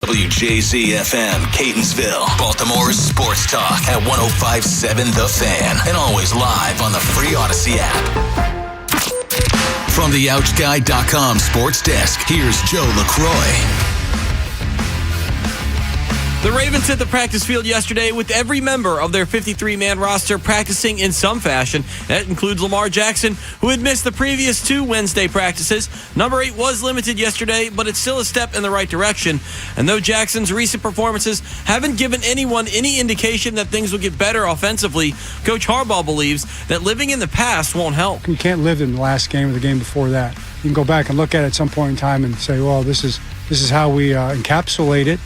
WJZ-FM, Catonsville, Baltimore's sports talk at 105.7 The Fan, and always live on the free Odyssey app. From the OutGuy.com sports desk, here's Joe LaCroix. The Ravens hit the practice field yesterday with every member of their 53-man roster practicing in some fashion. That includes Lamar Jackson, who had missed the previous 2 Wednesday practices. Number 8 was limited yesterday, but it's still a step in the right direction. And though Jackson's recent performances haven't given anyone any indication that things will get better offensively, Coach Harbaugh believes that living in the past won't help. You can't live in the last game or the game before that. You can go back and look at it at some point in time and say, well, this is how we encapsulate it.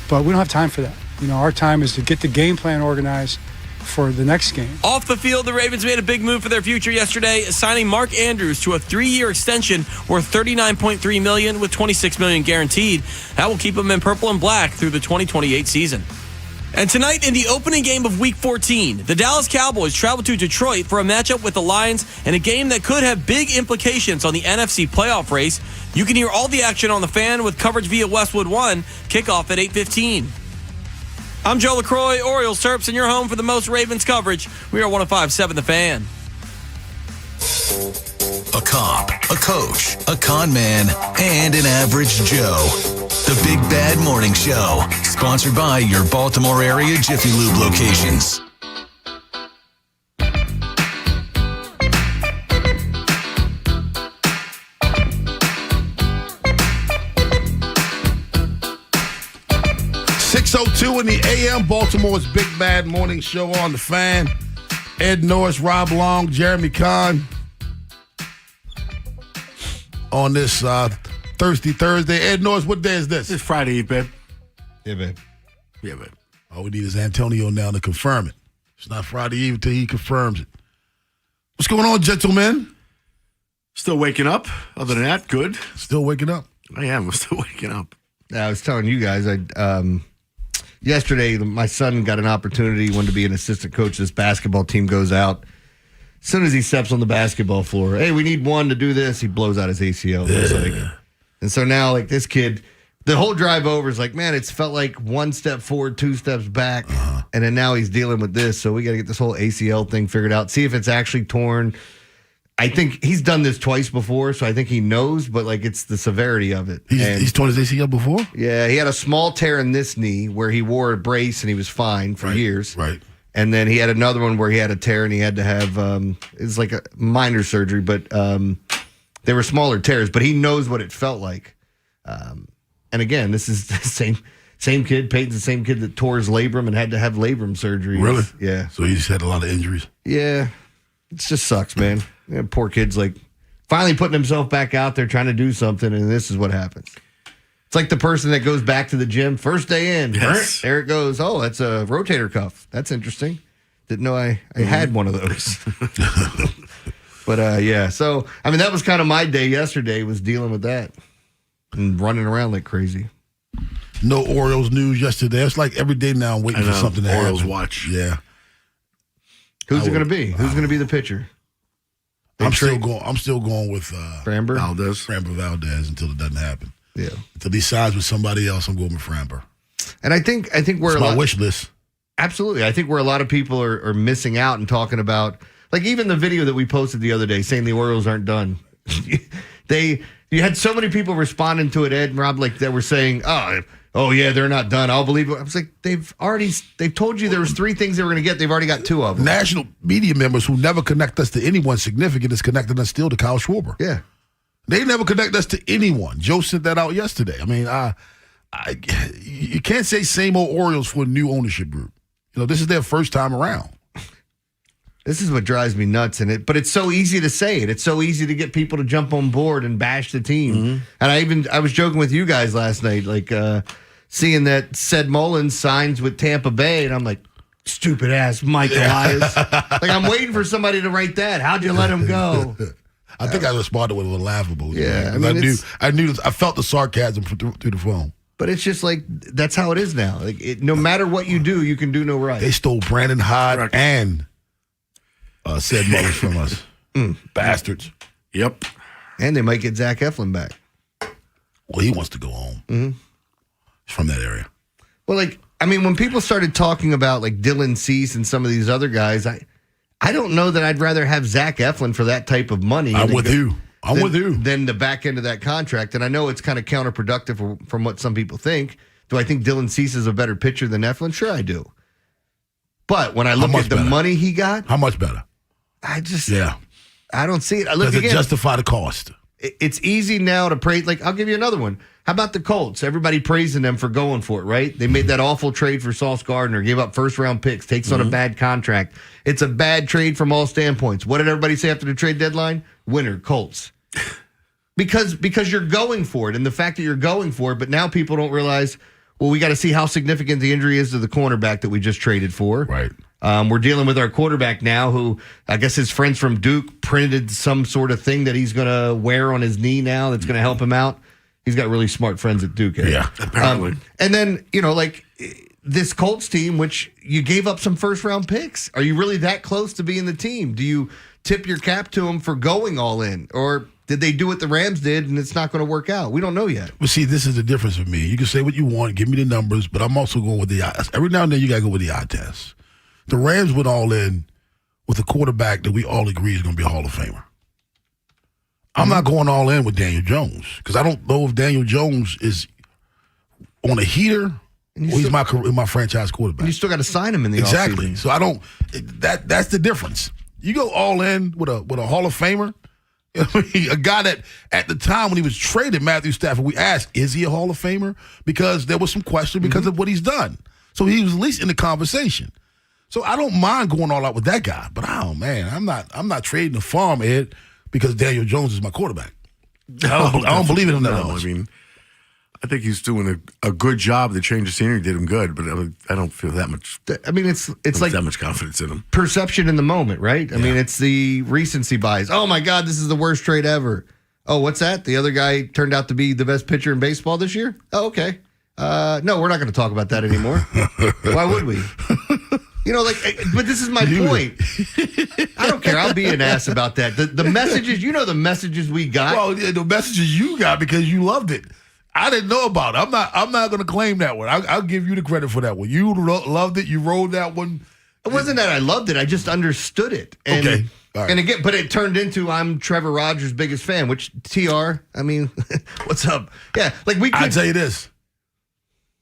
But we don't have time for that. You know, our time is to get the game plan organized for the next game. Off the field, the Ravens made a big move for their future yesterday, signing Mark Andrews to a 3-year extension worth $39.3 million with $26 million guaranteed. That will keep him in purple and black through the 2028 season. And tonight, in the opening game of Week 14, the Dallas Cowboys travel to Detroit for a matchup with the Lions and a game that could have big implications on the NFC playoff race. You can hear all the action on The Fan with coverage via Westwood One. Kickoff at 8:15. I'm Joe LaCroix, Orioles Terps, and your home for the most Ravens coverage. We are 105.7 The Fan. A cop, a coach, a con man, and an average Joe. The Big Bad Morning Show, sponsored by your Baltimore area Jiffy Lube locations. .02 in the AM, Baltimore's Big Bad Morning Show on The Fan. Ed Norris, Rob Long, Jeremy Kahn. On this Thirsty Thursday. Ed Norris, what day is this? It's Friday Eve, babe. Yeah, babe. Yeah, babe. All we need is Antonio now to confirm it. It's not Friday Eve until he confirms it. What's going on, gentlemen? Still waking up. Other than that, good. Still waking up? I am. I'm still waking up. I was telling you guys, yesterday my son got an opportunity, wanted to be an assistant coach. This basketball team goes out. As soon as he steps on the basketball floor, hey, we need one to do this, he blows out his ACL. Yeah. And so now, like, this kid, the whole drive over is like, man, it's felt like 1 step forward, 2 steps back. And then now he's dealing with this. So we got to get this whole ACL thing figured out, see if it's actually torn. I think he's done this twice before, so I think he knows, but, like, it's the severity of it. He's torn his ACL before? Yeah, he had a small tear in this knee where he wore a brace and he was fine for years. Right. And then he had another one where he had a tear and he had to have, it was like a minor surgery, but they were smaller tears. But he knows what it felt like. And again, this is the same kid. Peyton's the same kid that tore his labrum and had to have labrum surgery. Really? Yeah. So he's had a lot of injuries? Yeah. It just sucks, man. Yeah, poor kid's like finally putting himself back out there trying to do something, and this is what happens. It's like the person that goes back to the gym first day in. Yes. There it goes. Oh, that's a rotator cuff. That's interesting. Didn't know I had one of those. But, yeah. So, I mean, that was kind of my day yesterday, was dealing with that and running around like crazy. No Orioles news yesterday. It's like every day now I'm waiting for something to happen. Orioles watch. Yeah. Who's it going to be? Who's going to be the pitcher? I'm still going with Framber Valdez until it doesn't happen. Yeah. Until he signs with somebody else, I'm going with Framber. And I think we're it's my wish list. Absolutely. I think where a lot of people are missing out and talking about, like, even the video that we posted the other day saying the Orioles aren't done. You had so many people responding to it, Ed and Rob, like, that were saying, oh yeah, they're not done. I'll believe it. I was like, they've told you there was 3 things they were going to get. They've already got 2 of them. National media members who never connect us to anyone significant is connecting us still to Kyle Schwarber. Yeah. They never connect us to anyone. Joe sent that out yesterday. I mean, you can't say same old Orioles for a new ownership group. You know, this is their first time around. This is what drives me nuts in it, but it's so easy to say it. It's so easy to get people to jump on board and bash the team. Mm-hmm. And I was joking with you guys last night, like seeing that Ced Mullins signs with Tampa Bay, and I'm like, stupid ass Mike Elias. Like, I'm waiting for somebody to write that. How'd you let him go? I think I responded with a little laughable. Yeah, I felt the sarcasm through the phone. But it's just like, that's how it is now. Like, no matter what you do, you can do no right. They stole Brandon Hyde and Ced Mullins from us. Bastards. Yep. And they might get Zach Eflin back. Well, he wants to go home. Mm-hmm. from that area. Well, when people started talking about like Dylan Cease and some of these other guys, I don't know that I'd rather have Zach Eflin for that type of money. I'm with you. Than the back end of that contract. And I know it's kind of counterproductive from what some people think. Do I think Dylan Cease is a better pitcher than Eflin? Sure, I do. But when I look at the money he got, how much better? I don't see it. Does it justify the cost? It's easy now to praise. Like, I'll give you another one. How about the Colts? Everybody praising them for going for it, right? They made that awful trade for Sauce Gardner, gave up first-round picks, takes on a bad contract. It's a bad trade from all standpoints. What did everybody say after the trade deadline? Winner, Colts. Because you're going for it, and the fact that you're going for it, but now people don't realize, well, we got to see how significant the injury is to the cornerback that we just traded for. Right. We're dealing with our quarterback now who, I guess his friends from Duke printed some sort of thing that he's going to wear on his knee now that's going to help him out. He's got really smart friends at Duke. Yeah, apparently. And then, this Colts team, which you gave up some first-round picks. Are you really that close to being the team? Do you tip your cap to them for going all in? Or did they do what the Rams did and it's not going to work out? We don't know yet. But see, this is the difference with me. You can say what you want, give me the numbers, but I'm also going with the eye. Every now and then you got to go with the eye test. The Rams went all in with a quarterback that we all agree is going to be a Hall of Famer. I'm not going all in with Daniel Jones because I don't know if Daniel Jones is on a heater or he's my franchise quarterback. You still got to sign him in the exactly. offseason. So I don't. That's the difference. You go all in with a Hall of Famer. A guy that at the time when he was traded, Matthew Stafford, we asked, is he a Hall of Famer? Because there was some question because of what he's done. So he was at least in the conversation. So I don't mind going all out with that guy. But I'm not trading the farm, Ed, because Daniel Jones is my quarterback. I don't believe in him that much. I mean, I think he's doing a good job. The change of scenery did him good, but I don't feel that much. I mean, it's like that much confidence in him. Perception in the moment, right? I mean, it's the recency bias. Oh my God, this is the worst trade ever. Oh, what's that? The other guy turned out to be the best pitcher in baseball this year? Oh, okay. No, we're not going to talk about that anymore. Why would we? But this is my point. I don't care. I'll be an ass about that. The messages, the messages we got. Well, the messages you got because you loved it. I didn't know about it. I'm not going to claim that one. I'll give you the credit for that one. You loved it. You rode that one. It wasn't that I loved it. I just understood it. And, okay. All right. And again, but it turned into I'm Trevor Rogers' biggest fan, which TR, I mean, what's up? Yeah, like we could. I'll tell you this.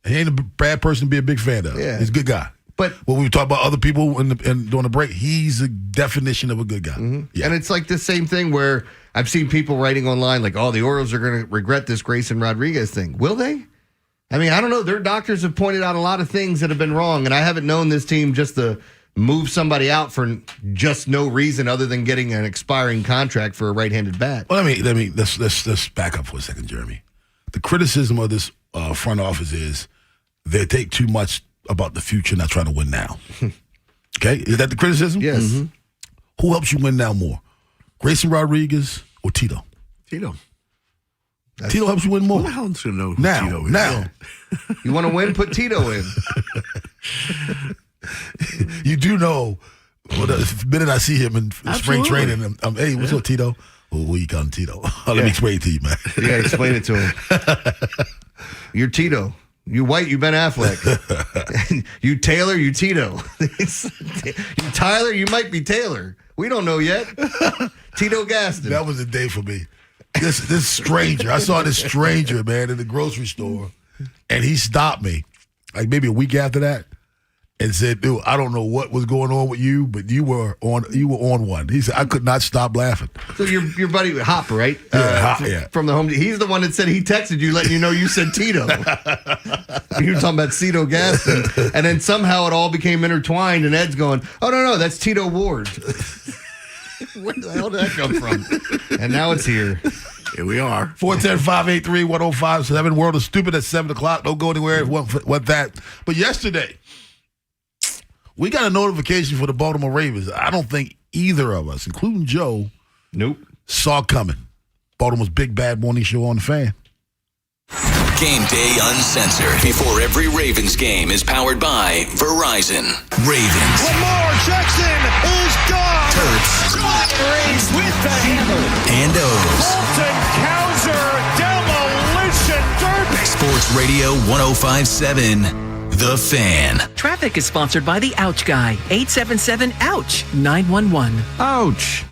He ain't a bad person to be a big fan of. Yeah. He's a good guy. But when we talk about other people during the break, he's a definition of a good guy. Mm-hmm. Yeah. And it's like the same thing where I've seen people writing online like, oh, the Orioles are going to regret this Grayson Rodriguez thing. Will they? I mean, I don't know. Their doctors have pointed out a lot of things that have been wrong, and I haven't known this team just to move somebody out for just no reason other than getting an expiring contract for a right-handed bat. Well, let's back up for a second, Jeremy. The criticism of this front office is they take too much about the future, not trying to win now. Okay? Is that the criticism? Yes. Mm-hmm. Who helps you win now more? Grayson Rodriguez or Tito? Tito. Tito helps you win more. Who the hell is going to know who now, Tito is? Now. You want to win? Put Tito in. You do know, the minute I see him in spring training, I'm hey, what's up, Tito? Oh, what you calling Tito? Let me explain it to you, man. Yeah, explain it to him. You're Tito. You white, you Ben Affleck. You Taylor, you Tito. You Tyler, you might be Taylor. We don't know yet. Tito Gaston. That was a day for me. This stranger, I saw this stranger, man, in the grocery store, and he stopped me, like maybe a week after that, and said, "Dude, I don't know what was going on with you, but you were on one." He said, "I could not stop laughing." So your buddy Hopper, right? Yeah, from the home. He's the one that said he texted you, letting you know you said Tito. You were talking about Tito Gaston, and then somehow it all became intertwined. And Ed's going, "Oh no, that's Tito Ward." Where the hell did that come from? And now it's here. Here we are. 410-583-1057. World of Stupid at 7 o'clock. Don't go anywhere with that. But yesterday, we got a notification for the Baltimore Ravens. I don't think either of us, including Joe, saw coming. Baltimore's big bad morning show on the Fan. Game Day Uncensored. Before every Ravens game is powered by Verizon. Ravens. Lamar Jackson is gone. Terps. Rays with the hammer. And O's. Bolton Cowser demolition derby. Sports Radio 105.7, The Fan. Traffic is sponsored by the Ouch Guy. 877-OUCH-911. Ouch.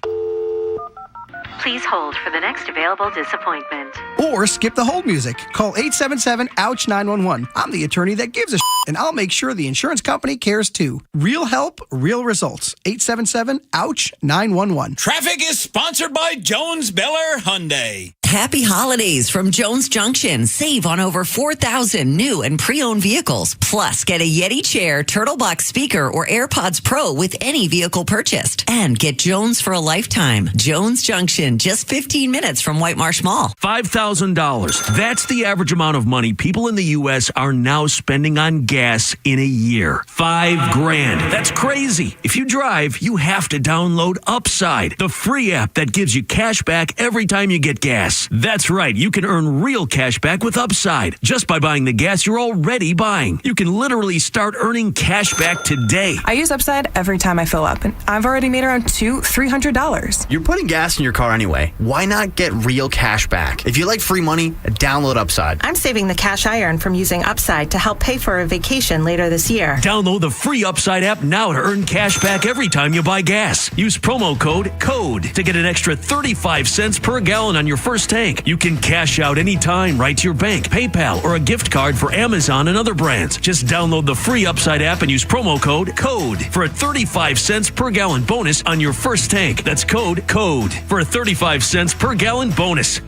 Please hold for the next available disappointment. Or skip the hold music. Call 877-OUCH-911. I'm the attorney that gives a and I'll make sure the insurance company cares too. Real help, real results. 877-OUCH-911. Traffic is sponsored by Jones Beller Hyundai. Happy holidays from Jones Junction. Save on over 4,000 new and pre-owned vehicles. Plus, get a Yeti chair, Turtle Box speaker, or AirPods Pro with any vehicle purchased. And get Jones for a lifetime. Jones Junction, just 15 minutes from White Marsh Mall. $5,000. That's the average amount of money people in the U.S. are now spending on gas in a year. $5,000. That's crazy. If you drive, you have to download Upside, the free app that gives you cash back every time you get gas. That's right. You can earn real cash back with Upside just by buying the gas you're already buying. You can literally start earning cash back today. I use Upside every time I fill up, and I've already made around $300. You're putting gas in your car anyway. Why not get real cash back? If you like free money, download Upside. I'm saving the cash I earn from using Upside to help pay for a vacation later this year. Download the free Upside app now to earn cash back every time you buy gas. Use promo code CODE to get an extra 35 cents per gallon on your first tank. You can cash out anytime right to your bank, PayPal, or a gift card for Amazon and other brands. Just download the free Upside app and use promo code CODE for a 35 cents per gallon bonus on your first tank. That's code CODE for a 35 cents per gallon bonus.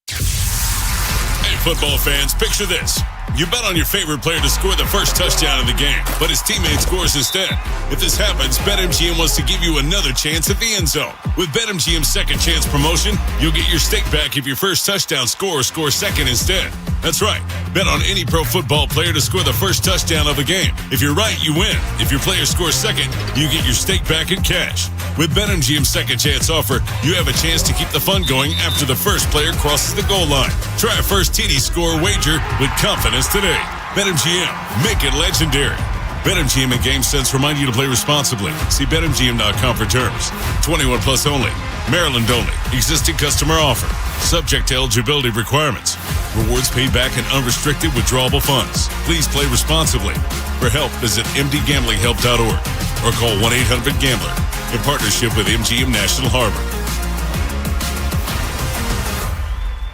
Hey, football fans, picture this. You bet on your favorite player to score the first touchdown in the game, but his teammate scores instead. If this happens, BetMGM wants to give you another chance at the end zone. With BetMGM's second chance promotion, you'll get your stake back if your first touchdown scores second instead. That's right. Bet on any pro football player to score the first touchdown of the game. If you're right, you win. If your player scores second, you get your stake back in cash. With BetMGM's second chance offer, you have a chance to keep the fun going after the first player crosses the goal line. Try a first TD score wager with confidence today. BetMGM, make it legendary. BetMGM and GameSense remind you to play responsibly. See BetMGM.com for terms. 21 plus only. Maryland only. Existing customer offer. Subject to eligibility requirements. Rewards paid back in unrestricted withdrawable funds. Please play responsibly. For help, visit mdgamblinghelp.org or call 1-800-GAMBLER in partnership with MGM National Harbor.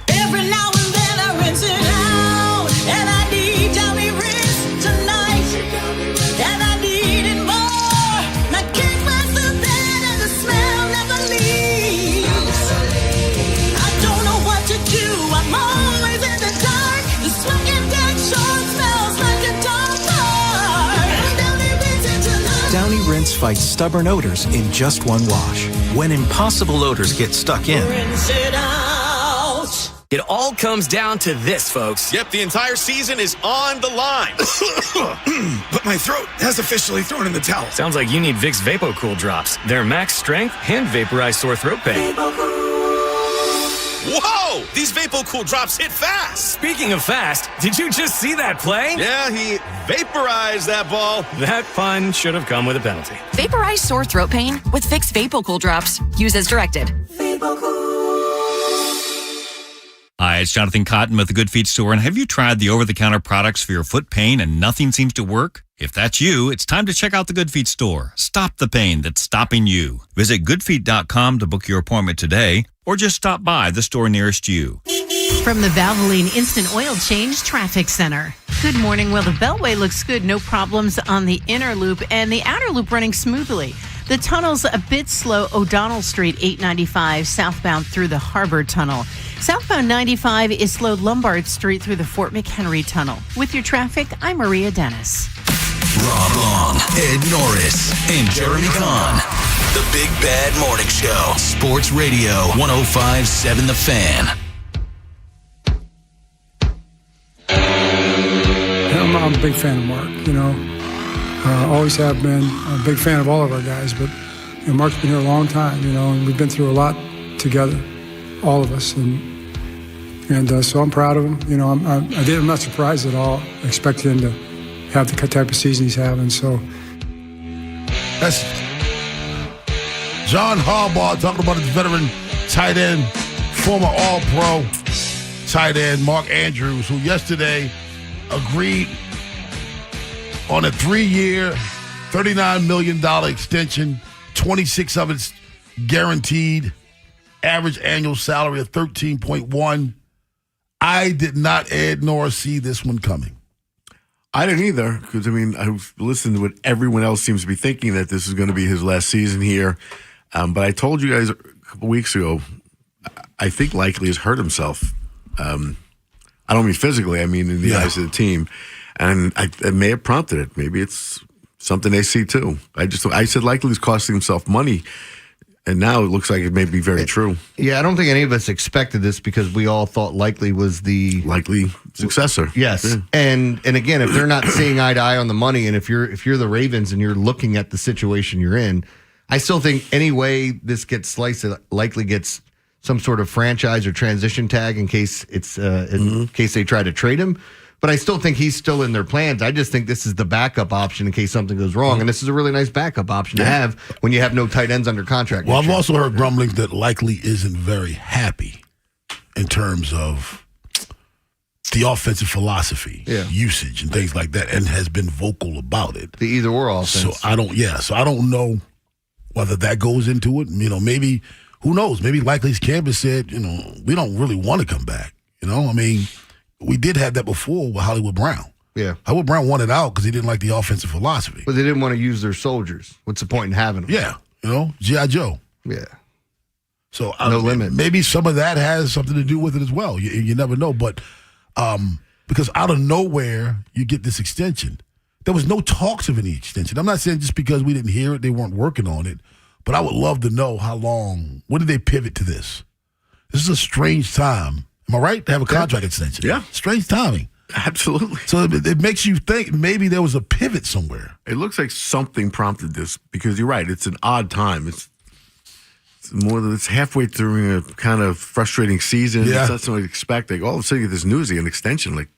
Every now and then I rinse it out, and I need Downy rinse tonight, and I need it more. My cake was so bad and the smell never leaves. I don't know what to do, I'm always in the dark. The smoking dead short smells like a dog park. Downy rinse it tonight. Downy Rinse fights stubborn odors in just one wash. When impossible odors get stuck in, Rinse it out. It all comes down to this, folks. Yep, the entire season is on the line. But my throat has officially thrown in the towel. Sounds like you need Vicks VapoCool drops. They're max strength and vaporize sore throat pain. Whoa! These VapoCool drops hit fast. Speaking of fast, did you just see that play? Yeah, he vaporized that ball. That pun should have come with a penalty. Vaporize sore throat pain with Vicks VapoCool drops. Use as directed. Hi, it's Jonathan Cotton with the Good Feet Store. And have you tried the over-the-counter products for your foot pain and nothing seems to work? If that's you, it's time to check out the Good Feet Store. Stop the pain that's stopping you. Visit goodfeet.com to book your appointment today, or just stop by the store nearest you. From the Valvoline Instant Oil Change Traffic Center. Good morning. Well, the Beltway looks good. No problems on the inner loop, and the outer loop running smoothly. The tunnel's a bit slow. O'Donnell Street, 895, southbound through the Harbor Tunnel. Southbound 95 is slow Lombard Street through the Fort McHenry Tunnel. With your traffic, I'm Maria Dennis. Rob Long, Ed Norris, and Jeremy Kahn. The Big Bad Morning Show. Sports Radio 105.7 The Fan. I'm a big fan of Mark, always have been. I'm a big fan of all of our guys, but Mark's been here a long time, and we've been through a lot together, all of us, and so I'm proud of him. I'm not surprised at all. I expected him to have the type of season he's having. So that's John Harbaugh talking about his veteran tight end, former All-Pro tight end Mark Andrews, who yesterday agreed on a 3-year, $39 million extension, 26 of it's guaranteed, average annual salary of $13.1. I did not, Ed, nor see this one coming. I didn't either, because, I've listened to what everyone else seems to be thinking, that this is going to be his last season here. But I told you guys a couple weeks ago, I think Likely has hurt himself. I don't mean physically, I mean in the eyes of the team. And it may have prompted it. Maybe it's something they see too. I said Likely's costing himself money. And now it looks like it may be very true. Yeah, I don't think any of us expected this because we all thought Likely was the likely successor. Yes, yeah. and again, if they're not seeing eye to eye on the money, and if you're the Ravens and you're looking at the situation you're in, I still think any way this gets sliced, it Likely gets some sort of franchise or transition tag in case in case they try to trade him. But I still think he's still in their plans. I just think this is the backup option in case something goes wrong. And this is a really nice backup option to have when you have no tight ends under contract. Well, I've also heard grumblings that Likely isn't very happy in terms of the offensive philosophy, usage, and things like that, and has been vocal about it. The either-or offense. So I don't know whether that goes into it. Maybe, who knows? Maybe Likely's campus said, we don't really want to come back. We did have that before with Hollywood Brown. Yeah. Hollywood Brown wanted out because he didn't like the offensive philosophy. But they didn't want to use their soldiers. What's the point in having them? Yeah. G.I. Joe. Yeah. So no limit. Maybe some of that has something to do with it as well. You never know. But because out of nowhere, you get this extension. There was no talks of any extension. I'm not saying just because we didn't hear it, they weren't working on it. But I would love to know how long. When did they pivot to this? This is a strange time. Am I right? To have a contract extension. Yeah. Strange timing. Absolutely. So it makes you think maybe there was a pivot somewhere. It looks like something prompted this because you're right. It's an odd time. It's halfway through a kind of frustrating season. Yeah. It's not something you expect. Like all of a sudden you get this news, an extension. Like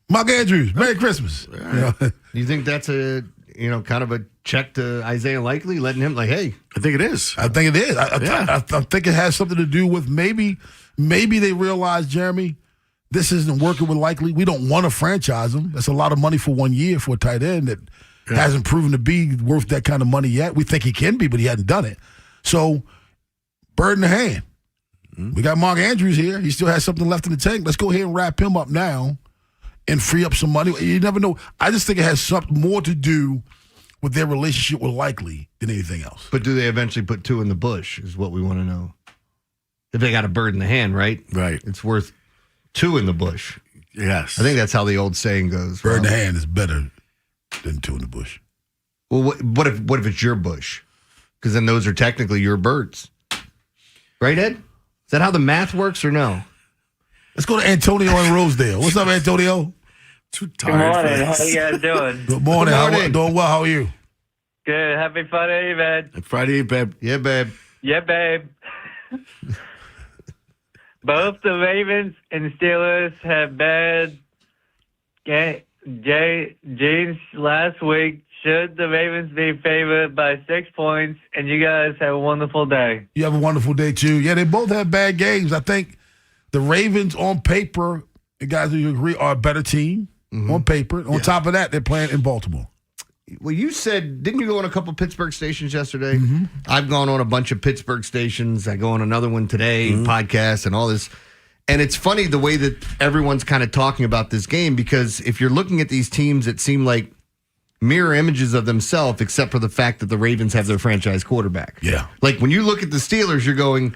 Mark Andrews, Merry Christmas. Do you think that's a kind of a check to Isaiah Likely, letting him hey? I think it is. I think it is. I think it has something to do with maybe they realize, Jeremy, this isn't working with Likely. We don't want to franchise him. That's a lot of money for 1 year for a tight end that hasn't proven to be worth that kind of money yet. We think he can be, but he hasn't done it. So, bird in the hand. We got Mark Andrews here. He still has something left in the tank. Let's go ahead and wrap him up now and free up some money. You never know. I just think it has something more to do with their relationship with Likely than anything else. But do they eventually put two in the bush is what we want to know. If they got a bird in the hand, right? Right. It's worth two in the bush. Yes. I think that's how the old saying goes. Bird in the hand is better than two in the bush. Well, what if it's your bush? Because then those are technically your birds. Right, Ed? Is that how the math works or no? Let's go to Antonio in Rosedale. What's up, Antonio? Too tired. Good morning. How you guys doing? Good morning. Doing well. How are you? Good. Happy Friday, man. Friday, babe. Yeah, babe. Yeah, babe. Both the Ravens and Steelers have bad games last week. Should the Ravens be favored by 6 points? And you guys have a wonderful day. You have a wonderful day, too. Yeah, they both have bad games. I think the Ravens on paper, the guys who you agree, are a better team on paper. On top of that, they're playing in Baltimore. Well, you said, didn't you go on a couple Pittsburgh stations yesterday? I've gone on a bunch of Pittsburgh stations. I go on another one today, podcast and all this. And it's funny the way that everyone's kind of talking about this game, because if you're looking at these teams that seem like mirror images of themselves, except for the fact that the Ravens have their franchise quarterback. Yeah. Like when you look at the Steelers, you're going,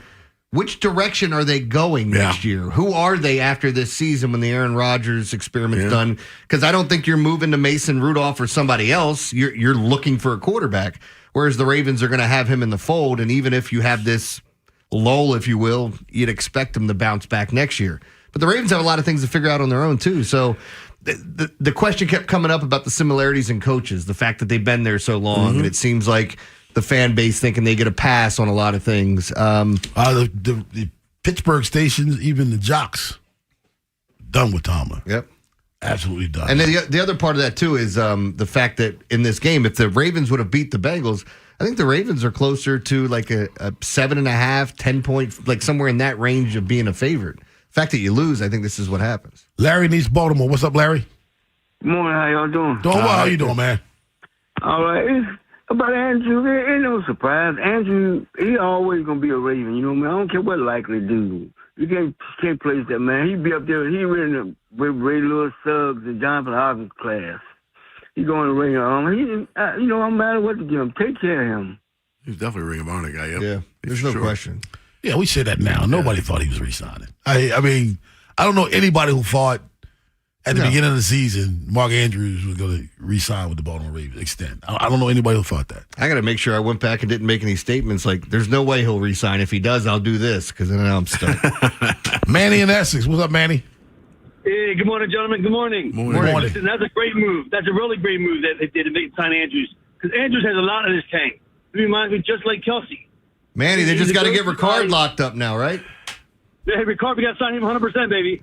which direction are they going next year? Who are they after this season when the Aaron Rodgers experiment's done? Because I don't think you're moving to Mason Rudolph or somebody else. You're looking for a quarterback, whereas the Ravens are going to have him in the fold. And even if you have this lull, if you will, you'd expect them to bounce back next year. But the Ravens have a lot of things to figure out on their own, too. So the question kept coming up about the similarities in coaches, the fact that they've been there so long, and it seems like the fan base thinking they get a pass on a lot of things. The Pittsburgh stations, even the jocks, done with Tomlin. Yep. Absolutely done. And then the other part of that, too, is the fact that in this game, if the Ravens would have beat the Bengals, I think the Ravens are closer to like a 7.5, 10 point, like somewhere in that range of being a favorite. The fact that you lose, I think this is what happens. Larry needs Baltimore. What's up, Larry? Good morning. How y'all doing? Doing well. How you doing, man? All right. About Andrew, ain't no surprise. Andrew, he always gonna be a Raven. You know what I mean? I don't care what Likely do. You can't place that man. He be up there. He in with Ray Lewis, Suggs, and Jonathan Hopkins class. He going to ring on. No matter what to give him, take care of him. He's definitely a Ring of Honor guy. Yep. Yeah, there's no question. Yeah, we say that now. Nobody thought he was re-signing. I mean, I don't know anybody who thought at the beginning of the season Mark Andrews was going to re-sign with the Baltimore Ravens, extend. I don't know anybody who thought that. I got to make sure I went back and didn't make any statements like, there's no way he'll re-sign. If he does, I'll do this, because then I'm stuck. Manny in Essex. What's up, Manny? Hey, good morning, gentlemen. Good morning. Morning. Listen, that's a great move. That's a really great move that they did to make sign Andrews, because Andrews has a lot in his tank. It reminds me just like Kelsey. Manny, they just got to get Ricard locked up now, right? Hey, Ricard, we got to sign him 100%, baby.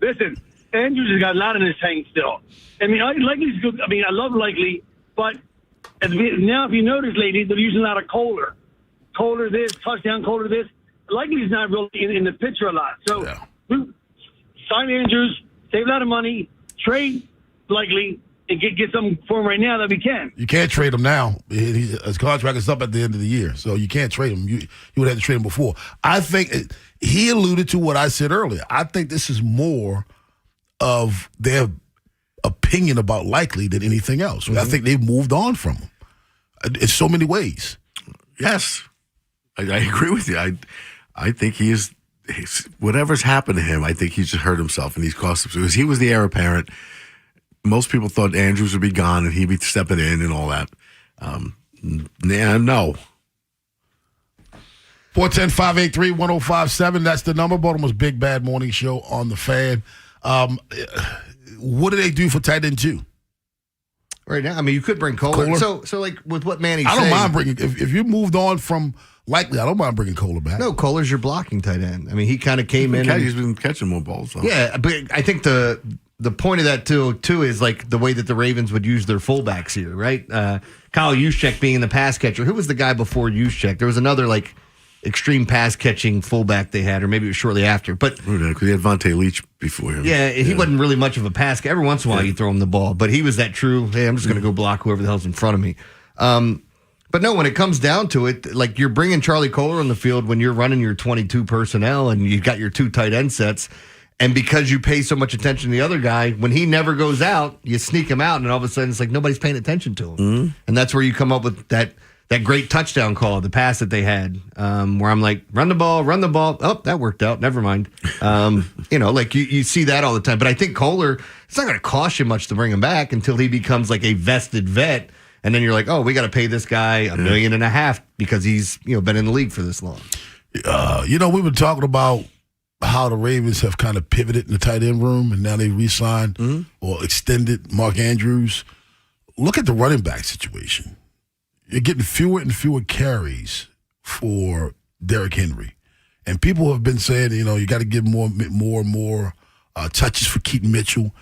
Listen, Andrews has got a lot in his tank still. I mean, Likely's good. I mean, I love Likely, but now if you notice lately, they're using a lot of Kohler. Kohler this, touchdown, Kohler this. Likely's not really in the picture a lot. So sign Andrews, save a lot of money, trade Likely, and get something for him right now that we can. You can't trade him now. His contract is up at the end of the year, so you can't trade him. You would have to trade him before. I think he alluded to what I said earlier. I think this is more of their opinion about Likely than anything else. Mm-hmm. I think they've moved on from him in so many ways. Yes, I agree with you. I think he's whatever's happened to him, I think he's just hurt himself and he's cost himself. Because he was the heir apparent. Most people thought Andrews would be gone and he'd be stepping in and all that. No. 410-583-1057. That's the number. Baltimore's Big Bad Morning Show on the Fan. What do they do for tight end 2? Right now, I mean, you could bring Kohler. So like with what Manny's saying. I don't mind bringing, if you moved on from Likely, I don't mind bringing Kohler back. No, Kohler's your blocking tight end. I mean, he kind of came in. He's been catching more balls. So. Yeah, but I think the point of that too is like the way that the Ravens would use their fullbacks here, right? Kyle Juszczyk being the pass catcher. Who was the guy before Juszczyk? There was another like extreme pass catching fullback they had, or maybe it was shortly after. But because he had Vontae Leach before him. Yeah, he wasn't really much of a pass. Every once in a while you throw him the ball, but he was that true. Hey, I'm just going to go block whoever the hell's in front of me. But no, when it comes down to it, like you're bringing Charlie Kohler on the field when you're running your 22 personnel and you've got your 2 tight end sets. And because you pay so much attention to the other guy, when he never goes out, you sneak him out, and all of a sudden it's like nobody's paying attention to him. Mm-hmm. And that's where you come up with that great touchdown call, the pass that they had, where I'm like, run the ball. Oh, that worked out. Never mind. Like you see that all the time. But I think Kohler, it's not going to cost you much to bring him back until he becomes like a vested vet. And then you're like, oh, we got to pay this guy $1.5 million because he's been in the league for this long. We've been talking about how the Ravens have kind of pivoted in the tight end room, and now they re-signed or extended Mark Andrews. Look at the running back situation. You're getting fewer and fewer carries for Derrick Henry. And people have been saying, you got to give more and more touches for Keaton Mitchell.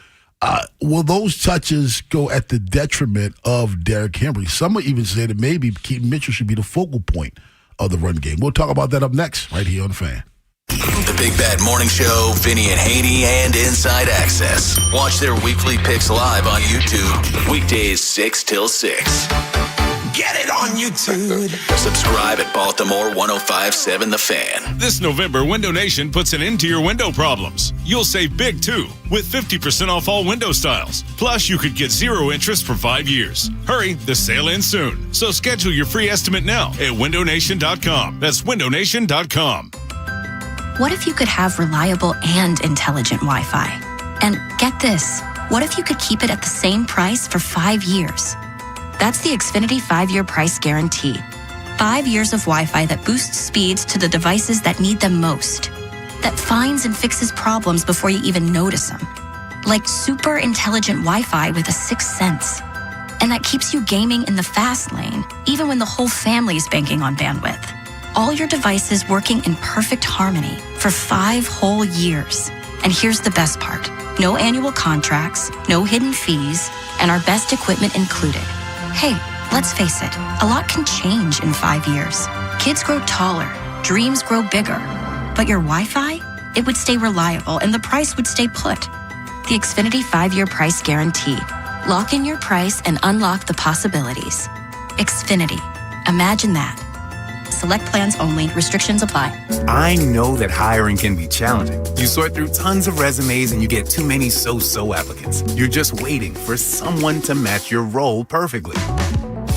Will those touches go at the detriment of Derrick Henry? Some have even said that maybe Keaton Mitchell should be the focal point of the run game. We'll talk about that up next, right here on The Fan. The Big Bad Morning Show, Vinny and Haynie, and Inside Access. Watch their weekly picks live on YouTube, weekdays 6 till 6. Get it on YouTube. Subscribe at Baltimore 1057 The Fan. This November, Window Nation puts an end to your window problems. You'll save big, too, with 50% off all window styles. Plus, you could get 0 interest for 5 years. Hurry, the sale ends soon. So schedule your free estimate now at windownation.com. That's windownation.com. What if you could have reliable and intelligent Wi-Fi? And get this, what if you could keep it at the same price for 5 years? That's the Xfinity 5-year price guarantee. 5 years of Wi-Fi that boosts speeds to the devices that need them most. That finds and fixes problems before you even notice them. Like super intelligent Wi-Fi with a 6th sense. And that keeps you gaming in the fast lane, even when the whole family is banking on bandwidth. All your devices working in perfect harmony for 5 whole years. And here's the best part. No annual contracts, no hidden fees, and our best equipment included. Hey, let's face it, a lot can change in 5 years. Kids grow taller, dreams grow bigger. But your Wi-Fi? it would stay reliable and the price would stay put. The Xfinity 5-year price guarantee. Lock in your price and unlock the possibilities. Xfinity. Imagine that. Select plans only. Restrictions apply. I know that hiring can be challenging. You sort through tons of resumes and you get too many so-so applicants. You're just waiting for someone to match your role perfectly.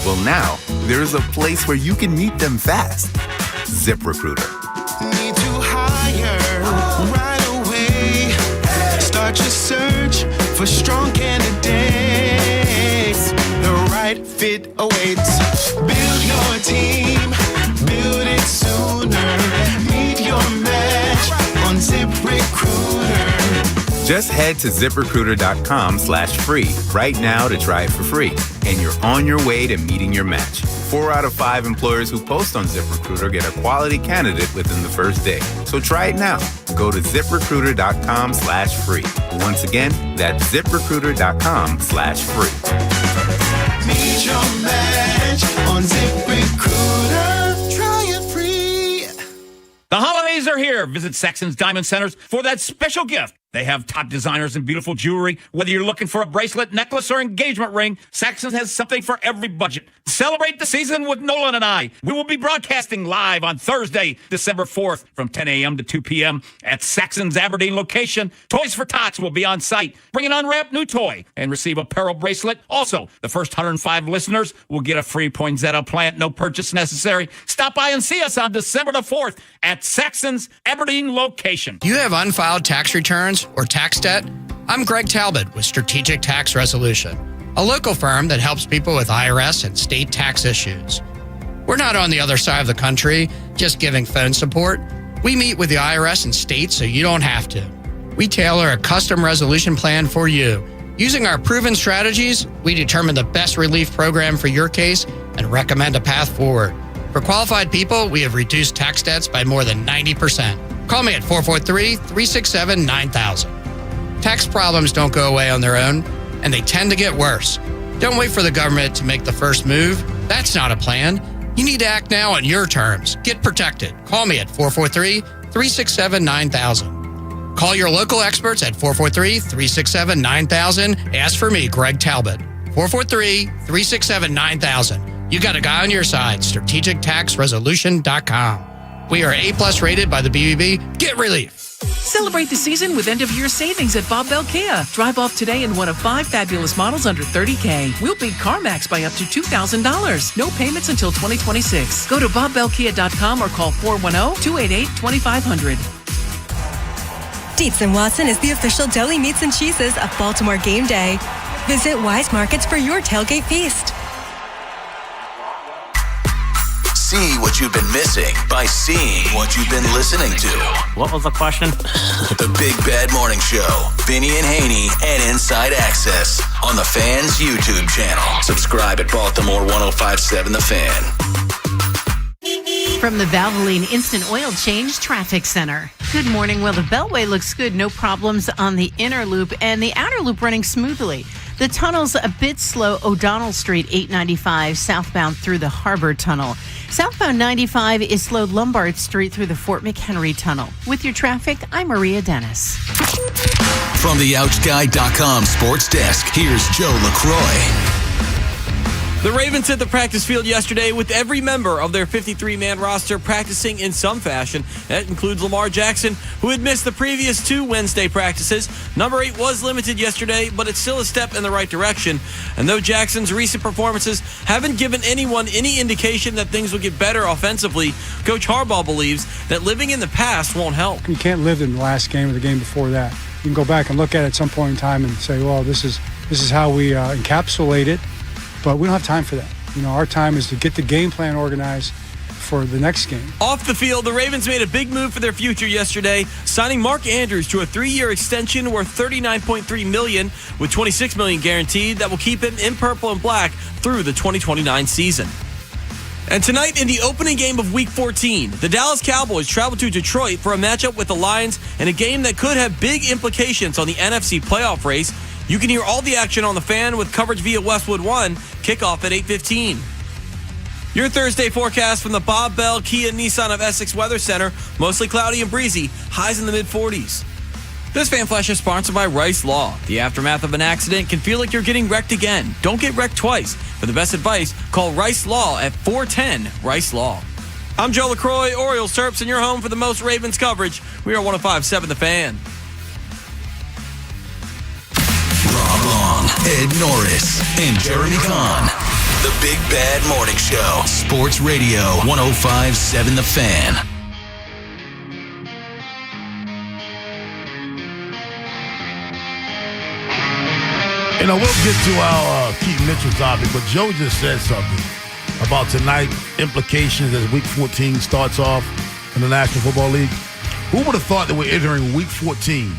Well, now, there's a place where you can meet them fast. ZipRecruiter. Need to hire right away. Start your search for strong candidates. The right fit awaits. Build your team. Build it sooner. Meet your match on ZipRecruiter. Just head to ZipRecruiter.com/free right now to try it for free. And you're on your way to meeting your match. 4 out of 5 employers who post on ZipRecruiter get a quality candidate within the first day. So try it now. Go to ZipRecruiter.com/free. Once again, that's ZipRecruiter.com/free. Meet your match on ZipRecruiter. Try it free. The holidays are here. Visit Sexton's Diamond Centers for that special gift. They have top designers and beautiful jewelry. Whether you're looking for a bracelet, necklace, or engagement ring, Saxon's has something for every budget. Celebrate the season with Nolan and I. We will be broadcasting live on Thursday, December 4th from 10 a.m. to 2 p.m. at Saxon's Aberdeen location. Toys for Tots will be on site. Bring an unwrapped new toy and receive a Pearl bracelet. Also, the first 105 listeners will get a free poinsettia plant, no purchase necessary. Stop by and see us on December the 4th at Saxon's Aberdeen location. You have unfiled tax returns or tax debt? I'm Greg Talbot with Strategic Tax Resolution, a local firm that helps people with IRS and state tax issues. We're not on the other side of the country just giving phone support. We meet with the IRS and state so you don't have to. We tailor a custom resolution plan for you. Using our proven strategies, we determine the best relief program for your case and recommend a path forward. For qualified people, we have reduced tax debts by more than 90%. Call me at 443-367-9000. Tax problems don't go away on their own, and they tend to get worse. Don't wait for the government to make the first move. That's not a plan. You need to act now on your terms. Get protected. Call me at 443-367-9000. Call your local experts at 443-367-9000. Ask for me, Greg Talbot. 443-367-9000. You got a guy on your side. StrategicTaxResolution.com. We are A+ rated by the BBB. Get relief. Celebrate the season with end-of-year savings at Bob Bell Kia. Drive off today in one of 5 fabulous models under $30K. We'll beat CarMax by up to $2,000. No payments until 2026. Go to BobBellKia.com or call 410-288-2500. Dietz & Watson is the official deli meats and cheeses of Baltimore game day. Visit Wise Markets for your tailgate feast. See what you've been missing by seeing what you've been listening to. What was the question? The Big Bad Morning Show. Vinny and Haynie and Inside Access on the Fan's YouTube channel. Subscribe at Baltimore 1057 The Fan. From the Valvoline Instant Oil Change Traffic Center. Good morning. Well, the Beltway looks good. No problems on the inner loop and the outer loop running smoothly. The tunnel's a bit slow. O'Donnell Street, 895, southbound through the Harbor Tunnel. Southbound 95 is slow Lombard Street through the Fort McHenry Tunnel. With your traffic, I'm Maria Dennis. From the OutGuy.com sports desk, here's Joe LaCroix. The Ravens hit the practice field yesterday with every member of their 53-man roster practicing in some fashion. That includes Lamar Jackson, who had missed the previous 2 Wednesday practices. Number 8 was limited yesterday, but it's still a step in the right direction. And though Jackson's recent performances haven't given anyone any indication that things will get better offensively, Coach Harbaugh believes that living in the past won't help. You can't live in the last game or the game before that. You can go back and look at it at some point in time and say, well, this is how we encapsulate it. But we don't have time for that. You know, our time is to get the game plan organized for the next game. Off the field, the Ravens made a big move for their future yesterday, signing Mark Andrews to a 3-year extension worth $39.3 million with $26 million guaranteed that will keep him in purple and black through the 2029 season. And tonight in the opening game of Week 14, the Dallas Cowboys travel to Detroit for a matchup with the Lions in a game that could have big implications on the NFC playoff race. You can hear all the action on the Fan with coverage via Westwood One. Kickoff at 8:15. Your Thursday forecast from the Bob Bell Kia Nissan of Essex Weather Center. Mostly cloudy and breezy. Highs in the mid-40s. This Fan Flash is sponsored by Rice Law. The aftermath of an accident can feel like you're getting wrecked again. Don't get wrecked twice. For the best advice, call Rice Law at 410 Rice Law. I'm Joe LaCroix, Orioles Terps, and your home for the most Ravens coverage. We are 105.7 The Fan. Rob Long, Ed Norris, and Jeremy Kahn. The Big Bad Morning Show. Sports Radio 105.7 The Fan. You know, we'll get to our Keith Mitchell topic, but Joe just said something about tonight, implications as Week 14 starts off in the National Football League. Who would have thought that we're entering Week 14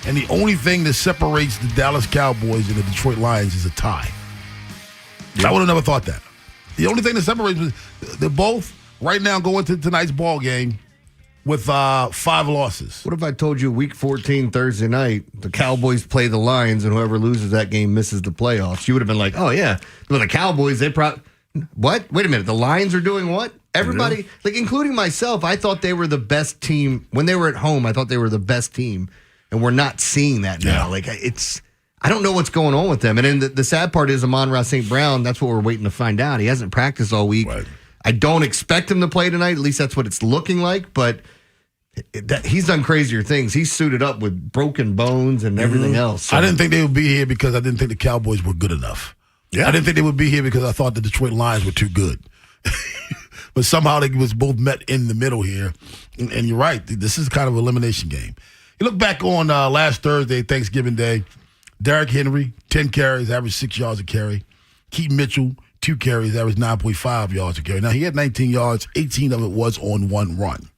and the only thing that separates the Dallas Cowboys and the Detroit Lions is a tie? I would have never thought that. The only thing that separates them, they're both right now going to tonight's ball game with 5 losses. What if I told you Week 14 Thursday night, the Cowboys play the Lions, and whoever loses that game misses the playoffs? You would have been like, oh, yeah. Well, the Cowboys, they probably... What? Wait a minute. The Lions are doing what? Everybody, like including myself, I thought they were the best team. When they were at home, I thought they were the best team, and we're not seeing that now. Like, I don't know what's going on with them. And then the sad part is Amon-Ra St. Brown, that's what we're waiting to find out. He hasn't practiced all week. Right. I don't expect him to play tonight. At least that's what it's looking like. But he's done crazier things. He's suited up with broken bones and everything else. So. I didn't think they would be here because I didn't think the Cowboys were good enough. Yeah. I didn't think they would be here because I thought the Detroit Lions were too good. But somehow they was both met in the middle here. And you're right. This is kind of an elimination game. You look back on last Thursday, Thanksgiving Day, Derrick Henry, 10 carries, averaged 6 yards a carry. Keith Mitchell, 2 carries, averaged 9.5 yards a carry. Now, he had 19 yards. 18 of it was on one run.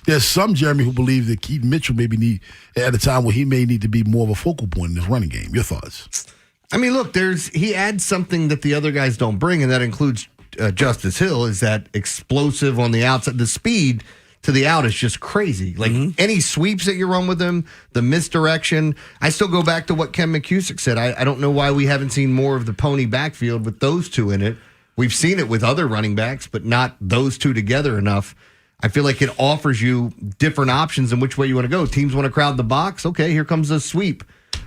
There's some, Jeremy, who believe that Keith Mitchell maybe need at a time where he may need to be more of a focal point in this running game. Your thoughts? I mean, look, he adds something that the other guys don't bring, and that includes Justice Hill, is that explosive on the outside. The speed to the out is just crazy. Like any sweeps that you run with him, the misdirection. I still go back to what Ken McCusick said. I don't know why we haven't seen more of the pony backfield with those two in it. We've seen it with other running backs, but not those two together enough. I feel like it offers you different options in which way you want to go. Teams want to crowd the box. Okay, here comes a sweep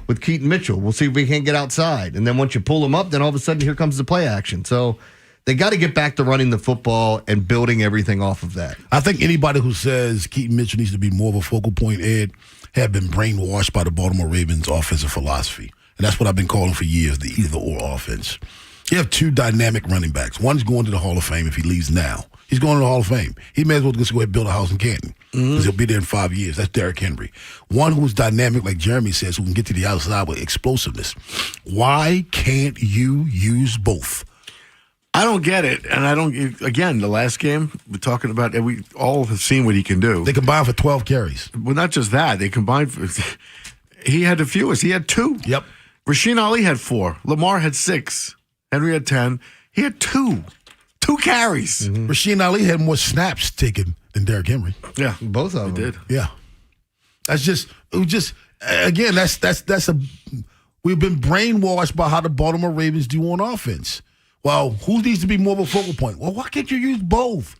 with Keaton Mitchell. We'll see if we can't get outside. And then once you pull him up, then all of a sudden here comes the play action. So they got to get back to running the football and building everything off of that. I think anybody who says Keaton Mitchell needs to be more of a focal point, Ed, have been brainwashed by the Baltimore Ravens offensive philosophy. And that's what I've been calling for years, the either-or offense. You have 2 dynamic running backs. One's going to the Hall of Fame if he leaves now. He's going to the Hall of Fame. He may as well just go ahead and build a house in Canton because he'll be there in 5 years. That's Derrick Henry. One who's dynamic, like Jeremy says, who can get to the outside with explosiveness. Why can't you use both? I don't get it. And I don't, again, the last game, we're talking about, and we all have seen what he can do. They combined for 12 carries. Well, not just that. They combined he had the fewest. He had 2. Yep. Rasheen Ali had 4. Lamar had 6. Henry had 10. He had 2 carries. Rasheen Ali had more snaps taken than Derrick Henry. Yeah, both of them did. Yeah, that's just again. That's a. We've been brainwashed by how the Baltimore Ravens do on offense. Well, who needs to be more of a focal point? Well, why can't you use both?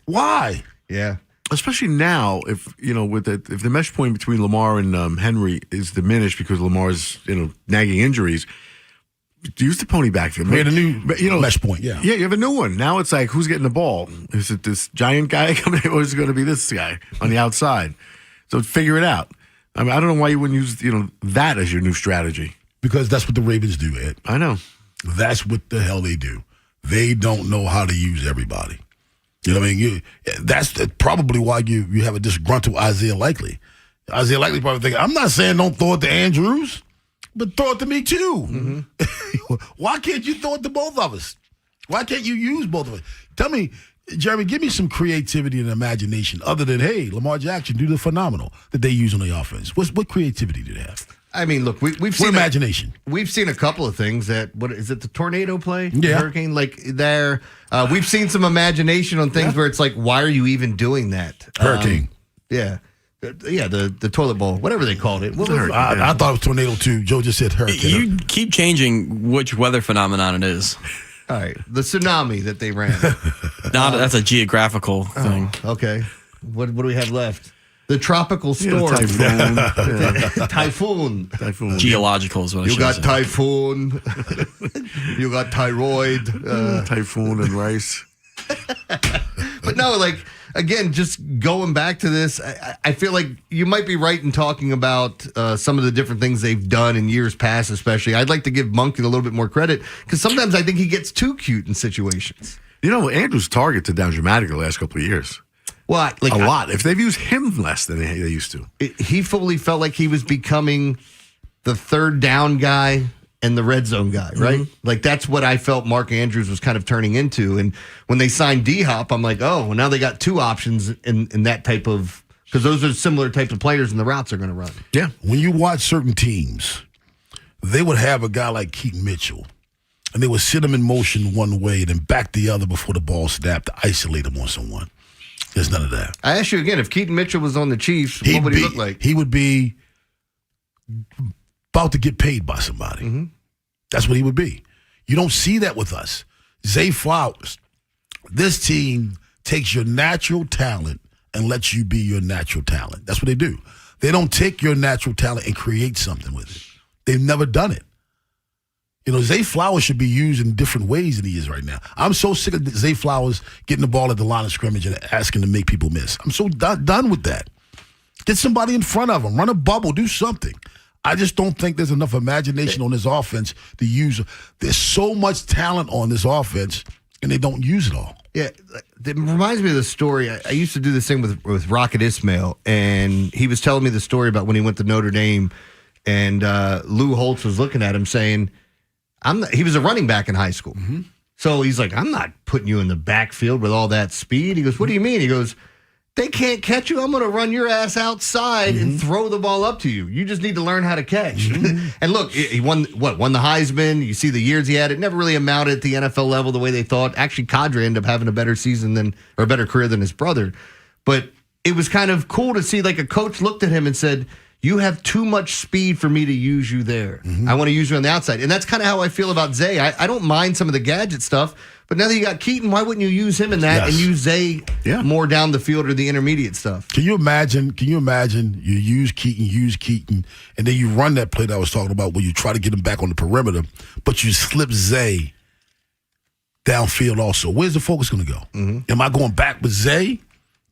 Why? Yeah, especially now, if if the mesh point between Lamar and Henry is diminished because Lamar's nagging injuries. Use the pony backfield. We had a new mesh point, yeah. Yeah, you have a new one. Now it's like, who's getting the ball? Is it this giant guy coming in, or is it going to be this guy on the outside? So figure it out. I mean, I don't know why you wouldn't use that as your new strategy. Because that's what the Ravens do, Ed. I know. That's what the hell they do. They don't know how to use everybody. You know what I mean? That's probably why you have a disgruntled Isaiah Likely. Isaiah Likely probably thinking, I'm not saying don't throw it to Andrews, but throw it to me too. Why can't you throw it to both of us? Why can't you use both of us? Tell me, Jeremy, give me some creativity and imagination other than, hey, Lamar Jackson do the phenomenal that they use on the offense. What creativity do they have? I mean, look, we've seen imagination. We've seen a couple of things that, what is it, the tornado play? Yeah. Hurricane? Like there, we've seen some imagination on things where it's like, why are you even doing that? Hurricane. The toilet bowl, whatever they called it. I thought it was tornado too. Joe just said hurricane. You keep changing which weather phenomenon it is. All right, the tsunami that they ran. That's a geographical thing. Okay, what do we have left? The tropical storm. Typhoon. Geological is what I You should got say. typhoon. You got thyroid. Typhoon and rice. But no, like, again, just going back to this, I feel like you might be right in talking about some of the different things they've done in years past, especially. I'd like to give Monken a little bit more credit because sometimes I think he gets too cute in situations. You know, Andrew's targets are down dramatically the last couple of years. Well, like a lot. If they've used him less than they used to. He fully felt like he was becoming the third down guy and the red zone guy, right? Mm-hmm. Like that's what I felt Mark Andrews was kind of turning into. And when they signed D-Hop, I'm like, oh, well, now they got two options in that type of, because those are similar types of players and the routes they're going to run. Yeah. When you watch certain teams, they would have a guy like Keaton Mitchell, and they would sit him in motion one way and then back the other before the ball snapped to isolate him on someone. There's none of that. I ask you again, if Keaton Mitchell was on the Chiefs, what would he look like? He would be about to get paid by somebody. Mm-hmm. That's what he would be. You don't see that with us. Zay Flowers, this team takes your natural talent and lets you be your natural talent. That's what they do. They don't take your natural talent and create something with it. They've never done it. You know, Zay Flowers should be used in different ways than he is right now. I'm so sick of Zay Flowers getting the ball at the line of scrimmage and asking to make people miss. I'm so done with that. Get somebody in front of him. Run a bubble. Do something. I just don't think there's enough imagination on this offense to use. There's so much talent on this offense, and they don't use it all. Yeah, it reminds me of the story. I used to do this thing with Rocket Ismail, and he was telling me the story about when he went to Notre Dame, and Lou Holtz was looking at him saying, he was a running back in high school. Mm-hmm. So he's like, I'm not putting you in the backfield with all that speed. He goes, what do you mean? He goes, they can't catch you. I'm going to run your ass outside and throw the ball up to you. You just need to learn how to catch. And look, he won the Heisman. You see the years he had. It never really amounted at the NFL level the way they thought. Actually, Cadre ended up having a better season or a better career than his brother. But it was kind of cool to see like a coach looked at him and said, you have too much speed for me to use you there. I want to use you on the outside. And that's kind of how I feel about Zay. I don't mind some of the gadget stuff, but now that you got Keaton, why wouldn't you use him in that and use Zay more down the field or the intermediate stuff? Can you imagine you use Keaton, and then you run that play that I was talking about where you try to get him back on the perimeter, but you slip Zay downfield also. Where's the focus going to go? Am I going back with Zay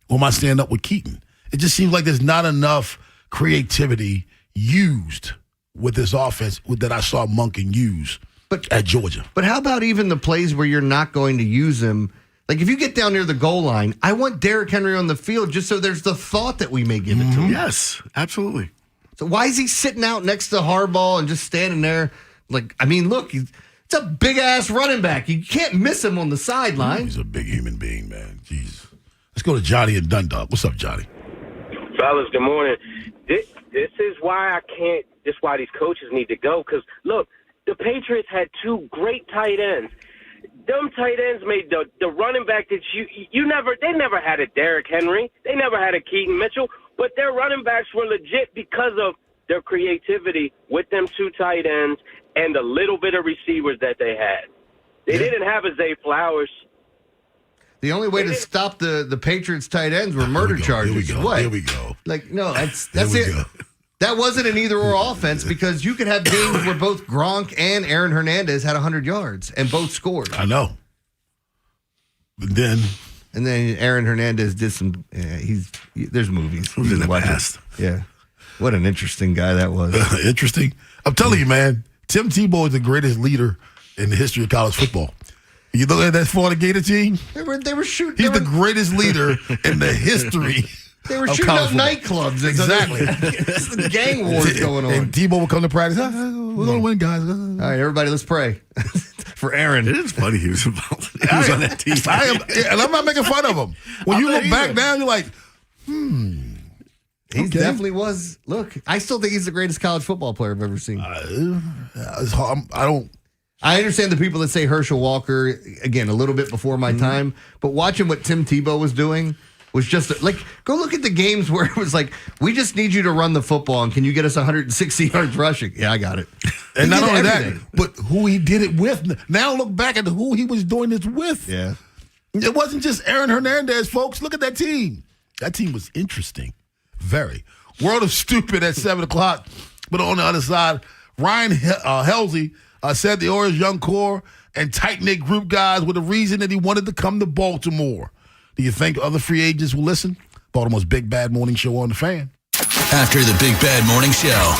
or am I staying up with Keaton? It just seems like there's not enough creativity used with this offense that I saw Monken use at Georgia. But how about even the plays where you're not going to use him? Like if you get down near the goal line, I want Derrick Henry on the field just so there's the thought that we may give it to him. Yes, absolutely. So why is he sitting out next to Harbaugh and just standing there? Like, I mean, look, it's a big-ass running back. You can't miss him on the sideline. He's a big human being, man. Jeez. Let's go to Johnny and Dundalk. What's up, Johnny? Fellas, good morning. This is why this is why these coaches need to go. Because, look, the Patriots had two great tight ends. Them tight ends made the running back that they never had a Derrick Henry. They never had a Keaton Mitchell. But their running backs were legit because of their creativity with them two tight ends and the little bit of receivers that they had. They didn't have a Zay Flowers. The only way to stop the Patriots tight ends were murder charges. What? Here we go. Like, no, that's it. That wasn't an either-or offense because you could have games where both Gronk and Aaron Hernandez had 100 yards and both scored. I know. But then Aaron Hernandez did some. There's movies. Who's in the past? Yeah. What an interesting guy that was. Interesting. I'm telling you, man. Tim Tebow is the greatest leader in the history of college football. You look at that Florida Gator team. They were shooting. He's the greatest leader in the history. They were shooting up nightclubs. Exactly. It's the gang wars going on. And Tebow would come to practice. We're going to win, guys. All right, everybody, let's pray for Aaron. It is funny he was involved. He was on that team. And I'm not making fun of him. When you look back now, you're like, He definitely was. Look, I still think he's the greatest college football player I've ever seen. I understand the people that say Herschel Walker, again, a little bit before my time, but watching what Tim Tebow was doing was just like, go look at the games where it was like, we just need you to run the football, and can you get us 160 yards rushing? Yeah, I got it. And not only that, but who he did it with. Now look back at who he was doing this with. Yeah. It wasn't just Aaron Hernandez, folks. Look at that team. That team was interesting. Very. World of Stupid at 7 o'clock. But on the other side, Ryan Halsey said the Orioles' young core and tight-knit group guys were the reason that he wanted to come to Baltimore. Do you think other free agents will listen? Baltimore's Big Bad Morning Show on the Fan. After the Big Bad Morning Show,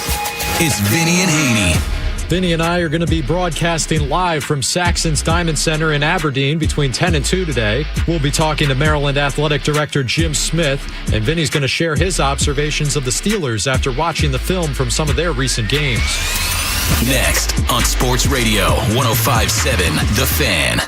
it's Vinny and Haynie. Vinny and I are going to be broadcasting live from Saxon's Diamond Center in Aberdeen between 10 and 2 today. We'll be talking to Maryland Athletic Director Jim Smith, and Vinny's going to share his observations of the Steelers after watching the film from some of their recent games. Next on Sports Radio 105.7 The Fan.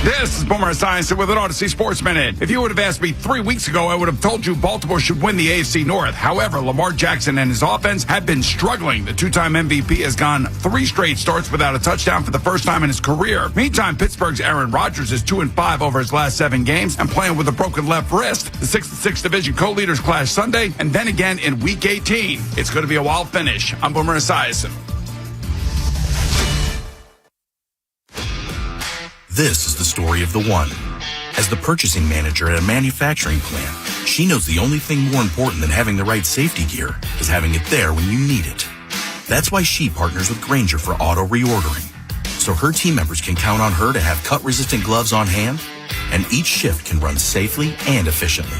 This is Boomer Esiason with an Odyssey Sports Minute. If you would have asked me 3 weeks ago, I would have told you Baltimore should win the AFC North. However, Lamar Jackson and his offense have been struggling. The two-time MVP has gone 3 straight starts without a touchdown for the first time in his career. Meantime, Pittsburgh's Aaron Rodgers is 2-5 over his last 7 games and playing with a broken left wrist. The 6-6 division co-leaders clash Sunday and then again in Week 18. It's going to be a wild finish. I'm Boomer Esiason. This is the story of the one. As the purchasing manager at a manufacturing plant, she knows the only thing more important than having the right safety gear is having it there when you need it. That's why she partners with Grainger for auto reordering, so her team members can count on her to have cut-resistant gloves on hand, and each shift can run safely and efficiently.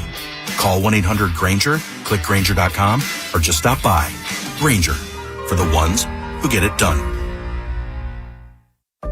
Call 1-800-GRAINGER, click Grainger.com, or just stop by. Grainger, for the ones who get it done.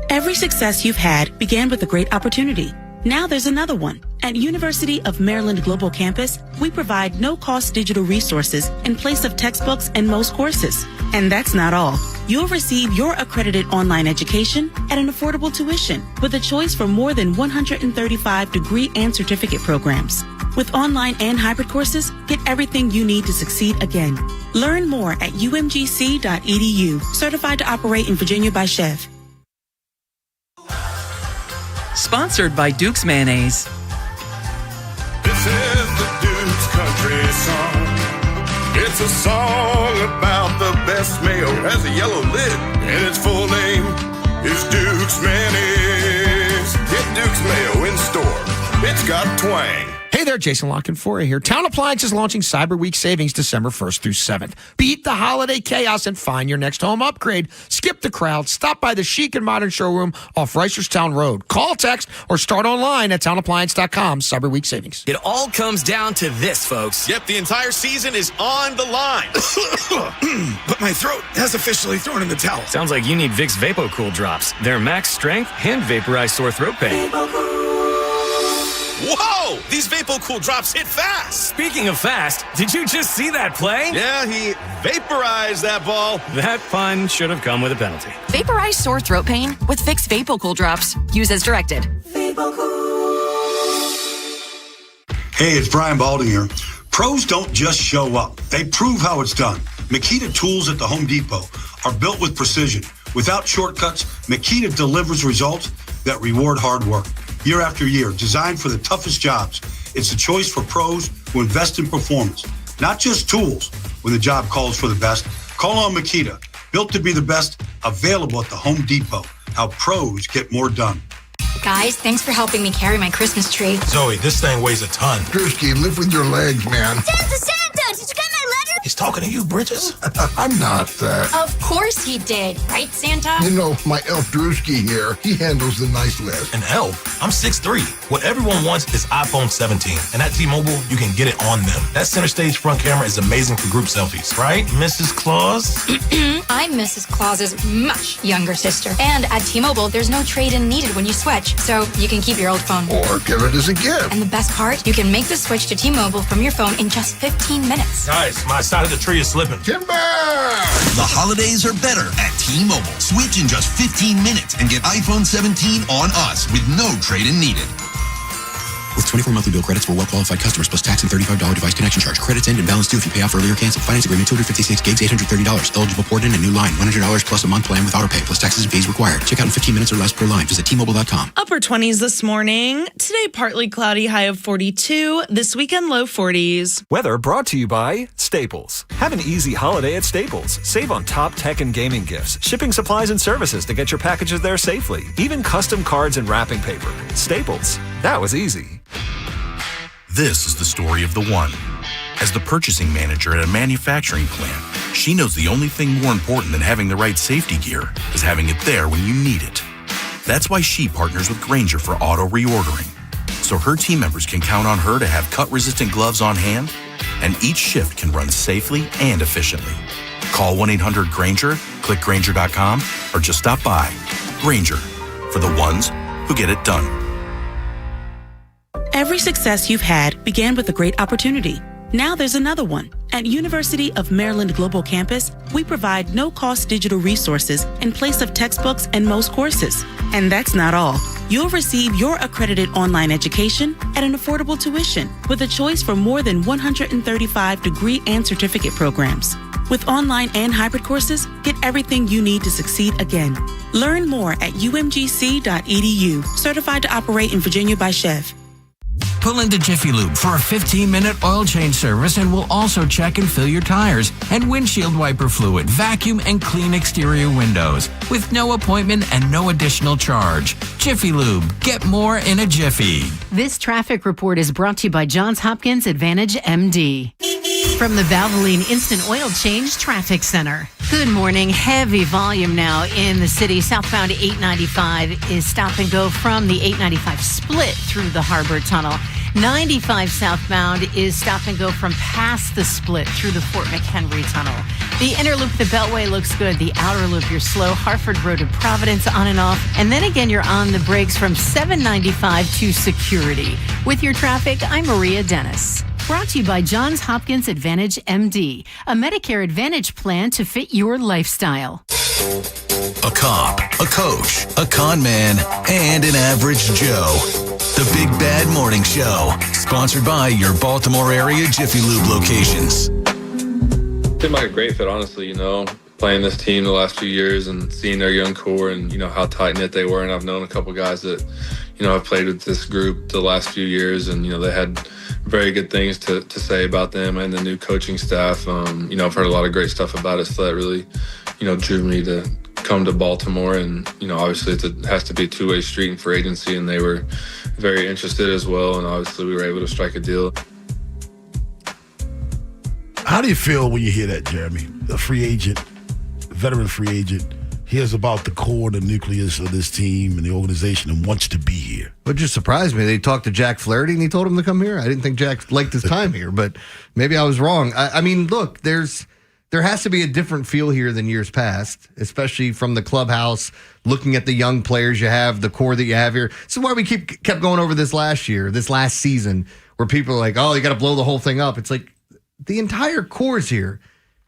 Every success you've had began with a great opportunity. Now there's another one. At University of Maryland Global Campus, we provide no-cost digital resources in place of textbooks and most courses. And that's not all. You'll receive your accredited online education at an affordable tuition with a choice for more than 135 degree and certificate programs. With online and hybrid courses, get everything you need to succeed again. Learn more at umgc.edu. Certified to operate in Virginia by Chev. Sponsored by Duke's Mayonnaise. This is the Duke's country song. It's a song about the best mayo. Has a yellow lid, and its full name is Duke's Mayonnaise. Get Duke's Mayo in store. It's got twang. Hey there, Jason Lockenfora here. Town Appliance is launching Cyber Week savings December 1st through 7th. Beat the holiday chaos and find your next home upgrade. Skip the crowd. Stop by the chic and modern showroom off Reisterstown Road. Call, text, or start online at townappliance.com. Cyber Week savings. It all comes down to this, folks. Yep, the entire season is on the line. But my throat has officially thrown in the towel. Sounds like you need Vicks VapoCool drops. They're max strength and vaporize sore throat pain. Whoa! These VapoCool drops hit fast. Speaking of fast, did you just see that play? Yeah, he vaporized that ball. That pun should have come with a penalty. Vaporize sore throat pain with Vicks VapoCool drops. Use as directed. Hey, it's Brian Balding here. Pros don't just show up. They prove how it's done. Makita tools at the Home Depot are built with precision. Without shortcuts, Makita delivers results that reward hard work. Year after year, designed for the toughest jobs. It's a choice for pros who invest in performance, not just tools. When the job calls for the best, call on Makita. Built to be the best, available at the Home Depot. How pros get more done. Guys, thanks for helping me carry my Christmas tree. Zoe, this thing weighs a ton. Drewski, live with your legs, man. Santa! Did you get my letter? He's talking to you, Bridges. I'm not that. Of course he did. Right, Santa? You know, my elf Drewski here, he handles the nice list. An elf? I'm 6'3". What everyone wants is iPhone 17. And at T-Mobile, you can get it on them. That center stage front camera is amazing for group selfies. Right, Mrs. Claus? I'm Mrs. Claus's much younger sister. And at T-Mobile, there's no trade-in needed when you switch. So you can keep your old phone. Or give it as a gift. And the best part, you can make the switch to T-Mobile from your phone in just 15 minutes. Guys, my side of the tree is slipping. Timber! The holidays are better at T-Mobile. Switch in just 15 minutes and get iPhone 17 on us with no trade-in needed. With 24 monthly bill credits for well-qualified customers plus tax and $35 device connection charge. Credits end and balance due if you pay off earlier. Cancel. Finance agreement 256 gigs, $830. Eligible port in a new line. $100 plus a month plan with autopay plus taxes and fees required. Check out in 15 minutes or less per line. Visit T-Mobile.com. Upper 20s this morning. Today, partly cloudy, high of 42. This weekend, low 40s. Weather brought to you by Staples. Have an easy holiday at Staples. Save on top tech and gaming gifts, shipping supplies and services to get your packages there safely, even custom cards and wrapping paper. Staples. That was easy. This is the story of the one. As the purchasing manager at a manufacturing plant, she knows the only thing more important than having the right safety gear is having it there when you need it. That's why she partners with Grainger for auto reordering, so her team members can count on her to have cut-resistant gloves on hand, and each shift can run safely and efficiently. Call 1-800-GRAINGER, click Grainger.com, or just stop by. Grainger, for the ones who get it done. Every success you've had began with a great opportunity. Now there's another one. At University of Maryland Global Campus, we provide no-cost digital resources in place of textbooks and most courses. And that's not all. You'll receive your accredited online education at an affordable tuition with a choice for more than 135 degree and certificate programs. With online and hybrid courses, get everything you need to succeed again. Learn more at umgc.edu. Certified to operate in Virginia by Chev. Pull into Jiffy Lube for a 15-minute oil change service, and we'll also check and fill your tires and windshield wiper fluid, vacuum, and clean exterior windows with no appointment and no additional charge. Jiffy Lube. Get more in a jiffy. This traffic report is brought to you by Johns Hopkins Advantage MD. From the Valvoline Instant Oil Change Traffic Center. Good morning. Heavy volume now in the city. Southbound 895 is stop and go from the 895 split through the Harbor Tunnel. 95 southbound is stop and go from past the split through the Fort McHenry Tunnel. The inner loop, the Beltway looks good. The outer loop, you're slow. Hartford Road to Providence on and off. And then again, you're on the brakes from 795 to Security. With your traffic, I'm Maria Dennis. Brought to you by Johns Hopkins Advantage MD, a Medicare Advantage plan to fit your lifestyle. A cop, a coach, a con man, and an average Joe. The Big Bad Morning Show, sponsored by your Baltimore area Jiffy Lube locations. It's been like a great fit, honestly, playing this team the last few years and seeing their young core and, how tight-knit they were. And I've known a couple guys that, have played with this group the last few years, and, they had very good things to say about them and the new coaching staff. I've heard a lot of great stuff about it, so that really, drew me to come to Baltimore. And, obviously it has to be a two-way street in free agency, and they were very interested as well. And obviously we were able to strike a deal. How do you feel when you hear that, Jeremy? A free agent, veteran free agent, hears about the core, the nucleus of this team and the organization and wants to be here. What just surprised me, they talked to Jack Flaherty and he told him to come here. I didn't think Jack liked his time here, but maybe I was wrong. I mean, look, there has to be a different feel here than years past, especially from the clubhouse, looking at the young players you have, the core that you have here. This is why we kept going over this last season, where people are like, oh, you got to blow the whole thing up. It's like the entire core's here.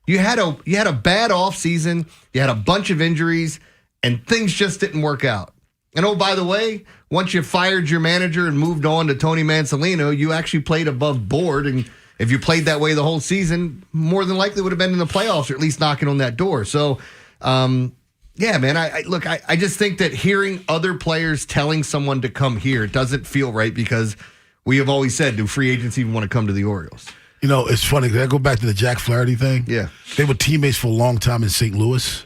You had a bad offseason, you had a bunch of injuries, and things just didn't work out. And oh, by the way, once you fired your manager and moved on to Tony Mansolino, you actually played above board. And if you played that way the whole season, more than likely would have been in the playoffs, or at least knocking on that door. So, yeah, man, I just think that hearing other players telling someone to come here doesn't feel right, because we have always said, do free agents even want to come to the Orioles? It's funny, because I go back to the Jack Flaherty thing. Yeah. They were teammates for a long time in St. Louis,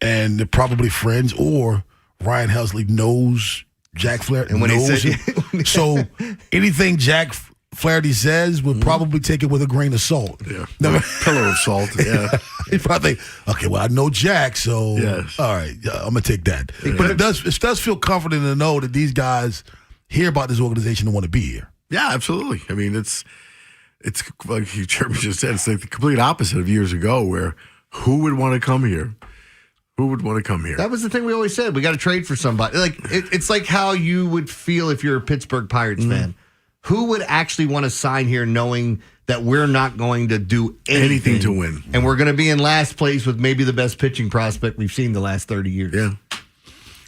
and they're probably friends, or Ryan Helsley knows Jack Flaherty. And when knows him. So anything Jack Flaherty says would probably take it with a grain of salt. Yeah. Pillar of salt, yeah. He probably think, okay, well, I know Jack, so yes. All right, I'm going to take that. Yeah. But it does feel comforting to know that these guys hear about this organization and want to be here. Yeah, absolutely. I mean, it's like Jeremy just said, it's like the complete opposite of years ago, where who would want to come here? Who would want to come here? That was the thing we always said. We got to trade for somebody. Like it's like how you would feel if you're a Pittsburgh Pirates fan. Who would actually want to sign here knowing that we're not going to do anything to win? And we're going to be in last place with maybe the best pitching prospect we've seen the last 30 years. Yeah.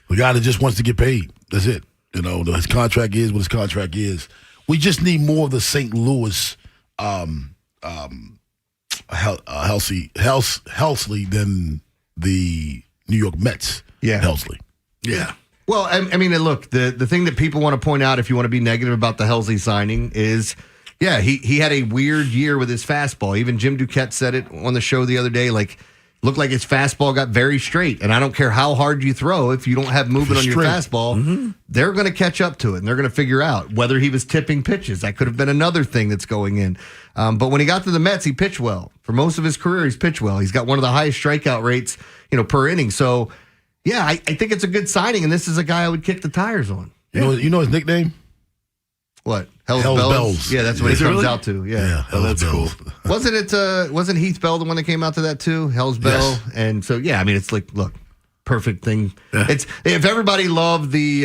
The guy that just wants to get paid. That's it. His contract is what his contract is. We just need more of the St. Louis Helsley than the New York Mets. Yeah. Helsley. Yeah. Well, I mean, look, the thing that people want to point out if you want to be negative about the Helsley signing is, yeah, he had a weird year with his fastball. Even Jim Duquette said it on the show the other day, like, looked like his fastball got very straight. And I don't care how hard you throw, if you don't have movement on your fastball, they're going to catch up to it, and they're going to figure out whether he was tipping pitches. That could have been another thing that's going in. But when he got to the Mets, he pitched well. For most of his career, he's pitched well. He's got one of the highest strikeout rates, per inning. So, yeah, I think it's a good signing, and this is a guy I would kick the tires on. You know his nickname? What? Hell's Bells? Yeah, that's what he comes out to. Yeah, Hell's Bells. Cool. Wasn't Heath Bell the one that came out to that too? Hell's Bell. Yes. And so, yeah, I mean, it's like, look, perfect thing. Yeah. It's if everybody loved the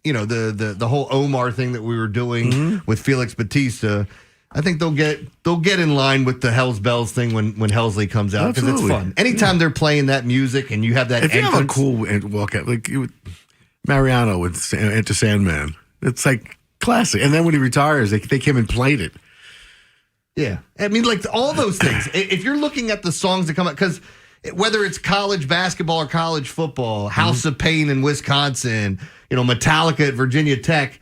the whole Omar thing that we were doing with Felix Bautista, I think they'll get in line with the Hell's Bells thing when Helsley comes out, because it's fun. Anytime they're playing that music and you have that if entrance. You have a cool walkout like Mariano with Enter Sandman, it's like classic. And then when he retires, they came and played it. Yeah. I mean, like all those things. If you're looking at the songs that come out, because whether it's college basketball or college football, House of Pain in Wisconsin, Metallica at Virginia Tech,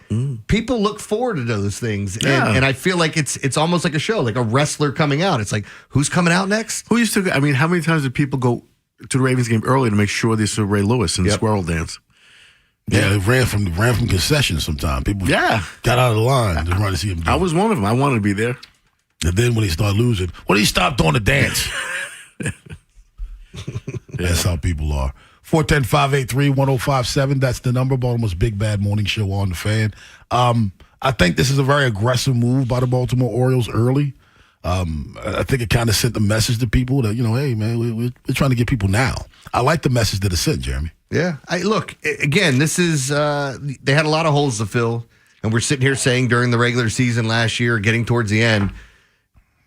people look forward to those things. Yeah. And I feel like it's almost like a show, like a wrestler coming out. It's like, who's coming out next? How many times did people go to the Ravens game early to make sure they saw Ray Lewis in the Squirrel Dance? Yeah, they ran from concessions sometimes. People got out of the line to run to see him. I was one of them. I wanted to be there. And then when he started losing, he stopped doing the dance. That's how people are. 410-583-1057. That's the number. Baltimore's Big Bad Morning Show on the Fan. I think this is a very aggressive move by the Baltimore Orioles early. I think it kind of sent the message to people that, hey, man, we're trying to get people now. I like the message that it sent, Jeremy. Yeah. Look, again, this is they had a lot of holes to fill, and we're sitting here saying during the regular season last year, getting towards the end,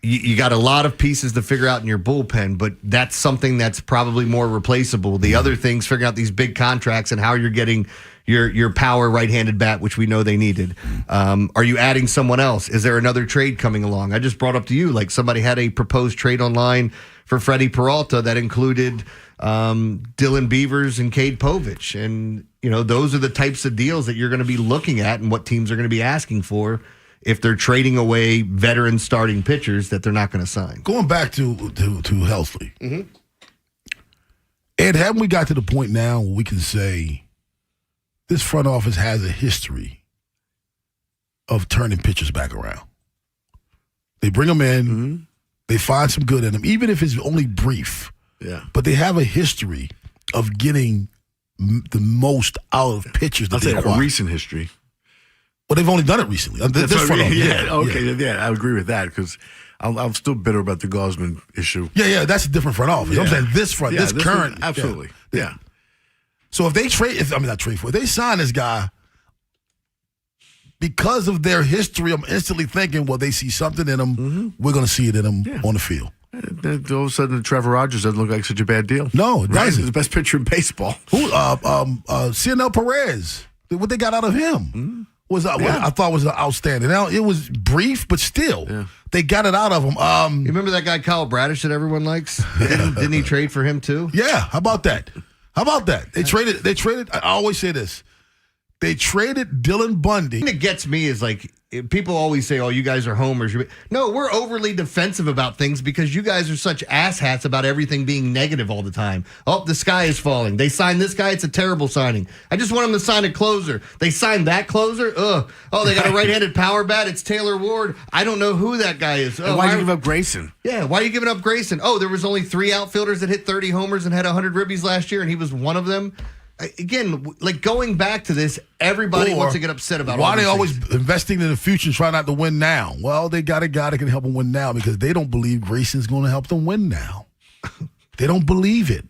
you got a lot of pieces to figure out in your bullpen, but that's something that's probably more replaceable. The other things, figuring out these big contracts and how you're getting your power right-handed bat, which we know they needed. Are you adding someone else? Is there another trade coming along? I just brought up to you, like somebody had a proposed trade online for Freddie Peralta that included Dylan Beavers and Cade Povich. And, those are the types of deals that you're going to be looking at and what teams are going to be asking for if they're trading away veteran starting pitchers that they're not going to sign. Going back to Helsley. Ed, haven't we got to the point now where we can say this front office has a history of turning pitchers back around? They bring them in, they find some good in them, even if it's only brief. Yeah. But they have a history of getting the most out of pitchers that they acquire. A recent history. Well, they've only done it recently. I agree with that because I'm still bitter about the Gosman issue. Yeah, that's a different front office. I'm saying this current. Absolutely. Yeah. So if they they sign this guy, because of their history, I'm instantly thinking, well, they see something in him. We're going to see it in him on the field. And all of a sudden, Trevor Rogers doesn't look like such a bad deal. No, it doesn't. He's the best pitcher in baseball. Who? Cionel Perez. What they got out of him I thought was outstanding. Now, it was brief, but still, they got it out of him. You remember that guy Kyle Bradish that everyone likes? Didn't he trade for him too? Yeah, how about that? They traded. I always say this. They traded Dylan Bundy. The thing that gets me is like, people always say, oh, you guys are homers. No, we're overly defensive about things because you guys are such asshats about everything being negative all the time. Oh, the sky is falling. They signed this guy. It's a terrible signing. I just want them to sign a closer. They signed that closer. Ugh. Oh, they got a right-handed power bat. It's Taylor Ward. I don't know who that guy is. Why you give up Grayson? Yeah, why are you giving up Grayson? Oh, there was only 3 outfielders that hit 30 homers and had 100 ribbies last year, and he was one of them. Again, like going back to this, everybody wants to get upset about why they always investing in the future and try not to win now. Well, they got a guy that can help them win now because they don't believe Grayson's going to help them win now. They don't believe it.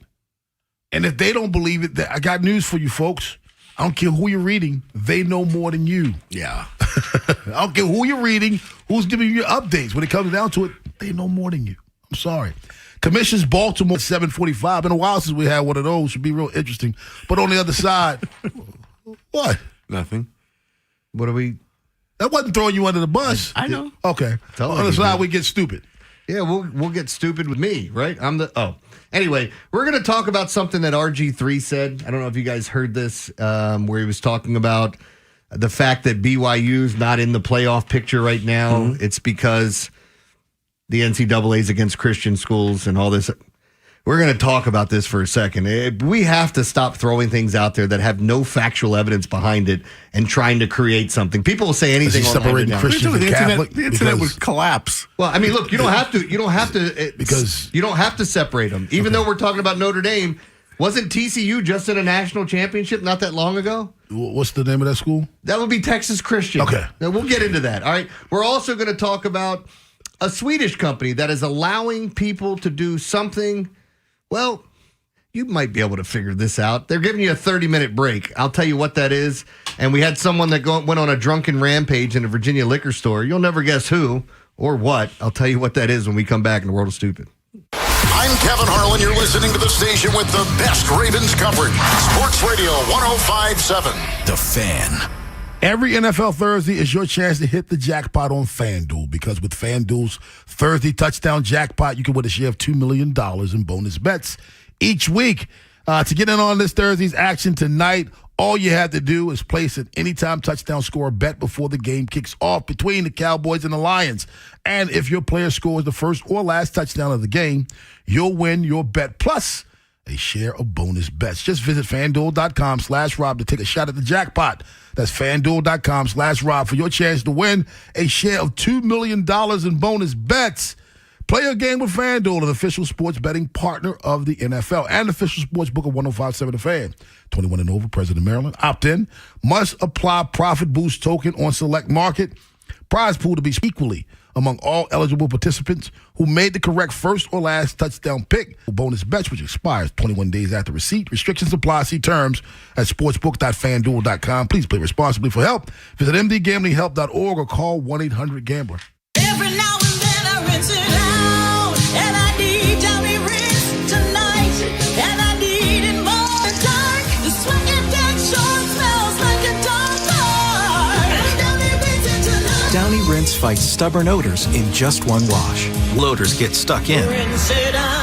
And if they don't believe it, I got news for you folks. I don't care who you're reading. They know more than you. Yeah. I don't care who you're reading, who's giving you updates. When it comes down to it, they know more than you. I'm sorry. Commissions Baltimore 7:45. Been a while since we had one of those. Should be real interesting. But on the other side, what? Nothing. What are we? That wasn't throwing you under the bus. I know. Okay. Totally That's how we get stupid. Yeah, we'll get stupid with me, right? Anyway, we're going to talk about something that RG3 said. I don't know if you guys heard this, where he was talking about the fact that BYU's not in the playoff picture right now. Mm-hmm. It's because the NCAA's against Christian schools and all this. We're going to talk about this for a second. We have to stop throwing things out there that have no factual evidence behind it and trying to create something. People will say anything. Separating Christian and Catholic. The internet would collapse. Well, I mean, look, you don't have to because you don't have to separate them. Even though we're talking about Notre Dame, wasn't TCU just in a national championship not that long ago? What's the name of that school? That would be Texas Christian. Okay. Now, we'll get into that. All right. We're also going to talk about a Swedish company that is allowing people to do something. Well, you might be able to figure this out. They're giving you a 30-minute break. I'll tell you what that is. And we had someone that went on a drunken rampage in a Virginia liquor store. You'll never guess who or what. I'll tell you what that is when we come back in the World of Stupid. I'm Kevin Harlan. You're listening to the station with the best Ravens coverage. Sports Radio 105.7. The Fan. Every NFL Thursday is your chance to hit the jackpot on FanDuel, because with FanDuel's Thursday touchdown jackpot, you can win a share of $2 million in bonus bets each week. To get in on this Thursday's action tonight, all you have to do is place an anytime touchdown score bet before the game kicks off between the Cowboys and the Lions. And if your player scores the first or last touchdown of the game, you'll win your bet plus a share of bonus bets. Just visit FanDuel.com/Rob to take a shot at the jackpot. That's FanDuel.com/Rob for your chance to win a share of $2 million in bonus bets. Play a game with FanDuel, an official sports betting partner of the NFL and official sports book of 105.7 The Fan. 21 and over, President Maryland. Opt in. Must apply profit boost token on select market. Prize pool to be equally among all eligible participants who made the correct first or last touchdown pick. Bonus bets, which expires 21 days after receipt. Restrictions apply. See terms at sportsbook.fanduel.com. Please play responsibly. For help, visit mdgamblinghelp.org or call 1-800-GAMBLER. Every now and then I rinse it out, and I need Downy rinse tonight, and I need it more dark. The sweat and that sure smells like a dog park. Downy rinse it tonight. Downy Rinse fights stubborn odors in just one wash. Odors get stuck in. Rinse it out.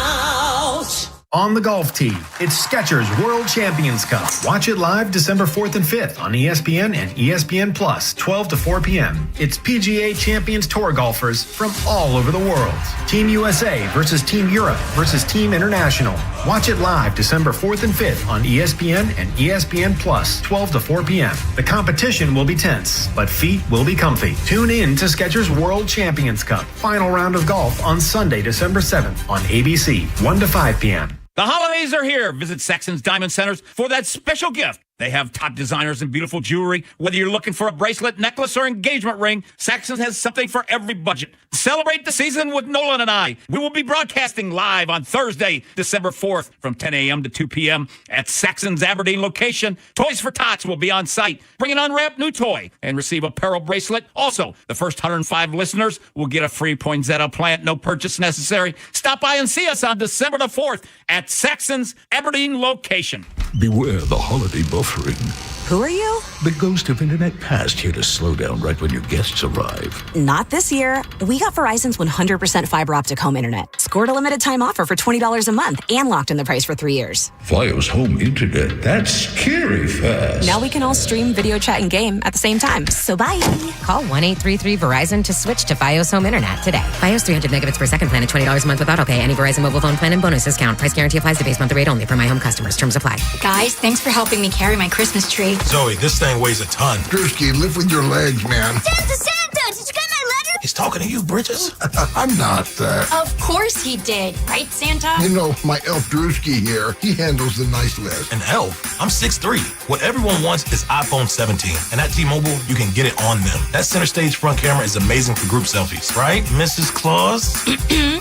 On the golf tee, it's Skechers World Champions Cup. Watch it live December 4th and 5th on ESPN and ESPN Plus, 12 to 4 p.m. It's PGA Champions Tour golfers from all over the world. Team USA versus Team Europe versus Team International. Watch it live December 4th and 5th on ESPN and ESPN Plus, 12 to 4 p.m. The competition will be tense, but feet will be comfy. Tune in to Skechers World Champions Cup. Final round of golf on Sunday, December 7th on ABC, 1 to 5 p.m. The holidays are here. Visit Saxon's Diamond Centers for that special gift. They have top designers and beautiful jewelry. Whether you're looking for a bracelet, necklace, or engagement ring, Saxon's has something for every budget. Celebrate the season with Nolan and I. We will be broadcasting live on Thursday, December 4th from 10 a.m. to 2 p.m. at Saxon's Aberdeen location. Toys for Tots will be on site. Bring an unwrapped new toy and receive a Peril bracelet. Also, the first 105 listeners will get a free poinsettia plant. No purchase necessary. Stop by and see us on December the 4th at Saxon's Aberdeen location. Beware the holiday buffering. Who are you? The ghost of internet past here to slow down right when your guests arrive. Not this year. We got Verizon's 100% fiber optic home internet. Scored a limited time offer for $20 a month and locked in the price for 3 years. Fios home internet, that's scary fast. Now we can all stream, video chat, and game at the same time. So bye. Call 1-833-VERIZON to switch to Fios home internet today. Fios 300 megabits per second plan at $20 a month with autopay. Any Verizon mobile phone plan and bonus discount. Price guarantee applies to base monthly rate only for my home customers. Terms apply. Guys, thanks for helping me carry my Christmas tree. Zoe, this thing weighs a ton. Drewski, live with your legs, man. Santa, did you get my letter? He's talking to you, Bridges. I'm not that. Of course he did. Right, Santa? You know, my elf Drewski here, he handles the nice list. An elf? I'm 6'3". What everyone wants is iPhone 17. And at T-Mobile, you can get it on them. That center stage front camera is amazing for group selfies. Right, Mrs. Claus?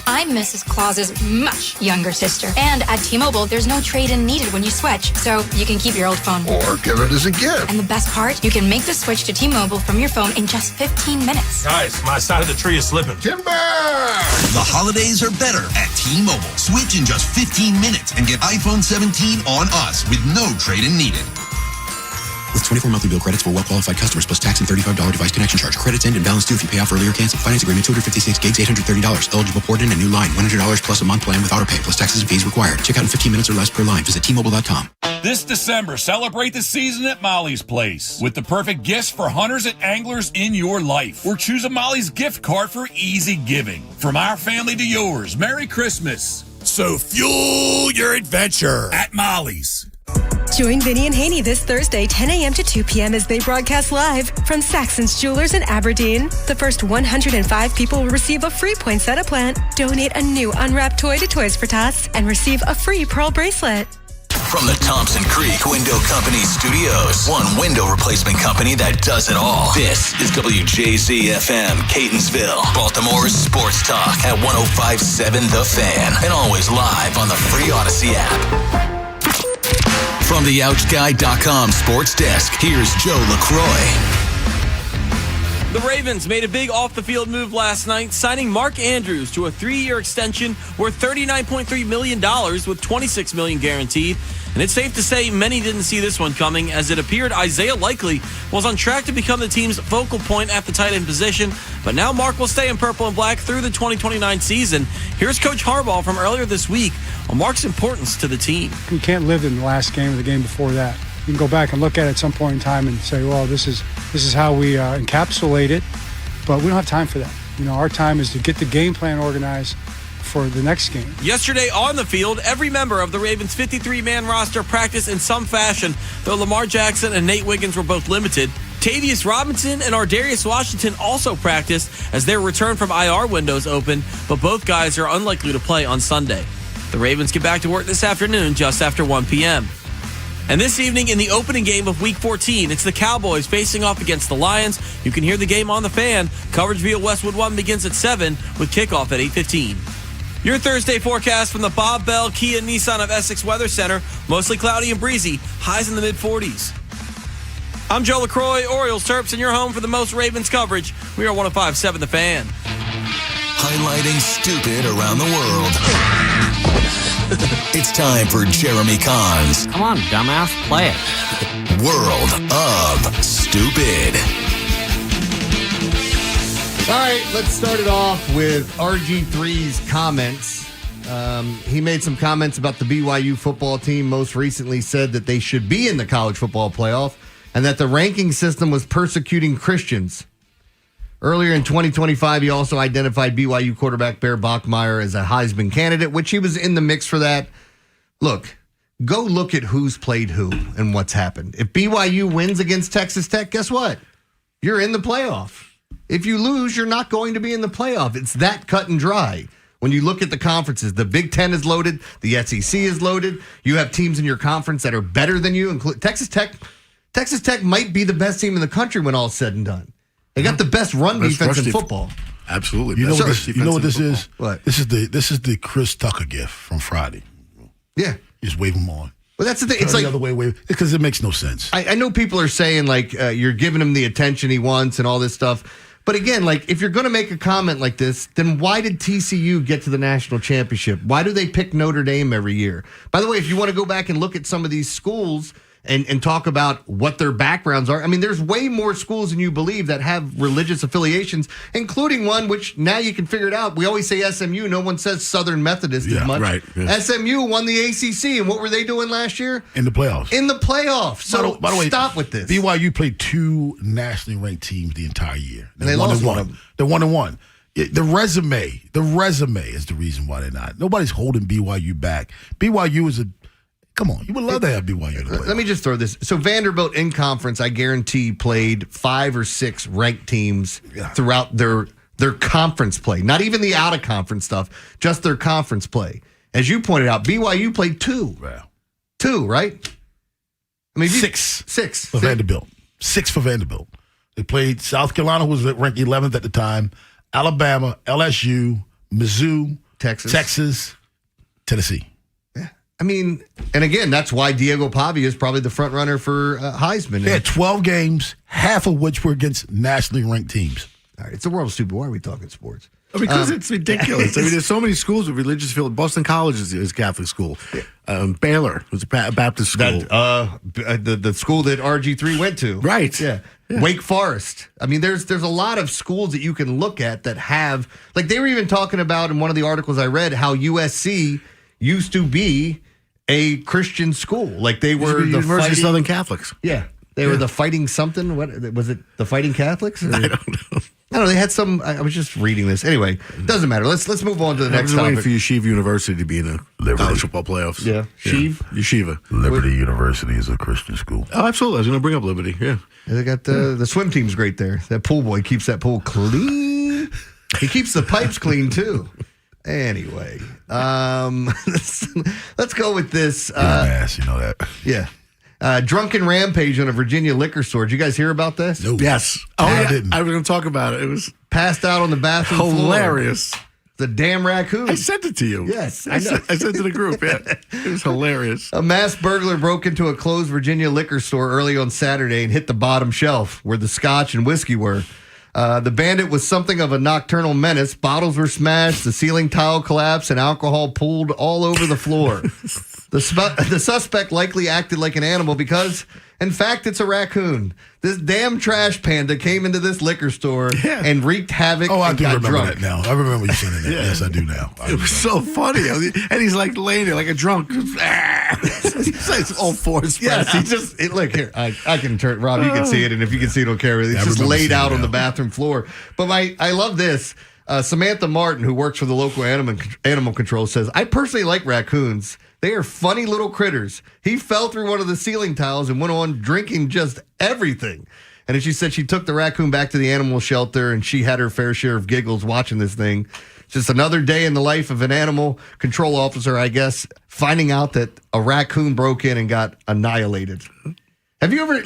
I'm Mrs. Claus's much younger sister. And at T-Mobile, there's no trade-in needed when you switch. So you can keep your old phone. Or give it as a gift. And the best part, you can make the switch to T-Mobile from your phone in just 15 minutes. Guys, my side of the tree is slipping. Timber! The holidays are better at T-Mobile. Switch in just 15 minutes and get iPhone 17 on us with no trade-in needed. With 24 monthly bill credits for well-qualified customers plus tax and $35 device connection charge. Credits end and balance due if you pay off early or cancel. Finance agreement 256 gigs, $830. Eligible port in a new line. $100 plus a month plan with autopay plus taxes and fees required. Check out in 15 minutes or less per line. Visit T-Mobile.com. This December, celebrate the season at Molly's Place with the perfect gifts for hunters and anglers in your life. Or choose a Molly's gift card for easy giving. From our family to yours, Merry Christmas. So fuel your adventure at Molly's. Join Vinny and Haynie this Thursday, 10 a.m. to 2 p.m. as they broadcast live from Saxon's Jewelers in Aberdeen. The first 105 people will receive a free poinsettia plant, donate a new unwrapped toy to Toys for Tots, and receive a free pearl bracelet. From the Thompson Creek Window Company Studios, one window replacement company that does it all. This is WJZ-FM, Catonsville, Baltimore's sports talk at 105.7 The Fan, and always live on the free Odyssey app. From the OutGuy.com sports desk, here's Joe LaCroix. The Ravens made a big off-the-field move last night, signing Mark Andrews to a 3-year extension worth $39.3 million with $26 million guaranteed. And it's safe to say many didn't see this one coming, as it appeared Isaiah Likely was on track to become the team's focal point at the tight end position. But now Mark will stay in purple and black through the 2029 season. Here's Coach Harbaugh from earlier this week on Mark's importance to the team. You can't live in the last game or the game before that. You can go back and look at it at some point in time and say, well, this is how we encapsulate it. But we don't have time for that. Our time is to get the game plan organized for the next game. Yesterday on the field, every member of the Ravens' 53-man roster practiced in some fashion, though Lamar Jackson and Nate Wiggins were both limited. Tavius Robinson and Ardarius Washington also practiced as their return from IR windows open, but both guys are unlikely to play on Sunday. The Ravens get back to work this afternoon just after 1 p.m. And this evening in the opening game of Week 14, it's the Cowboys facing off against the Lions. You can hear the game on the Fan. Coverage via Westwood One begins at 7 with kickoff at 8:15. Your Thursday forecast from the Bob Bell Kia Nissan of Essex Weather Center. Mostly cloudy and breezy. Highs in the mid-40s. I'm Joe LaCroix, Orioles Terps, and your home for the most Ravens coverage. We are 105.7 The Fan. Highlighting stupid around the world. It's time for Jeremy Kahn's Come on, dumbass, play it. World of Stupid. All right, let's start it off with RG3's comments. He made some comments about the BYU football team, most recently said that they should be in the college football playoff and that the ranking system was persecuting Christians. Earlier in 2025, he also identified BYU quarterback Bear Bachmeier as a Heisman candidate, which he was in the mix for that. Look, go look at who's played who and what's happened. If BYU wins against Texas Tech, guess what? You're in the playoff. If you lose, you're not going to be in the playoff. It's that cut and dry. When you look at the conferences, the Big Ten is loaded, the SEC is loaded. You have teams in your conference that are better than you. Texas Tech might be the best team in the country when all's said and done. They got the best run defense in football. Absolutely. You know what this is? What? This is the Chris Tucker gift from Friday. Yeah. You just wave them on. Well, that's the thing. It's like the other way, because it makes no sense. I know people are saying like you're giving him the attention he wants and all this stuff. But again, like if you're going to make a comment like this, then why did TCU get to the national championship? Why do they pick Notre Dame every year? By the way, if you want to go back and look at some of these schools and talk about what their backgrounds are. I mean, there's way more schools than you believe that have religious affiliations, including one which now you can figure it out. We always say SMU. No one says Southern Methodist as much. Right. Yeah. SMU won the ACC, and what were they doing last year? In the playoffs. In the playoffs. So by the way, stop with this. BYU played 2 nationally ranked teams the entire year. And they lost one of them. They're 1-1. The resume is the reason why they're not. Nobody's holding BYU back. BYU is come on, you would love to have BYU. Let me just throw this. So Vanderbilt in conference, I guarantee, played 5 or 6 ranked teams throughout their conference play. Not even the out of conference stuff, just their conference play. As you pointed out, BYU played 2. Wow. 2, right? I mean, 6 for Vanderbilt. 6 for Vanderbilt. They played South Carolina, was ranked 11th at the time. Alabama, LSU, Mizzou, Texas, Tennessee. I mean, and again, that's why Diego Pavia is probably the front runner for Heisman. They had 12 games, half of which were against nationally ranked teams. All right, it's the world of stupid. Why are we talking sports? Because it's ridiculous. I mean, there's so many schools with religious field. Boston College is Catholic school. Baylor was a Baptist school. The school that RG3 went to. Right. Yeah. Wake Forest. I mean, there's a lot of schools that you can look at that have, like they were even talking about in one of the articles I read, how USC used to be a Christian school. Like they were the University of Southern Catholics. Yeah. They were the fighting something. What was it? The Fighting Catholics? I don't know. I don't know. They had some. I was just reading this. Anyway, doesn't matter. Let's move on to the next I was waiting topic. for Yeshiva University to be in the college football playoffs. Yeah. Yeshiva. Liberty University is a Christian school. Oh, absolutely. I was going to bring up Liberty. Yeah. They got the swim team's great there. That pool boy keeps that pool clean. He keeps the pipes clean too. Anyway, let's go with this. Ass, you know that. Yeah. Drunken rampage on a Virginia liquor store. Did you guys hear about this? No. Yes. Oh, I yeah. didn't. I was going to talk about it. It was passed out on the bathroom floor. hilarious. The damn raccoon. I sent it to you. Yes, I sent it to the group. Yeah. It was hilarious. A mass burglar broke into a closed Virginia liquor store early on Saturday and hit the bottom shelf where the scotch and whiskey were. The bandit was something of a nocturnal menace. Bottles were smashed, the ceiling tile collapsed, and alcohol pooled all over the floor. The suspect likely acted like an animal because, in fact, it's a raccoon. This damn trash panda came into this liquor store and wreaked havoc. Oh, I and do got remember drunk. that now. I remember you saying that. Yes, I do now. It was so funny. And he's like laying there like a drunk. He's like all fours. Yes, he just look here. I can turn Rob. You can see it, and if you can see it, don't care. It's just laid out on the bathroom floor. But I love this. Samantha Martin, who works for the local animal control, says, "I personally like raccoons. They are funny little critters. He fell through one of the ceiling tiles and went on drinking just everything." And then she said she took the raccoon back to the animal shelter, and she had her fair share of giggles watching this thing. Just another day in the life of an animal control officer, I guess, finding out that a raccoon broke in and got annihilated. Have you ever,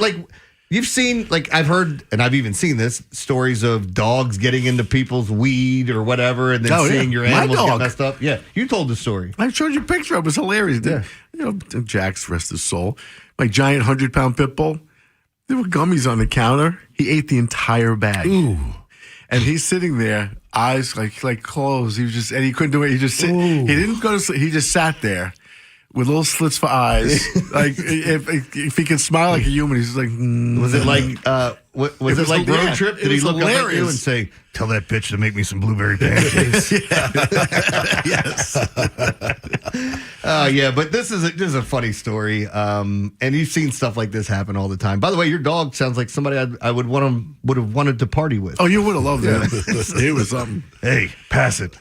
you've seen, I've heard, and I've even seen this, stories of dogs getting into people's weed or whatever, and then seeing your animals get messed up? Yeah, you told the story. I showed you a picture. It was hilarious. Yeah. You know, Jack's, rest his soul. My giant 100-pound pit bull. There were gummies on the counter. He ate the entire bag. Ooh. And he's sitting there, eyes like closed. He was just, and he couldn't do it. He just sit. He didn't go to sleep. He just sat there with little slits for eyes. Like if he could smile like a human, he's like. Was it like was it like Road Trip? Did he look up at you and say, "Tell that bitch to make me some blueberry pancakes"? Yes. Yeah, but this is a funny story. And you've seen stuff like this happen all the time. By the way, your dog sounds like somebody I would have wanted to party with. Oh, you would have loved that. It was something. Hey, pass it.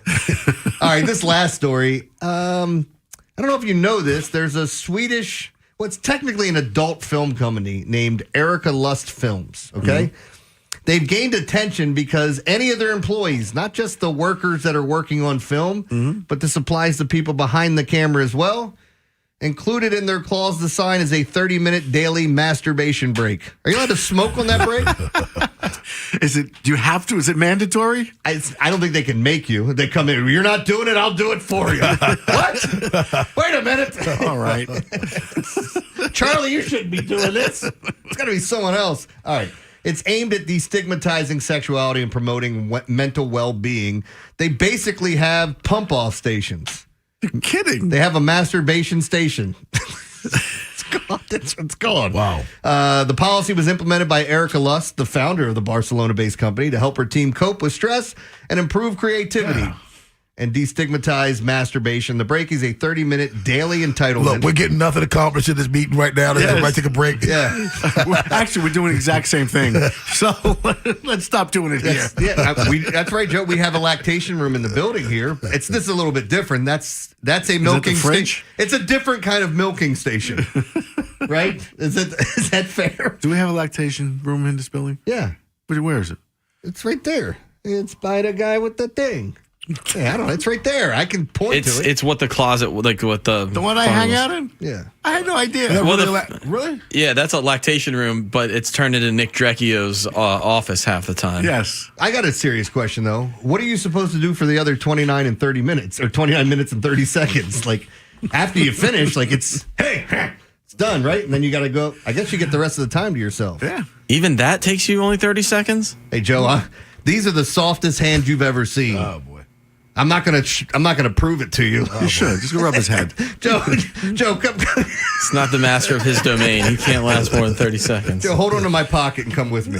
All right, this last story. I don't know if you know this. There's a Swedish, it's technically an adult film company named Erika Lust Films, okay? Mm-hmm. They've gained attention because any of their employees, not just the workers that are working on film, but this applies to people behind the camera as well, included in their clause to sign is a 30-minute daily masturbation break. Are you allowed to smoke on that break? Do you have to? Is it mandatory? I don't think they can make you. They come in, you're not doing it, I'll do it for you. What? Wait a minute. All right. Charlie, you shouldn't be doing this. It's got to be someone else. All right. It's aimed at destigmatizing sexuality and promoting mental well-being. They basically have pump-off stations. You're kidding. They have a masturbation station. It's gone. Wow. The policy was implemented by Erika Lust, the founder of the Barcelona-based company, to help her team cope with stress and improve creativity and destigmatize masturbation. The break is a 30-minute daily entitlement. Look, we're getting nothing accomplished in this meeting right now. Let's everybody take a break. Yeah. Actually, we're doing the exact same thing. So let's stop doing it here. That's right, Joe. We have a lactation room in the building here. This is a little bit different. That's a milking station. It's a different kind of milking station. Right? Is that fair? Do we have a lactation room in this building? Yeah. Where is it? It's right there. It's by the guy with the thing. Yeah, I don't know. It's right there. I can point to it. It's what the closet, like what the one I hang out in? Yeah. I had no idea. Really? Yeah, that's a lactation room, but it's turned into Nick Dreckio's office half the time. Yes. I got a serious question, though. What are you supposed to do for the other 29 and 30 minutes, or 29 minutes and 30 seconds? Like, after you finish, it's done, right? And then you got to go. I guess you get the rest of the time to yourself. Yeah. Even that takes you only 30 seconds? Hey, Joe, these are the softest hands you've ever seen. Oh, boy. I'm not gonna prove it to you. You should. Just go rub his head. Joe, come. It's not the master of his domain. He can't last more than 30 seconds. Joe, hold on to my pocket and come with me.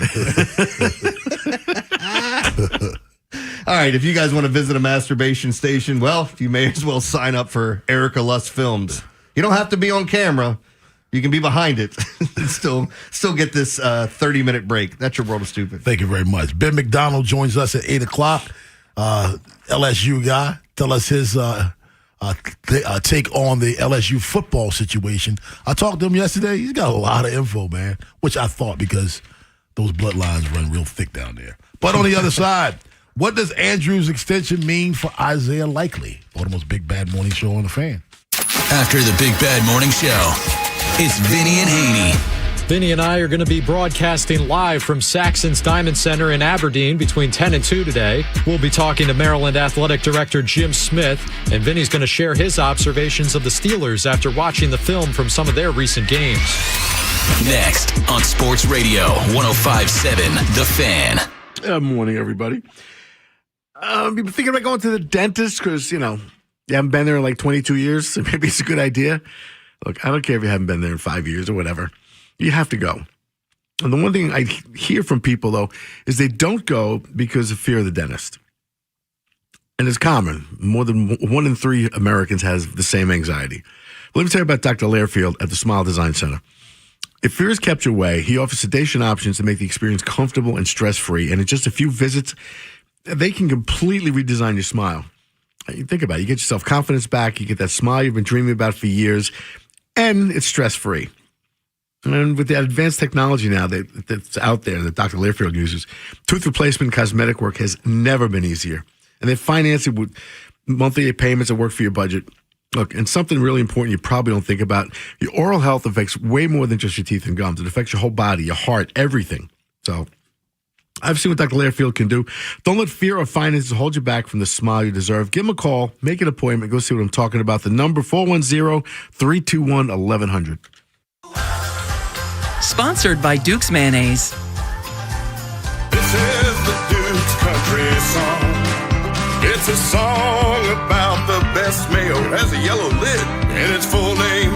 All right, if you guys want to visit a masturbation station, well, you may as well sign up for Erica Lust Films. You don't have to be on camera. You can be behind it and still get this 30-minute break. That's your World of Stupid. Thank you very much. Ben McDonald joins us at 8 o'clock. LSU guy. Tell us his take on the LSU football situation. I talked to him yesterday. He's got a lot of info, man, which I thought because those bloodlines run real thick down there. But on the other side, what does Andrew's extension mean for Isaiah Likely? Baltimore's Big Bad Morning Show on the Fan. After the Big Bad Morning Show, it's Vinny and Haynie. Vinny and I are going to be broadcasting live from Saxon's Diamond Center in Aberdeen between 10 and 2 today. We'll be talking to Maryland Athletic Director Jim Smith, and Vinny's going to share his observations of the Steelers after watching the film from some of their recent games. Next on Sports Radio 105.7 The Fan. Good morning, everybody. You've been thinking about going to the dentist because, you haven't been there in like 22 years, so maybe it's a good idea. Look, I don't care if you haven't been there in 5 years or whatever. You have to go. And the one thing I hear from people, though, is they don't go because of fear of the dentist. And it's common. More than 1 in 3 Americans has the same anxiety. Let me tell you about Dr. Lairfield at the Smile Design Center. If fear is kept your way, he offers sedation options to make the experience comfortable and stress-free. And in just a few visits, they can completely redesign your smile. You think about it. You get your self-confidence back. You get that smile you've been dreaming about for years. And it's stress-free. And with the advanced technology now that's out there that Dr. Lairfield uses, tooth replacement cosmetic work has never been easier. And they finance it with monthly payments that work for your budget. Look, and something really important you probably don't think about, your oral health affects way more than just your teeth and gums. It affects your whole body, your heart, everything. So I've seen what Dr. Lairfield can do. Don't let fear or finances hold you back from the smile you deserve. Give him a call, make an appointment, go see what I'm talking about. The number 410-321-1100. Sponsored by Duke's Mayonnaise. This is the Duke's Country Song. It's a song about the best mayo. Has a yellow lid, and its full name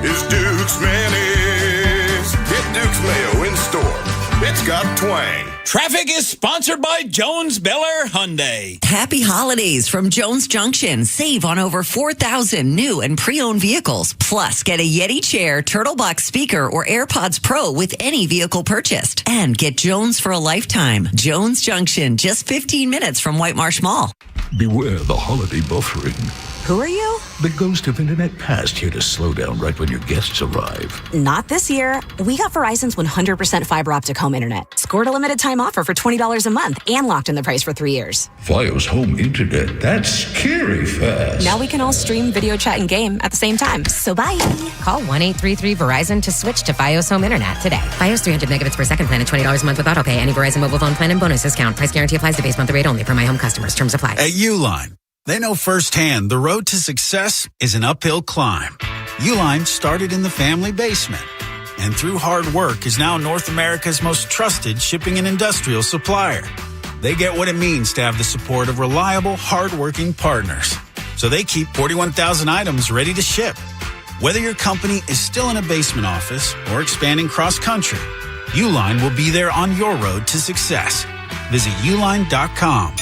is Duke's Mayonnaise. Get Duke's Mayo in store. It's got twang. Traffic is sponsored by Jones Bel Air Hyundai. Happy holidays from Jones Junction. Save on over 4,000 new and pre-owned vehicles. Plus, get a Yeti chair, Turtle Box speaker, or AirPods Pro with any vehicle purchased. And get Jones for a lifetime. Jones Junction, just 15 minutes from White Marsh Mall. Beware the holiday buffering. Who are you? The ghost of internet past here to slow down right when your guests arrive. Not this year. We got Verizon's 100% fiber optic home internet. Scored a limited time offer for $20 a month and locked in the price for 3 years. Fios home internet, that's scary fast. Now we can all stream, video chat, and game at the same time. So bye. Call 1-833-VERYZON to switch to Fios Home Internet today. Fios 300 megabits per second plan at $20 a month with autopay. Any Verizon mobile phone plan and bonus discount. Price guarantee applies to base monthly rate only for my home customers. Terms apply. At Uline, they know firsthand the road to success is an uphill climb. Uline started in the family basement and through hard work is now North America's most trusted shipping and industrial supplier. They get what it means to have the support of reliable, hardworking partners. So they keep 41,000 items ready to ship. Whether your company is still in a basement office or expanding cross-country, Uline will be there on your road to success. Visit uline.com.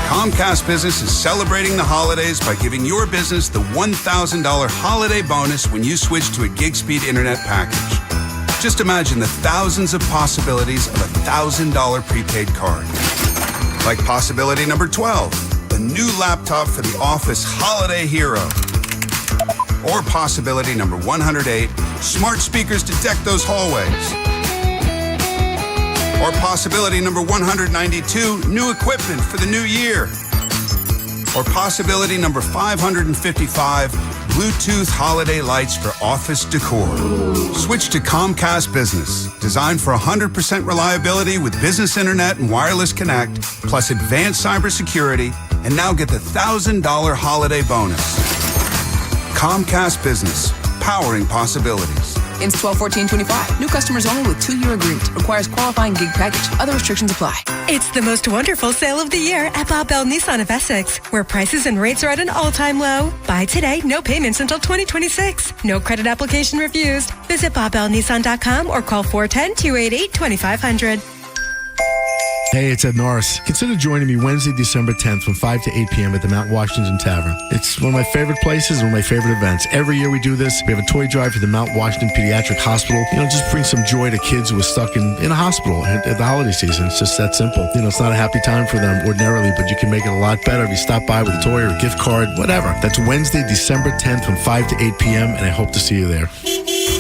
Comcast Business is celebrating the holidays by giving your business the $1,000 holiday bonus when you switch to a gig speed internet package. Just imagine the thousands of possibilities of a $1,000 prepaid card. Like possibility number 12, the new laptop for the office holiday hero. Or possibility number 108, smart speakers to deck those hallways. Or possibility number 192, new equipment for the new year. Or possibility number 555, Bluetooth holiday lights for office decor. Switch to Comcast Business, designed for 100% reliability with business internet and wireless connect, plus advanced cybersecurity, and now get the $1,000 holiday bonus. Comcast Business, powering possibilities. Ends 12/14/25. New customers only with 2-year agreement. Requires qualifying gig package. Other restrictions apply. It's the most wonderful sale of the year at Bob Bell Nissan of Essex, where prices and rates are at an all-time low. Buy today, no payments until 2026. No credit application refused. Visit BobBellNissan.com or call 410-288-2500. Hey, it's Ed Norris. Consider joining me Wednesday, December 10th from 5 to 8 p.m. at the Mount Washington Tavern. It's one of my favorite places, one of my favorite events. Every year we do this. We have a toy drive for the Mount Washington Pediatric Hospital. Just bring some joy to kids who are stuck in a hospital at the holiday season. It's just that simple. It's not a happy time for them ordinarily, but you can make it a lot better if you stop by with a toy or a gift card, whatever. That's Wednesday, December 10th from 5 to 8 p.m., and I hope to see you there.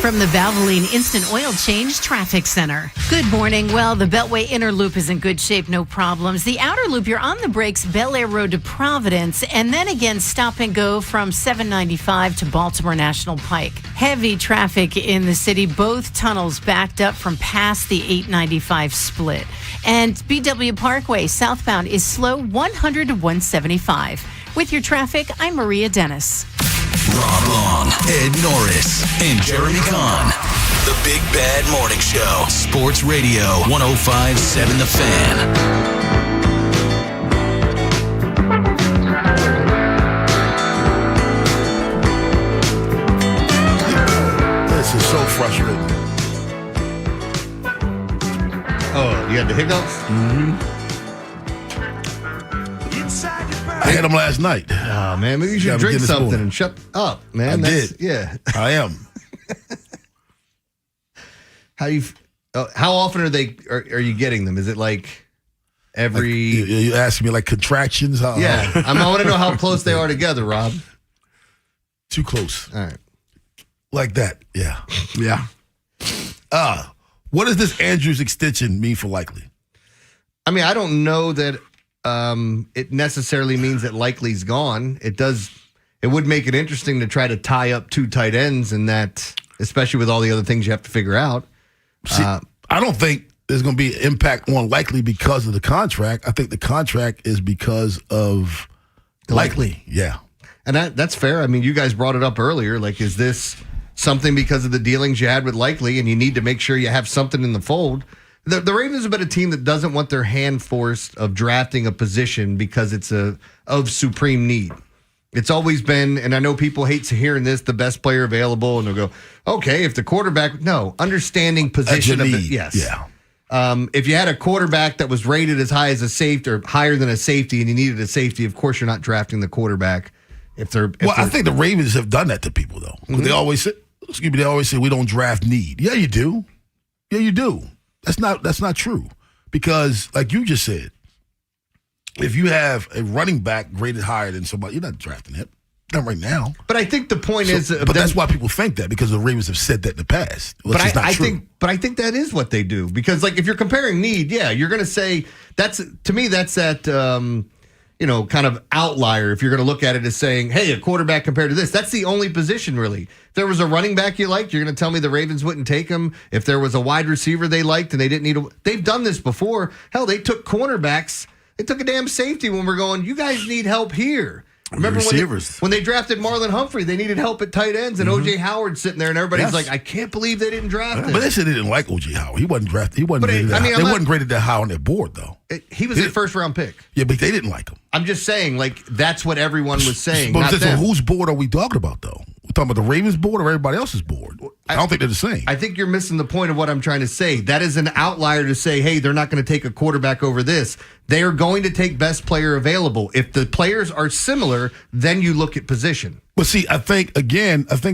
From the Valvoline Instant Oil Change Traffic Center. Good morning. Well, the Beltway inner loop is in good shape, no problems. The outer loop, you're on the brakes, Bel Air Road to Providence, and then again stop and go from 795 to Baltimore National Pike. Heavy traffic in the city, both tunnels backed up from past the 895 split. And BW Parkway southbound is slow 100 to 175. With your traffic, I'm Maria Dennis. Rob Long, Ed Norris, and Jeremy Kahn. The Big Bad Morning Show. Sports Radio 105.7 The Fan. This is so frustrating. Oh, you had the hiccups? Mm-hmm. I had them last night. Oh, man, maybe you should drink something and shut up, man. I did. Yeah. I am. How often are you getting them? Is it like every... You asking me like contractions? Yeah. I want to know how close they are together, Rob. Too close. All right. Like that. Yeah. Yeah. What does this Andrews extension mean for Likely? I mean, I don't know that it necessarily means that Likely's gone. It would make it interesting to try to tie up two tight ends in that, especially with all the other things you have to figure out. See, I don't think there's going to be an impact on Likely because of the contract. I think the contract is because of Likely. Yeah. And that's fair. I mean, you guys brought it up earlier. Like, is this something because of the dealings you had with Likely and you need to make sure you have something in the fold? The Ravens have been a team that doesn't want their hand forced of drafting a position because it's of supreme need. It's always been, and I know people hate hearing this, the best player available, and they'll go, okay, if the quarterback, no, understanding position of it, yes. Yeah. If you had a quarterback that was rated as high as a safety or higher than a safety and you needed a safety, of course you're not drafting the quarterback. I think the Ravens have done that to people, though. Mm-hmm. They always say, we don't draft need. Yeah, you do. Yeah, you do. That's not true. Because, like you just said, if you have a running back graded higher than somebody, you're not drafting him. Not right now. But I think the point is... But that's why people think that, because the Ravens have said that in the past. But I think that is what they do. Because, like, if you're comparing need, yeah, you're going to say... To me, that's that... kind of outlier. If you're going to look at it as saying, hey, a quarterback compared to this, that's the only position really. If there was a running back you liked, you're going to tell me the Ravens wouldn't take him. If there was a wide receiver they liked and they didn't need they've done this before. Hell, they took cornerbacks. They took a damn safety when we're going, you guys need help here. Remember when they drafted Marlon Humphrey, they needed help at tight ends, and O.J. Howard sitting there, and everybody's like, I can't believe they didn't draft him. But they said they didn't like O.J. Howard. He wasn't drafted. They wasn't graded that high on their board, though. He was a first-round pick. Yeah, but they didn't like him. I'm just saying, like, that's what everyone was saying. But whose board are we talking about, though? We're talking about the Ravens board or everybody else's board? I don't think they're the same. I think you're missing the point of what I'm trying to say. That is an outlier to say, hey, they're not going to take a quarterback over this. They are going to take best player available. If the players are similar, then you look at position. But see, I think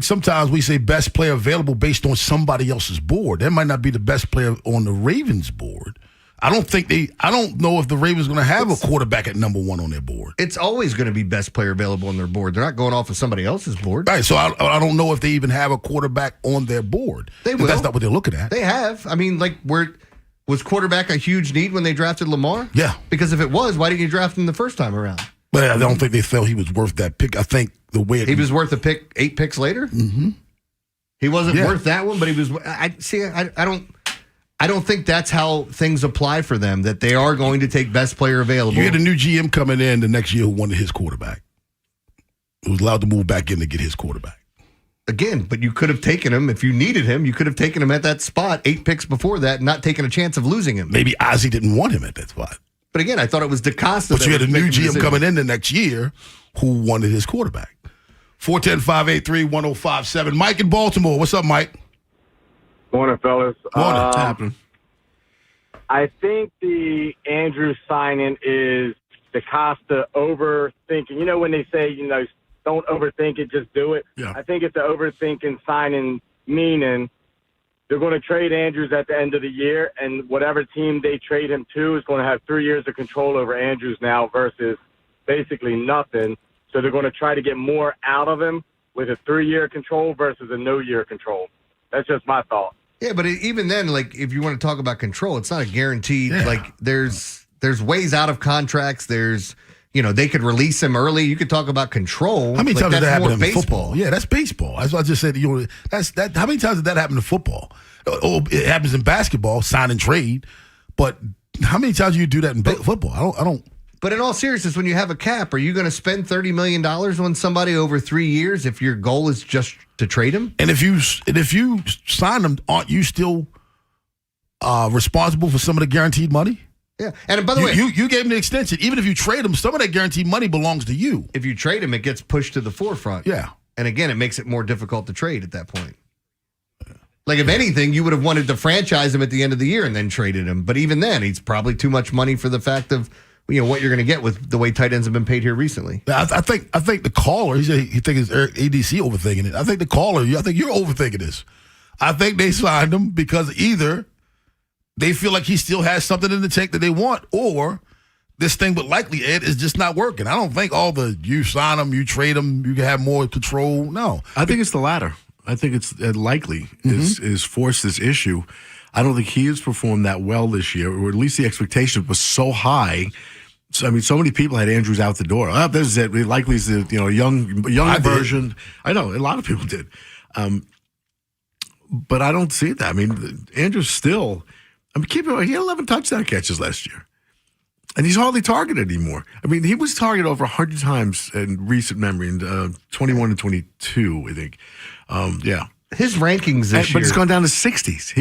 sometimes we say best player available based on somebody else's board. That might not be the best player on the Ravens board. I don't know if the Ravens are going to have a quarterback at number one on their board. It's always going to be best player available on their board. They're not going off of somebody else's board. Right, so I don't know if they even have a quarterback on their board. They will. That's not what they're looking at. They have. I mean, was quarterback a huge need when they drafted Lamar? Yeah. Because if it was, why didn't you draft him the first time around? But I don't think they felt he was worth that pick. I think the way he was worth a pick 8 picks later? Mm-hmm. He wasn't worth that one, but he was. I don't think that's how things apply for them, that they are going to take best player available. You had a new GM coming in the next year who wanted his quarterback. Who was allowed to move back in to get his quarterback. Again, but you could have taken him if you needed him. You could have taken him at that spot 8 picks before that and not taken a chance of losing him. Maybe Ozzie didn't want him at that spot. But again, I thought it was DaCosta. But you had a new GM coming in the next year who wanted his quarterback. 410-583-1057. Mike in Baltimore. What's up, Mike? Morning, fellas. Morning. What's happening? I think the Andrews signing is DaCosta overthinking. You know when they say, don't overthink it, just do it? Yeah. I think it's an overthinking signing, meaning they're going to trade Andrews at the end of the year, and whatever team they trade him to is going to have 3 years of control over Andrews now versus basically nothing. So they're going to try to get more out of him with a 3-year control versus a no-year control. That's just my thought. Yeah, but even then, like, if you want to talk about control, it's not a guaranteed. Yeah. Like, there's ways out of contracts. There's, they could release him early. You could talk about control. How many times did that happen in baseball. football? Yeah, that's baseball. That's what I just said. That's that. How many times did that happen in football? Oh, it happens in basketball, sign and trade. But how many times do you do that in football? I don't. But in all seriousness, when you have a cap, are you going to spend $30 million on somebody over 3 years if your goal is just to trade him? And if you sign them, aren't you still responsible for some of the guaranteed money? Yeah. And by the way, you gave him the extension. Even if you trade him, some of that guaranteed money belongs to you. If you trade him, it gets pushed to the forefront. Yeah. And again, it makes it more difficult to trade at that point. Like, if anything, you would have wanted to franchise him at the end of the year and then traded him. But even then, he's probably too much money for the fact of what you're going to get with the way tight ends have been paid here recently. I think the caller, he thinks it's ADC overthinking it. I think the caller, I think you're overthinking this. I think they signed him because either they feel like he still has something in the tank that they want, or this thing with likely Ed is just not working. I don't think you sign him, you trade him, you can have more control. No. I think it's the latter. I think it's likely is forced this issue. I don't think he has performed that well this year, or at least the expectation was so high. So, so many people had Andrews out the door. Oh, this is it. Likely is the young version. I know a lot of people did, but I don't see that. Andrews still. He had 11 touchdown catches last year, and he's hardly targeted anymore. He was targeted over 100 times in recent memory, in 21 and 22, I think. Yeah, his rankings this year, but it's gone down to 60s.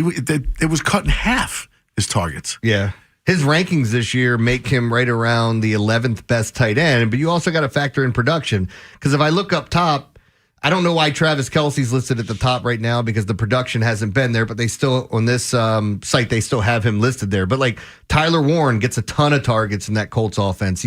It was cut in half, his targets. Yeah. His rankings this year make him right around the 11th best tight end, but you also got to factor in production. Because if I look up top, I don't know why Travis Kelce's listed at the top right now because the production hasn't been there, but they still, on this site, they still have him listed there. But like Tyler Warren gets a ton of targets in that Colts offense.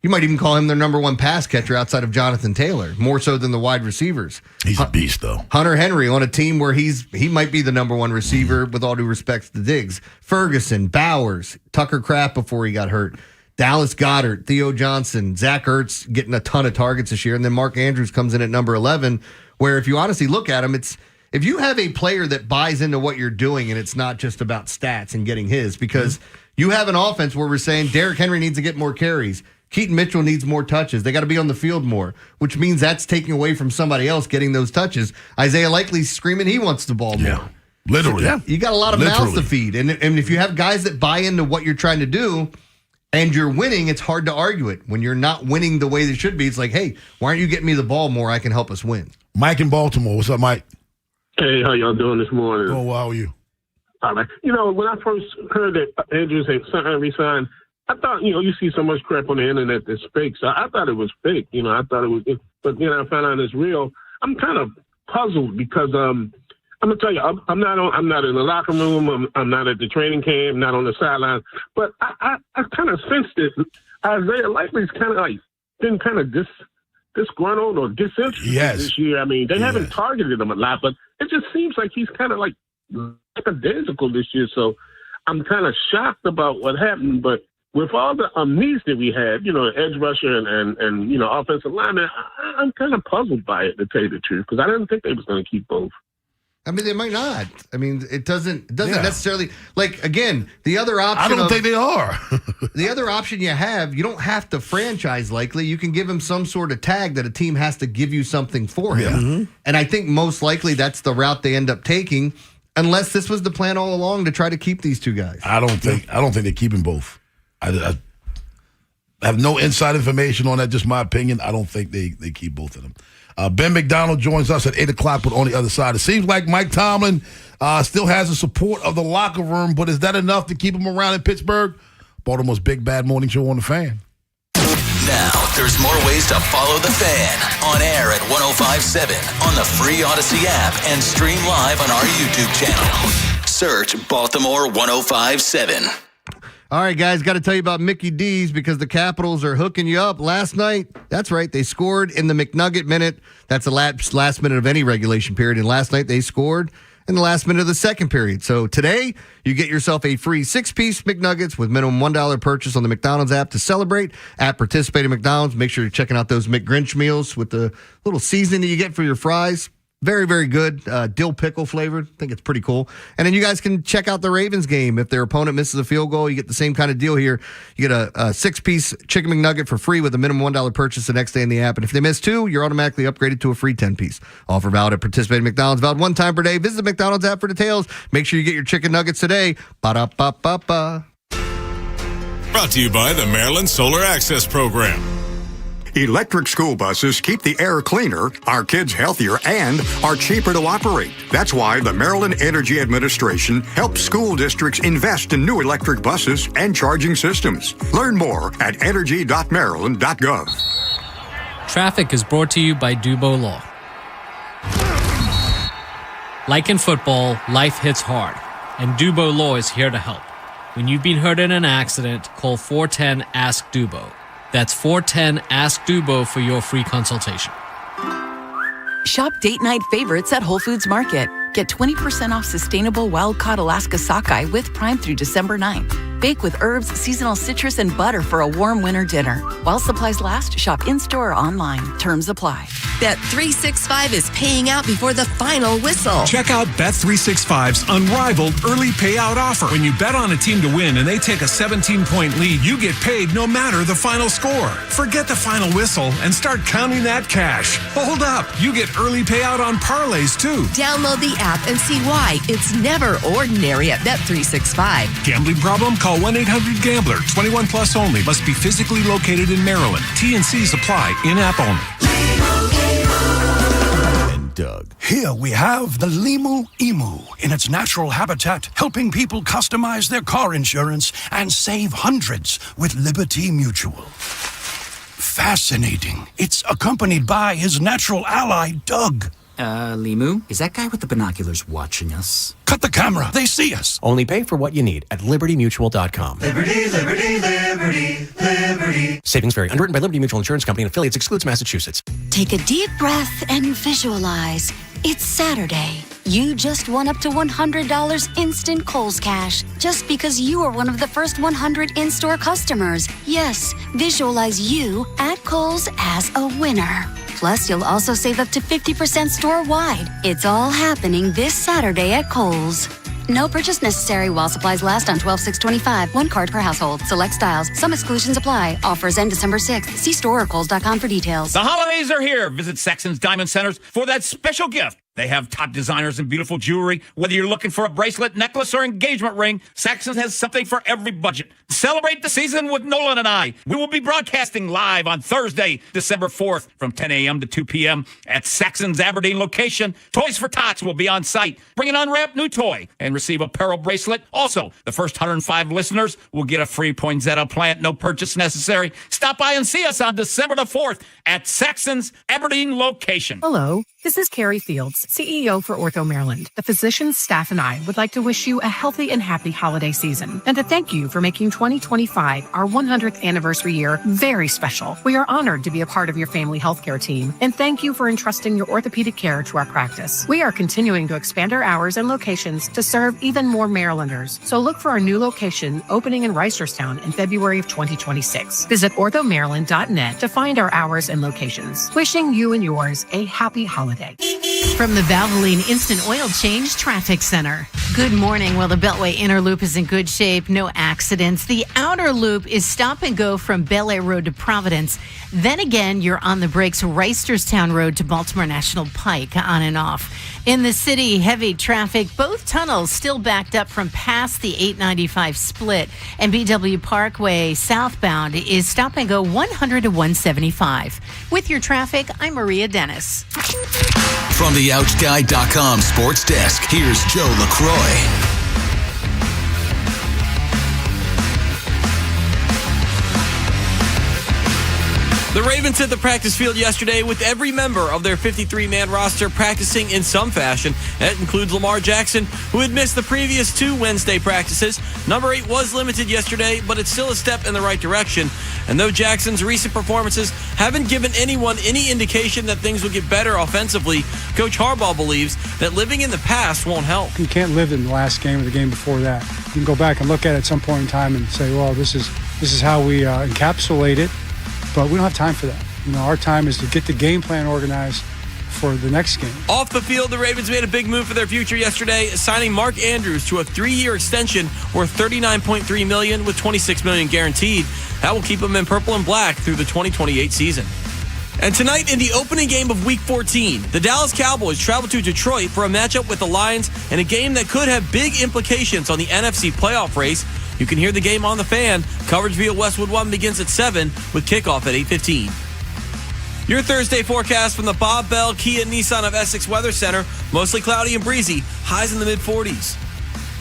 You might even call him their number one pass catcher outside of Jonathan Taylor, more so than the wide receivers. He's a beast, though. Hunter Henry on a team where he might be the number one receiver, with all due respect to Diggs. Ferguson, Bowers, Tucker Kraft before he got hurt, Dallas Goedert, Theo Johnson, Zach Ertz getting a ton of targets this year, and then Mark Andrews comes in at number 11, where if you honestly look at him, if you have a player that buys into what you're doing and it's not just about stats and getting his, because you have an offense where we're saying Derrick Henry needs to get more carries, Keaton Mitchell needs more touches. They got to be on the field more, which means that's taking away from somebody else getting those touches. Isaiah Likely's screaming he wants the ball more. Yeah, literally. So, you got a lot of mouths to feed. And if you have guys that buy into what you're trying to do and you're winning, it's hard to argue it. When you're not winning the way they should be, it's like, hey, why aren't you getting me the ball more? I can help us win. Mike in Baltimore. What's up, Mike? Hey, how y'all doing this morning? Oh, how are you? All right. When I first heard that Andrews had resigned, I thought, you see so much crap on the internet that's fake. So I thought it was fake. I thought it was, but I found out it's real. I'm kind of puzzled because I'm gonna tell you, I'm not in the locker room. I'm not at the training camp. Not on the sideline. But I kind of sensed it. Isaiah Likely's kind of been kind of disgruntled or disinterested this year. They haven't targeted him a lot, but it just seems like he's kind of lackadaisical this year. So I'm kind of shocked about what happened, but. With all the needs that we had, edge rusher and offensive lineman, I'm kind of puzzled by it, to tell you the truth, because I didn't think they was going to keep both. They might not. It doesn't necessarily, again, the other option. I don't think they are. The other option you don't have to franchise Likely. You can give him some sort of tag that a team has to give you something for him. Yeah. Mm-hmm. And I think most likely that's the route they end up taking, unless this was the plan all along to try to keep these two guys. I don't think they keep them both. I have no inside information on that, just my opinion. I don't think they keep both of them. Ben McDonald joins us at 8 o'clock, but on the other side. It seems like Mike Tomlin still has the support of the locker room, but is that enough to keep him around in Pittsburgh? Baltimore's Big Bad Morning Show on the Fan. Now, there's more ways to follow the Fan. On air at 105.7, on the free Odyssey app, and stream live on our YouTube channel. Search Baltimore 105.7. All right, guys, got to tell you about Mickey D's because the Capitals are hooking you up. Last night, that's right, they scored in the McNugget minute. That's the last minute of any regulation period. And last night, they scored in the last minute of the second period. So today, you get yourself a free 6-piece McNuggets with minimum $1 purchase on the McDonald's app to celebrate at participating McDonald's. Make sure you're checking out those McGrinch meals with the little seasoning that you get for your fries. Very, very good. Dill pickle flavored. I think it's pretty cool. And then you guys can check out the Ravens game. If their opponent misses a field goal, you get the same kind of deal here. You get a 6-piece chicken McNugget for free with a minimum $1 purchase the next day in the app. And if they miss 2, you're automatically upgraded to a free 10-piece. Offer valid at participating McDonald's. Valid one time per day. Visit the McDonald's app for details. Make sure you get your chicken nuggets today. Ba-da-ba-ba-ba. Brought to you by the Maryland Solar Access Program. Electric school buses keep the air cleaner, our kids healthier, and are cheaper to operate. That's why the Maryland Energy Administration helps school districts invest in new electric buses and charging systems. Learn more at energy.maryland.gov. Traffic is brought to you by Dubo Law. Like in football, life hits hard, and Dubo Law is here to help. When you've been hurt in an accident, call 410-ASK-DUBO. That's 410-ASK-DUBO for your free consultation. Shop date night favorites at Whole Foods Market. Get 20% off sustainable wild-caught Alaska sockeye with Prime through December 9th. Bake with herbs, seasonal citrus, and butter for a warm winter dinner. While supplies last, shop in-store or online. Terms apply. Bet365 is paying out before the final whistle. Check out Bet365's unrivaled early payout offer. When you bet on a team to win and they take a 17-point lead, you get paid no matter the final score. Forget the final whistle and start counting that cash. Hold up. You get early payout on parlays, too. Download the app and see why it's never ordinary at Bet365. Gambling problem? Call 1-800-GAMBLER. 21 plus only. Must be physically located in Maryland. T&Cs apply. In-app only. Doug. Here we have the Limu Emu in its natural habitat, helping people customize their car insurance and save hundreds with Liberty Mutual. Fascinating. It's accompanied by his natural ally, Doug. Limu, is that guy with the binoculars watching us? Cut the camera. They see us. Only pay for what you need at libertymutual.com. Liberty, liberty, liberty, liberty. Savings vary. Underwritten by Liberty Mutual Insurance Company and affiliates. Excludes Massachusetts. Take a deep breath and visualize. It's Saturday. You just won up to $100 instant Kohl's cash just because you are one of the first 100 in-store customers. Yes, visualize you at Kohl's as a winner. Plus, you'll also save up to 50% store-wide. It's all happening this Saturday at Kohl's. No purchase necessary while supplies last on 12/6/25. One card per household. Select styles. Some exclusions apply. Offers end December 6th. See store or Kohl's.com for details. The holidays are here. Visit Saxon's Diamond Centers for that special gift. They have top designers and beautiful jewelry. Whether you're looking for a bracelet, necklace, or engagement ring, Saxon's has something for every budget. Celebrate the season with Nolan and I. We will be broadcasting live on Thursday, December 4th from 10 a.m. to 2 p.m. at Saxon's Aberdeen location. Toys for Tots will be on site. Bring an unwrapped new toy and receive a Pearl bracelet. Also, the first 105 listeners will get a free poinsettia plant. No purchase necessary. Stop by and see us on December the 4th at Saxon's Aberdeen location. Hello, this is Carrie Fields, CEO for Ortho Maryland. The physicians, staff, and I would like to wish you a healthy and happy holiday season and to thank you for making 2025, our 100th anniversary year, very special. We are honored to be a part of your family healthcare team and thank you for entrusting your orthopedic care to our practice. We are continuing to expand our hours and locations to serve even more Marylanders. So look for our new location opening in Reisterstown in February of 2026. Visit orthomaryland.net to find our hours and locations. Wishing you and yours a happy holiday. From the Valvoline Instant Oil Change Traffic Center. Good morning. Well, the Beltway inner loop is in good shape. No accidents. The outer loop is stop and go from Bel Air Road to Providence. Then again, you're on the brakes Reisterstown Road to Baltimore National Pike, on and off. In the city, heavy traffic. Both tunnels still backed up from past the 895 split. And BW Parkway southbound is stop and go 100 to 175. With your traffic, I'm Maria Dennis. From the OutGuy.com sports desk, here's Joe LaCroix. The Ravens hit the practice field yesterday with every member of their 53-man roster practicing in some fashion. That includes Lamar Jackson, who had missed the previous 2 Wednesday practices. Number 8 was limited yesterday, but it's still a step in the right direction. And though Jackson's recent performances haven't given anyone any indication that things will get better offensively, Coach Harbaugh believes that living in the past won't help. You can't live in the last game or the game before that. You can go back and look at it at some point in time and say, well, this is how we encapsulate it. But we don't have time for that. Our time is to get the game plan organized for the next game. Off the field, the Ravens made a big move for their future yesterday, signing Mark Andrews to a 3-year extension worth $39.3 million with $26 million guaranteed. That will keep him in purple and black through the 2028 season. And tonight, in the opening game of Week 14, the Dallas Cowboys travel to Detroit for a matchup with the Lions in a game that could have big implications on the NFC playoff race. You can hear the game on The Fan. Coverage via Westwood One begins at 7 with kickoff at 8:15. Your Thursday forecast from the Bob Bell Kia Nissan of Essex Weather Center. Mostly cloudy and breezy. Highs in the mid-40s.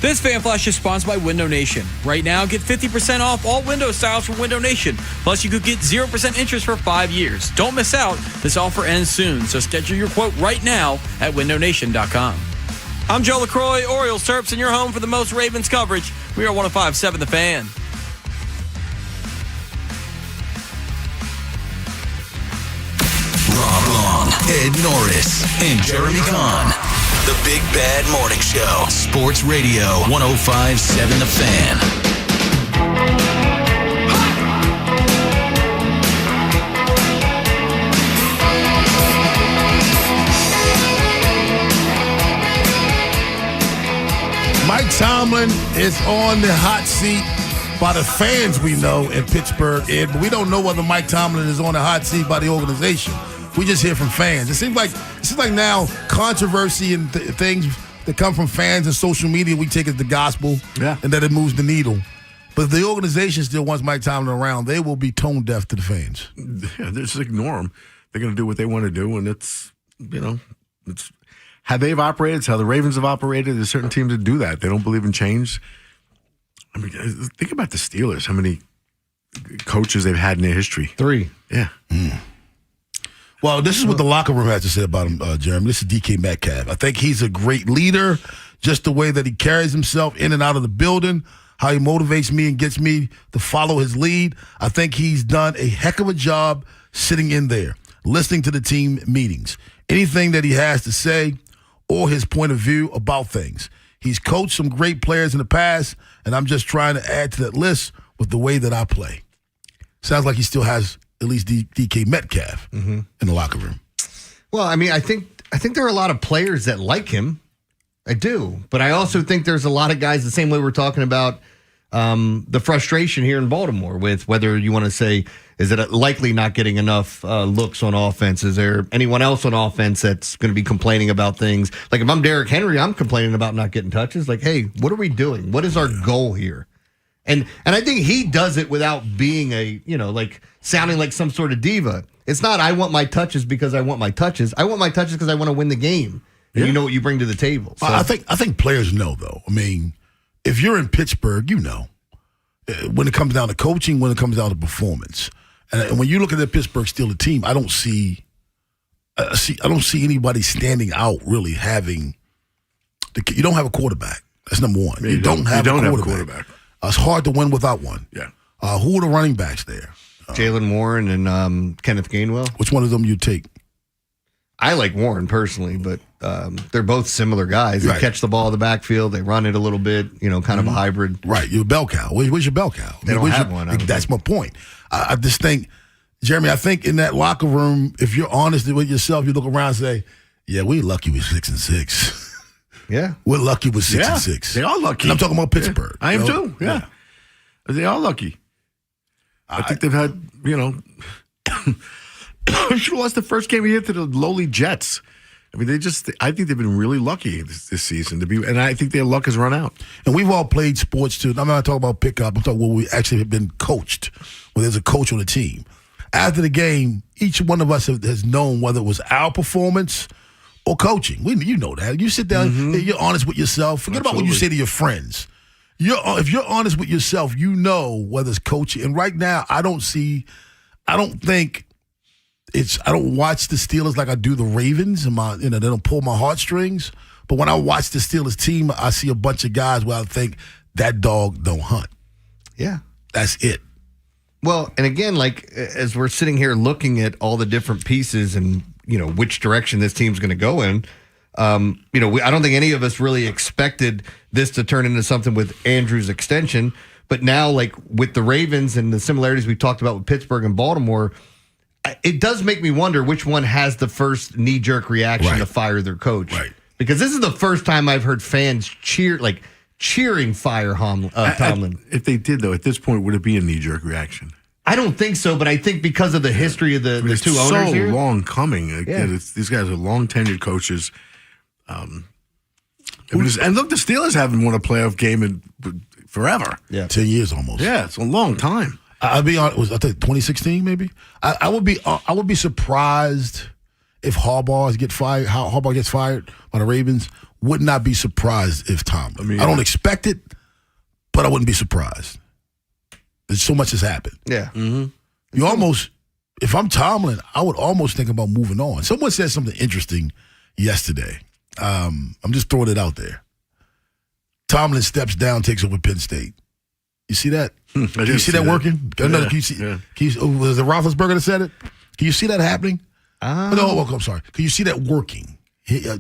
This Fan Flash is sponsored by Window Nation. Right now, get 50% off all window styles from Window Nation. Plus, you could get 0% interest for 5 years. Don't miss out. This offer ends soon, so schedule your quote right now at windownation.com. I'm Joe LaCroix, Orioles Terps, and your home for the most Ravens coverage. We are 105.7 The Fan. Rob Long, Ed Norris, and Jeremy Kahn. The Big Bad Morning Show. Sports Radio 105.7 The Fan. Mike Tomlin is on the hot seat by the fans we know in Pittsburgh, Ed, but we don't know whether Mike Tomlin is on the hot seat by the organization. We just hear from fans. It seems like now controversy and things that come from fans and social media we take as the gospel, and that it moves the needle. But if the organization still wants Mike Tomlin around, they will be tone deaf to the fans. Yeah, they just ignore them. They're going to do what they want to do, and it's how they've operated. It's how the Ravens have operated. There's certain teams that do that. They don't believe in change. I mean, think about the Steelers. How many coaches they've had in their history? 3. Yeah. Well, this is what the locker room has to say about him, Jeremy. This is DK Metcalf. I think he's a great leader, just the way that he carries himself in and out of the building, how he motivates me and gets me to follow his lead. I think he's done a heck of a job sitting in there, listening to the team meetings. Anything that he has to say or his point of view about things. He's coached some great players in the past, and I'm just trying to add to that list with the way that I play. Sounds like he still has at least DK Metcalf in the locker room. Well, I mean, I think there are a lot of players that like him. I do. But I also think there's a lot of guys, the same way we're talking about the frustration here in Baltimore with whether you want to say, is it likely not getting enough looks on offense? Is there anyone else on offense that's going to be complaining about things? Like if I'm Derrick Henry, I'm complaining about not getting touches. Like, hey, what are we doing? What is our goal here? And I think he does it without being like sounding like some sort of diva. It's not, I want my touches because I want my touches. I want my touches because I want to win the game. And you know what you bring to the table. So. I think players know, though. I mean, if you're in Pittsburgh, you know. When it comes down to coaching, when it comes down to performance. And when you look at the Pittsburgh Steelers team, I don't see anybody standing out really having you don't have a quarterback. That's number one. You don't have a quarterback. It's hard to win without one. Yeah. Who are the running backs there? Jaylen Warren and Kenneth Gainwell. Which one of them you take? I like Warren personally, but they're both similar guys. They catch the ball in the backfield. They run it a little bit, kind of a hybrid. Right. You're a bell cow. Where's your bell cow? They don't have one. That's my point. I just think, Jeremy, I think in that locker room, if you're honest with yourself, you look around and say, yeah, we're lucky we're 6-6. Yeah. We're lucky with 6-6. They are lucky. And I'm talking about Pittsburgh. I am too. Yeah. They are lucky. I think they've had, should have lost the first game of the year to the lowly Jets. I mean, I think they've been really lucky this season and I think their luck has run out. And we've all played sports too. I'm not talking about pickup. I'm talking where we actually have been coached, where there's a coach on the team. After the game, each one of us has known whether it was our performance or coaching. You know that. You sit down, you're honest with yourself. Forget about what you say to your friends. If you're honest with yourself, you know whether it's coaching. And right now, I don't watch the Steelers like I do the Ravens, and they don't pull my heartstrings. But when I watch the Steelers team, I see a bunch of guys where I think that dog don't hunt. Yeah. That's it. Well, and again, as we're sitting here looking at all the different pieces and, which direction this team's going to go in, I don't think any of us really expected this to turn into something with Andrews' extension. But now, with the Ravens and the similarities we talked about with Pittsburgh and Baltimore, it does make me wonder which one has the first knee-jerk reaction to fire their coach. Right. Because this is the first time I've heard fans cheering fire Tomlin. If they did, though, at this point, would it be a knee-jerk reaction? I don't think so, but I think because of the history of the two owners here. It's so long coming. These guys are long-tenured coaches. And look, the Steelers haven't won a playoff game in forever. Yeah. 10 years almost. Yeah, it's a long time. I'll be honest. I think 2016 maybe. I would be surprised if Harbaugh gets fired by the Ravens. Would not be surprised if Tomlin. I don't expect it, but I wouldn't be surprised. There's so much has happened. Yeah. Mm-hmm. You almost, if I'm Tomlin, I would almost think about moving on. Someone said something interesting yesterday. I'm just throwing it out there. Tomlin steps down, takes over Penn State. You see that? Can you see that working? Yeah. Can you see? Was it Roethlisberger that said it? Can you see that happening? I'm sorry. Can you see that working?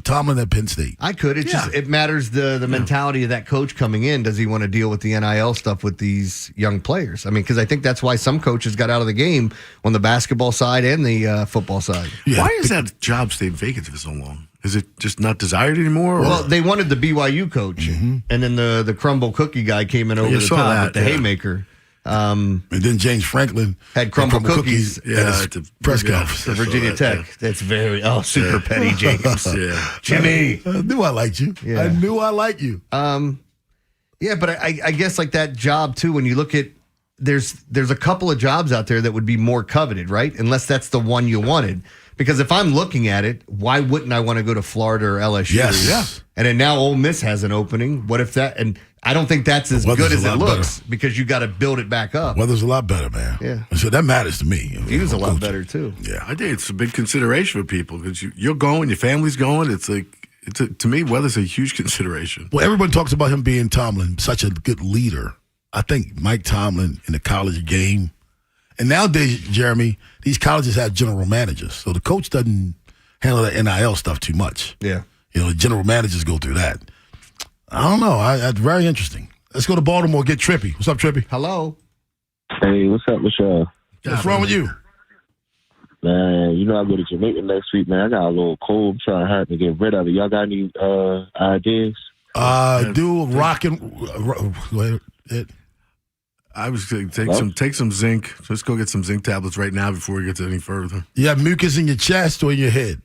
Tomlin at Penn State. I could. It matters the mentality of that coach coming in. Does he want to deal with the NIL stuff with these young players? Because I think that's why some coaches got out of the game on the basketball side and the football side. Yeah. Why has that job stayed vacant for so long? Is it just not desired anymore? Well, they wanted the BYU coach, and then the crumble cookie guy came in over the top with the haymaker. And then James Franklin had crumble cookies at the press conference for Virginia Tech. Yeah. That's very super petty, James. Jimmy, I knew I liked you. Yeah. I knew I liked you. But I guess that job too. When you look at there's a couple of jobs out there that would be more coveted, right? Unless that's the one you wanted. Because if I'm looking at it, why wouldn't I want to go to Florida or LSU? Yes. Yeah. And then now Ole Miss has an opening. What if that? And I don't think that's as good as it looks because you got to build it back up. Weather's a lot better, man. Yeah. So that matters to me. View's a lot better too. Yeah, I think it's a big consideration for people because you're going, your family's going. To me, weather's a huge consideration. Well, everyone talks about him being Tomlin, such a good leader. I think Mike Tomlin in the college game. And nowadays, Jeremy, these colleges have general managers. So the coach doesn't handle the NIL stuff too much. Yeah. The general managers go through that. I don't know. That's very interesting. Let's go to Baltimore, get Trippy. What's up, Trippy? Hello. Hey, what's up with y'all? What's wrong with you? Man, I go to Jamaica next week, man. I got a little cold. I'm trying hard to get rid of it. Y'all got any ideas? Do rock and... Go ahead. I was going to take some zinc. Let's go get some zinc tablets right now before we get to any further. You have mucus in your chest or in your head?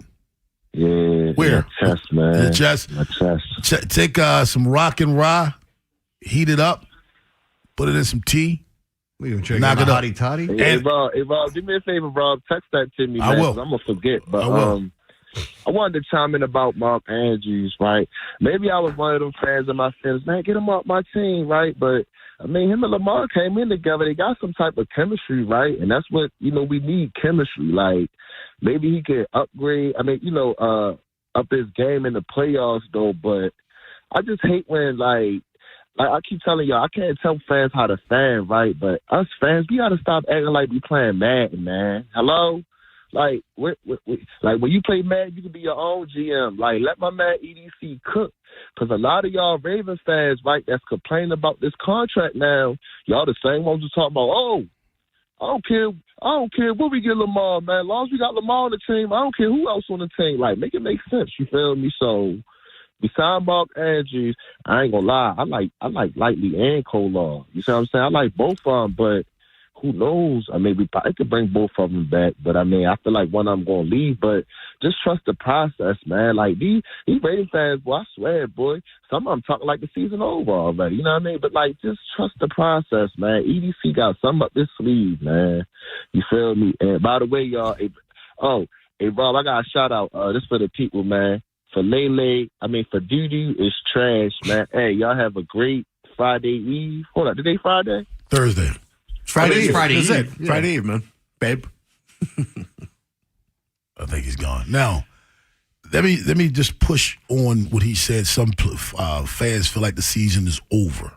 Yeah. Where? My chest, man. Your chest? My chest. Take some rock and rye, heat it up, put it in some tea. We even knock it up. Hottie toddy? Hey, Bob, do me a favor, Bob. Text that to me, man. I will. I'm going to forget. But I will. I wanted to chime in about Mark Andrews, right? Maybe I was one of them fans of my feelings. Man, get him off my team, right? But him and Lamar came in together. They got some type of chemistry, right? And that's what, we need chemistry. Maybe he could upgrade. Up his game in the playoffs, though. But I just hate when, I keep telling y'all, I can't tell fans how to fan, right? But us fans, we got to stop acting like we playing Madden, man. Hello? When you play Madden, you can be your own GM. Let my man EDC cook. Because a lot of y'all Ravens fans, right, that's complaining about this contract now, y'all the same ones who talking about, I don't care what we get Lamar, man. As long as we got Lamar on the team, I don't care who else on the team. Make it make sense, you feel me? So, besides Mark Andrews, I ain't gonna lie. I like Lightly and Kolar. You see what I'm saying? I like both of them, but who knows? I mean, we probably could bring both of them back, but I mean, I feel like one of them gonna leave. But just trust the process, man. Like these Raiders fans, boy, I swear, boy, some of them talking like the season over already. You know what I mean? But like, just trust the process, man. EDC got something up this sleeve, man. You feel me? And by the way, y'all, hey Rob, I got a shout out. This for the people, man. For for Doo-Doo is trash, man. Hey, y'all have a great Friday Eve. Hold on, today Friday? Thursday. Friday Eve. Friday Eve. That's it. Yeah. Friday Eve, man. Babe. I think he's gone. Now, let me just push on what he said. Some fans feel like the season is over.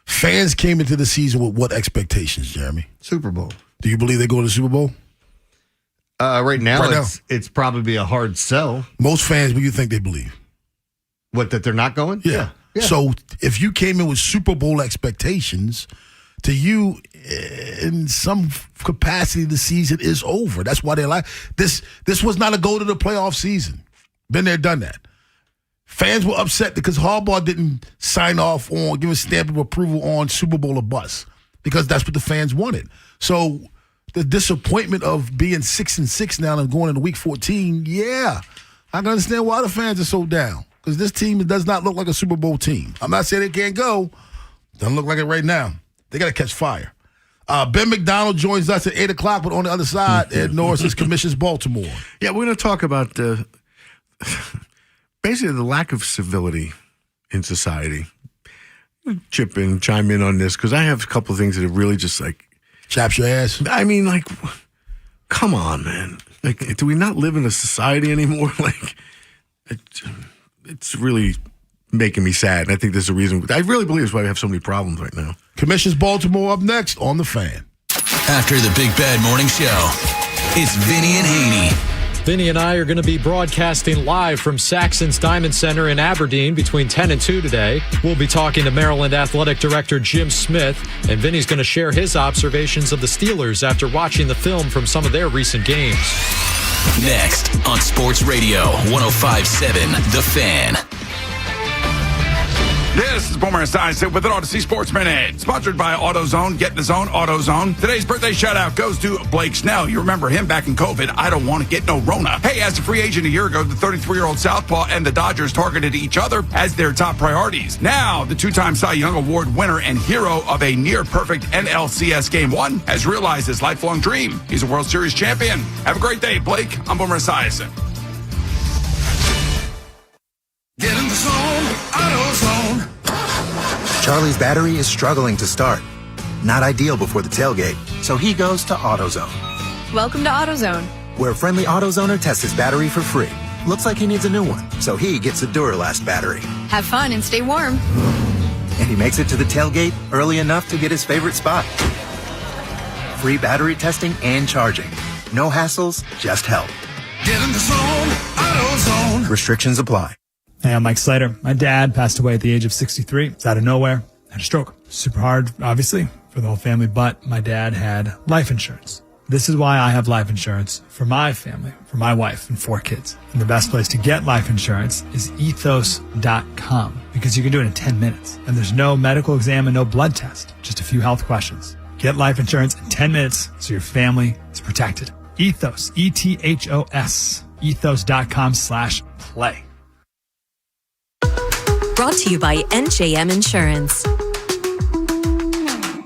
Fans came into the season with what expectations, Jeremy? Super Bowl. Do you believe they go to the Super Bowl? Right now, it's probably a hard sell. Most fans, what do you think they believe? What, that they're not going? Yeah. So if you came in with Super Bowl expectations, to you, in some capacity, the season is over. That's why they like this. This was not a go to the playoff season. Been there, done that. Fans were upset because Harbaugh didn't sign off on, give a stamp of approval on Super Bowl or bust, because that's what the fans wanted. So the disappointment of being 6-6 now and going into week 14, I can understand why the fans are so down, because this team does not look like a Super Bowl team. I'm not saying they can't go. Doesn't look like it right now. They got to catch fire. Ben McDonald joins us at 8 o'clock, but on the other side, Ed Norris is Commissions Baltimore. Yeah, we're going to talk about basically the lack of civility in society. Chime in on this, because I have a couple of things that are really just like... Chaps your ass? I mean, like, come on, man. Like, do we not live in a society anymore? Like, it's really making me sad. And I think there's a reason. I really believe it's why we have so many problems right now. Commissions Baltimore up next on The Fan. After the Big Bad Morning Show, it's Vinny and Haynie. Vinny and I are going to be broadcasting live from Saxon's Diamond Center in Aberdeen between 10 and 2 today. We'll be talking to Maryland Athletic Director Jim Smith, and Vinny's going to share his observations of the Steelers after watching the film from some of their recent games. Next on Sports Radio 105.7 The Fan. This is Boomer Esiason with an Odyssey Sports Minute, sponsored by AutoZone. Get in the zone, AutoZone. Today's birthday shout-out goes to Blake Snell. You remember him back in COVID. I don't want to get no Rona. Hey, as a free agent a year ago, the 33-year-old Southpaw and the Dodgers targeted each other as their top priorities. Now, the two-time Cy Young Award winner and hero of a near-perfect NLCS Game 1 has realized his lifelong dream. He's a World Series champion. Have a great day, Blake. I'm Boomer Esiason. Get in the zone, AutoZone. Charlie's battery is struggling to start. Not ideal before the tailgate, so he goes to AutoZone. Welcome to AutoZone, where a friendly AutoZoner tests his battery for free. Looks like he needs a new one, so he gets a Duralast battery. have fun and stay warm. And he makes it to the tailgate early enough to get his favorite spot. Free battery testing and charging. No hassles, just help. Get in the zone, AutoZone. Restrictions apply. Hey, I'm Mike Slater. My dad passed away at the age of 63. It's out of nowhere. Had a stroke. Super hard, obviously, for the whole family, but my dad had life insurance. This is why I have life insurance for my family, for my wife and 4 kids. And the best place to get life insurance is ethos.com, because you can do it in 10 minutes. And there's no medical exam and no blood test, just a few health questions. Get life insurance in 10 minutes so your family is protected. Ethos, ETHOS, ethos.com/play. Brought to you by NJM Insurance.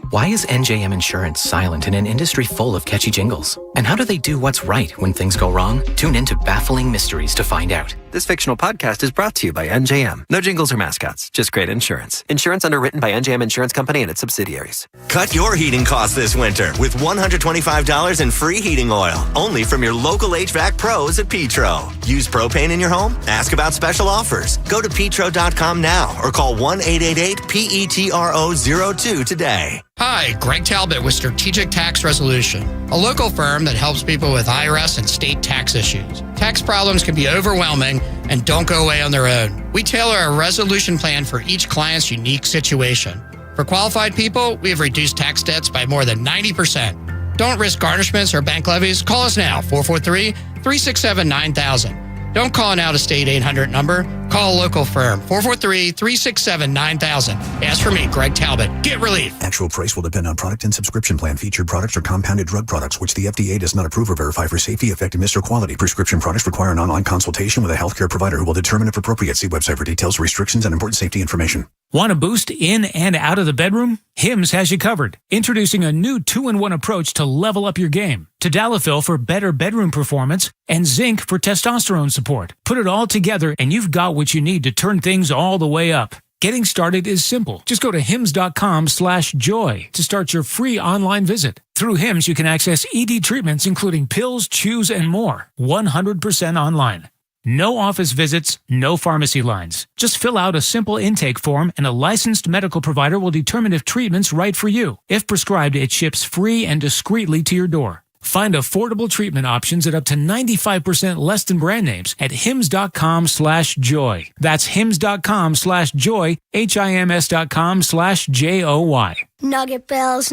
Why is NJM Insurance silent in an industry full of catchy jingles? And how do they do what's right when things go wrong? Tune in to Baffling Mysteries to find out. This fictional podcast is brought to you by NJM. No jingles or mascots, just great insurance. Insurance underwritten by NJM Insurance Company and its subsidiaries. Cut your heating costs this winter with $125 in free heating oil, only from your local HVAC pros at Petro. Use propane in your home? Ask about special offers. Go to petro.com now or call 1-888-PETRO02 today. Hi, Greg Talbot with Strategic Tax Resolution, a local firm that helps people with IRS and state tax issues. Tax problems can be overwhelming and don't go away on their own. We tailor a resolution plan for each client's unique situation. For qualified people, we have reduced tax debts by more than 90%. Don't risk garnishments or bank levies. Call us now, 443-367-9000. Don't call an out-of-state 800 number. Call a local firm, 443-367-9000. Ask for me, Greg Talbot. Get relief. Actual price will depend on product and subscription plan. Featured products are compounded drug products, which the FDA does not approve or verify for safety, effectiveness, or quality. Prescription products require an online consultation with a healthcare provider who will determine if appropriate. See website for details, restrictions, and important safety information. Want a boost in and out of the bedroom? Hims has you covered. Introducing a new 2-in-1 approach to level up your game. Tadalafil for better bedroom performance and zinc for testosterone support. Put it all together and you've got what you need to turn things all the way up. Getting started is simple. Just go to hims.com/joy to start your free online visit. Through Hims, you can access ED treatments including pills, chews, and more. 100% online. No office visits, no pharmacy lines. Just fill out a simple intake form and a licensed medical provider will determine if treatment's right for you. If prescribed, it ships free and discreetly to your door. Find affordable treatment options at up to 95% less than brand names at hims.com/joy. That's hims.com/joy, HIMS.com/JOY. Nugget Bills,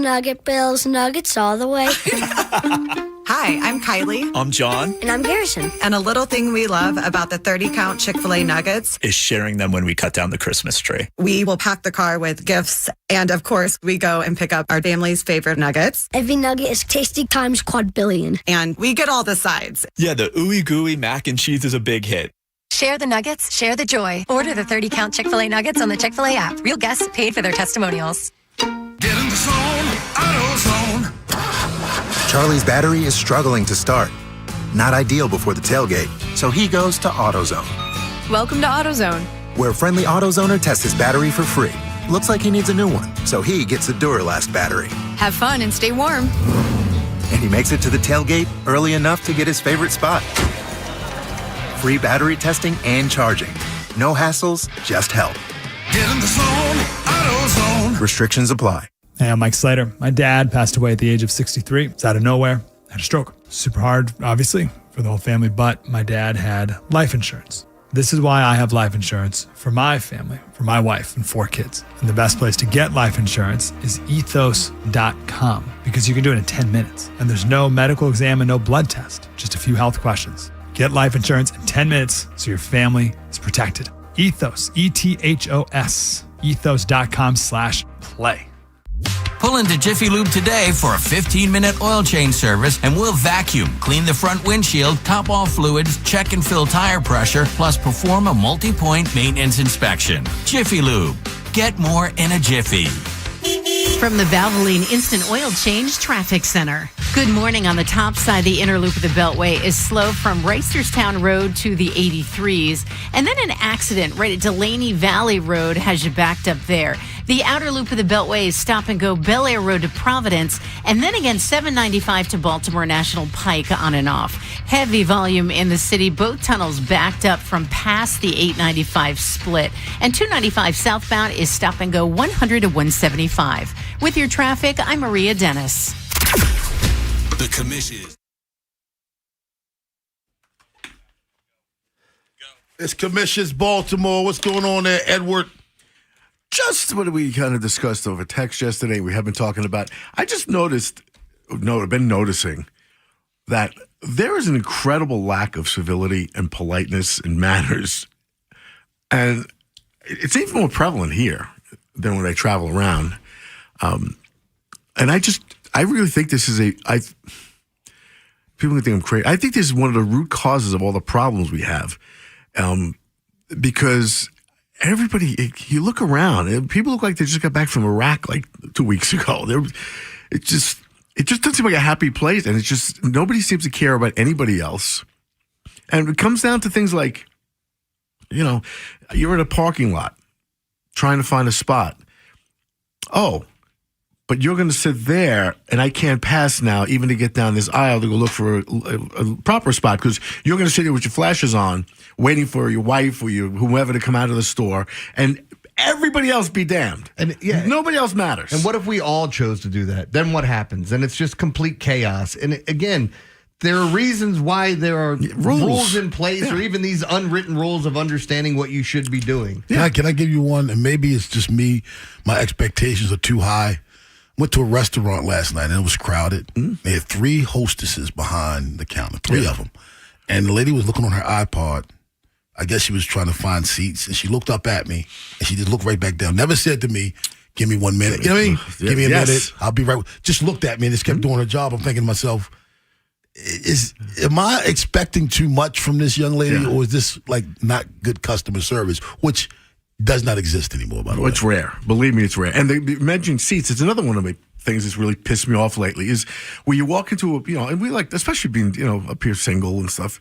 Nuggets all the way. Hi, I'm Kylie. I'm John. And I'm Garrison. And a little thing we love about the 30-count Chick-fil-A nuggets is sharing them when we cut down the Christmas tree. We will pack the car with gifts. And of course, we go and pick up our family's favorite nuggets. Every nugget is tasty times quadrillion. And we get all the sides. Yeah, the ooey gooey mac and cheese is a big hit. Share the nuggets, share the joy. Order the 30-count Chick-fil-A nuggets on the Chick-fil-A app. Real guests paid for their testimonials. Get in the zone, AutoZone. Charlie's battery is struggling to start. Not ideal before the tailgate, so he goes to AutoZone. Welcome to AutoZone, where a friendly AutoZoner tests his battery for free. Looks like he needs a new one, so he gets a Duralast battery. Have fun and stay warm. And he makes it to the tailgate early enough to get his favorite spot. Free battery testing and charging. No hassles, just help. Get in the zone, AutoZone. Restrictions apply. Hey, I'm Mike Slater. My dad passed away at the age of 63. It's out of nowhere. Had a stroke. Super hard, obviously, for the whole family, but my dad had life insurance. This is why I have life insurance for my family, for my wife and 4 kids. And the best place to get life insurance is ethos.com because you can do it in 10 minutes. And there's no medical exam and no blood test, just a few health questions. Get life insurance in 10 minutes so your family is protected. Ethos, ETHOS, ethos.com/play. Pull into Jiffy Lube today for a 15-minute oil change service and we'll vacuum, clean the front windshield, top off fluids, check and fill tire pressure, plus perform a multi-point maintenance inspection. Jiffy Lube. Get more in a jiffy. From the Valvoline Instant Oil Change Traffic Center. Good morning. On the top side, the inner loop of the Beltway is slow from Reisterstown Road to the 83s. And then an accident right at Delaney Valley Road has you backed up there. The outer loop of the Beltway is stop and go Bel Air Road to Providence. And then again, 795 to Baltimore National Pike on and off. Heavy volume in the city. Both tunnels backed up from past the 895 split. And 295 southbound is stop and go 100 to 175. With your traffic, I'm Maria Dennis. The commission. It's Commissions Baltimore. What's going on there, Edward? Just what we kind of discussed over text yesterday. We have been talking about. I just been noticing that there is an incredible lack of civility and politeness and manners. And it's even more prevalent here than when I travel around. And I really think this is people think I'm crazy. I think this is one of the root causes of all the problems we have. Because everybody, you look around and people look like they just got back from Iraq like 2 weeks ago. It just doesn't seem like a happy place. And it's just, nobody seems to care about anybody else. And it comes down to things like, you're in a parking lot trying to find a spot. Oh, but you're going to sit there, and I can't pass now, even to get down this aisle to go look for a proper spot, because you're going to sit there with your flashes on, waiting for your wife or whoever to come out of the store, and everybody else be damned. And nobody else matters. And what if we all chose to do that? Then what happens? And it's just complete chaos. And again, there are reasons why there are rules in place, or even these unwritten rules of understanding what you should be doing. Yeah. Can I give you one? And maybe it's just me. My expectations are too high. Went to a restaurant last night and it was crowded. They had 3 hostesses behind the counter, 3 of them. And the lady was looking on her iPod. I guess she was trying to find seats, and she looked up at me, and she just looked right back down. Never said to me, give me 1 minute. You know what I mean? Give me a minute. I'll be right. Just looked at me and just kept doing her job. I'm thinking to myself, am I expecting too much from this young lady, or is this like not good customer service, which does not exist anymore, by the way? It's rare. Believe me, it's rare. And they mentioned seats. It's another one of the things that's really pissed me off lately is where you walk into and we like, especially being, up here single and stuff,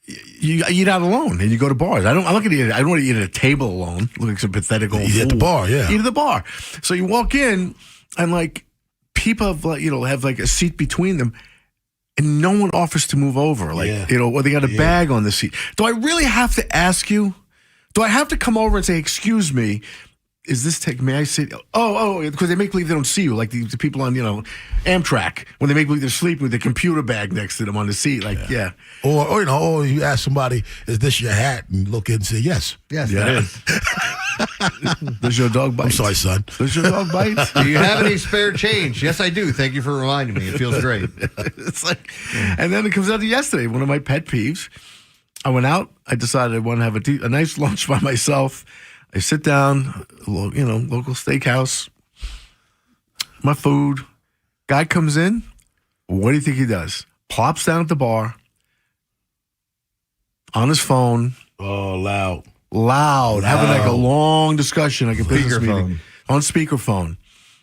you eat out alone and you go to bars. I don't want to eat at a table alone. Look like some pathetic old Eat at the bar, yeah. Eat at the bar. So you walk in and like people have like a seat between them and no one offers to move over. Or they got a bag on the seat. Do I really have to ask you? Do I have to come over and say, excuse me, is this may I sit? Because they make believe they don't see you, like the people on, Amtrak, when they make believe they're sleeping with the computer bag next to them on the seat. Or you ask somebody, is this your hat? And look in and say, yes. Yes, it is. Does your dog bite? I'm sorry, son. Does your dog bite? Do you have any spare change? Yes, I do. Thank you for reminding me. It feels great. It's like, and then it comes out to yesterday, one of my pet peeves. I went out. I decided I want to have a nice lunch by myself. I sit down, local steakhouse, my food. Guy comes in. What do you think he does? Plops down at the bar, on his phone. Oh, loud. Having like a long discussion, like a business meeting, on speakerphone.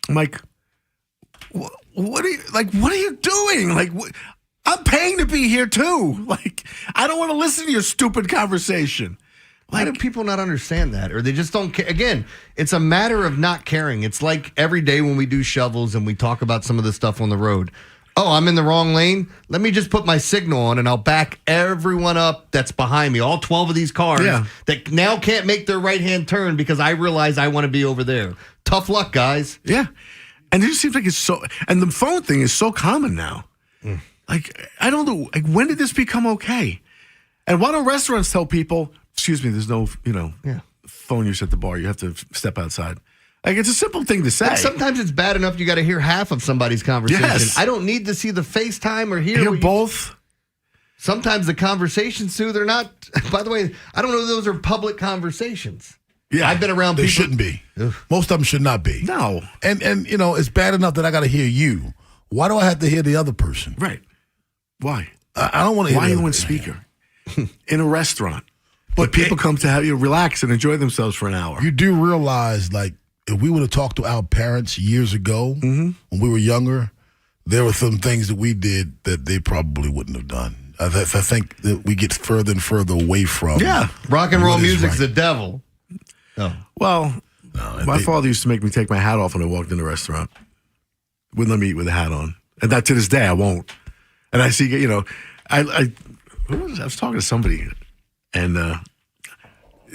I'm like, what are you doing? Like, I'm paying to be here too. Like, I don't want to listen to your stupid conversation. Why do people not understand that? Or they just don't care? Again, it's a matter of not caring. It's like every day when we do shovels and we talk about some of the stuff on the road. Oh, I'm in the wrong lane. Let me just put my signal on and I'll back everyone up that's behind me. All 12 of these cars that now can't make their right-hand turn because I realize I want to be over there. Tough luck, guys. Yeah. And it just seems like it's so... And the phone thing is so common now. Like, I don't know. Like, when did this become okay? And why don't restaurants tell people... Excuse me, there's no, phone use at the bar. You have to step outside. Like, it's a simple thing to say. Like sometimes it's bad enough you got to hear half of somebody's conversation. Yes. I don't need to see the FaceTime or hear both. Sometimes the conversations, too, they're not. By the way, I don't know if those are public conversations. Yeah, I've been around they people. Shouldn't be. Ugh. Most of them should not be. No. And it's bad enough that I got to hear you. Why do I have to hear the other person? Right. Why? I don't want to hear Why the are you other on speaker? In a restaurant. But people come to have you relax and enjoy themselves for an hour. You do realize, like, if we would have talked to our parents years ago when we were younger, there were some things that we did that they probably wouldn't have done. I think that we get further and further away from. Yeah, rock and roll music's the devil. Oh. Well, my father used to make me take my hat off when I walked in the restaurant. Wouldn't let me eat with a hat on. And that to this day, I won't. And I see, I was talking to somebody. And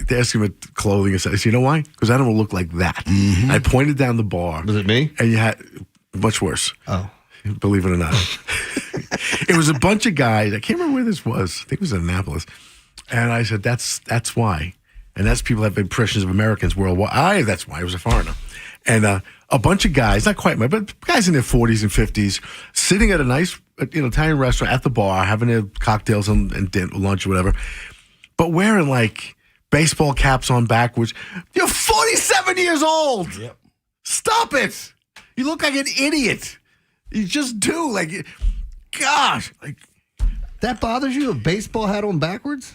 they asked him about clothing. I said, you know why? Because I don't look like that. Mm-hmm. I pointed down the bar. Was it me? And you had much worse. Oh. Believe it or not. It was a bunch of guys. I can't remember where this was. I think it was in Annapolis. And I said, that's why. And that's people have impressions of Americans worldwide. That's why I was a foreigner. And a bunch of guys, not quite my, but guys in their 40s and 50s, sitting at a nice Italian restaurant at the bar, having their cocktails and lunch or whatever. But wearing like baseball caps on backwards. You're 47 years old. Yep. Stop it. You look like an idiot. You just do. Like, gosh. Like, that bothers you? A baseball hat on backwards?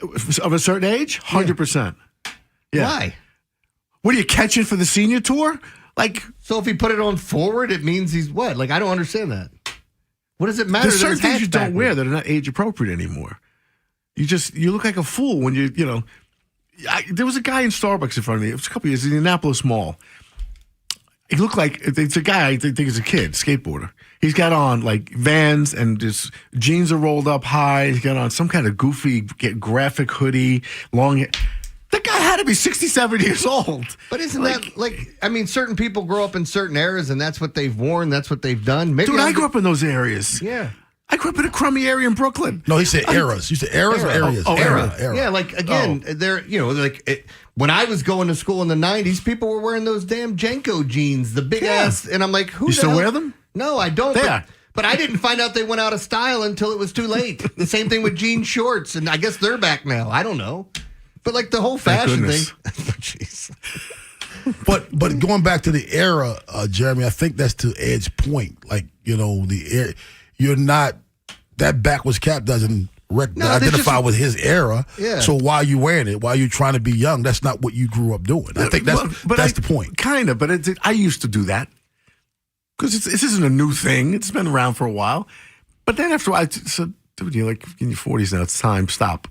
Of a certain age? 100%. Yeah. Why? What are you catching for the senior tour? Like, so if he put it on forward, it means he's what? Like, I don't understand that. What does it matter? There's certain things you don't wear that are not age appropriate anymore. You look like a fool when there was a guy in Starbucks in front of me. It was a couple years in the Annapolis Mall. He looked like, it's a guy, I think it's a kid, skateboarder. He's got on like Vans and his jeans are rolled up high. He's got on some kind of goofy graphic hoodie, long hair. That guy had to be 67 years old. But isn't that certain people grow up in certain eras and that's what they've worn, that's what they've done. Maybe I grew up in those areas. Yeah. I grew up in a crummy area in Brooklyn. No, he said eras. You said eras or areas? Era. Yeah, like, again, when I was going to school in the 90s, people were wearing those damn Janko jeans, the big ass, and I'm like, who You still wear them? No, I don't. Yeah. But I didn't find out they went out of style until it was too late. The same thing with jean shorts, and I guess they're back now. I don't know. But like the whole fashion thing. Jeez. But going back to the era, Jeremy, I think that's to Ed's point. Like, you're not, that backwards cap doesn't identify with his era. Yeah. So why are you wearing it? Why are you trying to be young? That's not what you grew up doing. I think that's the point. Kind of, but I used to do that. Because this isn't a new thing. It's been around for a while. But then after a while, I said, dude, you're like in your 40s now. It's time. Stop.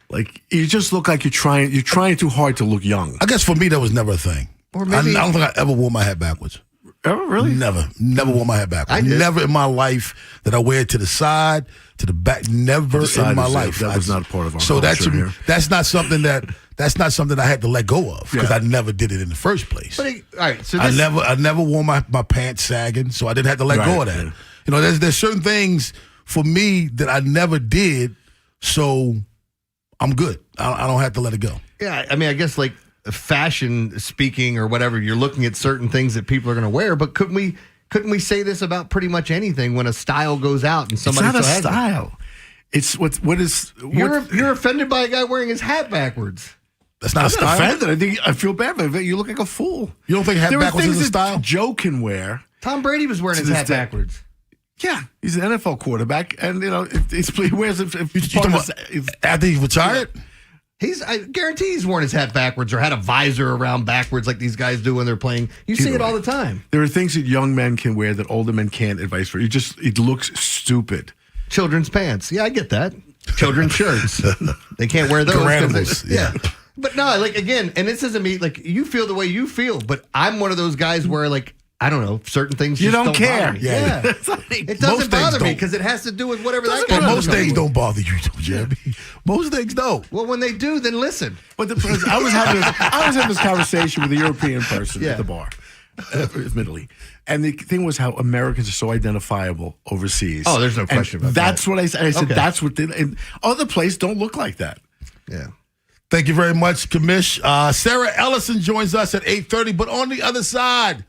Like, you just look like you're trying too hard to look young. I guess for me, that was never a thing. Or maybe, I don't think I ever wore my hat backwards. Oh, really? Never wore my hat backwards. I did. Never in my life that I wear it to the side, to the back. Never in my life. That was not a part of our so culture here. that's not something I had to let go of because I never did it in the first place. But, all right, so I never wore my pants sagging, so I didn't have to let go of that. Yeah. There's certain things for me that I never did, so I'm good. I don't have to let it go. Yeah, I mean, I guess like fashion speaking or whatever, you're looking at certain things that people are going to wear, but couldn't we say this about pretty much anything when a style goes out and somebody it's not still a has style. It's what is you're offended by a guy wearing his hat backwards. That's not I'm a style. not offended. I feel bad, but you look like a fool. You don't think hat backwards is a style? Joe can wear. Tom Brady was wearing his hat backwards. Yeah, he's an NFL quarterback, and he wears it. After he retired. I guarantee he's worn his hat backwards or had a visor around backwards like these guys do when they're playing. You see it all the time. There are things that young men can wear that older men can't, and vice versa. It looks stupid. Children's pants. Yeah, I get that. Children's shirts. They can't wear those. Yeah. But no, like, again, and this isn't me, like, you feel the way you feel, but I'm one of those guys where, like, I don't know, certain things you just don't care. Bother me. Yeah. It doesn't bother me because it has to do with whatever that guy most things don't bother you, Jeremy. Most things don't. Well, when they do, then listen. But I was having this conversation with a European person at the bar, admittedly. And the thing was how Americans are so identifiable overseas. Oh, there's no question about that. That's what I said. I said, that's what and other places don't look like that. Yeah. Thank you very much, Kamish. Sarah Ellison joins us at 8:30, but on the other side,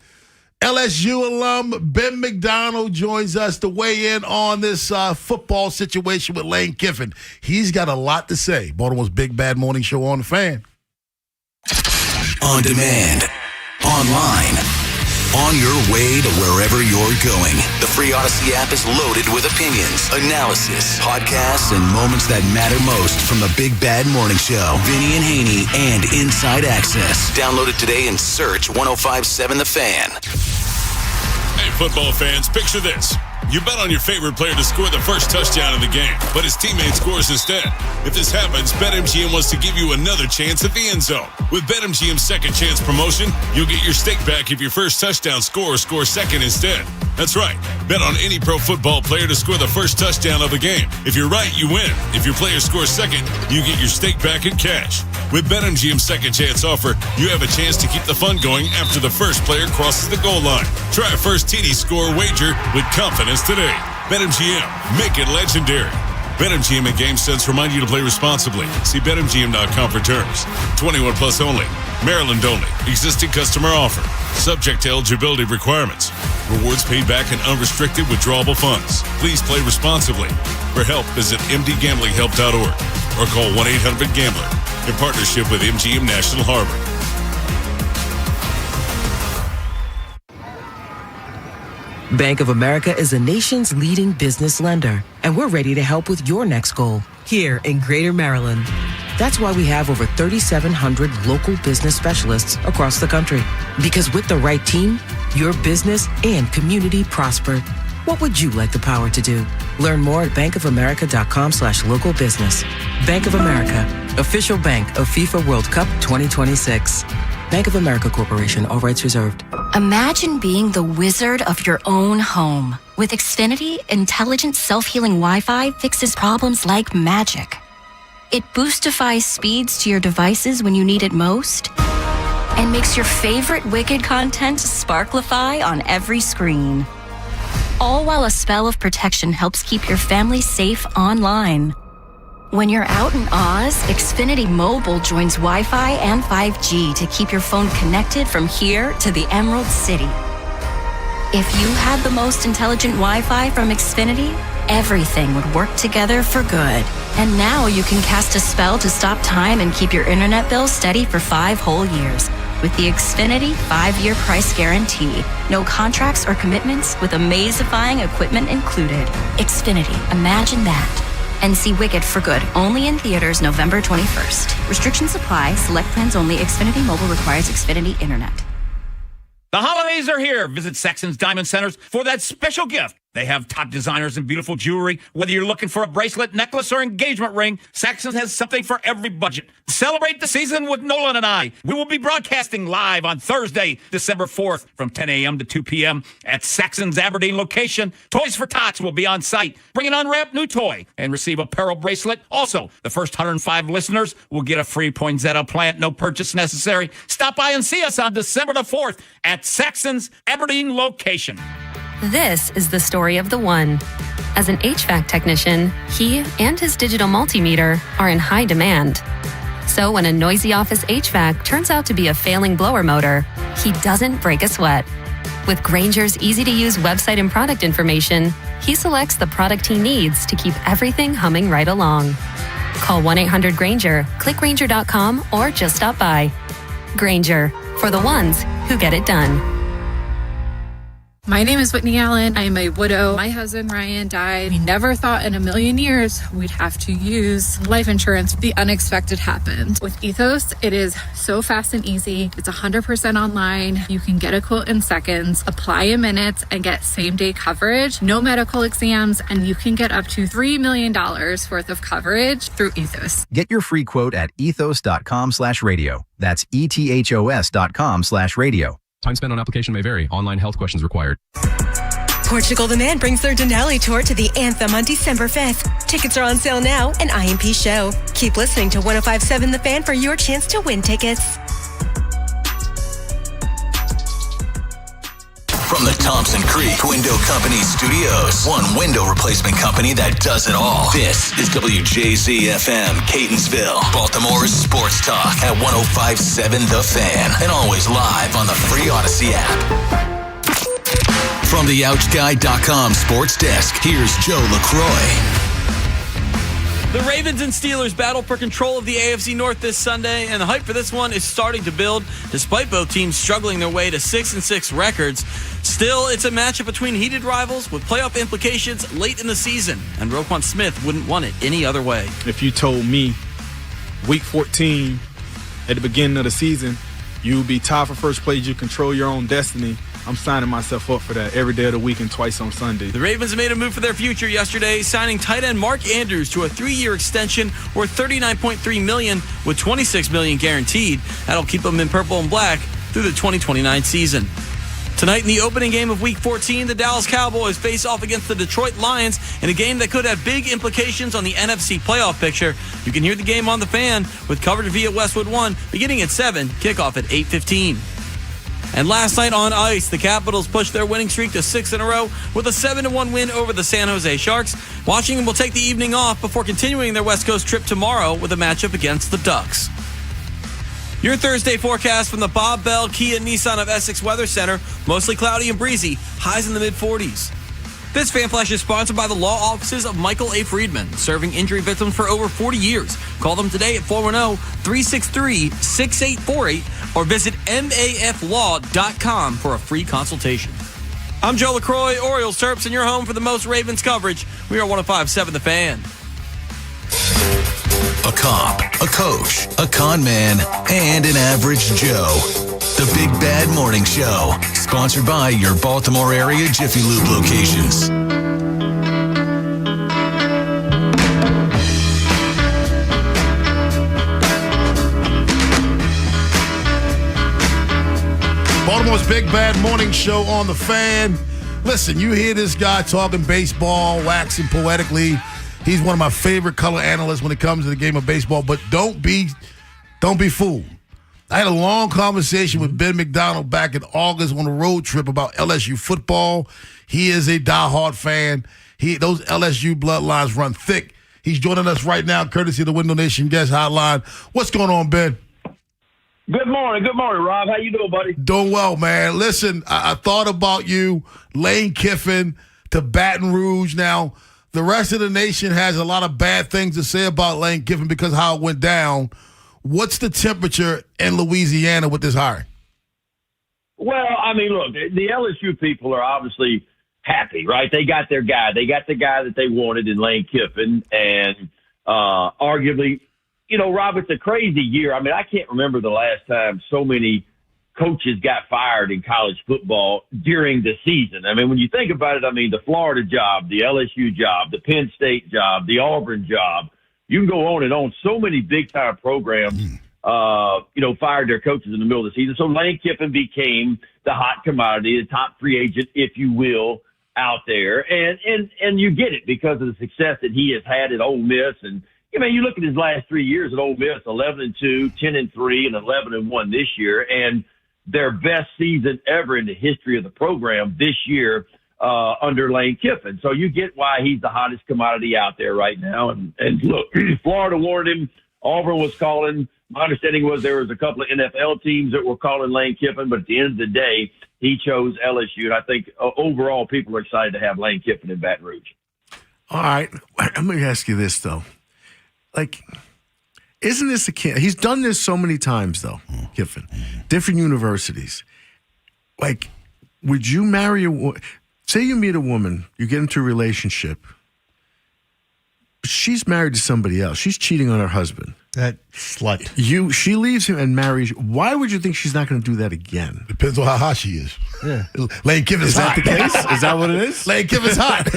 LSU alum Ben McDonald joins us to weigh in on this football situation with Lane Kiffin. He's got a lot to say. Baltimore's Big Bad Morning Show on the Fan. On demand, online, on your way to wherever you're going. The free Odyssey app is loaded with opinions, analysis, podcasts, and moments that matter most from the Big Bad Morning Show. Vinny and Haynie and Inside Access. Download it today and search 1057 The Fan. Hey, football fans, picture this. You bet on your favorite player to score the first touchdown of the game, but his teammate scores instead. If this happens, BetMGM wants to give you another chance at the end zone. With BetMGM's second chance promotion, you'll get your stake back if your first touchdown scorer scores second instead. That's right. Bet on any pro football player to score the first touchdown of the game. If you're right, you win. If your player scores second, you get your stake back in cash. With BetMGM's second chance offer, you have a chance to keep the fun going after the first player crosses the goal line. Try a first TD score wager with confidence today. BetMGM. Make it legendary. BetMGM and GameSense remind you to play responsibly. See BetMGM.com for terms. 21 plus only. Maryland only. Existing customer offer. Subject to eligibility requirements. Rewards paid back in unrestricted withdrawable funds. Please play responsibly. For help, visit mdgamblinghelp.org or call 1-800-GAMBLER in partnership with MGM National Harbor. Bank of America is the nation's leading business lender, and we're ready to help with your next goal here in Greater Maryland. That's why we have over 3,700 local business specialists across the country. Because with the right team, your business and community prosper. What would you like the power to do? Learn more at bankofamerica.com/local business. Bank of America, official bank of FIFA World Cup 2026. Bank of America Corporation, all rights reserved. Imagine being the wizard of your own home. With Xfinity, intelligent self-healing Wi-Fi fixes problems like magic. It boostifies speeds to your devices when you need it most and makes your favorite Wicked content sparklify on every screen. All while a spell of protection helps keep your family safe online. When you're out in Oz, Xfinity Mobile joins Wi-Fi and 5G to keep your phone connected from here to the Emerald City. If you had the most intelligent Wi-Fi from Xfinity, everything would work together for good. And now you can cast a spell to stop time and keep your internet bill steady for 5 whole years. With the Xfinity 5-year price guarantee. No contracts or commitments with amazifying equipment included. Xfinity, imagine that. And see Wicked for Good, only in theaters November 21st. Restrictions apply. Select plans only. Xfinity Mobile requires Xfinity Internet. The holidays are here. Visit Sexton's Diamond Centers for that special gift. They have top designers and beautiful jewelry. Whether you're looking for a bracelet, necklace, or engagement ring, Sexton's has something for every budget. Celebrate the season with Nolan and I. We will be broadcasting live on Thursday, December 4th from 10 a.m. to 2 p.m. at Sexton's Aberdeen location. Toys for Tots will be on site. Bring an unwrapped new toy and receive a Pearl bracelet. Also, the first 105 listeners will get a free poinsettia plant. No purchase necessary. Stop by and see us on December the 4th at Sexton's Aberdeen location. This is the story of the one. As an HVAC technician, he and his digital multimeter are in high demand. So when a noisy office HVAC turns out to be a failing blower motor, he doesn't break a sweat. With Grainger's easy-to-use website and product information, he selects the product he needs to keep everything humming right along. Call 1-800-GRAINGER, click Grainger.com, or just stop by. Grainger, for the ones who get it done. My name is Whitney Allen. I am a widow. My husband, Ryan, died. We never thought in a million years we'd have to use life insurance. The unexpected happened. With Ethos, it is so fast and easy. It's 100% online. You can get a quote in seconds, apply in minutes, and get same-day coverage. No medical exams, and you can get up to $3 million worth of coverage through Ethos. Get your free quote at ethos.com/radio. That's ethos.com/radio. Time spent on application may vary. Online health questions required. Portugal The Man brings their Denali tour to the Anthem on December 5th. Tickets are on sale now and IMP Show. Keep listening to 105.7 The Fan for your chance to win tickets. From the Thompson Creek Window Company Studios, one window replacement company that does it all. This is WJZ-FM, Catonsville, Baltimore's sports talk at 105.7 The Fan, and always live on the free Odyssey app. From the OutGuy.com sports desk, here's Joe LaCroix. The Ravens and Steelers battle for control of the AFC North this Sunday, and the hype for this one is starting to build, despite both teams struggling their way to 6-6 records. Still, it's a matchup between heated rivals with playoff implications late in the season, and Roquan Smith wouldn't want it any other way. If you told me week 14 at the beginning of the season, you would be tied for first place, you control your own destiny, I'm signing myself up for that every day of the week and twice on Sunday. The Ravens made a move for their future yesterday, signing tight end Mark Andrews to a 3-year extension worth $39.3 million with $26 million guaranteed. That'll keep him in purple and black through the 2029 season. Tonight in the opening game of Week 14, the Dallas Cowboys face off against the Detroit Lions in a game that could have big implications on the NFC playoff picture. You can hear the game on The Fan with coverage via Westwood One beginning at 7, kickoff at 8:15. And last night on ice, the Capitals pushed their winning streak to 6 in a row with a 7-1 win over the San Jose Sharks. Washington will take the evening off before continuing their West Coast trip tomorrow with a matchup against the Ducks. Your Thursday forecast from the Bob Bell Kia Nissan of Essex Weather Center. Mostly cloudy and breezy, highs in the mid-40s. This Fan Flash is sponsored by the law offices of Michael A. Friedman, serving injury victims for over 40 years. Call them today at 410-363-6848 or visit maflaw.com for a free consultation. I'm Joe LaCroix, Orioles Terps, and you're home for the most Ravens coverage. We are 105.7 The Fan. A cop, a coach, a con man, and an average Joe. The Big Bad Morning Show, sponsored by your Baltimore area Jiffy Lube locations. Baltimore's Big Bad Morning Show on The Fan. Listen, you hear this guy talking baseball, waxing poetically. He's one of my favorite color analysts when it comes to the game of baseball, but don't be fooled. I had a long conversation with Ben McDonald back in August on a road trip about LSU football. He is a diehard fan. Those LSU bloodlines run thick. He's joining us right now, courtesy of the Window Nation Guest Hotline. What's going on, Ben? Good morning, Rob. How you doing, buddy? Doing well, man. Listen, I thought about you, Lane Kiffin to Baton Rouge. Now, the rest of the nation has a lot of bad things to say about Lane Kiffin because of how it went down. What's the temperature in Louisiana with this hiring? Well, I mean, look, the LSU people are obviously happy, right? They got their guy. They got the guy that they wanted in Lane Kiffin. And arguably, Rob, it's a crazy year. I mean, I can't remember the last time so many coaches got fired in college football during the season. I mean, when you think about it, I mean, the Florida job, the LSU job, the Penn State job, the Auburn job, you can go on and on. So many big-time programs, fired their coaches in the middle of the season. So Lane Kiffin became the hot commodity, the top free agent, if you will, out there. And you get it because of the success that he has had at Ole Miss. And, you look at his last 3 years at Ole Miss, 11-2, 10-3, and 11-1 this year. And their best season ever in the history of the program this year under Lane Kiffin. So you get why he's the hottest commodity out there right now. And look, Florida wanted him. Auburn was calling. My understanding was there was a couple of NFL teams that were calling Lane Kiffin, but at the end of the day, he chose LSU. And I think overall people are excited to have Lane Kiffin in Baton Rouge. All right. I'm going to ask you this, though. Isn't this a kid? He's done this so many times, though, Kiffin. Different universities. Would you marry say you meet a woman, you get into a relationship, she's married to somebody else. She's cheating on her husband. That slut. She leaves him and marries. Why would you think she's not going to do that again? Depends on how hot she is. Yeah. Lane Kiffin's hot. Is that the case? Is that what it is? Lane Kiffin's hot.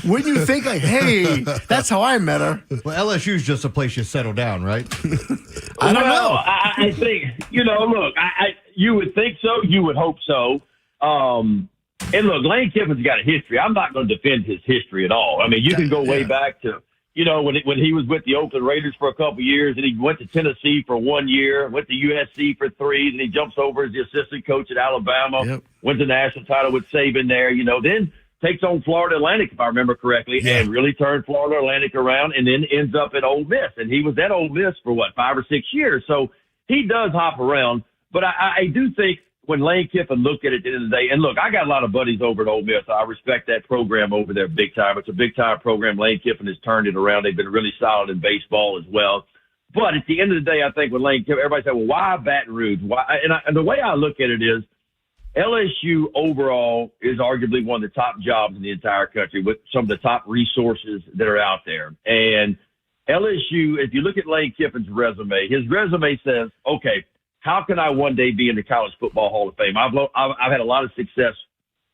Wouldn't you think, hey, that's how I met her? Well, LSU's just a place you settle down, right? I don't know. I think, look, you would think so. You would hope so. And look, Lane Kiffin's got a history. I'm not going to defend his history at all. I mean, you can go way back to, when he was with the Oakland Raiders for a couple of years, and he went to Tennessee for 1 year, went to USC for 3, and he jumps over as the assistant coach at Alabama, wins the national title with Saban there, then takes on Florida Atlantic, if I remember correctly, and really turned Florida Atlantic around, and then ends up at Ole Miss. And he was at Ole Miss for, 5 or 6 years. So he does hop around. But I do think when Lane Kiffin looked at it at the end of the day, and look, I got a lot of buddies over at Ole Miss. I respect that program over there big time. It's a big-time program. Lane Kiffin has turned it around. They've been really solid in baseball as well. But at the end of the day, I think with Lane Kiffin, everybody said, well, why Baton Rouge? Why? And the way I look at it is LSU overall is arguably one of the top jobs in the entire country with some of the top resources that are out there. And LSU, if you look at Lane Kiffin's resume, his resume says, okay, how can I one day be in the College Football Hall of Fame? I've had a lot of success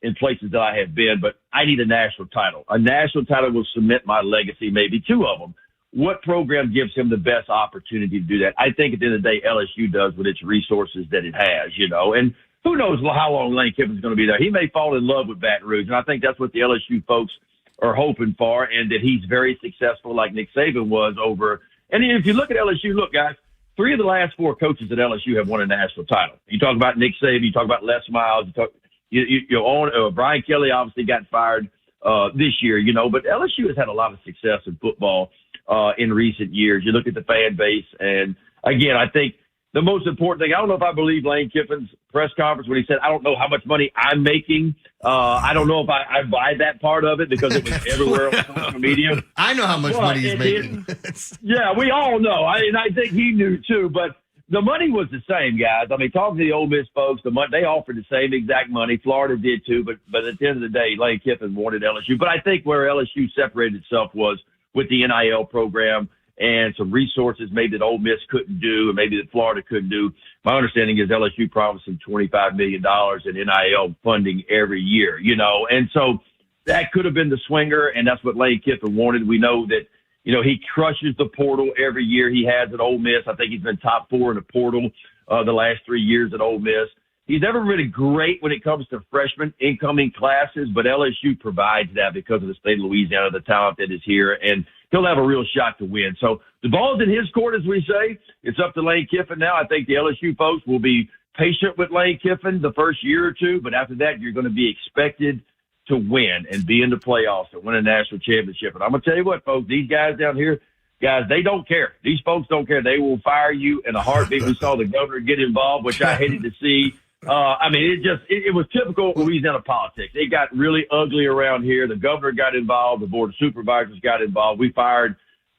in places that I have been, but I need a national title. A national title will cement my legacy, maybe 2 of them. What program gives him the best opportunity to do that? I think at the end of the day, LSU does with its resources that it has, and who knows how long Lane Kiffin's going to be there. He may fall in love with Baton Rouge, and I think that's what the LSU folks are hoping for, and that he's very successful like Nick Saban was over. And if you look at LSU, look, guys, 3 of the last 4 coaches at LSU have won a national title. You talk about Nick Saban, you talk about Les Miles, Brian Kelly obviously got fired this year, but LSU has had a lot of success in football in recent years. You look at the fan base, and again, I think the most important thing, I don't know if I believe Lane Kiffin's press conference when he said, I don't know how much money I'm making. I don't know if I buy that part of it because it was everywhere on social media. I know how much money he's making. Yeah, we all know. And I think he knew too. But the money was the same, guys. I mean, talking to the Ole Miss folks, they offered the same exact money. Florida did too. But at the end of the day, Lane Kiffin wanted LSU. But I think where LSU separated itself was with the NIL program and some resources maybe that Ole Miss couldn't do and maybe that Florida couldn't do. My understanding is LSU promised him $25 million in NIL funding every year, and so that could have been the swinger, and that's what Lane Kiffin wanted. We know that, he crushes the portal every year he has at Ole Miss. I think he's been top 4 in the portal the last 3 years at Ole Miss. He's never really great when it comes to freshman incoming classes, but LSU provides that because of the state of Louisiana, the talent that is here, and he'll have a real shot to win. So the ball's in his court, as we say. It's up to Lane Kiffin now. I think the LSU folks will be patient with Lane Kiffin the first year or 2, but after that, you're going to be expected to win and be in the playoffs and win a national championship. And I'm going to tell you what, folks, these guys down here, guys, they don't care. These folks don't care. They will fire you in a heartbeat. We saw the governor get involved, which I hated to see. It was typical Louisiana politics. It got really ugly around here. The governor got involved. The board of supervisors got involved. We fired,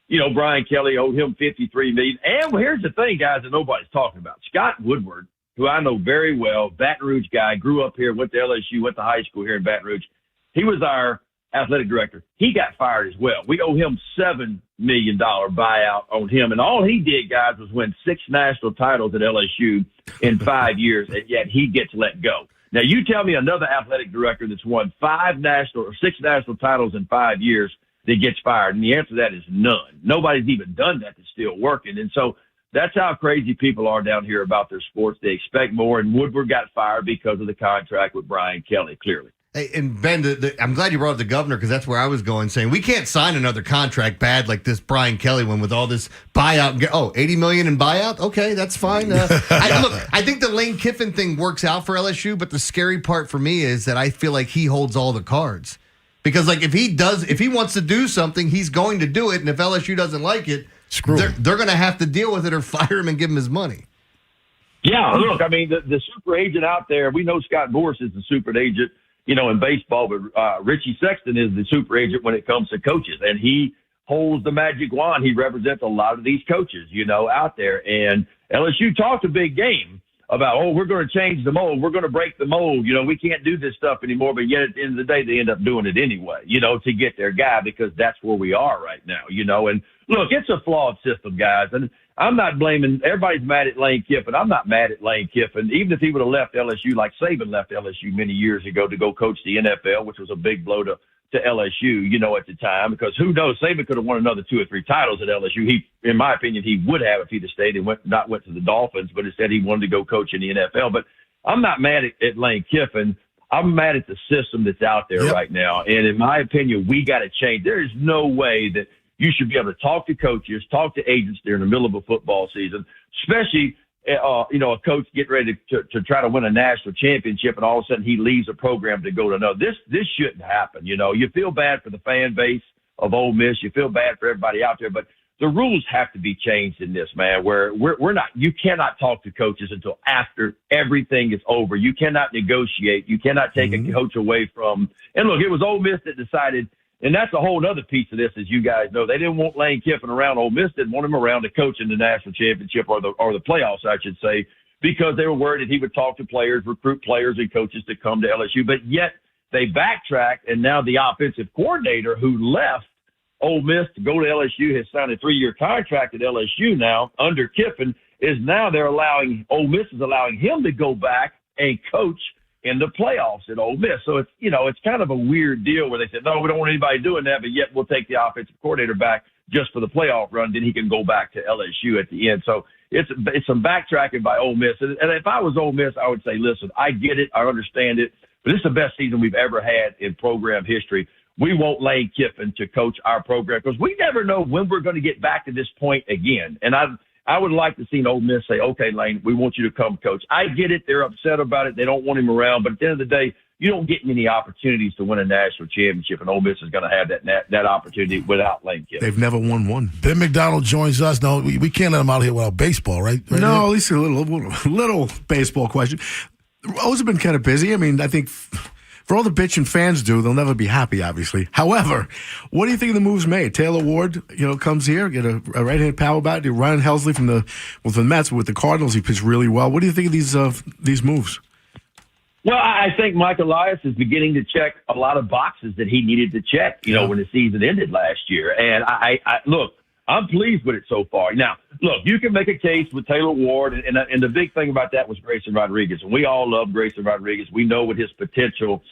Brian Kelly, owed him $53 million. And here's the thing, guys, that nobody's talking about. Scott Woodward, who I know very well, Baton Rouge guy, grew up here, went to LSU, went to high school here in Baton Rouge. He was our athletic director. He got fired as well. We owe him $7 million buyout on him. And all he did, guys, was win 6 national titles at LSU in 5 years, and yet he gets let go. Now, you tell me another athletic director that's won 6 national titles in 5 years that gets fired, and the answer to that is none. Nobody's even done that that's still working. And so that's how crazy people are down here about their sports. They expect more, and Woodward got fired because of the contract with Brian Kelly, clearly. Hey, and Ben, I'm glad you brought up the governor because that's where I was going, saying we can't sign another contract bad like this Brian Kelly one with all this buyout. $80 million in buyout? Okay, that's fine. I think the Lane Kiffin thing works out for LSU, but the scary part for me is that I feel like he holds all the cards. Because if he wants to do something, he's going to do it, and if LSU doesn't like it, they're going to have to deal with it or fire him and give him his money. Yeah, look, the super agent out there, we know Scott Boras is the super agent, in baseball, but Richie Sexton is the super agent when it comes to coaches, and he holds the magic wand. He represents a lot of these coaches, out there. And LSU talked a big game about, we're going to change the mold. We're going to break the mold. We can't do this stuff anymore. But yet at the end of the day, they end up doing it anyway, to get their guy because that's where we are right now, And look, it's a flawed system, guys. And I'm not blaming – everybody's mad at Lane Kiffin. I'm not mad at Lane Kiffin. Even if he would have left LSU like Saban left LSU many years ago to go coach the NFL, which was a big blow to LSU, at the time, because who knows, Saban could have won another 2 or 3 titles at LSU. In my opinion, he would have if he'd have stayed and not went to the Dolphins, but instead he wanted to go coach in the NFL. But I'm not mad at Lane Kiffin. I'm mad at the system that's out there right now. And in my opinion, we got to change. There is no way that you should be able to talk to coaches, talk to agents during the middle of a football season, especially a coach getting ready to try to win a national championship, and all of a sudden he leaves a program to go to another. This shouldn't happen. You feel bad for the fan base of Ole Miss. You feel bad for everybody out there, but the rules have to be changed in this, man, where we're not, you cannot talk to coaches until after everything is over. You cannot negotiate. You cannot take a coach away from, and look, it was Ole Miss that decided. And that's a whole other piece of this, as you guys know. They didn't want Lane Kiffin around. Ole Miss didn't want him around to coach in the national championship or the playoffs, I should say, because they were worried that he would talk to players, recruit players and coaches to come to LSU. But yet they backtracked, and now the offensive coordinator who left Ole Miss to go to LSU has signed a 3-year contract at LSU now under Kiffin. Ole Miss is allowing him to go back and coach in the playoffs at Ole Miss. So it's kind of a weird deal where they said, no, we don't want anybody doing that, but yet we'll take the offensive coordinator back just for the playoff run. Then he can go back to LSU at the end. So it's some backtracking by Ole Miss. And if I was Ole Miss, I would say, listen, I get it. I understand it, but this is the best season we've ever had in program history. We want Lane Kiffin to coach our program because we never know when we're going to get back to this point again. And I would like to see an Ole Miss say, okay, Lane, we want you to come coach. I get it. They're upset about it. They don't want him around. But at the end of the day, you don't get many opportunities to win a national championship, and Ole Miss is going to have that opportunity without Lane Kiffin. They've never won one. Ben McDonald joins us. No, we can't let him out here without baseball, right? No, at least a little baseball question. O's have been kind of busy. I think for all the bitching fans do, they'll never be happy, obviously. However, what do you think of the moves made? Taylor Ward, comes here, get a right-hand power bat. Ryan Helsley from the Mets with the Cardinals, he pitched really well. What do you think of these moves? Well, I think Mike Elias is beginning to check a lot of boxes that he needed to check, when the season ended last year. And I look, I'm pleased with it so far. Now, look, you can make a case with Taylor Ward, and the big thing about that was Grayson Rodriguez. And we all love Grayson Rodriguez. We know what his potential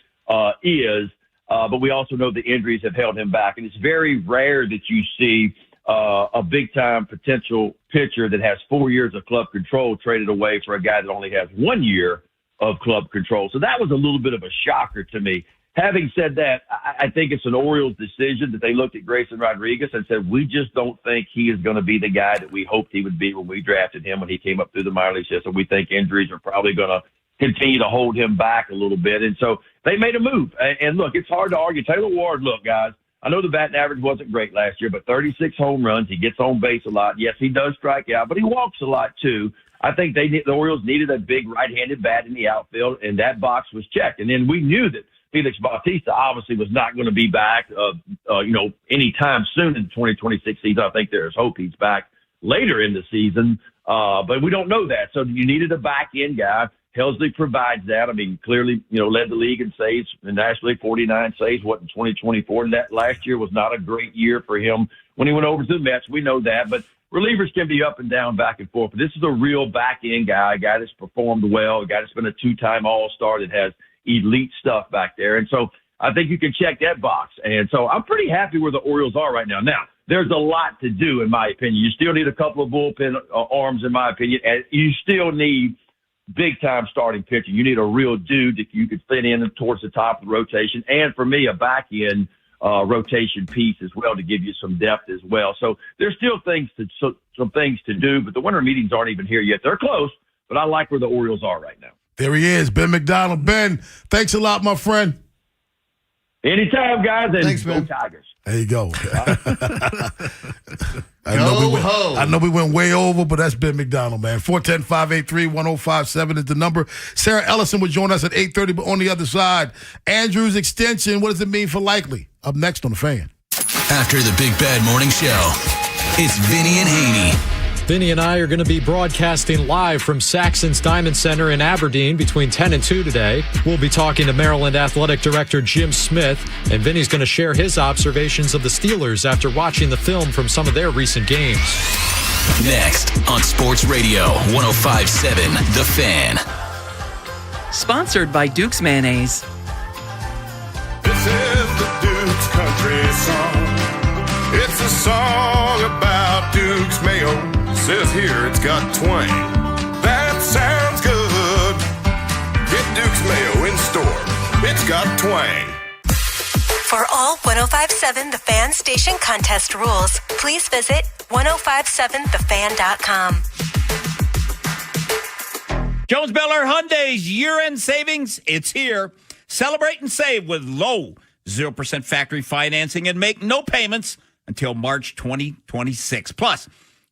is, but we also know the injuries have held him back. And it's very rare that you see a big-time potential pitcher that has 4 years of club control traded away for a guy that only has 1 year of club control. So that was a little bit of a shocker to me. Having said that, I think it's an Orioles decision that they looked at Grayson Rodriguez and said, we just don't think he is going to be the guy that we hoped he would be when we drafted him when he came up through the minor league system. We think injuries are probably going to continue to hold him back a little bit. And so they made a move. And look, it's hard to argue. Taylor Ward, look, guys, I know the batting average wasn't great last year, but 36 home runs. He gets on base a lot. Yes, he does strike out, but he walks a lot too. I think the Orioles needed a big right-handed bat in the outfield, and that box was checked. And then we knew that Felix Bautista obviously was not going to be back, anytime soon in the 2026 season. I think there's hope he's back later in the season, but we don't know that. So you needed a back-end guy. Helsley provides that. I mean, clearly, led the league in saves, in the National League, 49 saves, in 2024. And that last year was not a great year for him when he went over to the Mets. We know that, but relievers can be up and down, back and forth. But this is a real back-end guy, a guy that's performed well, a guy that's been a two-time All-Star that has elite stuff back there. And so I think you can check that box. And so I'm pretty happy where the Orioles are right now. Now, there's a lot to do, in my opinion. You still need a couple of bullpen arms, in my opinion, and you still need big-time starting pitching. You need a real dude that you could fit in towards the top of the rotation. And for me, a back-end rotation piece as well to give you some depth as well. So there's still some things to do, but the winter meetings aren't even here yet. They're close, but I like where the Orioles are right now. There he is, Ben McDonald. Ben, thanks a lot, my friend. Anytime, guys, and thanks, go man. Tigers. There you go. I know we went way over, but that's Ben McDonald, man. 410-583-1057 is the number. Sarah Ellison will join us at 8:30, but on the other side, Andrew's extension, what does it mean for Likely? Up next on The Fan. After the Big Bad Morning Show, it's Vinny and Haynie. Vinny and I are going to be broadcasting live from Saxon's Diamond Center in Aberdeen between 10 and 2 today. We'll be talking to Maryland Athletic Director Jim Smith, and Vinny's going to share his observations of the Steelers after watching the film from some of their recent games. Next on Sports Radio 105.7 The Fan. Sponsored by Duke's Mayonnaise. This is the Duke's country song. It's a song about Duke's Mayo. Says here it's got twang. That sounds good. Get Duke's Mayo in store. It's got twang. For all 105.7 The Fan station contest rules, please visit 1057thefan.com. Jones Bel Air Hyundai's year-end savings, it's here. Celebrate and save with low 0% factory financing and make no payments until March 2026. Plus,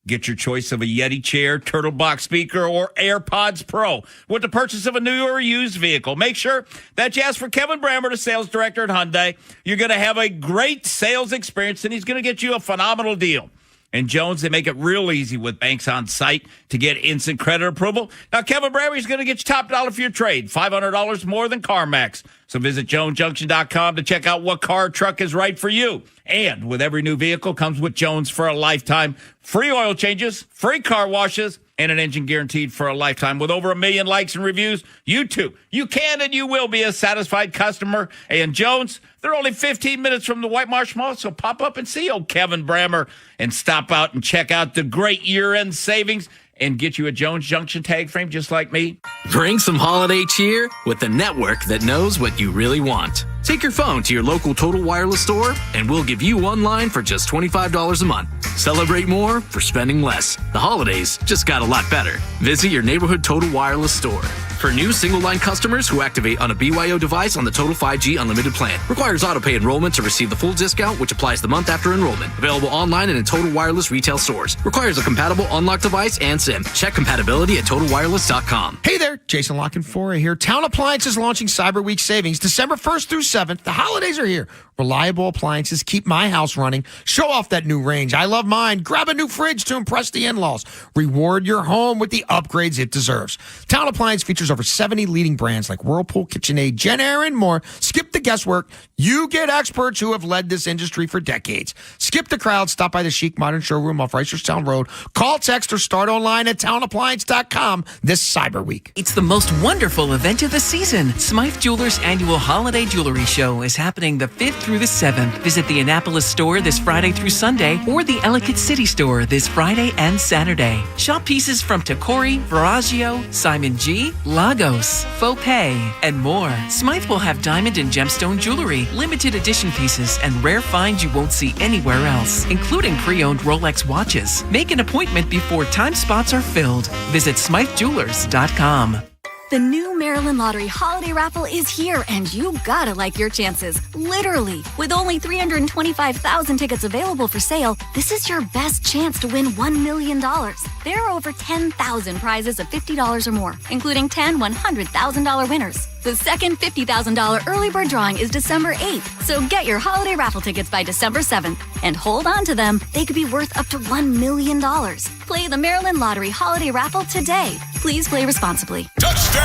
get your choice of a Yeti chair, Turtle Box speaker, or AirPods Pro with the purchase of a new or used vehicle. Make sure that you ask for Kevin Brammer, the sales director at Hyundai. You're going to have a great sales experience, and he's going to get you a phenomenal deal. And Jones, they make it real easy with banks on site to get instant credit approval. Now, Kevin Brammer is going to get you top dollar for your trade, $500 more than CarMax. So visit JonesJunction.com to check out what car or truck is right for you. And with every new vehicle comes with Jones for a lifetime. Free oil changes, free car washes, and an engine guaranteed for a lifetime. With over 1 million likes and reviews, you too, you can and you will be a satisfied customer. And Jones, they're only 15 minutes from the White Marsh Mall, so pop up and see old Kevin Brammer and stop out and check out the great year-end savings and get you a Jones Junction tag frame just like me. Bring some holiday cheer with the network that knows what you really want. Take your phone to your local Total Wireless store, and we'll give you one line for just $25 a month. Celebrate more for spending less. The holidays just got a lot better. Visit your neighborhood Total Wireless store. For new single-line customers who activate on a BYO device on the Total 5G Unlimited plan. Requires auto-pay enrollment to receive the full discount, which applies the month after enrollment. Available online and in Total Wireless retail stores. Requires a compatible unlocked device and SIM. Check compatibility at TotalWireless.com. Hey there, Jason Lockenfora here. Town Appliances launching Cyber Week savings December 1st through 7th. The holidays are here. Reliable appliances keep my house running. Show off that new range. I love mine. Grab a new fridge to impress the in-laws. Reward your home with the upgrades it deserves. Town Appliance features over 70 leading brands like Whirlpool, KitchenAid, JennAir, and more. Skip the guesswork. You get experts who have led this industry for decades. Skip the crowd. Stop by the chic modern showroom off Reisterstown Road. Call, text, or start online at townappliance.com this Cyber Week. It's the most wonderful event of the season. Smythe Jewelers' annual holiday jewelry show is happening the 5th through the 7th. Visit the Annapolis store this Friday through Sunday or the Ellicott City store this Friday and Saturday. Shop pieces from Tacori, Veragio, Simon G, Lagos, Faux Pay, and more. Smythe will have diamond and gemstone jewelry, limited edition pieces, and rare finds you won't see anywhere else, including pre-owned Rolex watches. Make an appointment before time spots are filled. Visit SmytheJewelers.com. The new Maryland Lottery Holiday Raffle is here, and you gotta like your chances. Literally. With only 325,000 tickets available for sale, this is your best chance to win $1 million. There are over 10,000 prizes of $50 or more, including 10 $100,000 winners. The second $50,000 early bird drawing is December 8th, so get your holiday raffle tickets by December 7th. And hold on to them. They could be worth up to $1 million. Play the Maryland Lottery Holiday Raffle today. Please play responsibly. Touchdown!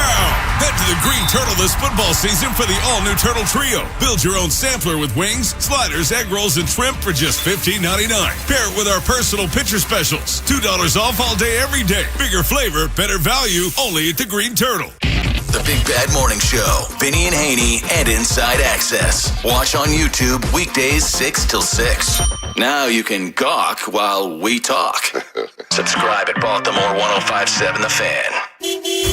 Head to the Green Turtle this football season for the all-new Turtle Trio. Build your own sampler with wings, sliders, egg rolls, and shrimp for just $15.99. Pair it with our personal pitcher specials. $2 off all day, every day. Bigger flavor, better value, only at the Green Turtle. The Big Bad Morning Show, Vinny and Haynie, and Inside Access. Watch on YouTube weekdays 6 till 6. Now you can gawk while we talk. Subscribe at Baltimore 1057 The Fan.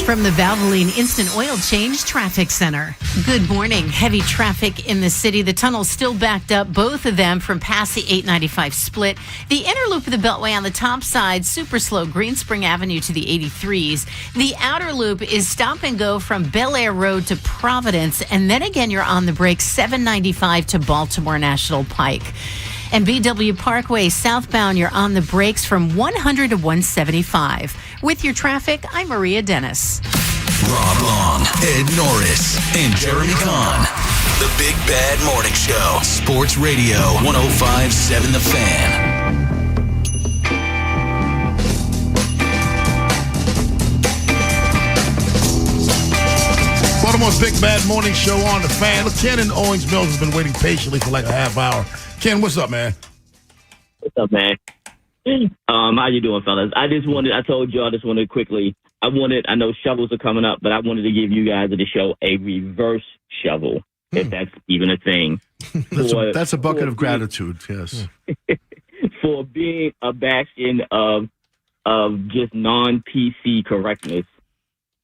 From the Valvoline Instant Oil Change Traffic Center. Good morning. Heavy traffic in the city. The tunnel's still backed up, both of them from past the 895 split. The inner loop of the Beltway on the top side, super slow, Green Spring Avenue to the 83s. The outer loop is stop and go from Bel Air Road to Providence. And then again, you're on the brake, 795 to Baltimore National Pike. And BW Parkway southbound, you're on the brakes from 100 to 175. With your traffic, I'm Maria Dennis. Rob Long, Ed Norris, and Jeremy Kahn. The Big Bad Morning Show. Sports Radio 1057 The Fan. Baltimore's Big Bad Morning Show on The Fan. Look, Ken in Owings Mills has been waiting patiently for like a half hour. Ken, what's up, man? What's up, man? How you doing, fellas? I told you I just wanted quickly, I know shovels are coming up, but I wanted to give you guys at the show a reverse shovel, if that's even a thing. That's a bucket of gratitude, yes. For being a bastion of just non-PC correctness.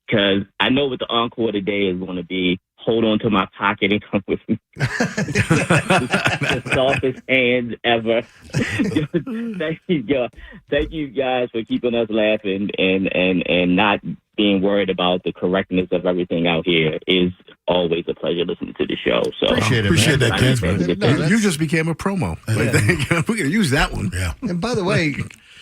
Because I know what the encore today is going to be. Hold on to my pocket and come with me. The softest hands ever. Thank you guys for keeping us laughing and not being worried about the correctness of everything out here. Is always a pleasure listening to the show. So appreciate that, Ken. You just became a promo. We're going to use that one. Yeah. And by the way,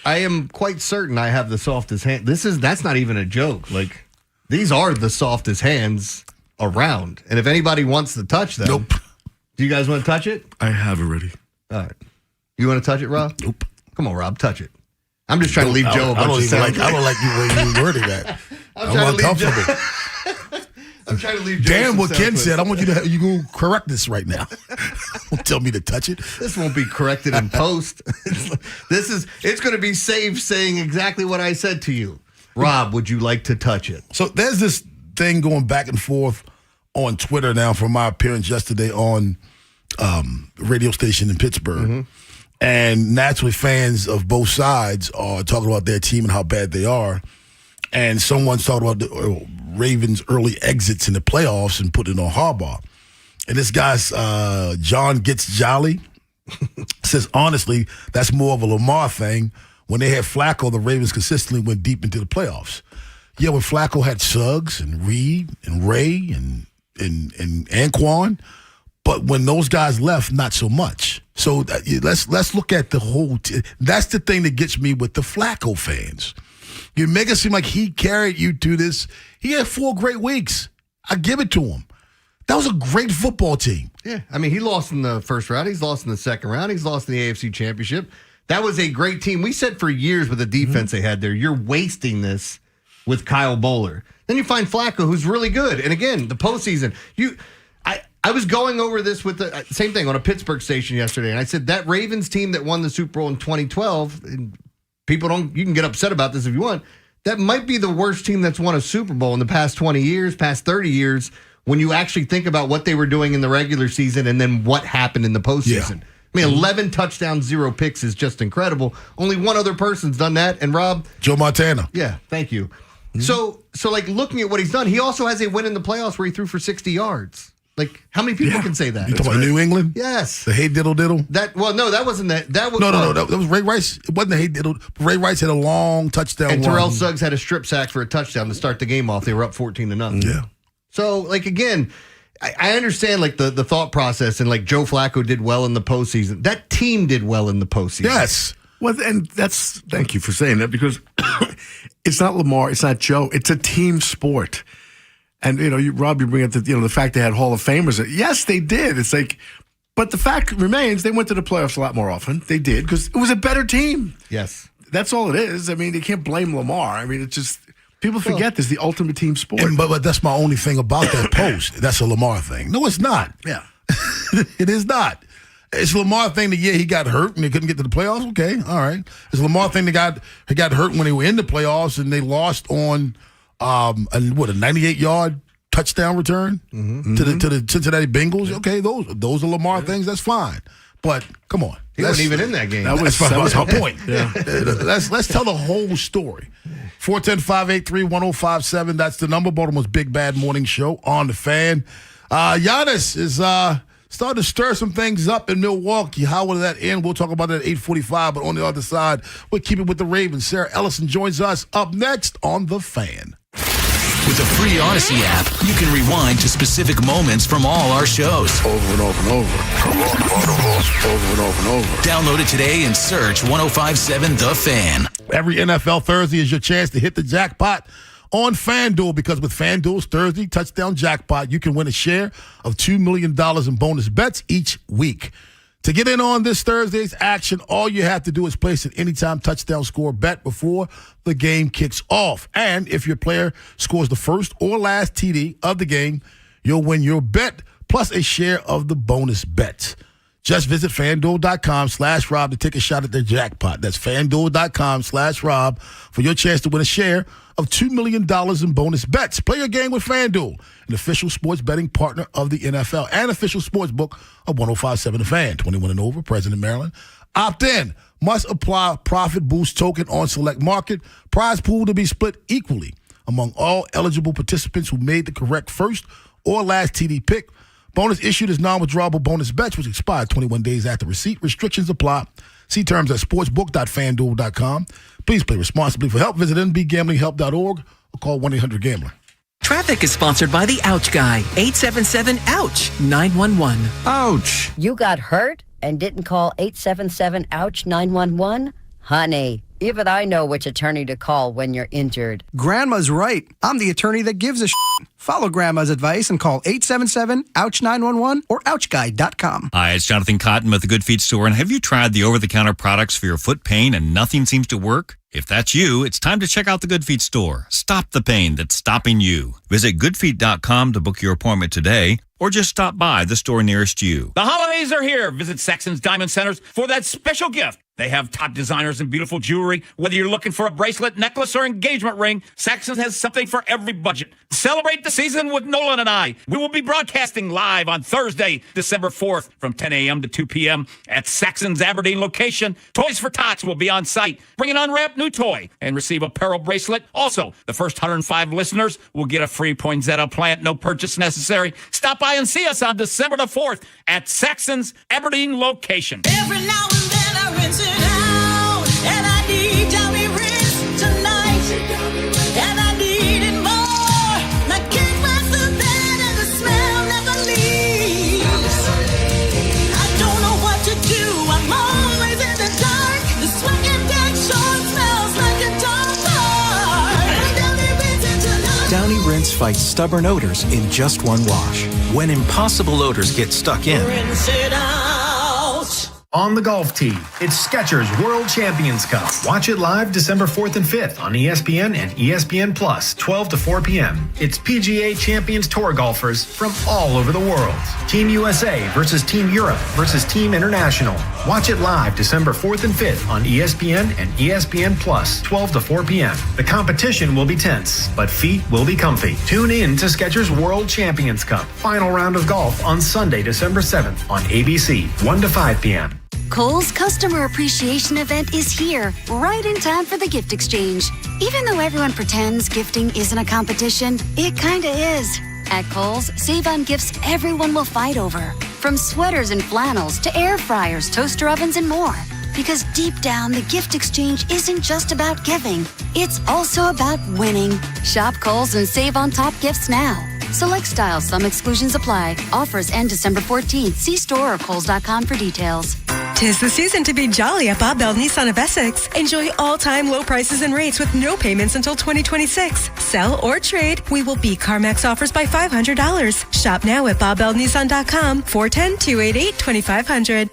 I am quite certain I have the softest hand. That's not even a joke. Like, these are the softest hands around. And if anybody wants to touch them. Nope. Do you guys want to touch it? I have already. All right. You want to touch it, Rob? Nope. Come on, Rob, touch it. I'm just trying to leave Joe a bunch of sound. I don't like the way you worded that. I'm uncomfortable. I'm trying to leave Joe. Damn what Ken said. I want you to go correct this right now. Don't tell me to touch it. This won't be corrected in post. It's going to be saved saying exactly what I said to you. Rob, would you like to touch it? So there's this thing going back and forth on Twitter now from my appearance yesterday on a radio station in Pittsburgh. Mm-hmm. And naturally, fans of both sides are talking about their team and how bad they are. And someone's talking about the Ravens' early exits in the playoffs and putting it on Harbaugh. And this guy's John Gets Jolly says, honestly, that's more of a Lamar thing. When they had Flacco, the Ravens consistently went deep into the playoffs. Yeah, when Flacco had Suggs and Reed and Ray and Anquan, but when those guys left, not so much. So let's look at the whole. That's the thing that gets me with the Flacco fans. You make it seem like he carried you to this. He had 4 great weeks. I give it to him. That was a great football team. Yeah, I mean, he lost in the first round. He's lost in the second round. He's lost in the AFC Championship. That was a great team. We said for years with the defense they had there, you're wasting this with Kyle Bowler. Then you find Flacco, who's really good. And again, the postseason. I was going over this with the same thing on a Pittsburgh station yesterday, and I said that Ravens team that won the Super Bowl in 2012, and you can get upset about this if you want, that might be the worst team that's won a Super Bowl in the past 20 years, past 30 years, when you actually think about what they were doing in the regular season and then what happened in the postseason. Yeah. I mean, 11 touchdowns, 0 picks is just incredible. Only one other person's done that, and Rob? Joe Montana. Yeah, thank you. Mm-hmm. So like looking at what he's done, he also has a win in the playoffs where he threw for 60 yards. Like, how many people can say that? You talking about New England? Yes. The Hey Diddle Diddle? That wasn't that. That was No. That was Ray Rice. It wasn't the Hey Diddle. Ray Rice had a long touchdown. And Terrell run. Suggs had a strip sack for a touchdown to start the game off. They were up 14-0. Yeah. So, like, again, I understand, like, the thought process, and, like, Joe Flacco did well in the postseason. That team did well in the postseason. Yes. Well, and thank you for saying that, because it's not Lamar, it's not Joe, it's a team sport. And, Rob, you bring up the fact they had Hall of Famers. Yes, they did. It's like, but the fact remains, they went to the playoffs a lot more often. They did, because it was a better team. Yes. That's all it is. I mean, you can't blame Lamar. I mean, it's just, people forget this is the ultimate team sport. But that's my only thing about that post. That's a Lamar thing. No, it's not. Yeah. It is not. It's a Lamar thing that, he got hurt and they couldn't get to the playoffs. Okay, all right. It's a Lamar thing that he got hurt when they were in the playoffs and they lost on a 98-yard touchdown return to the Cincinnati Bengals. Okay, those are Lamar things. That's fine. But come on, he wasn't even in that game. That's my point. Yeah. Let's tell the whole story. 410-583-1057. That's the number. Baltimore's Big Bad Morning Show on the Fan. Giannis is starting to stir some things up in Milwaukee. How will that end? We'll talk about that at 8:45. But on the other side, we'll keep it with the Ravens. Sarah Ellison joins us up next on the Fan. With the free Odyssey app, you can rewind to specific moments from all our shows. Over and over and over. Over and over and over. Download it today and search 1057 The Fan. Every NFL Thursday is your chance to hit the jackpot on FanDuel, because with FanDuel's Thursday Touchdown Jackpot, you can win a share of $2 million in bonus bets each week. To get in on this Thursday's action, all you have to do is place an anytime touchdown score bet before the game kicks off. And if your player scores the first or last TD of the game, you'll win your bet plus a share of the bonus bets. Just visit FanDuel.com/Rob to take a shot at their jackpot. That's FanDuel.com/Rob for your chance to win a share of $2 million in bonus bets. Play your game with FanDuel, an official sports betting partner of the NFL and official sports book of 1057 The Fan. 21 and over, present in Maryland. Opt in. Must apply profit boost token on select market. Prize pool to be split equally among all eligible participants who made the correct first or last TD pick. Bonus issued as non-withdrawable bonus bets, which expire 21 days after receipt. Restrictions apply. See terms at sportsbook.fanduel.com. Please play responsibly. For help, visit nbgamblinghelp.org or call 1-800-GAMBLER. Traffic is sponsored by the Ouch Guy, 877-OUCH-911. Ouch! You got hurt and didn't call 877-OUCH-911? Honey, even I know which attorney to call when you're injured. Grandma's right. I'm the attorney that gives a shit. Follow Grandma's advice and call 877-OUCH-911 or OUCHGuy.com. Hi, it's Jonathan Cotton with the Good Feet Store. And have you tried the over-the-counter products for your foot pain and nothing seems to work? If that's you, it's time to check out the Good Feet Store. Stop the pain that's stopping you. Visit goodfeet.com to book your appointment today, or just stop by the store nearest you. The holidays are here. Visit Sexton's Diamond Centers for that special gift. They have top designers and beautiful jewelry. Whether you're looking for a bracelet, necklace, or engagement ring, Sexton's has something for every budget. Celebrate the season with Nolan and I. We will be broadcasting live on Thursday, December 4th from 10 a.m. to 2 p.m. at Sexton's Aberdeen location. Toys for Tots will be on site. Bring an unwrapped new toy and receive a Peril bracelet. Also, the first 105 listeners will get a free poinsettia plant. No purchase necessary. Stop by and see us on December the 4th at Sexton's Aberdeen location. Every now and then I rinse it out, and I need Downy rinse tonight, and I need it more. Like cake was the bed and the smell never leaves. I don't know what to do, I'm always in the dark. The sweat and dead short smells like a dog park. Downy rinse it tonight. Downy Rinse fights stubborn odors in just one wash. When impossible odors get stuck in, Rinse it out. On the golf tee, it's Skechers World Champions Cup. Watch it live December 4th and 5th on ESPN and ESPN Plus, 12 to 4 p.m. It's PGA Champions Tour golfers from all over the world. Team USA versus Team Europe versus Team International. Watch it live December 4th and 5th on ESPN and ESPN Plus, 12 to 4 p.m. The competition will be tense, but feet will be comfy. Tune in to Skechers World Champions Cup. Final round of golf on Sunday, December 7th on ABC, 1 to 5 p.m. Kohl's Customer Appreciation Event is here, right in time for the gift exchange. Even though everyone pretends gifting isn't a competition, it kinda is. At Kohl's, save on gifts everyone will fight over. From sweaters and flannels to air fryers, toaster ovens, and more. Because deep down, the gift exchange isn't just about giving. It's also about winning. Shop Kohl's and save on top gifts now. Select styles, some exclusions apply. Offers end December 14th. See store or Kohls.com for details. 'Tis the season to be jolly at Bob Bell Nissan of Essex. Enjoy all-time low prices and rates with no payments until 2026. Sell or trade, we will beat CarMax offers by $500. Shop now at BobBellNissan.com, 410-288-2500.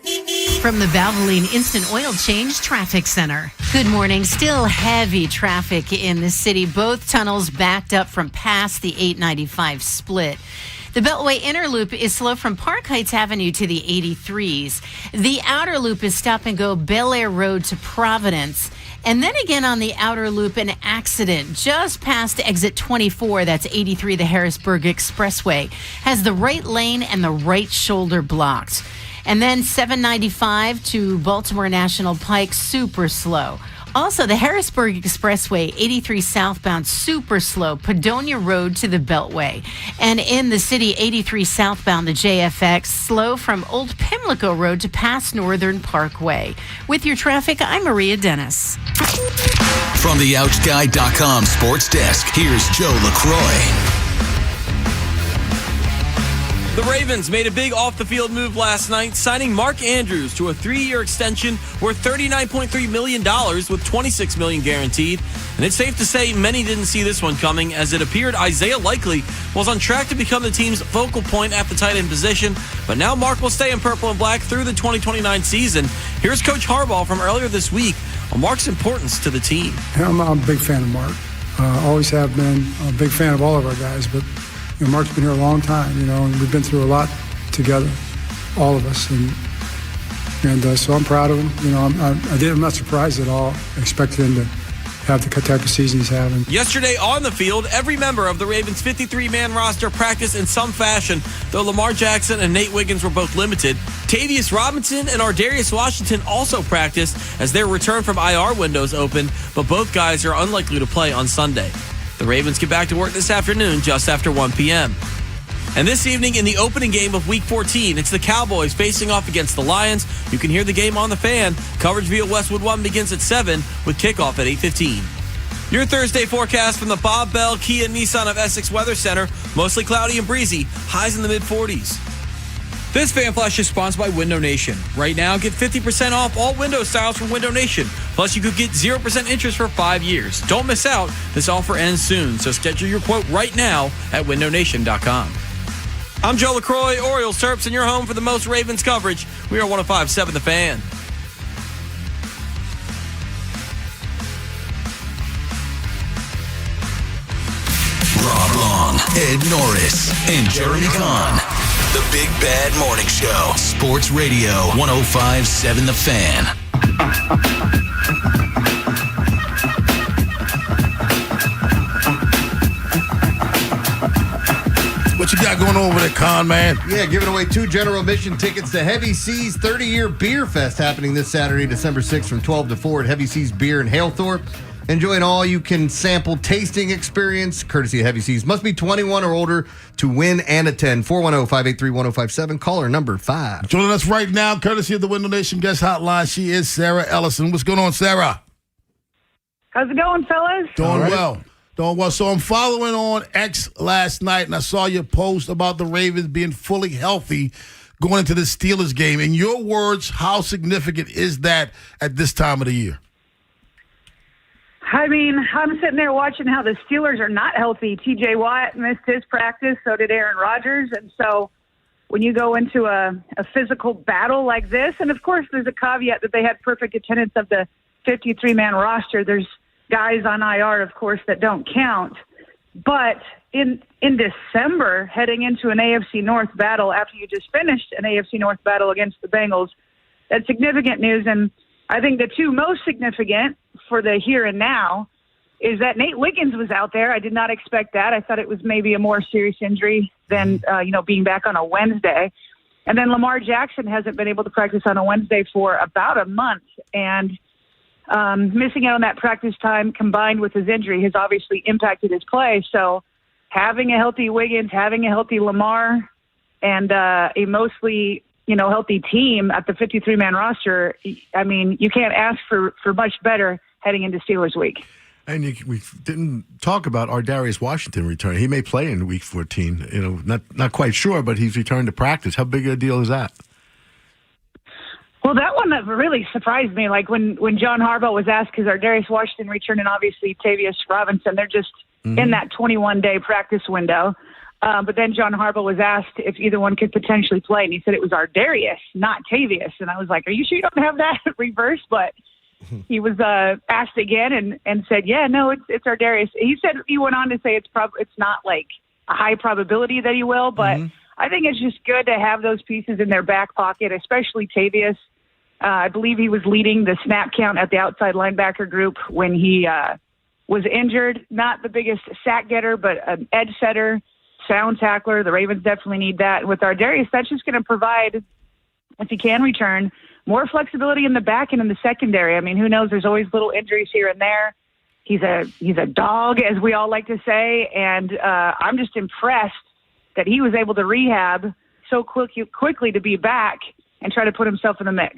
From the Valvoline Instant Oil Change Traffic Center. Good morning. Still heavy traffic in the city. Both tunnels backed up from past the 895 split. The Beltway Inner Loop is slow from Park Heights Avenue to the 83s. The Outer Loop is stop and go Bel Air Road to Providence. And then again on the Outer Loop, an accident just past exit 24, that's 83, the Harrisburg Expressway, has the right lane and the right shoulder blocked. And then 795 to Baltimore National Pike, super slow. Also, the Harrisburg Expressway, 83 southbound, super slow. Padonia Road to the Beltway. And in the city, 83 southbound, the JFX, slow from Old Pimlico Road to past Northern Parkway. With your traffic, I'm Maria Dennis. From the OutGuy.com sports desk, here's Joe LaCroix. The Ravens made a big off-the-field move last night, signing Mark Andrews to a 3-year extension worth $39.3 million with $26 million guaranteed. And it's safe to say many didn't see this one coming, as it appeared Isaiah Likely was on track to become the team's focal point at the tight end position. But now Mark will stay in purple and black through the 2029 season. Here's Coach Harbaugh from earlier this week on Mark's importance to the team. I'm a big fan of Mark. Always have been. I'm a big fan of all of our guys, but Mark's been here a long time, and we've been through a lot together, all of us, and so I'm proud of him. I'm not surprised at all. I expected him to have the type of season he's having. Yesterday on the field, every member of the Ravens' 53-man roster practiced in some fashion, though Lamar Jackson and Nate Wiggins were both limited. Tavius Robinson and Ardarius Washington also practiced as their return from IR windows opened, but both guys are unlikely to play on Sunday. The Ravens get back to work this afternoon just after 1 p.m. And this evening in the opening game of Week 14, it's the Cowboys facing off against the Lions. You can hear the game on the Fan. Coverage via Westwood One begins at 7 with kickoff at 8:15. Your Thursday forecast from the Bob Bell Kia Nissan of Essex Weather Center. Mostly cloudy and breezy. Highs in the mid-40s. This Fan Flash is sponsored by Window Nation. Right now, get 50% off all window styles from Window Nation. Plus, you could get 0% interest for 5 years. Don't miss out. This offer ends soon, so schedule your quote right now at windownation.com. I'm Joe LaCroix, Orioles Terps, and your home for the most Ravens coverage. We are 105.7 The Fan. Rob Long, Ed Norris, and Jeremy Kahn. The Big Bad Morning Show. Sports Radio 105.7 The Fan. What you got going on over there, Con, man? Yeah, giving away 2 general admission tickets to Heavy Seas 30-year Beer Fest happening this Saturday, December 6th from 12 to 4 at Heavy Seas Beer in Halethorpe. Enjoy an all-you-can-sample tasting experience, courtesy of Heavy Seas. Must be 21 or older to win and attend. 410-583-1057. Caller number 5. Joining us right now, courtesy of the Window Nation Guest Hotline, she is Sarah Ellison. What's going on, Sarah? How's it going, fellas? Doing well. Doing well. So I'm following on X last night, and I saw your post about the Ravens being fully healthy going into the Steelers game. In your words, how significant is that at this time of the year? I mean, I'm sitting there watching how the Steelers are not healthy. T.J. Watt missed his practice, so did Aaron Rodgers. And so when you go into a physical battle like this, and of course there's a caveat that they had perfect attendance of the 53-man roster. There's guys on IR, of course, that don't count. But in December, heading into an AFC North battle after you just finished an AFC North battle against the Bengals, that's significant news. And I think the 2 most significant for the here and now is that Nate Wiggins was out there. I did not expect that. I thought it was maybe a more serious injury than, being back on a Wednesday. And then Lamar Jackson hasn't been able to practice on a Wednesday for about a month. And missing out on that practice time combined with his injury has obviously impacted his play. So having a healthy Wiggins, having a healthy Lamar, and a mostly, healthy team at the 53-man roster, I mean, you can't ask for much better heading into Steelers week. And we didn't talk about Ardarius Washington return. He may play in Week 14. Not quite sure, but he's returned to practice. How big a deal is that? Well, that one that really surprised me. Like when John Harbaugh was asked, because Ardarius Washington returned, and obviously Tavius Robinson, they're just in that 21-day practice window. But then John Harbaugh was asked if either one could potentially play, and he said it was Ardarius, not Tavius. And I was like, are you sure you don't have that reversed? But he was asked again and said, yeah, no, it's Ardarius. He went on to say it's not like a high probability that he will, but I think it's just good to have those pieces in their back pocket, especially Tavius. I believe he was leading the snap count at the outside linebacker group when he was injured. Not the biggest sack getter, but an edge setter, sound tackler. The Ravens definitely need that. With Ardarius, that's just going to provide, if he can return, more flexibility in the back and in the secondary. I mean, who knows? There's always little injuries here and there. He's a dog, as we all like to say, and I'm just impressed that he was able to rehab so quickly to be back and try to put himself in the mix.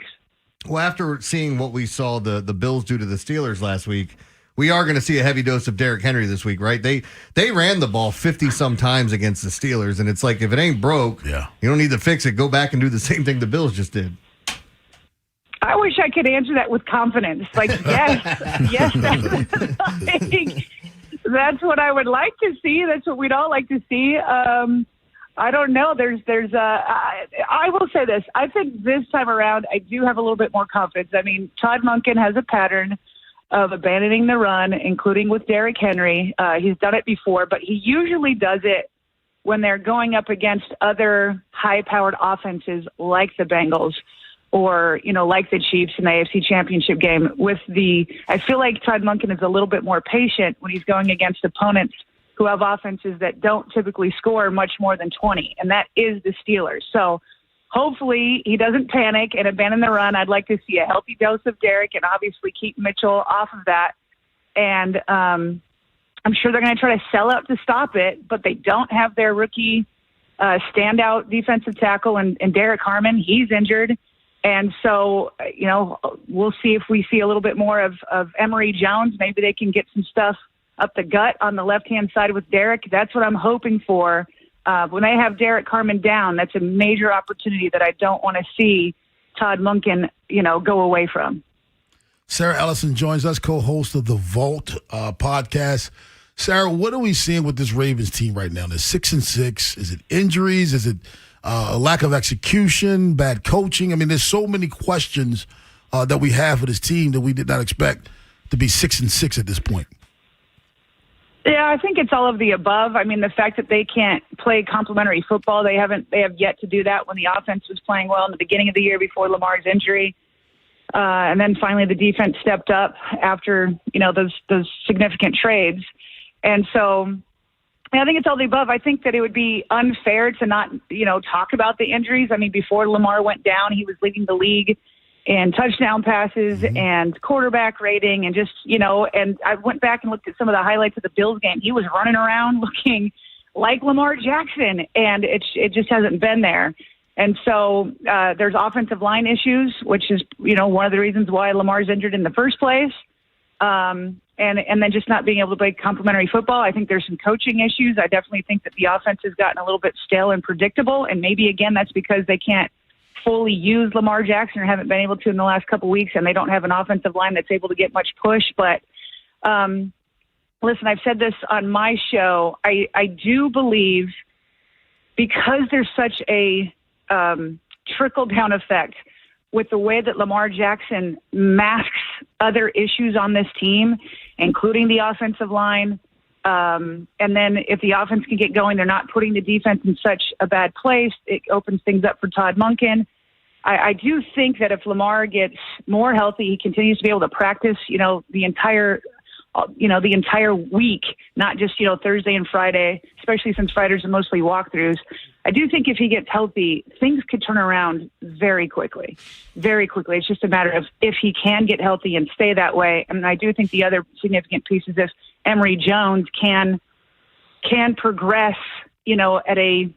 Well, after seeing what we saw the Bills do to the Steelers last week, we are going to see a heavy dose of Derrick Henry this week, right? They ran the ball 50-some times against the Steelers, and it's like, if it ain't broke, you don't need to fix it. Go back and do the same thing the Bills just did. I wish I could answer that with confidence. Like, yes, that's what I would like to see. That's what we'd all like to see. I don't know. I will say this. I think this time around, I do have a little bit more confidence. I mean, Todd Monken has a pattern of abandoning the run, including with Derrick Henry. He's done it before, but he usually does it when they're going up against other high-powered offenses like the Bengals or, like the Chiefs in the AFC Championship game. I feel like Todd Monken is a little bit more patient when he's going against opponents who have offenses that don't typically score much more than 20, and that is the Steelers. So hopefully he doesn't panic and abandon the run. I'd like to see a healthy dose of Derrick and obviously keep Mitchell off of that. And I'm sure they're going to try to sell out to stop it, but they don't have their rookie standout defensive tackle and Derek Harmon. He's injured. And so, we'll see if we see a little bit more of Emory Jones. Maybe they can get some stuff up the gut on the left-hand side with Derek. That's what I'm hoping for. When they have Derek Harmon down, that's a major opportunity that I don't want to see Todd Monken, go away from. Sarah Ellison joins us, co-host of the Vault podcast. Sarah, what are we seeing with this Ravens team right now? They're 6-6. Is it injuries? Is it a lack of execution, bad coaching? I mean, there's so many questions that we have for this team that we did not expect to be 6-6 at this point. Yeah, I think it's all of the above. I mean, the fact that they can't play complementary football, they have yet to do that when the offense was playing well in the beginning of the year before Lamar's injury. And then finally the defense stepped up after, those significant trades. And so I think it's all the above. I think that it would be unfair to not, talk about the injuries. I mean, before Lamar went down, he was leading the league in touchdown passes and quarterback rating and just, and I went back and looked at some of the highlights of the Bills game. He was running around looking like Lamar Jackson, and it just hasn't been there. And so there's offensive line issues, which is, one of the reasons why Lamar's injured in the first place. And then just not being able to play complementary football. I think there's some coaching issues. I definitely think that the offense has gotten a little bit stale and predictable. And maybe, again, that's because they can't fully use Lamar Jackson or haven't been able to in the last couple of weeks, and they don't have an offensive line that's able to get much push. But listen, I've said this on my show. I do believe because there's such a trickle-down effect with the way that Lamar Jackson masks other issues on this team, including the offensive line. And then if the offense can get going, they're not putting the defense in such a bad place. It opens things up for Todd Monken. I do think that if Lamar gets more healthy, he continues to be able to practice, the entire week, not just, Thursday and Friday, especially since Fridays are mostly walkthroughs. I do think if he gets healthy, things could turn around very quickly, very quickly. It's just a matter of if he can get healthy and stay that way. And I do think the other significant piece is if Emory Jones can can progress, at a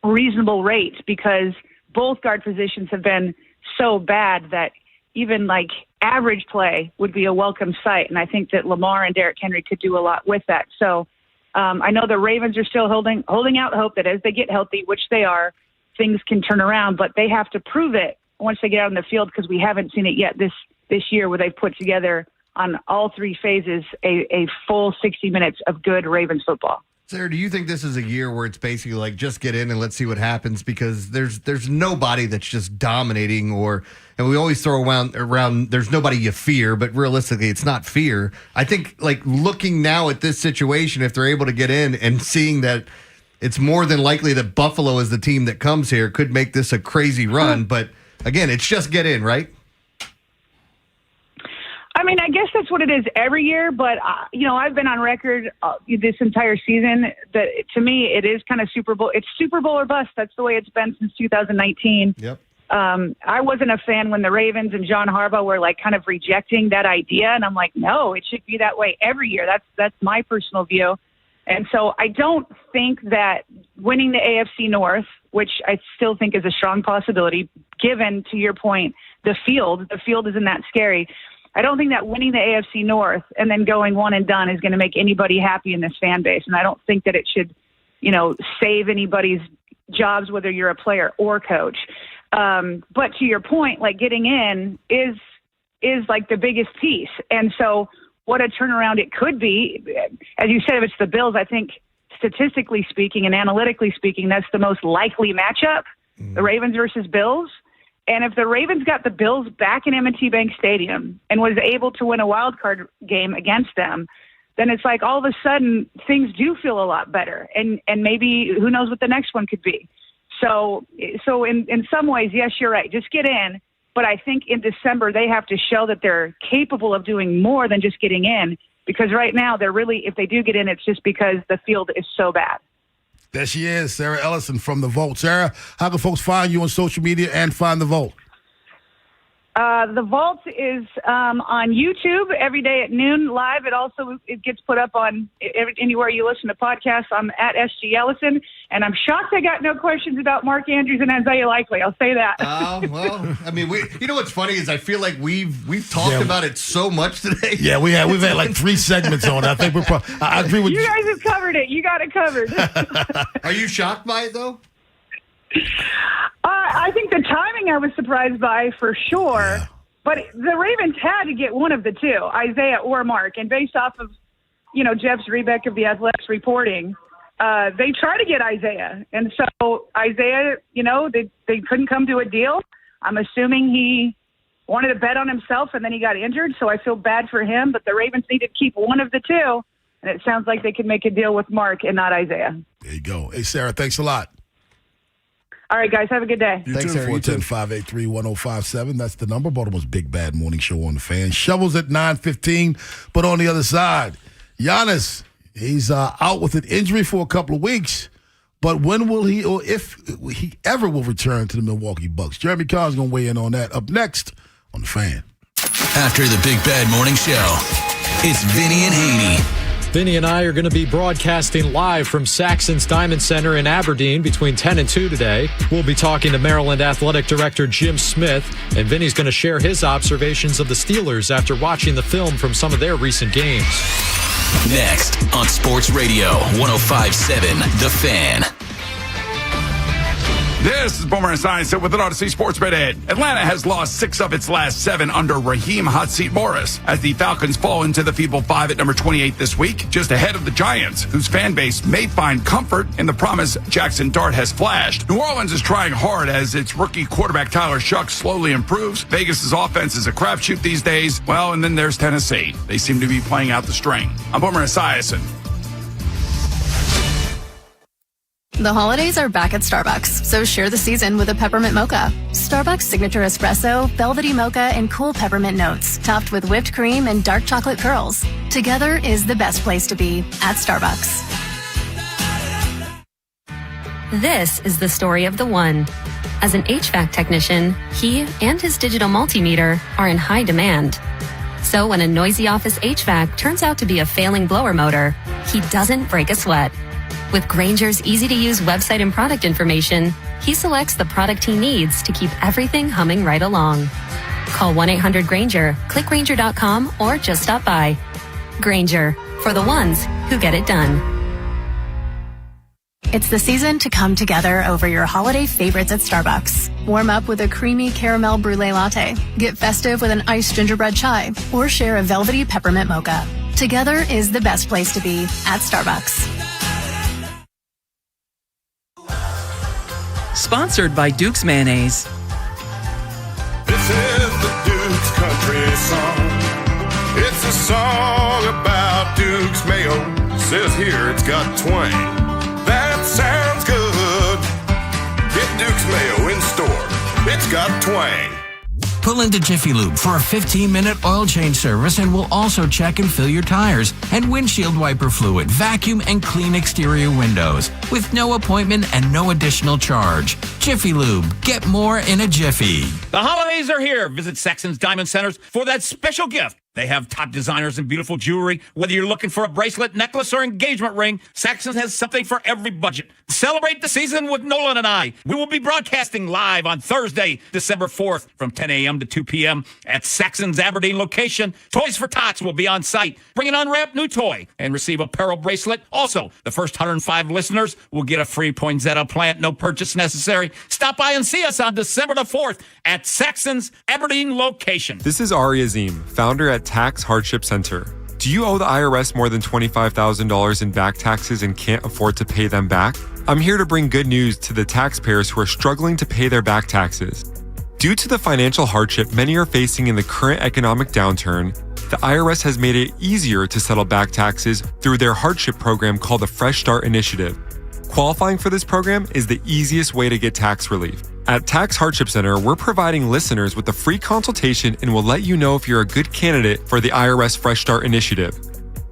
reasonable rate, because both guard positions have been so bad that even like average play would be a welcome sight. And I think that Lamar and Derrick Henry could do a lot with that. So I know the Ravens are still holding out hope that as they get healthy, which they are, things can turn around, but they have to prove it once they get out in the field, because we haven't seen it yet this year, where they've put together on all three phases a full 60 minutes of good Ravens football. Sarah, do you think this is a year where it's basically like just get in and let's see what happens, because there's nobody that's just dominating, and we always throw around there's nobody you fear, but realistically it's not fear. I think like looking now at this situation, if they're able to get in and seeing that it's more than likely that Buffalo is the team that comes here, could make this a crazy run. But again, it's just get in, right? I mean, I guess that's what it is every year, but, I've been on record this entire season that to me it is kind of Super Bowl. It's Super Bowl or bust. That's the way it's been since 2019. Yep. I wasn't a fan when the Ravens and John Harbaugh were like kind of rejecting that idea. And I'm like, no, it should be that way every year. That's my personal view. And so I don't think that winning the AFC North, which I still think is a strong possibility, given, to your point, the field isn't that scary. I don't think that winning the AFC North and then going one and done is going to make anybody happy in this fan base. And I don't think that it should, save anybody's jobs, whether you're a player or coach. But to your point, like getting in is like the biggest piece. And so what a turnaround it could be. As you said, if it's the Bills, I think statistically speaking and analytically speaking, that's the most likely matchup, the Ravens versus Bills. And if the Ravens got the Bills back in M&T Bank Stadium and was able to win a wild card game against them, then it's like all of a sudden things do feel a lot better. And maybe who knows what the next one could be. So in some ways, yes, you're right. Just get in. But I think in December, they have to show that they're capable of doing more than just getting in, because right now they're really, if they do get in, it's just because the field is so bad. There she is, Sarah Ellison from The Vault. Sarah, how can folks find you on social media and find The Vault? The Vault is on YouTube every day at noon live. It gets put up on anywhere you listen to podcasts. I'm at SG Ellison, and I'm shocked I got no questions about Mark Andrews and Isaiah Likely. I'll say that. Well, I mean, what's funny is I feel like we've talked about it so much today. Yeah, we've had like 3 segments on it. I think I agree with you. You guys have covered it. You got it covered. Are you shocked by it though? I think the timing I was surprised by for sure, but the Ravens had to get one of the two, Isaiah or Mark. And based off of, Jeff Zrebiec of The Athletics reporting, they tried to get Isaiah. And so Isaiah, they couldn't come to a deal. I'm assuming he wanted to bet on himself and then he got injured. So I feel bad for him, but the Ravens need to keep one of the two. And it sounds like they could make a deal with Mark and not Isaiah. There you go. Hey, Sarah, thanks a lot. All right, guys, have a good day. You too, 410-583-1057. That's the number. Baltimore's Big Bad Morning Show on the Fan. Shovels at 9:15, but on the other side, Giannis, he's out with an injury for a couple of weeks, but when will he, or if he ever will return to the Milwaukee Bucks? Jeremy Carr's going to weigh in on that up next on the Fan. After the Big Bad Morning Show, it's Vinny and Haynie. Vinny and I are going to be broadcasting live from Saxon's Diamond Center in Aberdeen between 10 and 2 today. We'll be talking to Maryland Athletic Director Jim Smith, and Vinny's going to share his observations of the Steelers after watching the film from some of their recent games. Next on Sports Radio 105.7 The Fan. This is Boomer Esiason with an Odyssey Sports Bet Ed. Atlanta has lost 6 of its last 7 under Raheem Hot Seat Morris as the Falcons fall into the feeble 5 at number 28 this week, just ahead of the Giants, whose fan base may find comfort in the promise Jackson Dart has flashed. New Orleans is trying hard as its rookie quarterback Tyler Shuck slowly improves. Vegas's offense is a crapshoot these days. Well, and then there's Tennessee. They seem to be playing out the string. I'm Boomer Esiason. The holidays are back at Starbucks, so share the season with a peppermint mocha. Starbucks signature espresso, velvety mocha, and cool peppermint notes, topped with whipped cream and dark chocolate curls. Together is the best place to be at Starbucks. This is the story of the one. As an HVAC technician, he and his digital multimeter are in high demand. So when a noisy office HVAC turns out to be a failing blower motor, he doesn't break a sweat. With Grainger's easy-to-use website and product information, he selects the product he needs to keep everything humming right along. Call 1-800-GRAINGER, click Grainger.com, or just stop by. Grainger, for the ones who get it done. It's the season to come together over your holiday favorites at Starbucks. Warm up with a creamy caramel brulee latte. Get festive with an iced gingerbread chai, or share a velvety peppermint mocha. Together is the best place to be at Starbucks. Sponsored by Duke's Mayonnaise. This is the Duke's country song. It's a song about Duke's Mayo. Says here it's got twang. That sounds good. Get Duke's Mayo in store. It's got twang. Pull into Jiffy Lube for a 15-minute oil change service, and we'll also check and fill your tires and windshield wiper fluid, vacuum and clean exterior windows with no appointment and no additional charge. Jiffy Lube. Get more in a jiffy. The holidays are here. Visit Saxon's Diamond Centers for that special gift. They have top designers and beautiful jewelry. Whether you're looking for a bracelet, necklace, or engagement ring, Saxon's has something for every budget. Celebrate the season with Nolan and I. We will be broadcasting live on Thursday, December 4th from 10 a.m. to 2 p.m. at Saxon's Aberdeen location. Toys for Tots will be on site. Bring an unwrapped new toy and receive a Pearl bracelet. Also, the first 105 listeners will get a free poinsettia plant, no purchase necessary. Stop by and see us on December the 4th at Saxon's Aberdeen location. This is Ari Azim, founder at Tax Hardship Center. Do you owe the IRS more than $25,000 in back taxes and can't afford to pay them back? I'm here to bring good news to the taxpayers who are struggling to pay their back taxes. Due to the financial hardship many are facing in the current economic downturn, the IRS has made it easier to settle back taxes through their hardship program called the Fresh Start Initiative. Qualifying for this program is the easiest way to get tax relief. At Tax Hardship Center, we're providing listeners with a free consultation and will let you know if you're a good candidate for the IRS Fresh Start Initiative.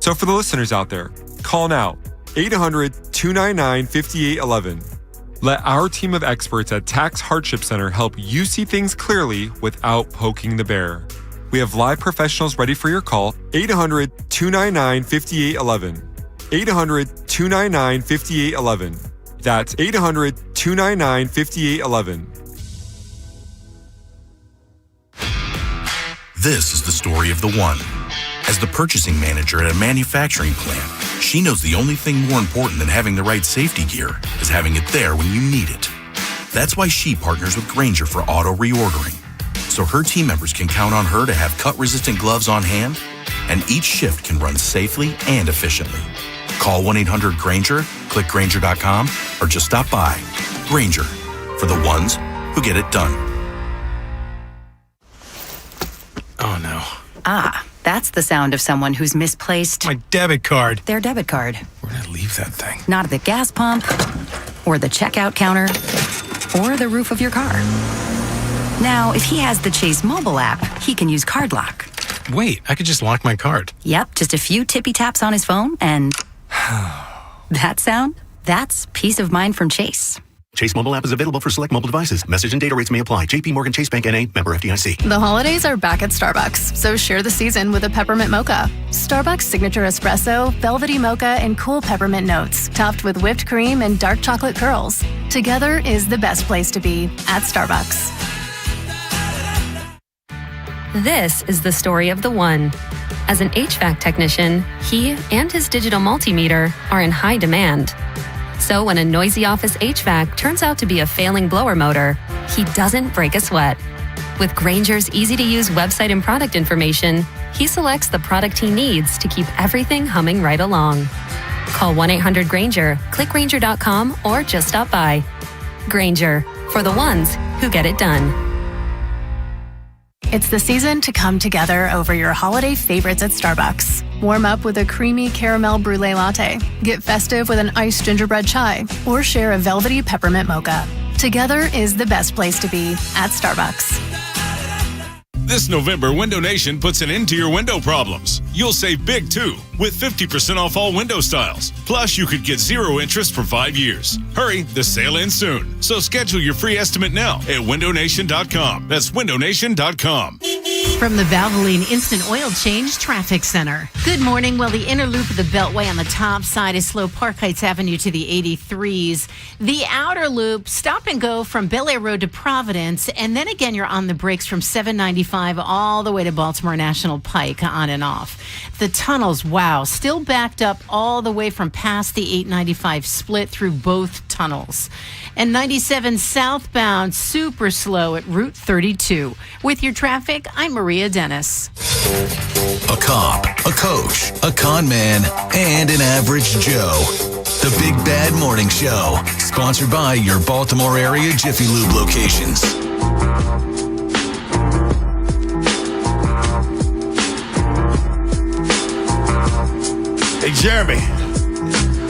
So for the listeners out there, call now, 800-299-5811. Let our team of experts at Tax Hardship Center help you see things clearly without poking the bear. We have live professionals ready for your call, 800-299-5811. 800-299-5811. That's 800-299-5811. This is the story of the one. As the purchasing manager at a manufacturing plant, she knows the only thing more important than having the right safety gear is having it there when you need it. That's why she partners with Grainger for auto reordering, so her team members can count on her to have cut-resistant gloves on hand, and each shift can run safely and efficiently. Call 1-800-GRAINGER, click Grainger.com, or just stop by. Grainger, for the ones who get it done. Oh, no. Ah, that's the sound of someone who's misplaced My debit card. their debit card. Where did I leave that thing? Not at the gas pump, or the checkout counter, or the roof of your car. Now, if he has the Chase mobile app, he can use Card Lock. Wait, I could just lock my card. Yep, just a few tippy taps on his phone, and that sound? That's peace of mind from Chase. Chase mobile app is available for select mobile devices. Message and data rates may apply. JP Morgan Chase Bank N.A. member FDIC. The holidays are back at Starbucks, so share the season with a peppermint mocha. Starbucks signature espresso, velvety mocha, and cool peppermint notes, topped with whipped cream and dark chocolate curls. Together is the best place to be at Starbucks. This is the story of the one. As an HVAC technician, he and his digital multimeter are in high demand. So when a noisy office HVAC turns out to be a failing blower motor, he doesn't break a sweat. With Grainger's easy-to-use website and product information, he selects the product he needs to keep everything humming right along. Call 1-800-GRAINGER, click Grainger.com, or just stop by. Grainger, for the ones who get it done. It's the season to come together over your holiday favorites at Starbucks. Warm up with a creamy caramel brulee latte. Get festive with an iced gingerbread chai, or share a velvety peppermint mocha. Together is the best place to be at Starbucks. This November, Window Nation puts an end to your window problems. You'll save big, too, with 50% off all window styles. Plus, you could get 0 interest for 5 years. Hurry, the sale ends soon. So schedule your free estimate now at windownation.com. That's windownation.com. From the Valvoline Instant Oil Change Traffic Center. Good morning. Well, the inner loop of the Beltway on the top side is slow Park Heights Avenue to the 83s. The outer loop, stop and go from Bel Air Road to Providence. And then again, you're on the brakes from 795 all the way to Baltimore National Pike, on and off. The tunnels, wow, still backed up all the way from past the 895 split through both tunnels. And 97 southbound, super slow at Route 32. With your traffic, I'm Maria Dennis. A cop, a coach, a con man, and an average Joe. The Big Bad Morning Show, sponsored by your Baltimore area Jiffy Lube locations. Hey, Jeremy,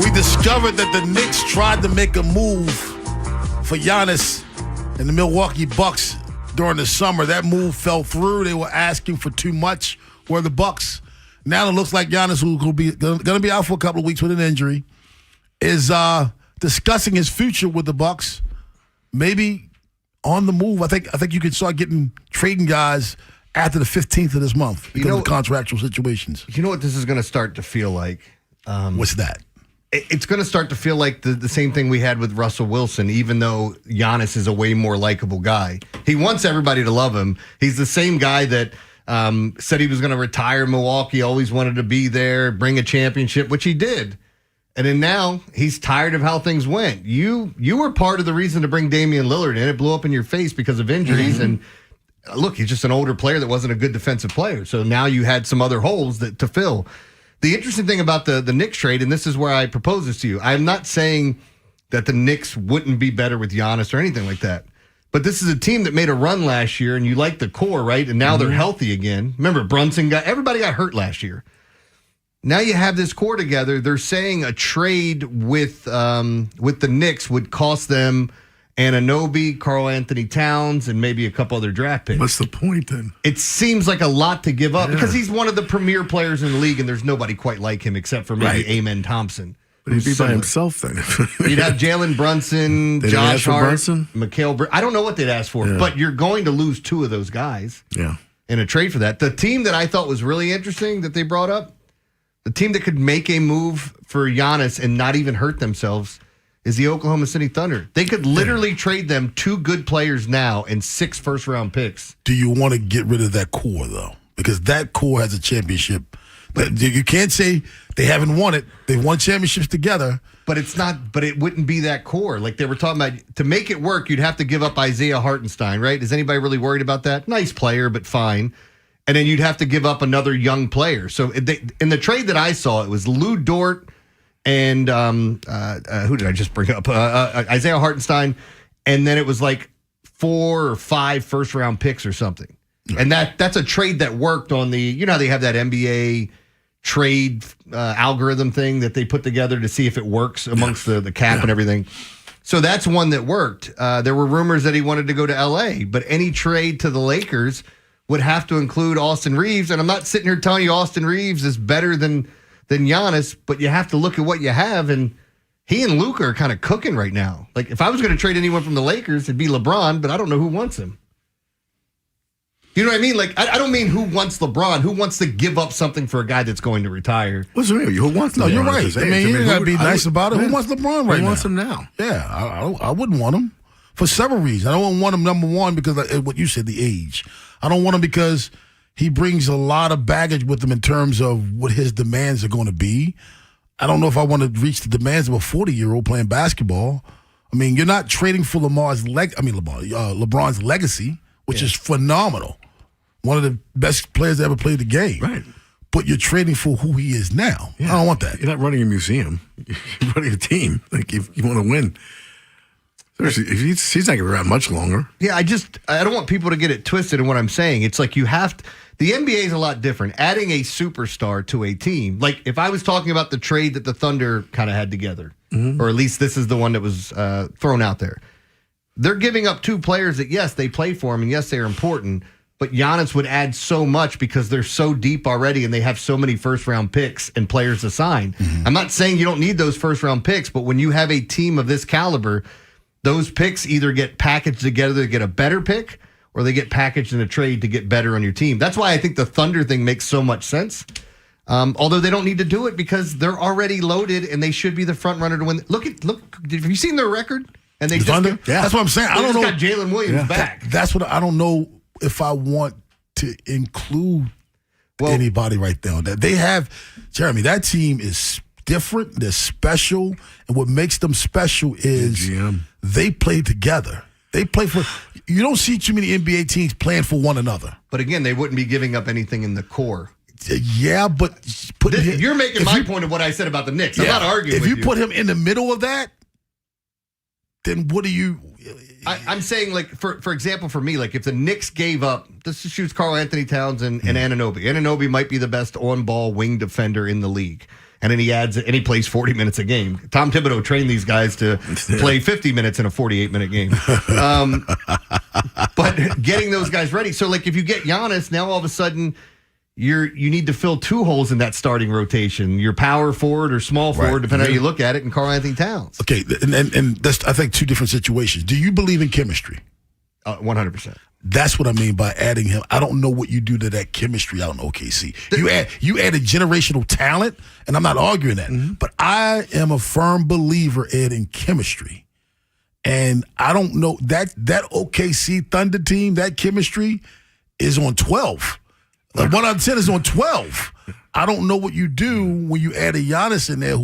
we discovered that the Knicks tried to make a move for Giannis and the Milwaukee Bucks during the summer. That move fell through. They were asking for too much. Were the Bucks. Now it looks like Giannis, who's going to be out for a couple of weeks with an injury, is discussing his future with the Bucks. Maybe on the move. I think you could start trading guys after the 15th of this month because of the contractual situations. You know what this is going to start to feel like? What's that? It's going to start to feel like the same thing we had with Russell Wilson, even though Giannis is a way more likable guy. He wants everybody to love him. He's the same guy that said he was going to retire in Milwaukee, always wanted to be there, bring a championship, which he did. And then now he's tired of how things went. You were part of the reason to bring Damian Lillard in. It blew up in your face because of injuries. And look, he's just an older player that wasn't a good defensive player. So now you had some other holes to fill. The interesting thing about the Knicks trade, and this is where I propose this to you, I'm not saying that the Knicks wouldn't be better with Giannis or anything like that. But this is a team that made a run last year, and you like the core, right? And now they're healthy again. Remember, everybody got hurt last year. Now you have this core together. They're saying a trade with the Knicks would cost them Anunoby, Karl Anthony Towns, and maybe a couple other draft picks. What's the point then? It seems like a lot to give up because he's one of the premier players in the league, and there's nobody quite like him except for maybe Amen Thompson. But he'd be by himself then. You'd have Jalen Brunson, They'd Josh Hart, Brunson? I don't know what they'd ask for, but you're going to lose two of those guys in a trade for that. The team that I thought was really interesting that they brought up, the team that could make a move for Giannis and not even hurt themselves, is the Oklahoma City Thunder. They could literally trade them 2 good players now and 6 first-round picks. Do you want to get rid of that core, though? Because that core has a championship. You can't say they haven't won it. They've won championships together. But it wouldn't be that core. Like they were talking about, to make it work, you'd have to give up Isaiah Hartenstein, right? Is anybody really worried about that? Nice player, but fine. And then you'd have to give up another young player. So in the trade that I saw, it was Lou Dort, and who did I just bring up? Isaiah Hartenstein. And then it was like 4 or 5 first-round picks or something. And that's a trade that worked on the, how they have that NBA trade algorithm thing that they put together to see if it works amongst the cap and everything. So that's one that worked. There were rumors that he wanted to go to L.A., but any trade to the Lakers would have to include Austin Reeves. And I'm not sitting here telling you Austin Reeves is better than Giannis, but you have to look at what you have, and he and Luka are kind of cooking right now. Like, if I was going to trade anyone from the Lakers, it'd be LeBron, but I don't know who wants him. You know what I mean? Like, I don't mean who wants LeBron. Who wants to give up something for a guy that's going to retire? What's the Who wants LeBron? No, you're right. I mean, you got to be nice about it. Who wants LeBron right now? Who wants him now? Yeah, I wouldn't want him for several reasons. I don't want him, number one, because of what you said, the age. I don't want him because he brings a lot of baggage with him in terms of what his demands are going to be. I don't know if I want to reach the demands of a 40-year-old playing basketball. I mean, you're not trading for LeBron's legacy, which is phenomenal. One of the best players that ever played the game. Right. But you're trading for who he is now. Yeah. I don't want that. You're not running a museum. You're running a team. Like, if you want to win. If he's not going to be around much longer. Yeah, I don't want people to get it twisted in what I'm saying. It's like you have to. The NBA is a lot different. Adding a superstar to a team, like if I was talking about the trade that the Thunder kind of had together, or at least this is the one that was thrown out there, they're giving up 2 players that, yes, they play for him, and yes, they're important, but Giannis would add so much because they're so deep already and they have so many first-round picks and players to sign. I'm not saying you don't need those first-round picks, but when you have a team of this caliber, those picks either get packaged together to get a better pick, or they get packaged in a trade to get better on your team. That's why I think the Thunder thing makes so much sense. Although they don't need to do it because they're already loaded and they should be the front runner to win. Look, have you seen their record? And they the Thunder? That's what I'm saying. I don't know. Got Jalen Williams back. That's what I don't know if I want to include anybody right there. That they have, Jeremy. That team is different. They're special, and what makes them special is they play together. They play for. You don't see too many NBA teams playing for one another. But again, they wouldn't be giving up anything in the core. Yeah, but you're making my point of what I said about the Knicks. I'm not arguing with you. If you put him in the middle of that, then what do you... I'm saying, like, for example, for me, like, if the Knicks gave up, this shoots Karl Anthony Towns and Anunoby. Anunoby might be the best on-ball wing defender in the league. And then he plays 40 minutes a game. Tom Thibodeau trained these guys to play 50 minutes in a 48-minute game. But getting those guys ready. So, like, if you get Giannis, now all of a sudden... You need to fill two holes in that starting rotation. Your power forward or small forward, depending on how you look at it, and Karl Anthony Towns. Okay, and that's, I think, two different situations. Do you believe in chemistry? 100%. That's what I mean by adding him. I don't know what you do to that chemistry out in OKC. You add a generational talent, and I'm not arguing that. But I am a firm believer, Ed, in chemistry. And I don't know, that OKC Thunder team, that chemistry is on 12. Like 1 out of 10 is on 12. I don't know what you do when you add a Giannis in there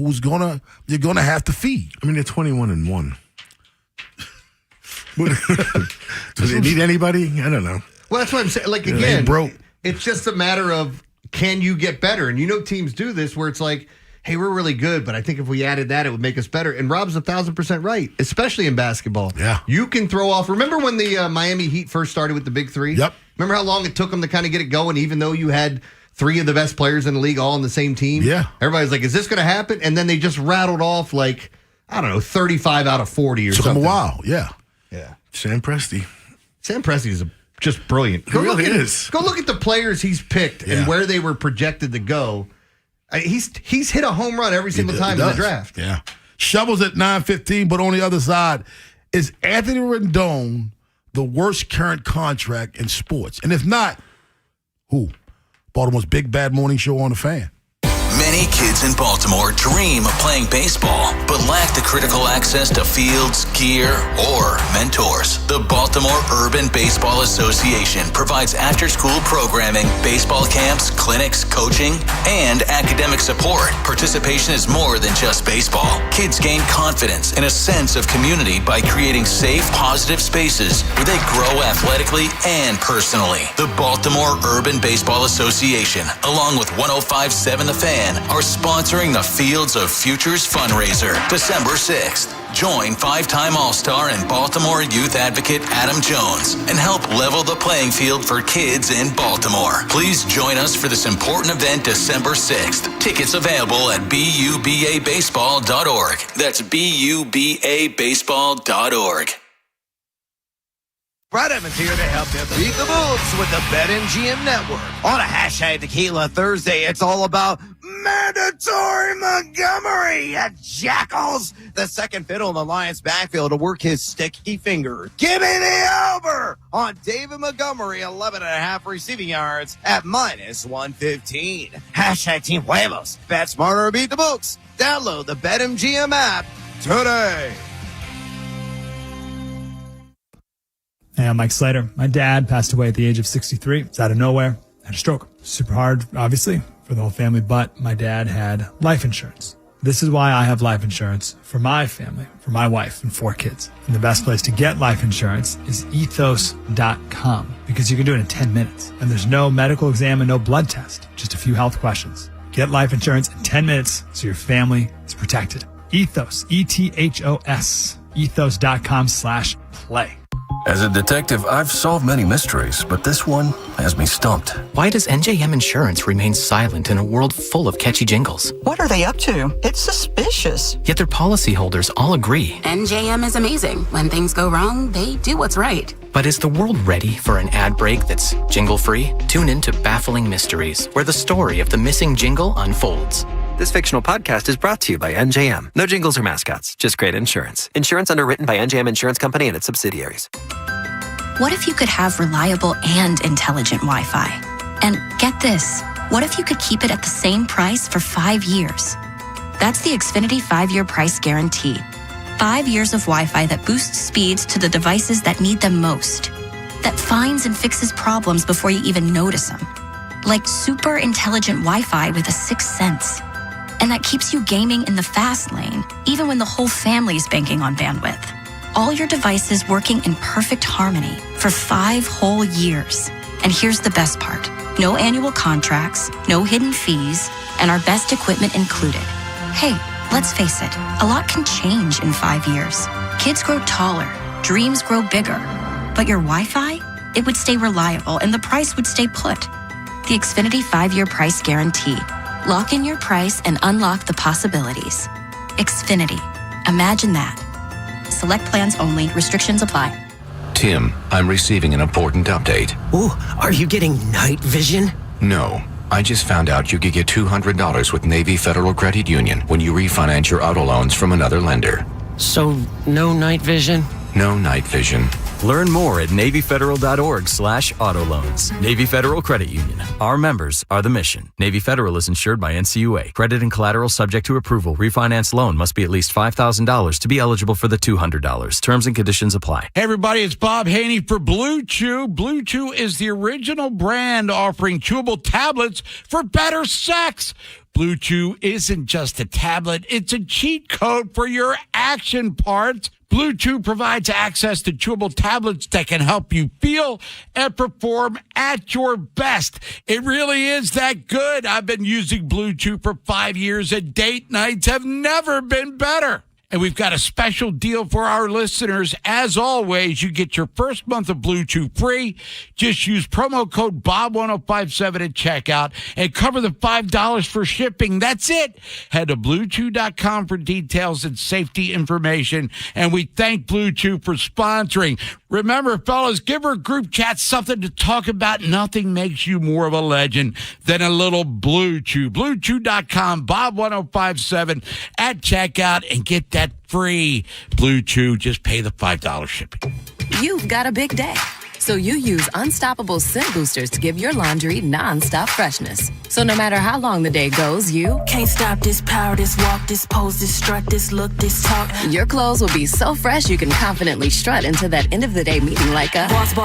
you're gonna have to feed. I mean, they're 21-1. Do they need anybody? I don't know. Well, that's what I'm saying. Like, again, it's just a matter of, can you get better? And teams do this where it's like, hey, we're really good, but I think if we added that, it would make us better. And Rob's 1,000% right, especially in basketball. Yeah. You can throw off. Remember when the Miami Heat first started with the Big Three? Yep. Remember how long it took them to kind of get it going, even though you had three of the best players in the league all on the same team? Yeah. Everybody's like, is this going to happen? And then they just rattled off, like, I don't know, 35 out of 40 or something. Took them a while, yeah. Yeah. Sam Presti. Sam Presti is just brilliant. He really is. Go look at the players he's picked and where they were projected to go. He's hit a home run every single time in the draft. Yeah. Shovels at 9:15, but on the other side, is Anthony Rendon the worst current contract in sports? And if not, who? Baltimore's Big Bad Morning Show on the Fan. Many kids in Baltimore dream of playing baseball, but lack the critical access to fields, gear, or mentors. The Baltimore Urban Baseball Association provides after-school programming, baseball camps, clinics, coaching, and academic support. Participation is more than just baseball. Kids gain confidence and a sense of community by creating safe, positive spaces where they grow athletically and personally. The Baltimore Urban Baseball Association, along with 105.7 The Fan, are sponsoring the Fields of Futures fundraiser December 6th. Join five-time All-Star and Baltimore youth advocate Adam Jones and help level the playing field for kids in Baltimore. Please join us for this important event December 6th. Tickets available at bubabaseball.org. That's bubabaseball.org. Brad Evans here to help you beat the books with the BetMGM Network. On a hashtag Tequila Thursday, it's all about Mandatory Montgomery at Jackals. The second fiddle in the Lions backfield to work his sticky finger. Give me the over on David Montgomery, 11.5 receiving yards at -115. Hashtag Team Huevos. Bet smarter, beat the books. Download the BetMGM app today. Hey, I'm Mike Slater. My dad passed away at the age of 63. It's out of nowhere. Had a stroke. Super hard, obviously, for the whole family, but my dad had life insurance. This is why I have life insurance for my family, for my wife and 4 kids. And the best place to get life insurance is ethos.com because you can do it in 10 minutes. And there's no medical exam and no blood test, just a few health questions. Get life insurance in 10 minutes so your family is protected. Ethos, ETHOS, ethos.com/play. As a detective, I've solved many mysteries, but this one has me stumped. Why does NJM Insurance remain silent in a world full of catchy jingles? What are they up to? It's suspicious. Yet their policyholders all agree. NJM is amazing. When things go wrong, they do what's right. But is the world ready for an ad break that's jingle-free? Tune in to Baffling Mysteries, where the story of the missing jingle unfolds. This fictional podcast is brought to you by NJM. No jingles or mascots, just great insurance. Insurance underwritten by NJM Insurance Company and its subsidiaries. What if you could have reliable and intelligent Wi-Fi? And get this, what if you could keep it at the same price for 5 years? That's the Xfinity 5-year price guarantee. 5 years of Wi-Fi that boosts speeds to the devices that need them most. That finds and fixes problems before you even notice them. Like super intelligent Wi-Fi with a 6th sense. And that keeps you gaming in the fast lane, even when the whole family's banking on bandwidth. All your devices working in perfect harmony for 5 whole years. And here's the best part. No annual contracts, no hidden fees, and our best equipment included. Hey, let's face it, a lot can change in 5 years. Kids grow taller, dreams grow bigger. But your Wi-Fi, it would stay reliable and the price would stay put. The Xfinity 5-year price guarantee. Lock in your price and unlock the possibilities. Xfinity. Imagine that. Select plans only. Restrictions apply. Tim, I'm receiving an important update. Ooh, are you getting night vision? No. I just found out you could get $200 with Navy Federal Credit Union when you refinance your auto loans from another lender. So, no night vision? No night vision. Learn more at NavyFederal.org/auto loans. Navy Federal Credit Union. Our members are the mission. Navy Federal is insured by NCUA. Credit and collateral subject to approval. Refinance loan must be at least $5,000 to be eligible for the $200. Terms and conditions apply. Hey everybody, it's Bob Haynie for Blue Chew. Blue Chew is the original brand offering chewable tablets for better sex. Blue Chew isn't just a tablet, it's a cheat code for your action parts. Blue Chew provides access to chewable tablets that can help you feel and perform at your best. It really is that good. I've been using Blue Chew for 5 years, and date nights have never been better. And we've got a special deal for our listeners. As always, you get your first month of Blue Chew free. Just use promo code BOB1057 at checkout and cover the $5 for shipping. That's it. Head to BlueChew.com for details and safety information. And we thank Blue Chew for sponsoring. Remember, fellas, give our group chat something to talk about. Nothing makes you more of a legend than a little Blue Chew. BlueChew.com, Bob1057 at checkout, and get that free Blue Chew. Just pay the $5 shipping. You've got a big day, so you use Unstoppable Scent Boosters to give your laundry nonstop freshness. So no matter how long the day goes, you can't stop this power, this walk, this pose, this strut, this look, this talk. Your clothes will be so fresh you can confidently strut into that end of the day meeting like a bosses.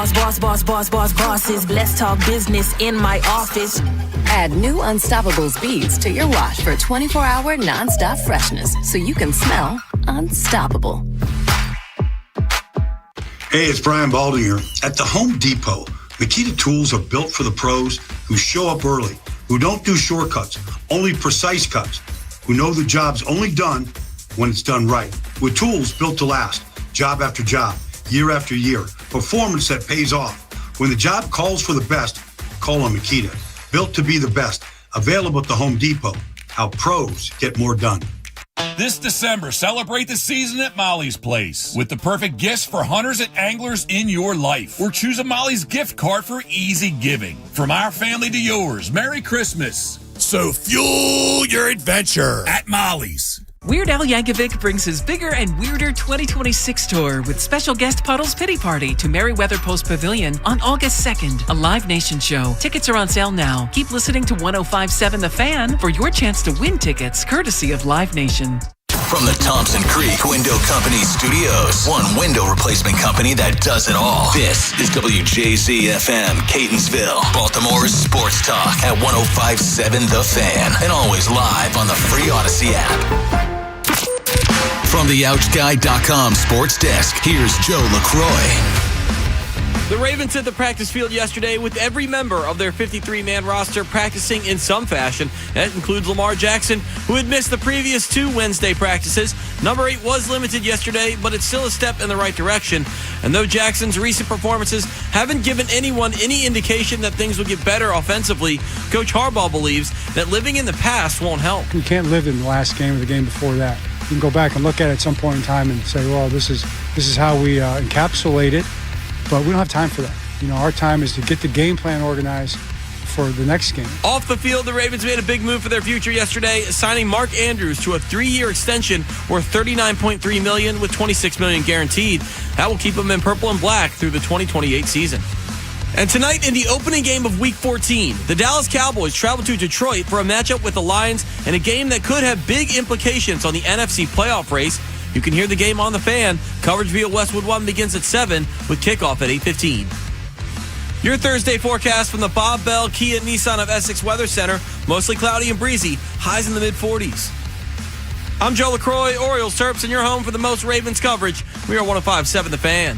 Let's talk business in my office. Add new Unstoppables beads to your wash for 24-hour nonstop freshness so you can smell unstoppable. Hey, it's Brian Balding here. At the Home Depot, Makita tools are built for the pros who show up early, who don't do shortcuts, only precise cuts, who know the job's only done when it's done right. With tools built to last, job after job, year after year, performance that pays off. When the job calls for the best, call on Makita. Built to be the best. Available at the Home Depot. How pros get more done. This December, celebrate the season at Molly's Place with the perfect gifts for hunters and anglers in your life. Or choose a Molly's gift card for easy giving. From our family to yours, Merry Christmas. So fuel your adventure at Molly's. Weird Al Yankovic brings his Bigger and Weirder 2026 tour with special guest Puddle's Pity Party to Merriweather Post Pavilion on August 2nd, a Live Nation show. Tickets are on sale now. Keep listening to 105.7 The Fan for your chance to win tickets courtesy of Live Nation. From the Thompson Creek Window Company Studios, one window replacement company that does it all. This is WJZ-FM, Catonsville, Baltimore's sports talk at 105.7 The Fan, and always live on the free Odyssey app. From the OutGuy.com sports desk, here's Joe LaCroix. The Ravens hit the practice field yesterday with every member of their 53-man roster practicing in some fashion. That includes Lamar Jackson, who had missed the previous 2 Wednesday practices. Number 8 was limited yesterday, but it's still a step in the right direction. And though Jackson's recent performances haven't given anyone any indication that things will get better offensively, Coach Harbaugh believes that living in the past won't help. You can't live in the last game or the game before that. You can go back and look at it at some point in time and say, well, this is how we encapsulate it. But we don't have time for that. You know, our time is to get the game plan organized for the next game. Off the field, the Ravens made a big move for their future yesterday, signing Mark Andrews to a 3-year extension worth $39.3 million with $26 million guaranteed. That will keep him in purple and black through the 2028 season. And tonight, in the opening game of Week 14, the Dallas Cowboys travel to Detroit for a matchup with the Lions in a game that could have big implications on the NFC playoff race. You can hear the game on The Fan. Coverage via Westwood One begins at 7 with kickoff at 8:15. Your Thursday forecast from the Bob Bell Kia Nissan of Essex Weather Center. Mostly cloudy and breezy. Highs in the mid-40s. I'm Joe LaCroix, Orioles Terps, and you're home for the most Ravens coverage. We are 105.7 The Fan.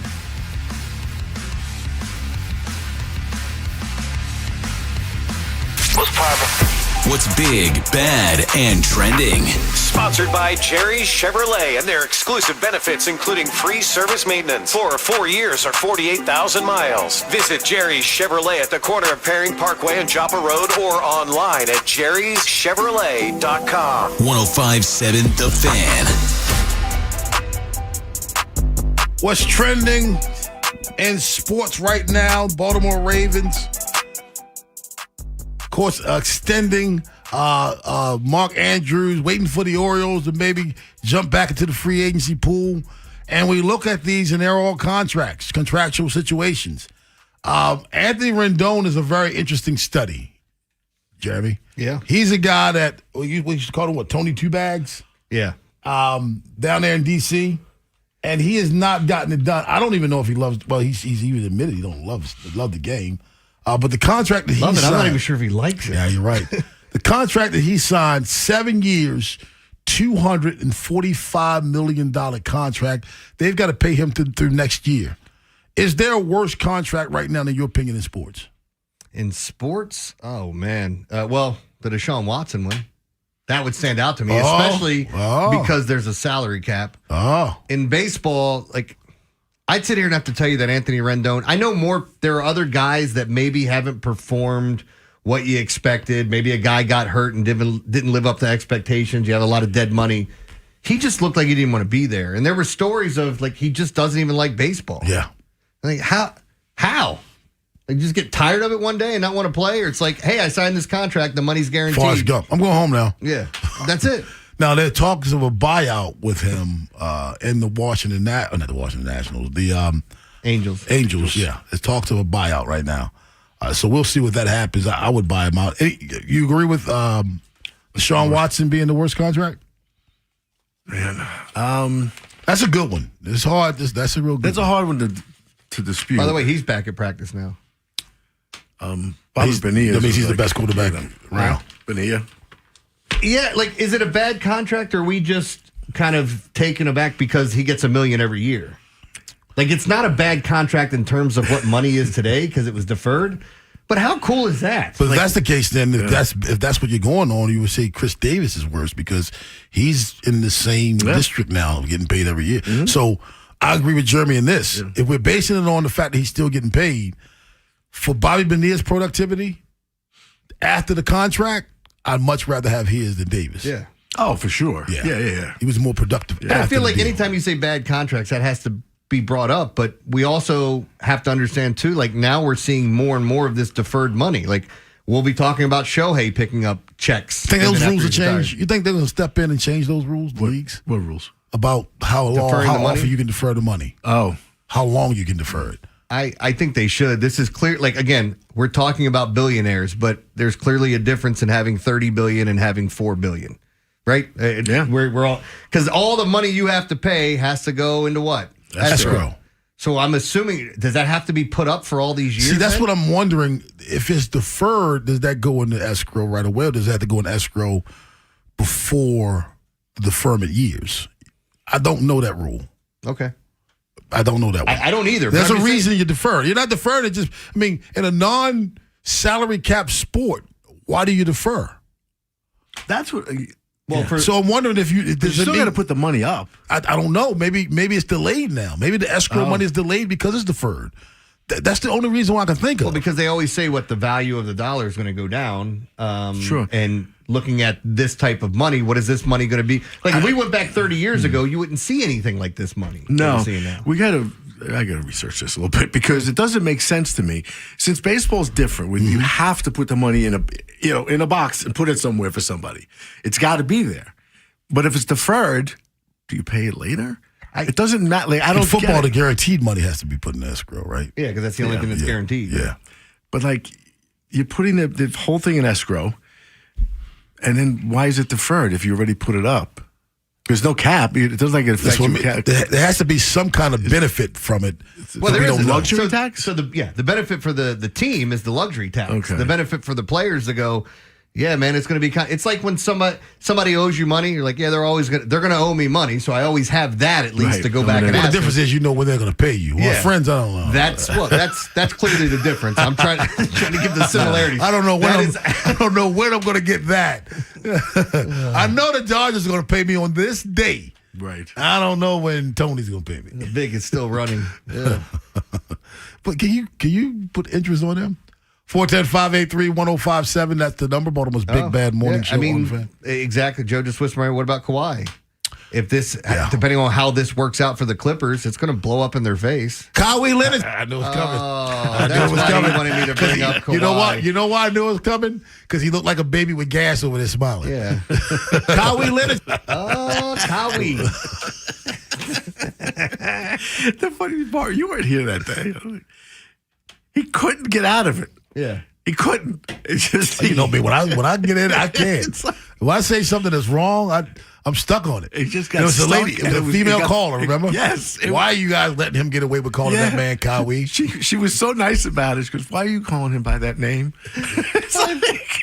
What's big, bad, and trending? Sponsored by Jerry's Chevrolet and their exclusive benefits, including free service maintenance for 4 years or 48,000 miles. Visit Jerry's Chevrolet at the corner of Paring Parkway and Joppa Road or online at jerryschevrolet.com. 105.7 The Fan. What's trending in sports right now? Baltimore Ravens, of course, extending Mark Andrews, waiting for the Orioles to maybe jump back into the free agency pool. And we look at these, and they're all contractual situations. Anthony Rendon is a very interesting study, Jeremy. Yeah. He's a guy that, we used to call him, Tony Two Bags? Yeah. Down there in D.C., and he has not gotten it done. I don't even know if he loves, well, he's even admitted he don't love the game. But the contract that he signed, I'm not even sure if he likes it. Yeah, you're right. The contract that he signed, 7 years, $245 million contract. They've got to pay him through next year. Is there a worse contract right now, in your opinion, in sports? In sports? Oh, man. Well, the Deshaun Watson one. That would stand out to me, especially because there's a salary cap. In baseball, I'd sit here and have to tell you that Anthony Rendon, I know there are other guys that maybe haven't performed what you expected. Maybe a guy got hurt and didn't live up to expectations. You have a lot of dead money. He just looked like he didn't want to be there. And there were stories of he just doesn't even like baseball. Yeah. How? You just get tired of it one day and not want to play? Or it's hey, I signed this contract, the money's guaranteed. Forrest Gump. I'm going home now. Yeah, that's it. Now, there are talks of a buyout with him in the Washington, not the Washington Nationals, the Angels. Angels, yeah. There's talks of a buyout right now. So we'll see what that happens. I would buy him out. You agree with Deshaun Watson being the worst contract? Man. That's a good one. It's hard. That's a real good one. That's a hard one to dispute. By the way, he's back at practice now. Bobby Bonilla. That means he's the best quarterback around. Bonilla. Yeah, is it a bad contract, or are we just kind of taken aback because he gets $1 million every year? It's not a bad contract in terms of what money is today because it was deferred. But how cool is that? But if that's the case, then if that's what you're going on, you would say Chris Davis is worse because he's in the same district now, getting paid every year. Mm-hmm. So I agree with Jeremy in this. Yeah. If we're basing it on the fact that he's still getting paid, for Bobby Bonilla's productivity after the contract, I'd much rather have his than Davis. Yeah. Oh, for sure. Yeah. He was more productive. Yeah. I feel like anytime you say bad contracts, that has to be brought up. But we also have to understand, too, now we're seeing more and more of this deferred money. We'll be talking about Shohei picking up checks. Think those rules will change? You think they're going to step in and change those rules, the leagues? What rules? About how often you can defer the money. Oh. How long you can defer it. I think they should. This is clear. Again, we're talking about billionaires, but there's clearly a difference in having $30 billion and having $4 billion, right? Yeah. We're all, because all the money you have to pay has to go into what? Escrow. So I'm assuming, does that have to be put up for all these years? See, that's what I'm wondering. If it's deferred, does that go into escrow right away, or does that have to go in escrow before the deferment years? I don't know that rule. Okay. I don't know that one. I don't either. There's a reason you defer. You're not deferring. It just, in a non-salary cap sport, why do you defer? That's what. So I'm wondering if you still got to put the money up. I don't know. Maybe it's delayed now. Maybe the escrow money is delayed because it's deferred. That's the only reason why I can think of. Well, because they always say what the value of the dollar is going to go down. Sure. And looking at this type of money, what is this money going to be? If we went back 30 years ago, you wouldn't see anything like this money. No, see now. we got to I got to research this a little bit because it doesn't make sense to me. Since baseball is different, when you have to put the money in a box and put it somewhere for somebody, it's got to be there. But if it's deferred, do you pay it later? It doesn't matter. Like, I don't. In football, the guaranteed money has to be put in escrow, right? Yeah, because that's the only thing that's guaranteed. Yeah, but like you're putting the whole thing in escrow, and then why is it deferred if you already put it up? There's no cap. It doesn't like it affects your cap. There has to be some kind of benefit from it. Well, there is a luxury tax. So the benefit for the team is the luxury tax. Okay. The benefit for the players to go, yeah, man, it's going to be. It's like when somebody owes you money. You're like, yeah, they're going to owe me money, so I always have that at least to go back and ask. The difference is when they're going to pay you. Well, friends, I don't know. That's clearly the difference. I'm trying to give the similarities. I don't know when I'm going to get that. I know the Dodgers are going to pay me on this day. Right. I don't know when Tony's going to pay me. The big is still running. Yeah. But can you put interest on them? 410-583-1057. That's the number. Baltimore's Big Bad Morning Show. I mean, exactly. Joe just whispered, what about Kawhi? If this, depending on how this works out for the Clippers, it's going to blow up in their face. Kawhi Leonard. I knew it was coming. I knew it was coming. He wanted me to bring up Kawhi. You know what? You know why I knew it was coming? Because he looked like a baby with gas over there smiling. Yeah. Kawhi Leonard. Oh, Kawhi. The funny part, you weren't here that day. He couldn't get out of it. Yeah. He couldn't. It's just me. When I get in, I can't. When I say something that's wrong, I'm stuck on it. It just got It was a stuck. lady, a female caller, remember? Yes. Why are you guys letting him get away with calling that man Kawhi? She was so nice about it. She goes, why are you calling him by that name?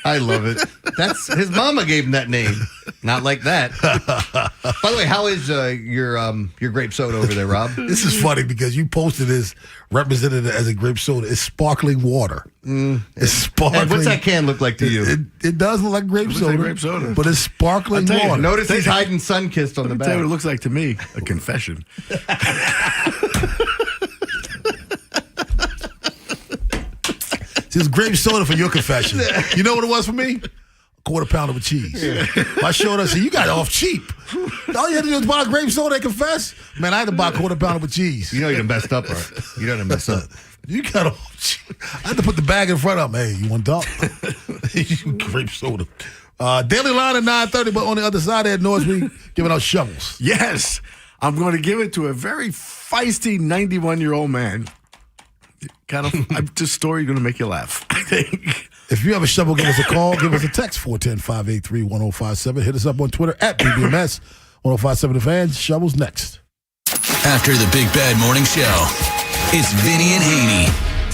I love it. That's his mama gave him that name. Not like that. By the way, how is your grape soda over there, Rob? This is funny because you posted this represented as a grape soda. It's sparkling water. It's sparkling. And what's that can look like to you? It does look like grape soda. Like grape soda. But it's sparkling water. Notice he's hiding Sunkissed on the back. Tell you what it looks like to me. A confession. This grape soda for your confession. You know what it was for me? Quarter pounder with cheese. I showed her, you got it off cheap. All you had to do was buy a grape soda and confess. Man, I had to buy a quarter pounder with cheese. You know you done messed up, right? You done messed up. You got off cheap. I had to put the bag in front of me. Hey, you want dump? Grape soda. Daily line at 9:30, but on the other side of that noise, we giving out shovels. Yes. I'm going to give it to a very feisty 91-year-old man. This story is going to make you laugh, I think. If you have a shovel, give us a call. Give us a text, 410-583-1057. Hit us up on Twitter at BBMS 1057 The Fan. Shovels next. After the Big Bad Morning Show, it's Vinny and Haynie.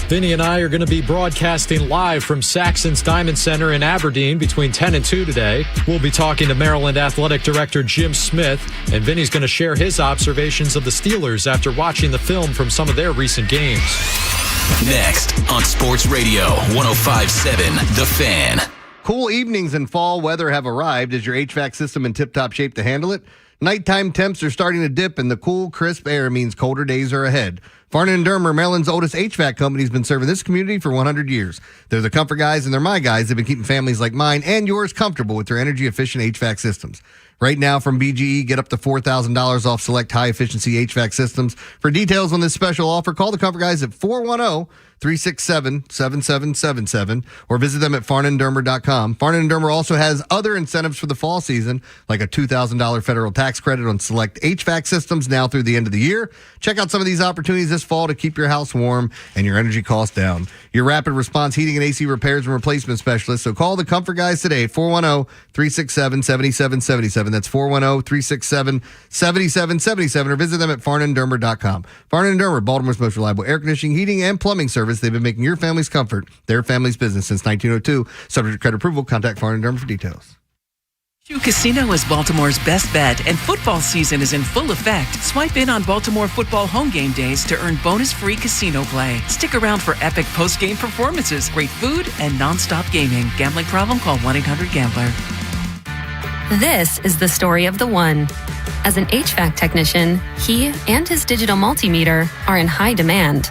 Vinny and I are going to be broadcasting live from Saxon's Diamond Center in Aberdeen between 10 and 2 today. We'll be talking to Maryland Athletic Director Jim Smith, and Vinny's going to share his observations of the Steelers after watching the film from some of their recent games. Next on Sports Radio 1057 The Fan. Cool evenings and fall weather have arrived. Is your HVAC system in tip-top shape to handle it? Nighttime temps are starting to dip, and the cool, crisp air means colder days are ahead. Farnan & Dermer, Maryland's oldest HVAC company, has been serving this community for 100 years. They're the comfort guys, and they're my guys. They've been keeping families like mine and yours comfortable with their energy-efficient HVAC systems. Right now, from BGE, get up to $4,000 off select high-efficiency HVAC systems. For details on this special offer, call the comfort guys at 410-367-7777 or visit them at farnanddermer.com. Farnan & Dermer also has other incentives for the fall season, like a $2,000 federal tax credit on select HVAC systems now through the end of the year. Check out some of these opportunities this fall to keep your house warm and your energy costs down. Your rapid response heating and AC repairs and replacement specialist. So call the comfort guys today at 410-367-7777. That's 410-367-7777 or visit them at farnanddermer.com. Farnan & Dermer, Baltimore's most reliable air conditioning, heating, and plumbing service. They've been making your family's comfort their family's business since 1902. Subject to credit approval. Contact Farnan & Dermer for details. Shoe Casino is Baltimore's best bet, and football season is in full effect. Swipe in on Baltimore football home game days to earn bonus-free casino play. Stick around for epic post-game performances, great food, and non-stop gaming. Gambling problem? Call 1-800-GAMBLER. This is the story of the one. As an HVAC technician, he and his digital multimeter are in high demand.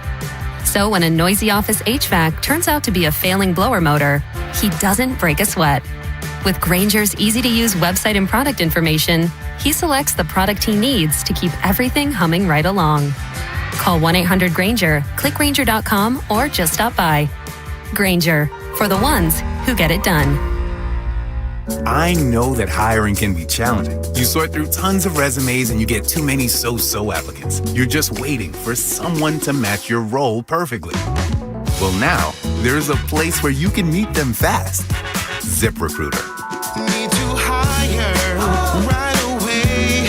So when a noisy office HVAC turns out to be a failing blower motor, he doesn't break a sweat. With Grainger's easy-to-use website and product information, he selects the product he needs to keep everything humming right along. Call 1-800-GRANGER, click Grainger.com, or just stop by. Grainger, for the ones who get it done. I know that hiring can be challenging. You sort through tons of resumes and you get too many so-so applicants. You're just waiting for someone to match your role perfectly. Well, now, there's a place where you can meet them fast. ZipRecruiter. Need to hire right away.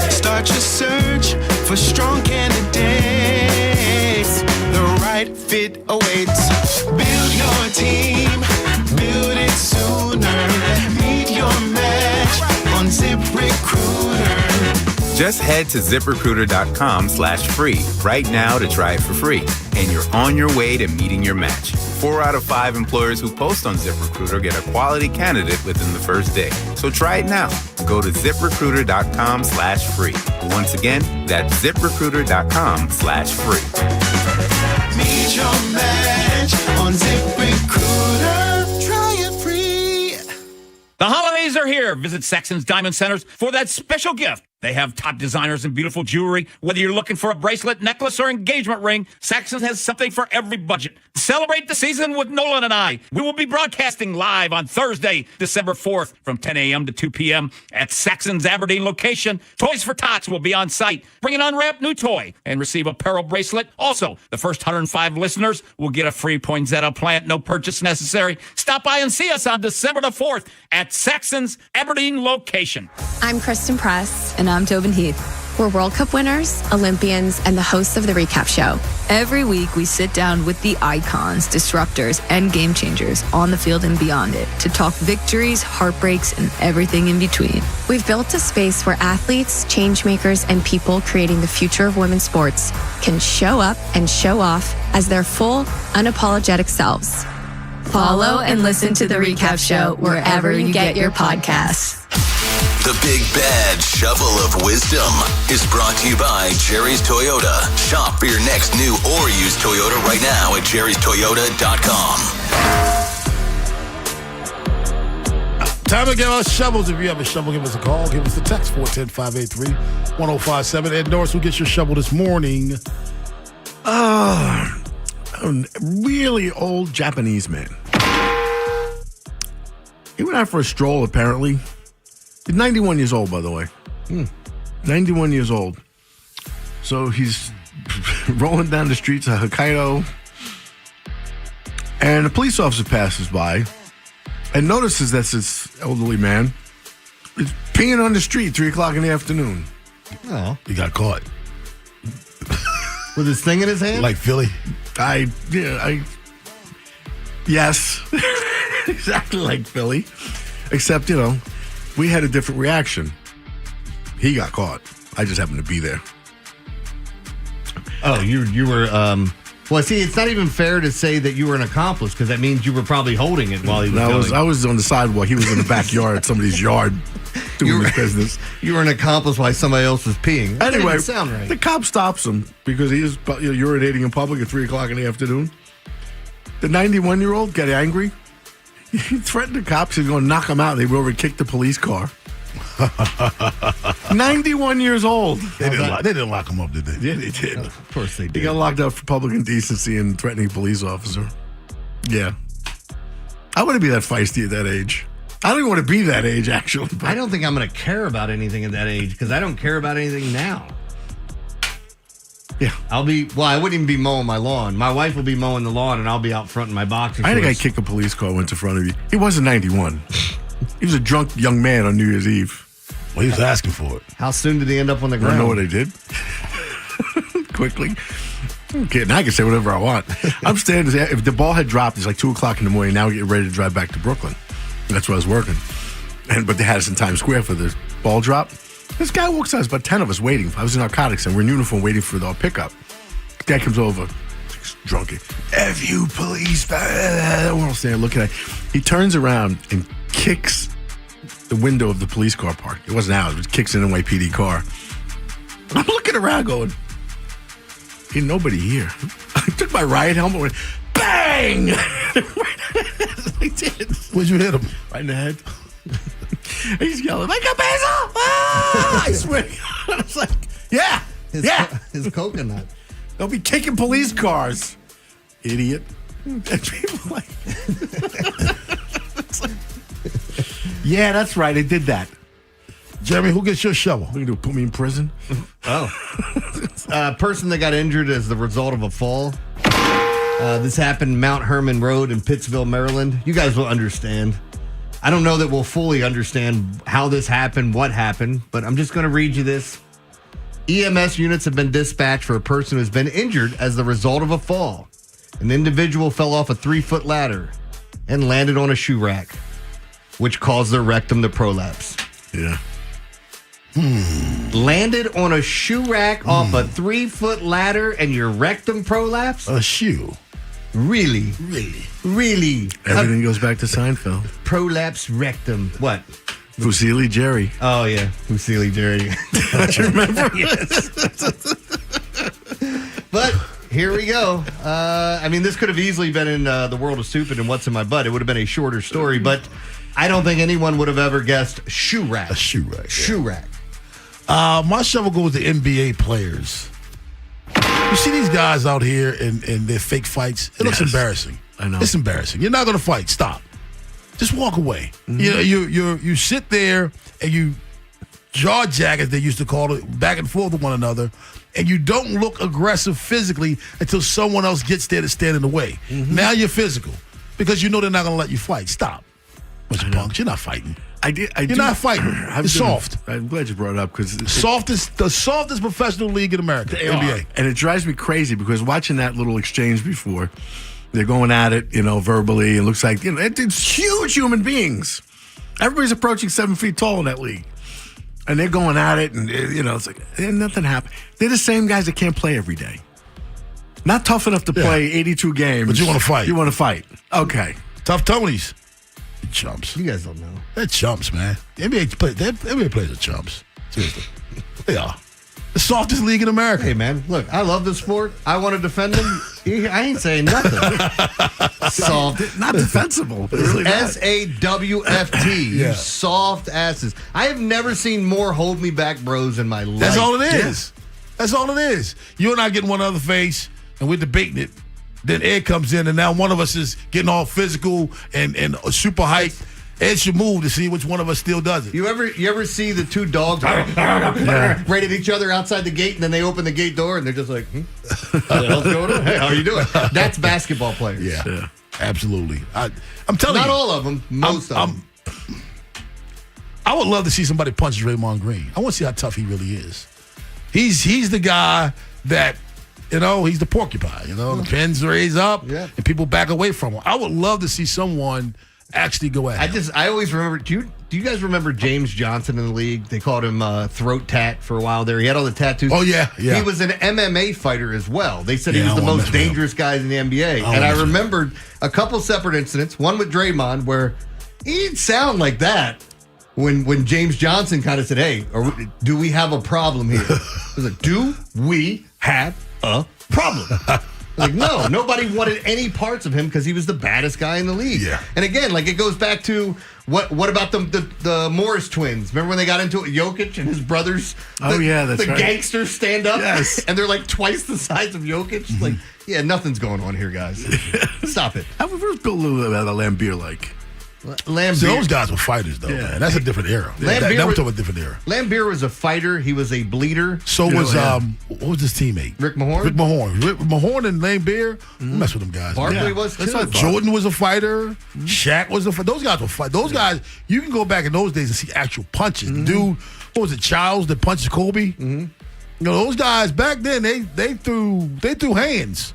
Start your search for strong candidates. The right fit awaits. Build your team. Build it sooner. Meet your match on ZipRecruiter. Just head to ZipRecruiter.com/free right now to try it for free. And you're on your way to meeting your match. 4 out of 5 employers who post on ZipRecruiter get a quality candidate within the first day. So try it now. Go to ZipRecruiter.com/free. Once again, that's ZipRecruiter.com/free. Meet your match on ZipRecruiter. Try it free. The holidays are here. Visit Sexton's Diamond Centers for that special gift. They have top designers and beautiful jewelry. Whether you're looking for a bracelet, necklace, or engagement ring, Sexton's has something for every budget. Celebrate the season with Nolan and I. We will be broadcasting live on Thursday, December 4th from 10 a.m. to 2 p.m. at Sexton's Aberdeen location. Toys for Tots will be on site. Bring an unwrapped new toy and receive a Pearl bracelet. Also, the first 105 listeners will get a free poinsettia plant. No purchase necessary. Stop by and see us on December the 4th at Sexton's Aberdeen location. I'm Kristen Press. And I'm Tobin Heath. We're World Cup winners, Olympians, and the hosts of The Recap Show. Every week, we sit down with the icons, disruptors, and game changers on the field and beyond it to talk victories, heartbreaks, and everything in between. We've built a space where athletes, change makers, and people creating the future of women's sports can show up and show off as their full, unapologetic selves. Follow and listen to The Recap Show wherever you get your podcasts. The Big Bad Shovel of Wisdom is brought to you by Jerry's Toyota. Shop for your next new or used Toyota right now at jerrystoyota.com. Time to get our shovels. If you have a shovel, give us a call. Give us a text, 410-583-1057. Ed Norris, who gets your shovel this morning? A really old Japanese man. He went out for a stroll, apparently. He's 91 years old, by the way. 91 years old. So he's rolling down the streets of Hokkaido, and a police officer passes by and notices that this elderly man is peeing on the street 3 o'clock in the afternoon. Oh. He got caught. With his thing in his hand? Like Philly? Yes. Exactly like Philly. Except, we had a different reaction. He got caught. I just happened to be there. Oh, you were. Well, see, it's not even fair to say that you were an accomplice because that means you were probably holding it while he was going. I was on the sidewalk. He was in the backyard, somebody's yard, doing his business. You were an accomplice while somebody else was peeing. That Anyway, didn't sound right. The cop stops him because he is urinating in public at 3 o'clock in the afternoon. The 91-year-old got angry. He threatened the cops he was going to knock him out. They were over and kicked the police car. 91 years old. They didn't lock him up, did they? Yeah, they did. Of course they did. He got locked up for public indecency and threatening a police officer. Yeah. I wouldn't be that feisty at that age. I don't even want to be that age, actually. I don't think I'm going to care about anything at that age because I don't care about anything now. Yeah. I wouldn't even be mowing my lawn. My wife will be mowing the lawn and I'll be out front in my boxer shorts. I think I kicked a police car went in front of you. He wasn't 91. He was a drunk young man on New Year's Eve. Well, he was asking for it. How soon did he end up on the ground? I know what I did. Quickly. Okay, now I can say whatever I want. I'm standing there. If the ball had dropped, it's like 2 o'clock in the morning. Now we're getting ready to drive back to Brooklyn. That's where I was working. But they had us in Times Square for the ball drop. This guy walks out. There's about 10 of us waiting. I was in narcotics and we're in uniform waiting for our pickup. This guy comes over, drunk. F you, police. We're all standing looking at him. He turns around and kicks the window of the police car park. It wasn't ours. It kicks an NYPD car. I'm looking around going, ain't nobody here. I took my riot helmet, went, bang! I did. Where'd you hit him? Right in the head. He's yelling, make a peso! Ah! I swear. I was like, yeah. His coconut. They'll be kicking police cars. Idiot. And people like, yeah, that's right. I did that. Jeremy, who gets your shovel? What are you going to put me in prison? Person that got injured as the result of a fall. This happened Mount Herman Road in Pittsville, Maryland. You guys will understand. I don't know that we'll fully understand how this happened, what happened, but I'm just going to read you this. EMS units have been dispatched for a person who's been injured as the result of a fall. An individual fell off a 3-foot ladder and landed on a shoe rack, which caused their rectum to prolapse. Yeah. Landed on a shoe rack off a 3-foot ladder and your rectum prolapse? A shoe. Really? Really? Everything goes back to Seinfeld. Prolapse rectum. What? Fusilli Jerry. Oh, yeah. Fusilli Jerry. Don't you remember? Yes. But here we go. I mean, this could have easily been in The World of Stupid and What's in My Butt. It would have been a shorter story, but I don't think anyone would have ever guessed shoe rack. A shoe rack. Yeah. Shoe rack. My shovel goes to NBA players. You see these guys out here in their fake fights? It looks embarrassing. I know. It's embarrassing. You're not going to fight. Stop. Just walk away. Mm-hmm. You know, you sit there and you jaw jack, as they used to call it, back and forth with one another, and you don't look aggressive physically until someone else gets there to stand in the way. Mm-hmm. Now you're physical because you know they're not going to let you fight. Stop. Bunch of punks. You're not fighting. You're not fighting. It's soft. I'm glad you brought it up because the softest professional league in America, NBA. And it drives me crazy because watching that little exchange before, they're going at it, verbally. It looks like, it's huge human beings. Everybody's approaching 7 feet tall in that league. And they're going at it, and, it's like, nothing happened. They're the same guys that can't play every day. Not tough enough to play 82 games. But you want to fight. You want to fight. Okay. Tough Tonys. Chumps. You guys don't know. They're chumps, man. NBA players are chumps. Seriously. They are. The softest league in America. Hey, man, look, I love the sport. I want to defend them. I ain't saying nothing. Soft. Not defensible. Really not. SAWFT. You soft asses. I have never seen more hold me back bros in my life. That's all it is. That's all it is. You and I getting one other face, and we're debating it. Then Ed comes in, and now one of us is getting all physical and super hyped. Ed should move to see which one of us still does it. You ever see the two dogs right at each other outside the gate, and then they open the gate door, and they're just like, what the hell's going on? Hey, how are you doing? That's basketball players. Yeah. Absolutely. I'm telling you. Not all of them, most of them. I would love to see somebody punch Draymond Green. I want to see how tough he really is. He's the guy that, he's the porcupine. The pins raise up, and people back away from him. I would love to see someone actually go at him. I always remember. Do you guys remember James Johnson in the league? They called him Throat Tat for a while there. He had all the tattoos. Oh yeah. He was an MMA fighter as well. They said he was the most dangerous guy in the NBA. And I remembered a couple separate incidents. One with Draymond where he didn't sound like that. When James Johnson kind of said, "Hey, do we have a problem here?" I was like, "Do we have a problem?" Like, no, nobody wanted any parts of him because he was the baddest guy in the league. Yeah. And again, it goes back to what about the Morris twins? Remember when they got into it, Jokic and his brothers? That's right. The gangsters stand up, yes, and they're like twice the size of Jokic. Mm-hmm. Like, nothing's going on here, guys. Stop it. How we first built a little bit about Lambeer like? Those guys were fighters, though, man. That's a different era. That was talking about a different era. Lambeer was a fighter. He was a bleeder. So was what was his teammate? Rick Mahorn. Rick Mahorn and Lambeer. Mess with them guys. Barkley was too. Jordan was a fighter. Shaq was a fighter. Those guys were fighters. Those guys, you can go back in those days and see actual punches. Dude, what was it? Childs that punched Kobe. Those guys back then they threw hands.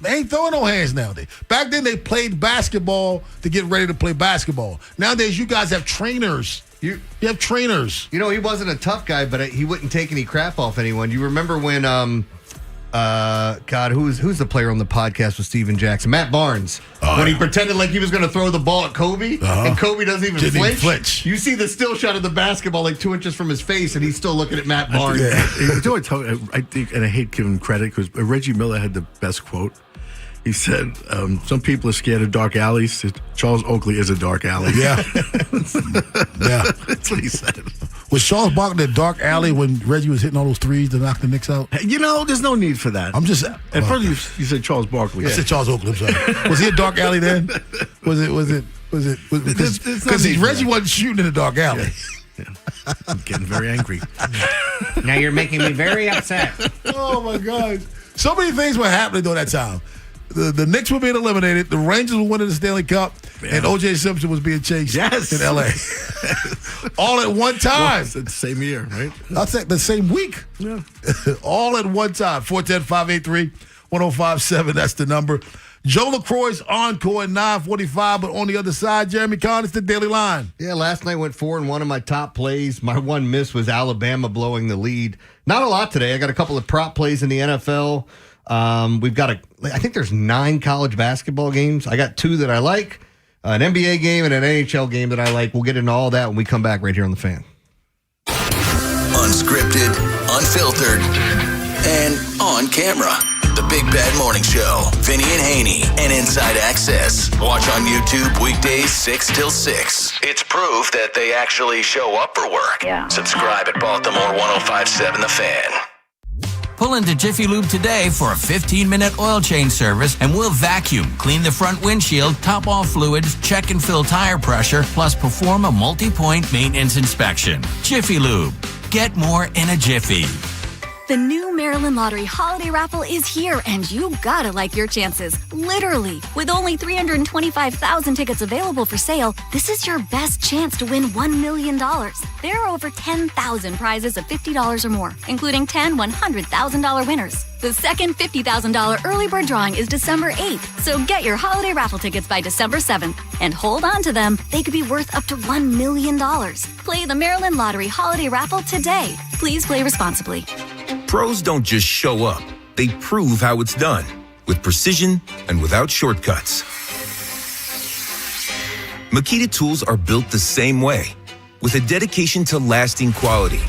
They ain't throwing no hands nowadays. Back then, they played basketball to get ready to play basketball. Nowadays, you guys have trainers. You have trainers. He wasn't a tough guy, but he wouldn't take any crap off anyone. You remember when, who's the player on the podcast with Steven Jackson? Matt Barnes. When he pretended like he was going to throw the ball at Kobe, and Kobe doesn't even flinch. You see the still shot of the basketball 2 inches from his face, and he's still looking at Matt Barnes. I think, and I hate giving him credit because Reggie Miller had the best quote. He said, some people are scared of dark alleys. Charles Oakley is a dark alley. Yeah. That's what he said. Was Charles Barkley in a dark alley when Reggie was hitting all those threes to knock the Knicks out? You know, there's no need for that. I'm just. At first, you said Charles Barkley. I said Charles Oakley. I'm sorry. Was he a dark alley then? Was it? Because Reggie wasn't shooting in the dark alley. Yeah. I'm getting very angry. Now you're making me very upset. Oh my God! So many things were happening during that time. The Knicks were being eliminated. The Rangers were winning the Stanley Cup, and O.J. Simpson was being chased in L.A. All at one time. Well, the same year, right? I think the same week. Yeah. All at one time. 410-583-1057. That's the number. Joe LaCroix's encore at 9:45, but on the other side, Jeremy Conn, it's the Daily Line. Yeah, last night went 4-1 of my top plays. My one miss was Alabama blowing the lead. Not a lot today. I got a couple of prop plays in the NFL. We've got I think there's 9 college basketball games. I got 2 that I like, an NBA game and an NHL game that I like. We'll get into all that when we come back right here on The Fan. Unscripted, unfiltered, and on camera. The Big Bad Morning Show. Vinny and Haynie and Inside Access. Watch on YouTube weekdays 6 till 6. It's proof that they actually show up for work. Yeah. Subscribe at Baltimore 1057 The Fan. Pull into Jiffy Lube today for a 15-minute oil change service, and we'll vacuum, clean the front windshield, top off fluids, check and fill tire pressure, plus perform a multi-point maintenance inspection. Jiffy Lube. Get more in a jiffy. The new Maryland Lottery Holiday Raffle is here, and you gotta like your chances. Literally. With only 325,000 tickets available for sale, this is your best chance to win $1 million. There are over 10,000 prizes of $50 or more, including 10 $100,000 winners. The second $50,000 early bird drawing is December 8th, so get your holiday raffle tickets by December 7th. And hold on to them. They could be worth up to $1 million. Play the Maryland Lottery Holiday Raffle today. Please play responsibly. Pros don't just show up. They prove how it's done, with precision and without shortcuts. Makita tools are built the same way, with a dedication to lasting quality,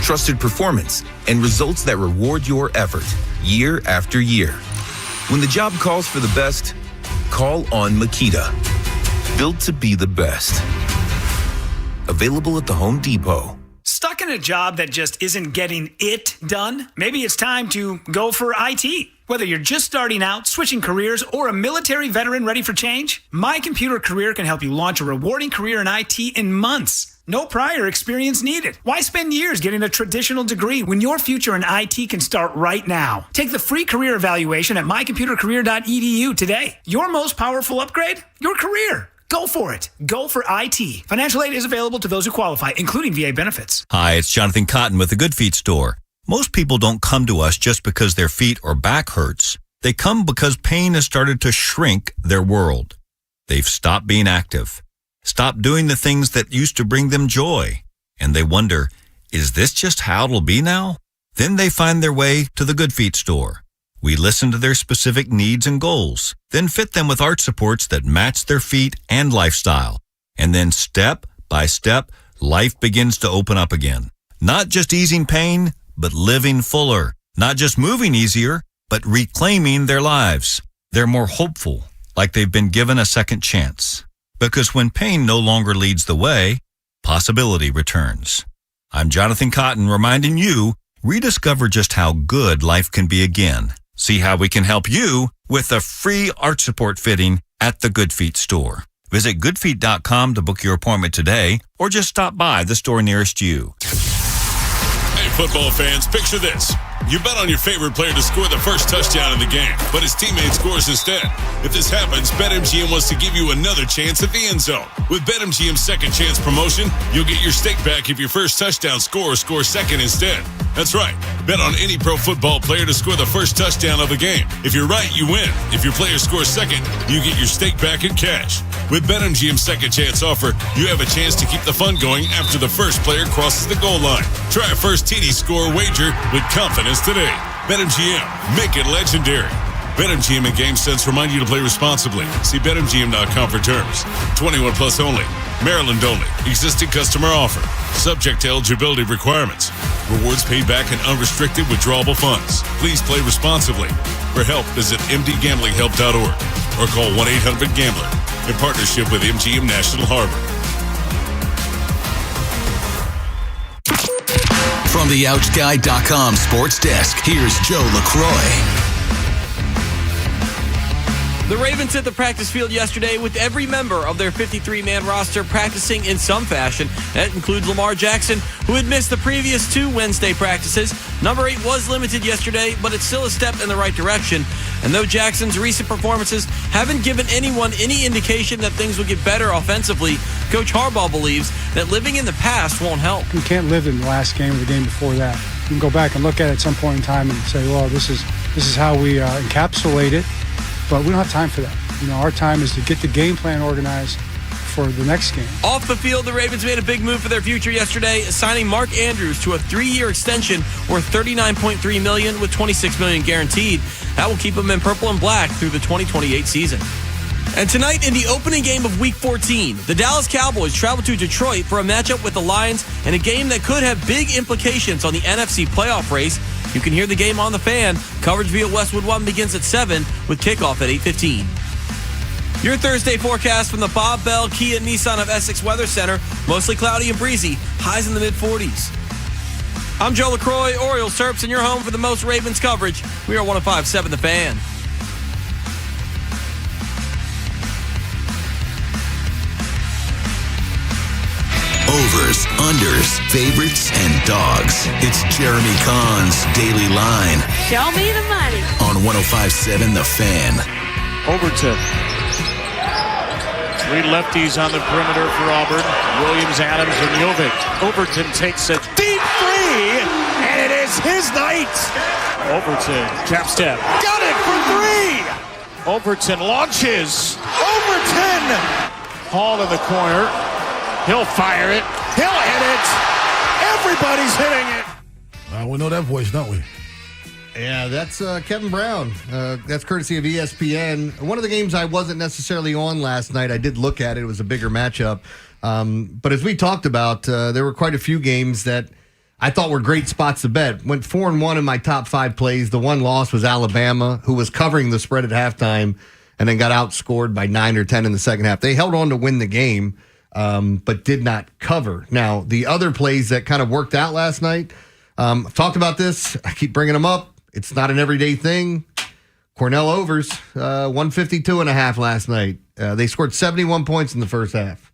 trusted performance, and results that reward your effort year after year. When the job calls for the best, call on Makita. Built to be the best. Available at the Home Depot. Stuck in a job that just isn't getting it done? Maybe it's time to go for IT. Whether you're just starting out, switching careers, or a military veteran ready for change, My Computer Career can help you launch a rewarding career in IT in months. No prior experience needed. Why spend years getting a traditional degree when your future in IT can start right now? Take the free career evaluation at mycomputercareer.edu today. Your most powerful upgrade? Your career. Go for it. Go for IT. Financial aid is available to those who qualify, including VA benefits. Hi, it's Jonathan Cotton with the Good Feet store. Most people don't come to us just because their feet or back hurts. They come because pain has started to shrink their world. They've stopped being active, stopped doing the things that used to bring them joy. And they wonder, is this just how it'll be now? Then they find their way to the Good Feet store. We listen to their specific needs and goals, then fit them with arch supports that match their feet and lifestyle. And then step by step, life begins to open up again. Not just easing pain, but living fuller. Not just moving easier, but reclaiming their lives. They're more hopeful, like they've been given a second chance. Because when pain no longer leads the way, possibility returns. I'm Jonathan Cotton reminding you, rediscover just how good life can be again. See how we can help you with a free arch support fitting at the Good Feet store. Visit goodfeet.com to book your appointment today, or just stop by the store nearest you. Hey, football fans, picture this. You bet on your favorite player to score the first touchdown in the game, but his teammate scores instead. If this happens, BetMGM wants to give you another chance at the end zone. With BetMGM's second chance promotion, you'll get your stake back if your first touchdown scorer scores second instead. That's right. Bet on any pro football player to score the first touchdown of the game. If you're right, you win. If your player scores second, you get your stake back in cash. With BetMGM's second chance offer, you have a chance to keep the fun going after the first player crosses the goal line. Try a first TD score wager with confidence today. BetMGM. Make it legendary. BetMGM and GameSense remind you to play responsibly. See BetMGM.com for terms. 21 plus only. Maryland only. Existing customer offer. Subject to eligibility requirements. Rewards paid back in unrestricted withdrawable funds. Please play responsibly. For help, visit mdgamblinghelp.org or call 1-800-GAMBLER in partnership with MGM National Harbor. From the OutGuy.com sports desk, here's Joe LaCroix. The Ravens hit the practice field yesterday with every member of their 53-man roster practicing in some fashion. That includes Lamar Jackson, who had missed the previous 2 Wednesday practices. Number 8 was limited yesterday, but it's still a step in the right direction. And though Jackson's recent performances haven't given anyone any indication that things will get better offensively, Coach Harbaugh believes that living in the past won't help. You can't live in the last game or the game before that. You can go back and look at it at some point in time and say, well, this is how we encapsulate it. But we don't have time for that. Our time is to get the game plan organized for the next game. Off the field, the Ravens made a big move for their future yesterday, signing Mark Andrews to a 3-year extension worth $39.3 million with $26 million guaranteed. That will keep him in purple and black through the 2028 season. And tonight in the opening game of Week 14, the Dallas Cowboys travel to Detroit for a matchup with the Lions in a game that could have big implications on the NFC playoff race. You can hear the game on the Fan. Coverage via Westwood One begins at 7 with kickoff at 8:15. Your Thursday forecast from the Bob Bell Kia Nissan of Essex Weather Center. Mostly cloudy and breezy. Highs in the mid-40s. I'm Joe LaCroix, Orioles Terps, and your home for the most Ravens coverage. We are 105.7 The Fan. Overs, unders, favorites, and dogs. It's Jeremy Kahn's Daily Line. Show me the money. On 105.7 The Fan. Overton. 3 lefties on the perimeter for Auburn. Williams, Adams, and Jovic. Overton takes a deep 3, and it is his night. Overton, trap step. Got it for 3. Overton launches. Overton. Hall in the corner. He'll fire it. He'll hit it. Everybody's hitting it. We know that voice, don't we? Yeah, that's Kevin Brown. That's courtesy of ESPN. One of the games I wasn't necessarily on last night, I did look at it. It was a bigger matchup. But as we talked about, there were quite a few games that I thought were great spots to bet. Went 4-1 in my top 5 plays. The one loss was Alabama, who was covering the spread at halftime and then got outscored by 9 or 10 in the second half. They held on to win the game. But did not cover. Now, the other plays that kind of worked out last night, I've talked about this. I keep bringing them up. It's not an everyday thing. Cornell overs, 152.5 last night. They scored 71 points in the first half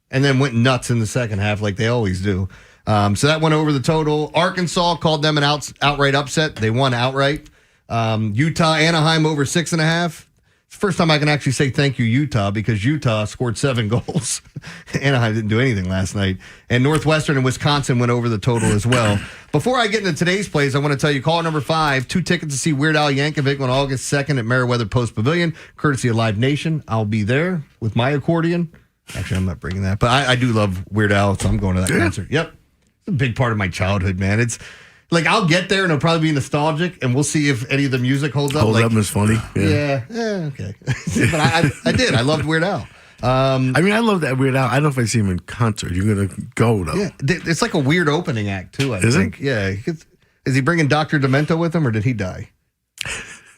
and then went nuts in the second half like they always do. So that went over the total. Arkansas called them an outright upset. They won outright. Utah, Anaheim over 6.5. It's the first time I can actually say thank you, Utah, because Utah scored 7 goals. Anaheim didn't do anything last night. And Northwestern and Wisconsin went over the total as well. Before I get into today's plays, I want to tell you, caller number 5, 2 tickets to see Weird Al Yankovic on August 2nd at Meriwether Post Pavilion, courtesy of Live Nation. I'll be there with my accordion. Actually, I'm not bringing that, but I do love Weird Al, so I'm going to that concert. Yep. It's a big part of my childhood, man. It's like, I'll get there and it'll probably be nostalgic, and we'll see if any of the music holds up. Holds up is funny. Yeah, okay. But I did. I loved Weird Al. I love that Weird Al. I don't know if I see him in concert. You're going to go, though. Yeah, it's like a weird opening act, too, I Is think. it? Yeah. Is he bringing Dr. Demento with him, or did he die?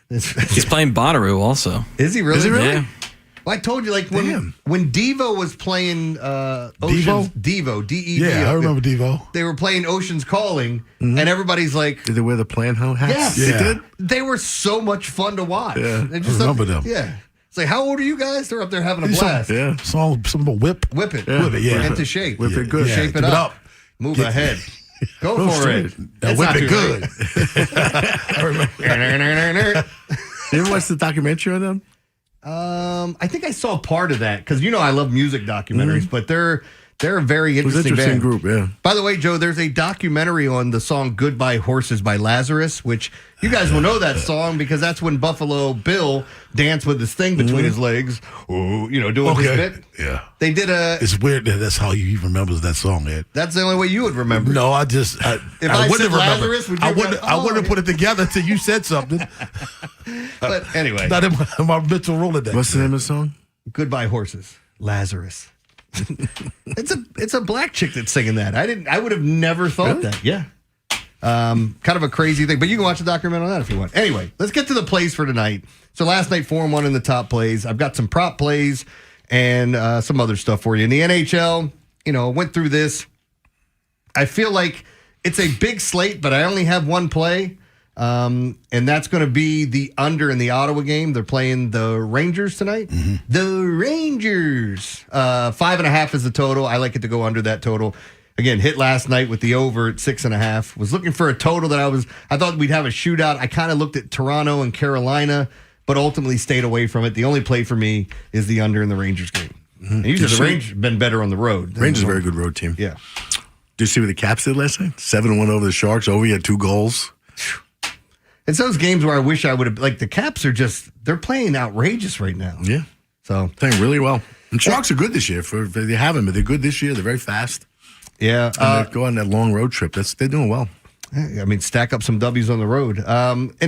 He's playing Bonnaroo also. Is he really? Is he really? Yeah. Well, I told you, like, when Devo was playing Devo, D-E-V-O. Yeah, I remember Devo. They were playing Ocean's Calling, and everybody's like... Did they wear the plant hats? Yes. They did? They were so much fun to watch. Yeah, I remember them. Yeah. It's like, how old are you guys? They're up there having a blast. Yeah. Song, something about whip. Whip it. Yeah. Whip it, yeah. Into shape. Whip it good. Shape it up. Move ahead. Go for it. Now whip it good. I remember. You ever watch the documentary on them? I think I saw part of that because I love music documentaries, but they're a very interesting band. Group, yeah. By the way, Joe, there's a documentary on the song "Goodbye Horses" by Lazarus, which you guys will know that song because that's when Buffalo Bill danced with his thing between his legs, doing his bit. Yeah. They did It's weird that that's how he remembers that song, Ed. That's the only way you would remember. No, I wouldn't said have remembered. Lazarus, would you I wouldn't have put it together until you said something. But anyway, not in my mental Rolodex. What's the name of the song? "Goodbye Horses," Lazarus. It's a black chick that's singing that. I would have never thought that. Yeah. Kind of a crazy thing, but you can watch the documentary on that if you want. Anyway, let's get to the plays for tonight. So last night, 4-1 in the top plays. I've got some prop plays and some other stuff for you. In the NHL, went through this. I feel like it's a big slate, but I only have one play. And that's going to be the under in the Ottawa game. They're playing the Rangers tonight. Mm-hmm. The Rangers. 5.5 is the total. I like it to go under that total. Again, hit last night with the over at 6.5. Was looking for a total that I thought we'd have a shootout. I kind of looked at Toronto and Carolina, but ultimately stayed away from it. The only play for me is the under in the Rangers game. Mm-hmm. And usually the Rangers have been better on the road. Rangers are a very good road team. Yeah. Did you see what the Caps did last night? 7-1 over the Sharks. Ovi had 2 goals. It's those games where I wish I would have, like the Caps are they're playing outrageous right now. Yeah. So playing really well. And Sharks are good this year. They haven't, but they're good this year. They're very fast. Yeah. And they go on that long road trip. They're doing well. I mean, stack up some W's on the road. In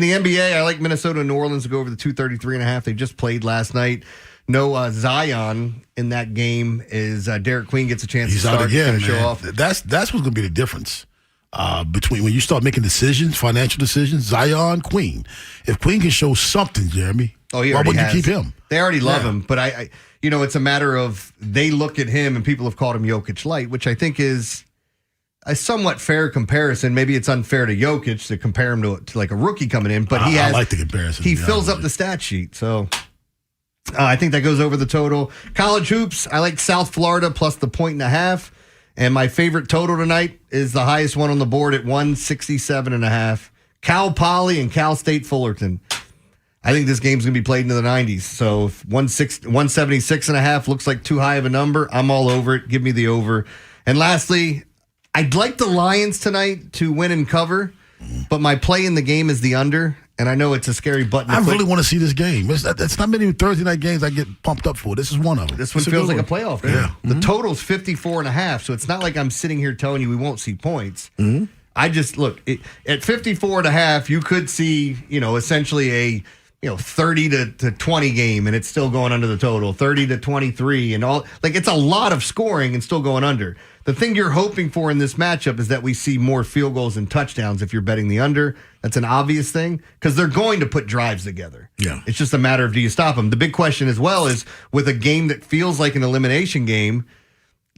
the NBA, I like Minnesota and New Orleans to go over the 233.5. They just played last night. No Zion in that game is Derek Queen gets a chance to start. Out again, to show man. off. That's what's going to be the difference between when you start making decisions, financial decisions. Zion, Queen. If Queen can show something, Jeremy, why wouldn't you keep him? They already love him, but I it's a matter of they look at him and people have called him Jokic light, which I think is a somewhat fair comparison. Maybe it's unfair to Jokic to compare him to like a rookie coming in, but I like the comparison. He fills up the stat sheet, so I think that goes over the total. College hoops, I like South Florida plus the 1.5, and my favorite total tonight is the highest one on the board at 167.5. Cal Poly and Cal State Fullerton. I think this game's going to be played into the 90s. So if 176.5 looks like too high of a number, I'm all over it. Give me the over. And lastly, I'd like the Lions tonight to win and cover, but my play in the game is the under. And I know it's a scary button. I really want to see this game. It's not many Thursday night games I get pumped up for. This is one of them. This one feels like a playoff game. Yeah. The total's 54.5, so it's not like I'm sitting here telling you we won't see points. Mm-hmm. I just look at 54.5. You could see, essentially a 30 to 20 game, and it's still going under the total. 30 to 23, and all it's a lot of scoring and still going under. The thing you're hoping for in this matchup is that we see more field goals and touchdowns. If you're betting the under, that's an obvious thing because they're going to put drives together. Yeah, it's just a matter of do you stop them. The big question as well is with a game that feels like an elimination game.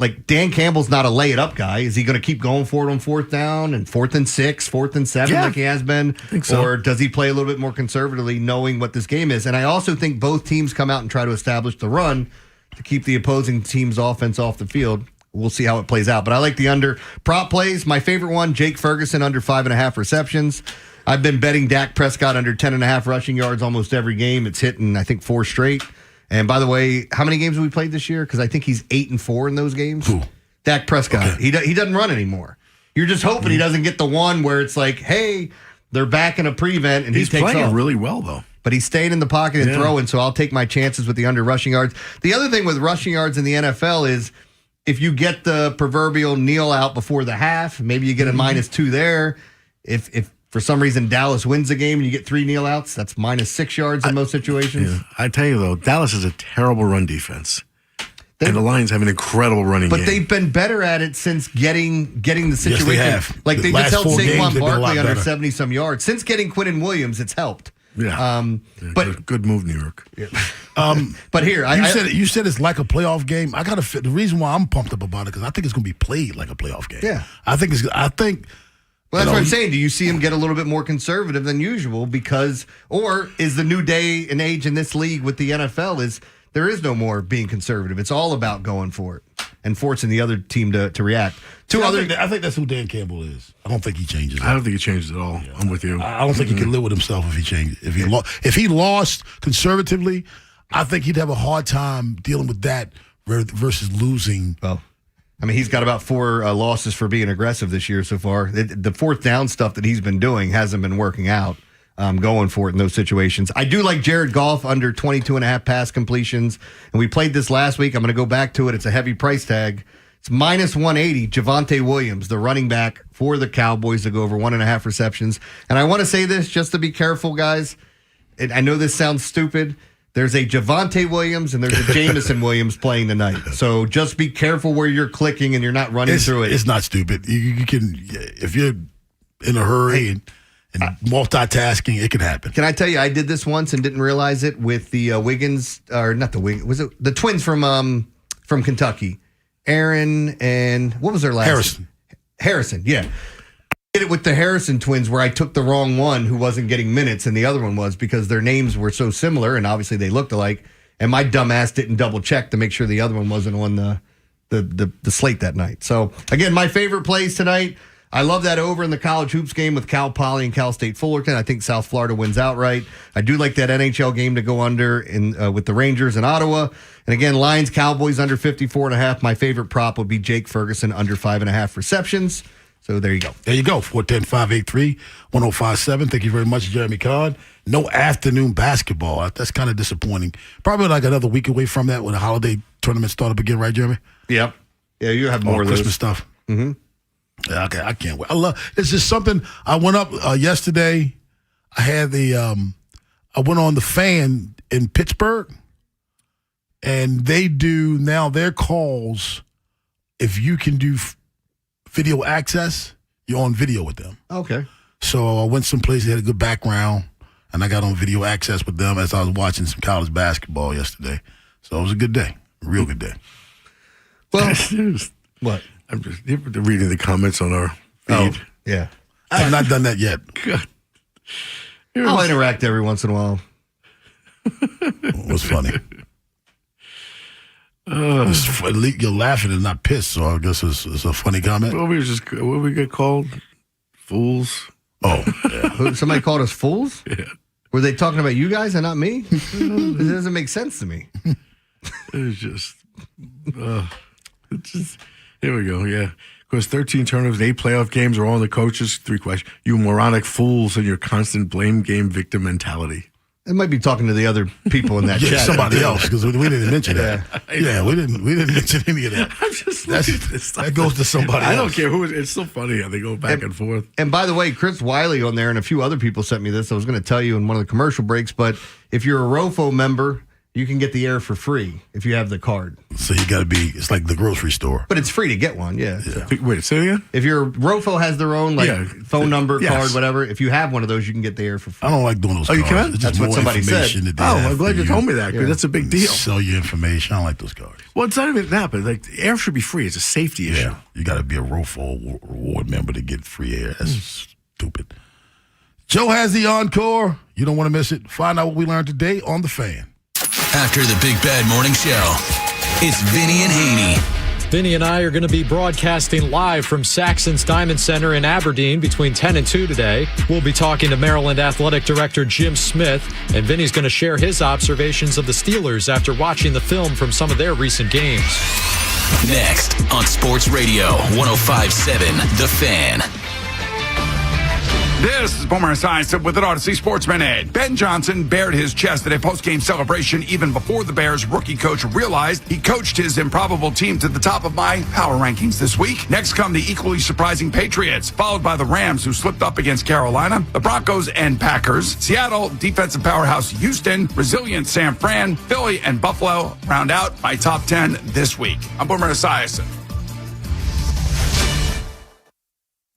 Like Dan Campbell's not a lay it up guy. Is he going to keep going for it on 4th down and 4th and 6, 4th and 7 like he has been? I think so. Or does he play a little bit more conservatively knowing what this game is? And I also think both teams come out and try to establish the run to keep the opposing team's offense off the field. We'll see how it plays out. But I like the under. Prop plays, my favorite one, Jake Ferguson under 5.5 receptions. I've been betting Dak Prescott under 10.5 rushing yards almost every game. It's hitting, I think, 4 straight. And by the way, how many games have we played this year? Because I think he's 8-4 in those games. Who? Dak Prescott. Okay. He doesn't run anymore. You're just hoping he doesn't get the one where it's like, hey, they're back in a prevent and he's he takes playing off. really well though. But he's staying in the pocket and throwing, so I'll take my chances with the under rushing yards. The other thing with rushing yards in the NFL is if you get the proverbial kneel out before the half, maybe you get a -2 there. If for some reason Dallas wins the game and you get 3 kneel outs, that's -6 yards in most situations. Yeah. I tell you though, Dallas is a terrible run defense. And the Lions have an incredible running game. But they've been better at it since getting the situation. Yes, they have. Like they just held Saquon Barkley under better. 70-some yards. Since getting Quinnen Williams, it's helped. Yeah. But good move, New York. Yeah. But here, you said it's like a playoff game. I gotta fit the reason why I'm pumped up about it because I think it's gonna be played like a playoff game. Yeah. I think. Well, that's what I'm saying. Do you see him get a little bit more conservative than usual or is the new day and age in this league with the NFL is there is no more being conservative. It's all about going for it and forcing the other team to react. I think that's who Dan Campbell is. I don't think he changes. I don't think he changes at all. Yeah. I'm with you. I don't think he can live with himself if he changes. If he lost conservatively, I think he'd have a hard time dealing with that versus losing. Well, I mean, he's got about 4 losses for being aggressive this year so far. The 4th down stuff that he's been doing hasn't been working out. Going for it in those situations. I do like Jared Goff under 22.5 pass completions. And we played this last week. I'm going to go back to it. It's a heavy price tag. It's -180. Javonte Williams, the running back for the Cowboys, to go over 1.5 receptions. And I want to say this just to be careful, guys. I know this sounds stupid. There's a Javonte Williams and there's a Jamison Williams playing tonight. So just be careful where you're clicking and you're not running through it. It's not stupid. You can, if you're in a hurry and multitasking, it can happen. Can I tell you, I did this once and didn't realize it with the Wiggins, or not the Wiggins, was it the twins from Kentucky? Aaron and what was their last? Harrison, yeah. did it with the Harrison twins where I took the wrong one who wasn't getting minutes and the other one was because their names were so similar and obviously they looked alike. And my dumbass didn't double check to make sure the other one wasn't on the slate that night. So, again, my favorite plays tonight. I love that over in the college hoops game with Cal Poly and Cal State Fullerton. I think South Florida wins outright. I do like that NHL game to go under with the Rangers in Ottawa. And again, Lions Cowboys under 54.5. My favorite prop would be Jake Ferguson under 5.5 receptions. So there you go. There you go. 410-583-1057. Thank you very much, Jeremy Kahn. No afternoon basketball. That's kind of disappointing. Probably like another week away from that when the holiday tournament start up again, right, Jeremy? Yep. Yeah, you have more of Christmas those. Stuff. Mm-hmm. Yeah, okay, I can't wait. It's just something. I went up yesterday. I went on the Fan in Pittsburgh, and they do now their calls. If you can do video access, you're on video with them. Okay. So I went someplace that had a good background, and I got on video access with them as I was watching some college basketball yesterday. So it was a good day, a real good day. Well, what? I'm just reading the comments on our feed. Oh, yeah. I have not done that yet. I'll interact every once in a while. It was funny. You're laughing and not pissed, so I guess it's a funny comment. Well, what we get called? Fools. Oh, yeah. Somebody called us fools? Yeah. Were they talking about you guys and not me? It doesn't make sense to me. It's just, here we go, yeah. Of course, 13 turnovers, 8 playoff games are all the coaches. 3 questions. You moronic fools and your constant blame game victim mentality. It might be talking to the other people in that chat. Somebody else, because we didn't mention that. Yeah, we didn't mention any of that. I'm just that goes to somebody else. I don't care who. It's so funny how they go back and forth. And by the way, Chris Wiley on there and a few other people sent me this. I was going to tell you in one of the commercial breaks, but if you're a ROFO member, you can get the air for free if you have the card. So you got to be, it's like the grocery store. But it's free to get one, yeah. So. Wait, say it again? If your ROFO has their own phone number, card, whatever, if you have one of those, you can get the air for free. I don't like doing those cards. Oh, you can? That's what somebody said. I'm glad you told me that, because that's a big deal. Sell your information. I don't like those cards. Well, it's not even that, but like air should be free. It's a safety issue. You got to be a ROFO reward member to get free air. That's stupid. Joe has the encore. You don't want to miss it. Find out what we learned today on The Fan. After the Big Bad Morning Show, it's Vinny and Haynie. Vinny and I are going to be broadcasting live from Saxon's Diamond Center in Aberdeen between 10 and 2 today. We'll be talking to Maryland Athletic Director Jim Smith, and Vinny's going to share his observations of the Steelers after watching the film from some of their recent games. Next on Sports Radio 105.7 The Fan. This is Boomer Esiason with an Odyssey Sports Minute. Ben Johnson bared his chest at a post-game celebration even before the Bears' rookie coach realized he coached his improbable team to the top of my power rankings this week. Next come the equally surprising Patriots, followed by the Rams, who slipped up against Carolina, the Broncos and Packers, Seattle, defensive powerhouse Houston, resilient San Fran, Philly, and Buffalo round out my top 10 this week. I'm Boomer Esiason.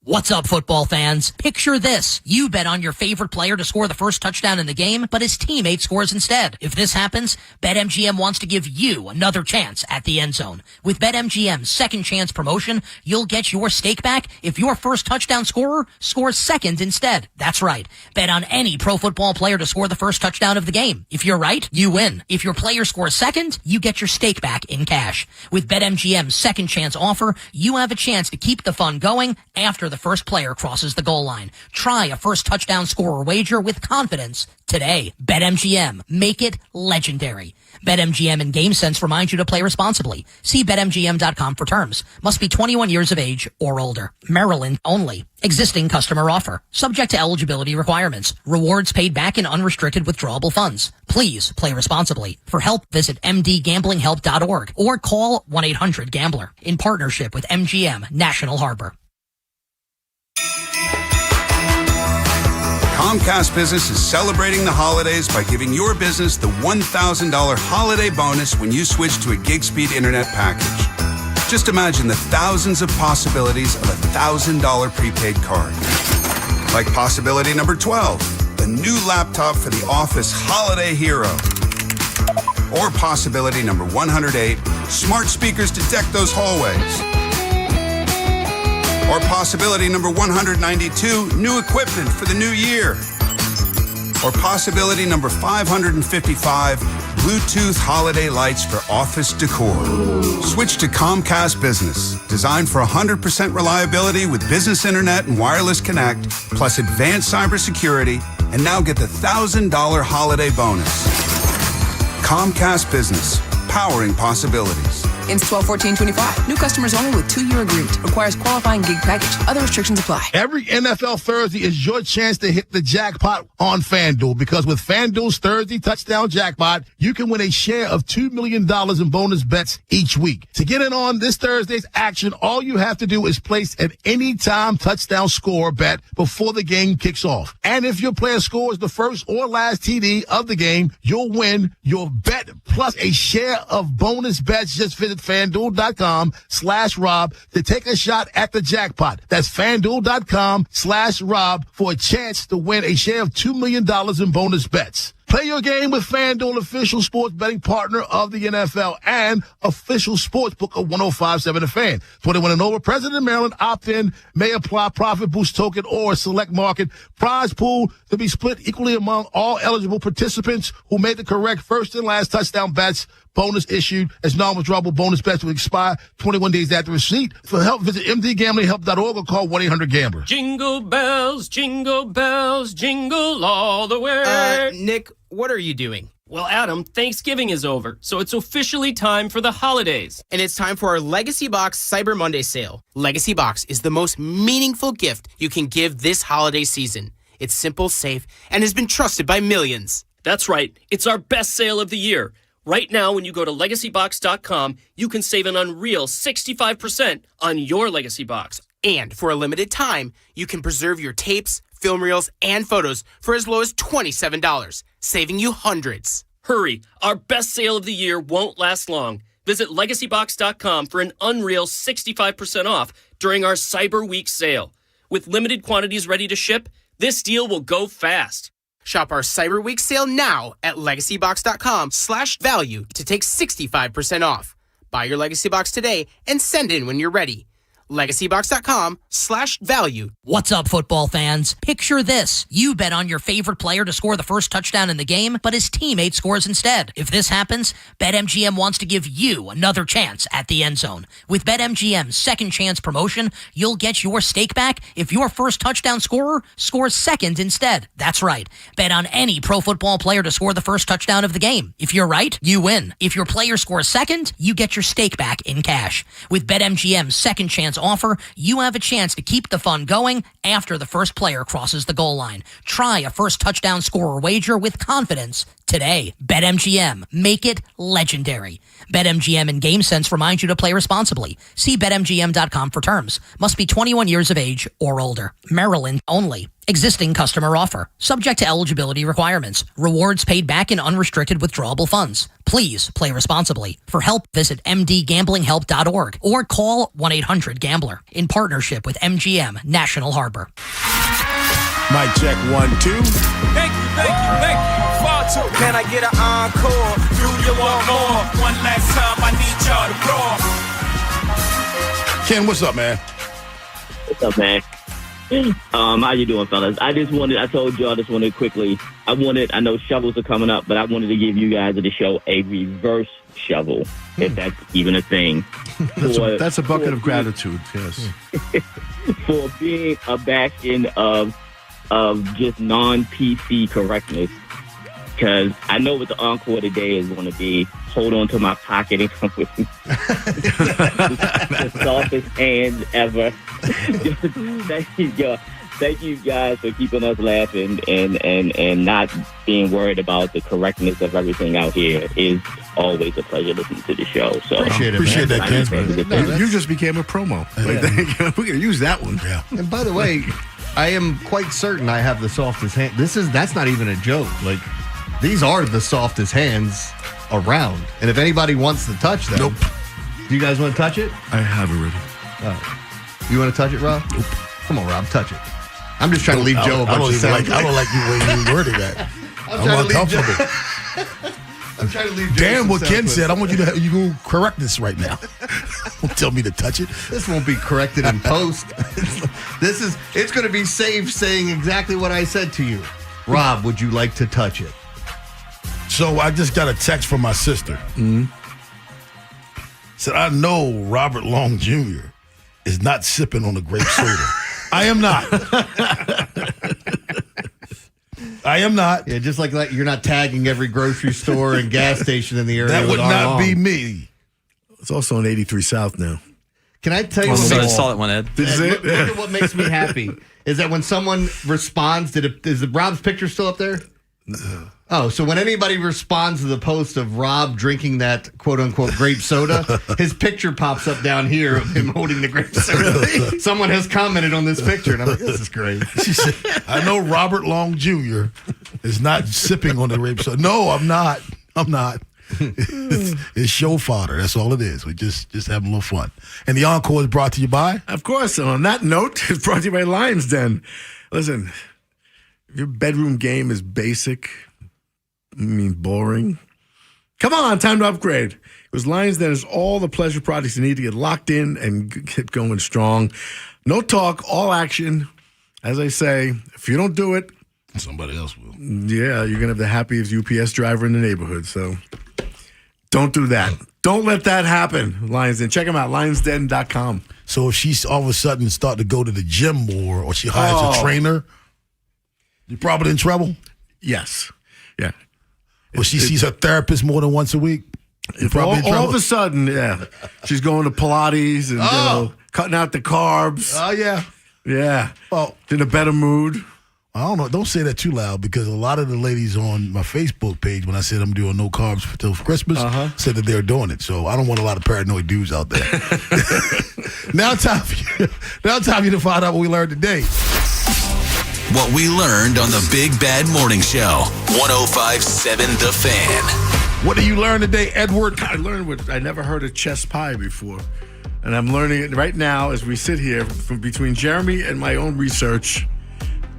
What's up, football fans? Picture this. You bet on your favorite player to score the first touchdown in the game, but his teammate scores instead. If this happens, BetMGM wants to give you another chance at the end zone. With BetMGM's second chance promotion, you'll get your stake back if your first touchdown scorer scores second instead. That's right. Bet on any pro football player to score the first touchdown of the game. If you're right, you win. If your player scores second, you get your stake back in cash. With BetMGM's second chance offer, you have a chance to keep the fun going after the first player crosses the goal line. Try a first touchdown scorer wager with confidence today. BetMGM. Make it legendary. BetMGM and GameSense remind you to play responsibly. See BetMGM.com for terms. Must be 21 years of age or older. Maryland only. Existing customer offer. Subject to eligibility requirements. Rewards paid back in unrestricted withdrawable funds. Please play responsibly. For help, visit mdgamblinghelp.org or call 1-800-GAMBLER in partnership with MGM National Harbor. Comcast Business is celebrating the holidays by giving your business the $1,000 holiday bonus when you switch to a gig speed internet package. Just imagine the thousands of possibilities of a $1,000 prepaid card. Like possibility number 12, the new laptop for the office holiday hero. Or possibility number 108, smart speakers to deck those hallways. Or possibility number 192, new equipment for the new year. Or possibility number 555, Bluetooth holiday lights for office decor. Switch to Comcast Business, designed for 100% reliability with business internet and wireless connect, plus advanced cybersecurity, and now get the $1,000 holiday bonus. Comcast Business, powering possibilities. Ends 12/14/25. New customers only with 2-year agreement. Requires qualifying gig package. Other restrictions apply. Every NFL Thursday is your chance to hit the jackpot on FanDuel, because with FanDuel's Thursday touchdown jackpot, you can win a share of $2 million in bonus bets each week. To get in on this Thursday's action, all you have to do is place an anytime touchdown score bet before the game kicks off. And if your player scores the first or last TD of the game, you'll win your bet plus a share of bonus bets. Just visit FanDuel.com/Rob to take a shot at the jackpot. That's FanDuel.com/Rob for a chance to win a share of $2 million in bonus bets. Play your game with FanDuel, official sports betting partner of the NFL and official sportsbook of 105.7 The Fan. 21 and over, President of Maryland, opt-in, may apply profit boost token or select market. Prize pool to be split equally among all eligible participants who made the correct first and last touchdown bets. Bonus issued as non-withdrawable bonus bets will expire 21 days after receipt. For help, visit mdgamblinghelp.org or call 1-800-GAMBLER. Jingle bells, jingle all the way. Nick, what are you doing? Well, Adam, Thanksgiving is over, so it's officially time for the holidays. And it's time for our Legacy Box Cyber Monday sale. Legacy Box is the most meaningful gift you can give this holiday season. It's simple, safe, and has been trusted by millions. That's right. It's our best sale of the year. Right now, when you go to LegacyBox.com, you can save an unreal 65% on your Legacy Box. And for a limited time, you can preserve your tapes, film reels, and photos for as low as $27, saving you hundreds. Hurry, our best sale of the year won't last long. Visit LegacyBox.com for an unreal 65% off during our Cyber Week sale. With limited quantities ready to ship, this deal will go fast. Shop our Cyber Week sale now at LegacyBox.com/value to take 65% off. Buy your Legacy Box today and send in when you're ready. LegacyBox.com/value. What's up, football fans? Picture this. You bet on your favorite player to score the first touchdown in the game, but his teammate scores instead. If this happens, BetMGM wants to give you another chance at the end zone. With BetMGM's second chance promotion, you'll get your stake back if your first touchdown scorer scores second instead. That's right. Bet on any pro football player to score the first touchdown of the game. If you're right, you win. If your player scores second, you get your stake back in cash. With BetMGM's second chance offer, you have a chance to keep the fun going after the first player crosses the goal line. Try a first touchdown scorer wager with confidence today. BetMGM. Make it legendary. BetMGM and GameSense remind you to play responsibly. See BetMGM.com for terms. Must be 21 years of age or older. Maryland only. Existing customer offer. Subject to eligibility requirements. Rewards paid back in unrestricted withdrawable funds. Please play responsibly. For help, visit mdgamblinghelp.org or call 1-800-GAMBLER in partnership with MGM National Harbor. Mic check 1, 2. Thank you. Far too. Can I get an encore? Do you want more? One last time, I need y'all to roar. Ken, what's up, man? What's up, man? How you doing, fellas? I told y'all this wanted quickly. I know shovels are coming up, but I wanted to give you guys at the show a reverse shovel, if that's even a thing. That's a bucket of gratitude, yes. For being a bastion of just non-PC correctness. Because I know what the encore today is going to be. Hold on to my pocket and come with me. The softest hands ever. Thank you guys for keeping us laughing and not being worried about the correctness of everything out here. It's always a pleasure listening to the show. So Appreciate that, Ken. You just became a promo. We're going to use that one. Yeah. And by the way, I am quite certain I have the softest hand. That's not even a joke. Like, these are the softest hands around. And if anybody wants to touch them, nope. Do you guys want to touch it? I have already. You want to touch it, Rob? Nope. Come on, Rob, touch it. I'm just trying to leave Joe a bunch of sound. I don't like the way you worded that. I'm uncomfortable. I'm trying to leave Joe. Damn what Ken said. I want you to correct this right now. Don't tell me to touch it. This won't be corrected in post. It's going to be saved saying exactly what I said to you. Rob, would you like to touch it? So I just got a text from my sister. Mm-hmm. Said, I know Robert Long Jr. is not sipping on a grape soda. I am not. I am not. Yeah, just like that, you're not tagging every grocery store and gas station in the area. That would not be me. It's also on 83 South now. Can I tell you I what saw that one, Ed. Look at what makes me happy is that when someone responds, is Rob's picture still up there? No. Oh, so when anybody responds to the post of Rob drinking that quote-unquote grape soda, his picture pops up down here of him holding the grape soda. Someone has commented on this picture, and I'm like, this is great. She said, I know Robert Long Jr. is not sipping on the grape soda. No, I'm not. It's show fodder. That's all it is. We just having a little fun. And the encore is brought to you by? Of course. And on that note, it's brought to you by Lions Den. Listen, if your bedroom game is basic, boring, come on, time to upgrade. Because Lions Den is all the pleasure products you need to get locked in and get going strong. No talk, all action. As I say, if you don't do it, somebody else will. Yeah, you're going to have the happiest UPS driver in the neighborhood. So don't do that. Don't let that happen, Lions Den. Check them out, lionsden.com. So if she's all of a sudden start to go to the gym more or she hires a trainer, you're probably in trouble? Yes. Yeah. Or she sees her therapist more than once a week? If all of a sudden, yeah, she's going to Pilates and cutting out the carbs. Oh, yeah. Yeah. Well, in a better mood. I don't know. Don't say that too loud because a lot of the ladies on my Facebook page, when I said I'm doing no carbs till Christmas, said that they're doing it. So I don't want a lot of paranoid dudes out there. Now time for you to find out what we learned today. What we learned on the Big Bad Morning Show. 105.7 The Fan. What did you learn today, Edward? I learned what I never heard of chess pie before. And I'm learning it right now as we sit here from between Jeremy and my own research.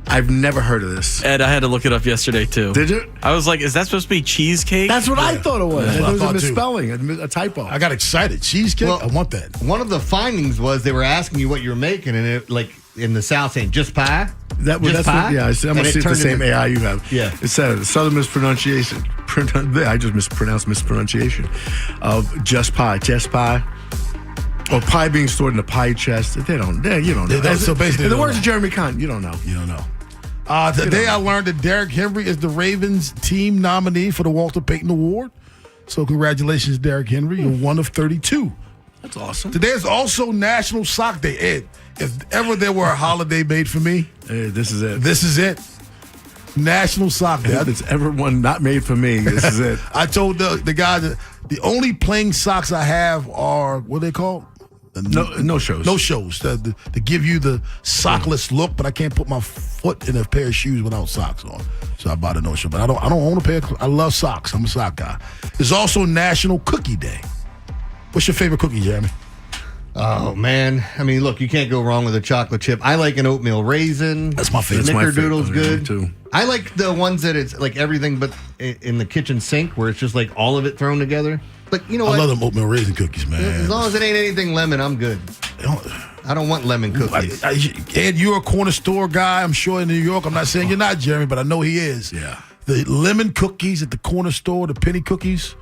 I've never heard of this. Ed, I had to look it up yesterday, too. Did you? I was like, is that supposed to be cheesecake? That's what I thought it was. That's There what was I a thought, misspelling, a typo. I got excited. Cheesecake? Well, I want that. One of the findings was they were asking you what you were making, and it, like in the South saying, just pie? That's what, yeah, I'm going to see if the same AI you have. Yeah. It said Southern mispronunciation. I just mispronounced mispronunciation of just pie. Or pie being stored in a pie chest. You don't know. So basically, in the words of Jeremy Kahn, you don't know. You don't know. Today I learned that Derrick Henry is the Ravens team nominee for the Walter Payton Award. So congratulations, Derrick Henry. You're one of 32. That's awesome. Today is also National Sock Day. Ed, if ever there were a holiday made for me, this is it. This is it. National Sock Day. If it's ever one not made for me, this is it. I told the guy that the only plain socks I have are, what are they called? No shows. No shows. To give you the sockless look, but I can't put my foot in a pair of shoes without socks on. So I bought a no show. But I don't own a pair of, I love socks. I'm a sock guy. There's also National Cookie Day. What's your favorite cookie, Jeremy? Oh, man. I mean, look, you can't go wrong with a chocolate chip. I like an oatmeal raisin. That's my favorite. Snickerdoodle's good. Too. I like the ones that it's like everything but in the kitchen sink where it's just like all of it thrown together. But you know what? I love them oatmeal raisin cookies, man. As long as it ain't anything lemon, I'm good. I don't want lemon cookies. Ed, you're a corner store guy, I'm sure, in New York. I'm not saying you're not, Jeremy, but I know he is. Yeah. The lemon cookies at the corner store, the penny cookies,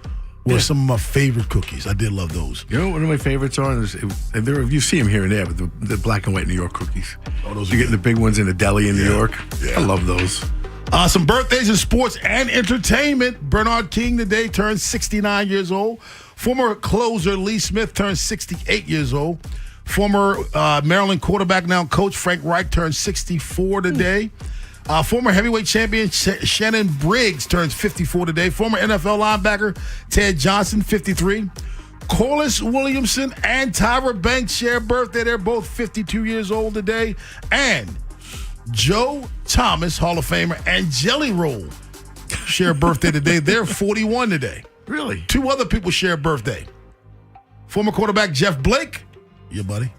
were some of my favorite cookies. I did love those. You know what one of my favorites are? You see them here and there, but the black and white New York cookies. Oh, those you get the big ones in the deli in New York. Yeah. I love those. Some birthdays in sports and entertainment. Bernard King today turns 69 years old. Former closer Lee Smith turns 68 years old. Former Maryland quarterback, now coach Frank Reich, turns 64 today. Former heavyweight champion Shannon Briggs turns 54 today. Former NFL linebacker Ted Johnson, 53. Corliss Williamson and Tyra Banks share a birthday. They're both 52 years old today. And Joe Thomas, Hall of Famer, and Jelly Roll share a birthday today. They're 41 today. Really? Two other people share a birthday. Former quarterback Jeff Blake, your buddy,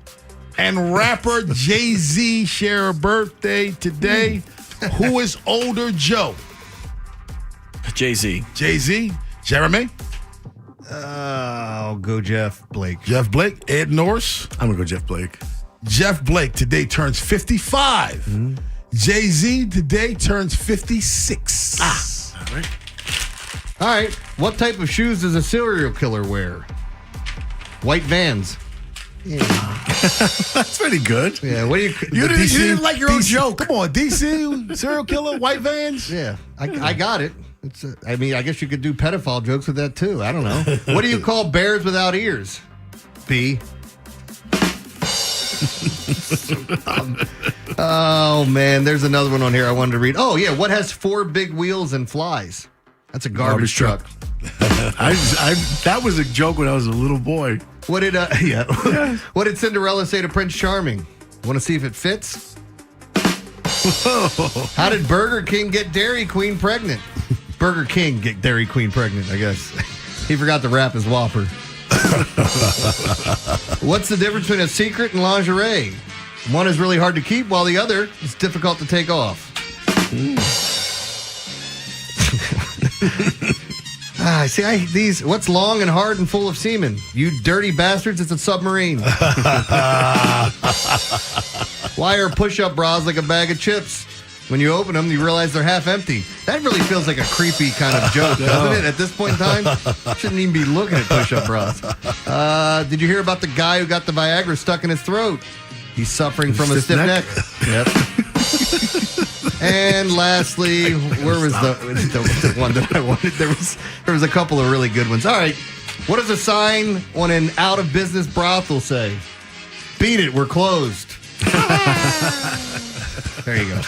and rapper Jay-Z share a birthday today. Who is older, Joe? Jay-Z. Jay-Z. Jeremy? I'll go Jeff Blake. Jeff Blake. Ed Norris. I'm going to go Jeff Blake. Jeff Blake today turns 55. Mm-hmm. Jay-Z today turns 56. All right. All right. What type of shoes does a serial killer wear? White Vans. Yeah. That's pretty good. Yeah. What do you didn't like your own joke. Come on, DC serial killer, white Vans. Yeah, I got it. I guess you could do pedophile jokes with that too. I don't know. What do you call bears without ears? B. Oh man, there's another one on here I wanted to read. Oh yeah, what has 4 big wheels and flies? That's a garbage truck. That was a joke when I was a little boy. What did What did Cinderella say to Prince Charming? Want to see if it fits? How did Burger King get Dairy Queen pregnant? Burger King get Dairy Queen pregnant, I guess. He forgot to wrap his Whopper. What's the difference between a secret and lingerie? One is really hard to keep, while the other is difficult to take off. What's long and hard and full of semen? You dirty bastards, it's a submarine. Why are push-up bras like a bag of chips? When you open them, you realize they're half empty. That really feels like a creepy kind of joke, doesn't it? At this point in time, shouldn't even be looking at push-up bras. Did you hear about the guy who got the Viagra stuck in his throat? He's suffering from a stiff neck. Yep. And lastly, where was the one that I wanted? There was a couple of really good ones. All right. What does a sign on an out-of-business brothel say? Beat it, we're closed. There you go.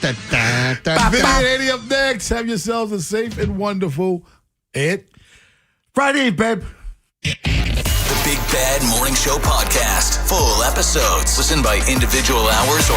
Vinny Haynie up next. Have yourselves a safe and wonderful Friday, babe. The Big Bad Morning Show podcast. Full episodes. Listen by individual hours or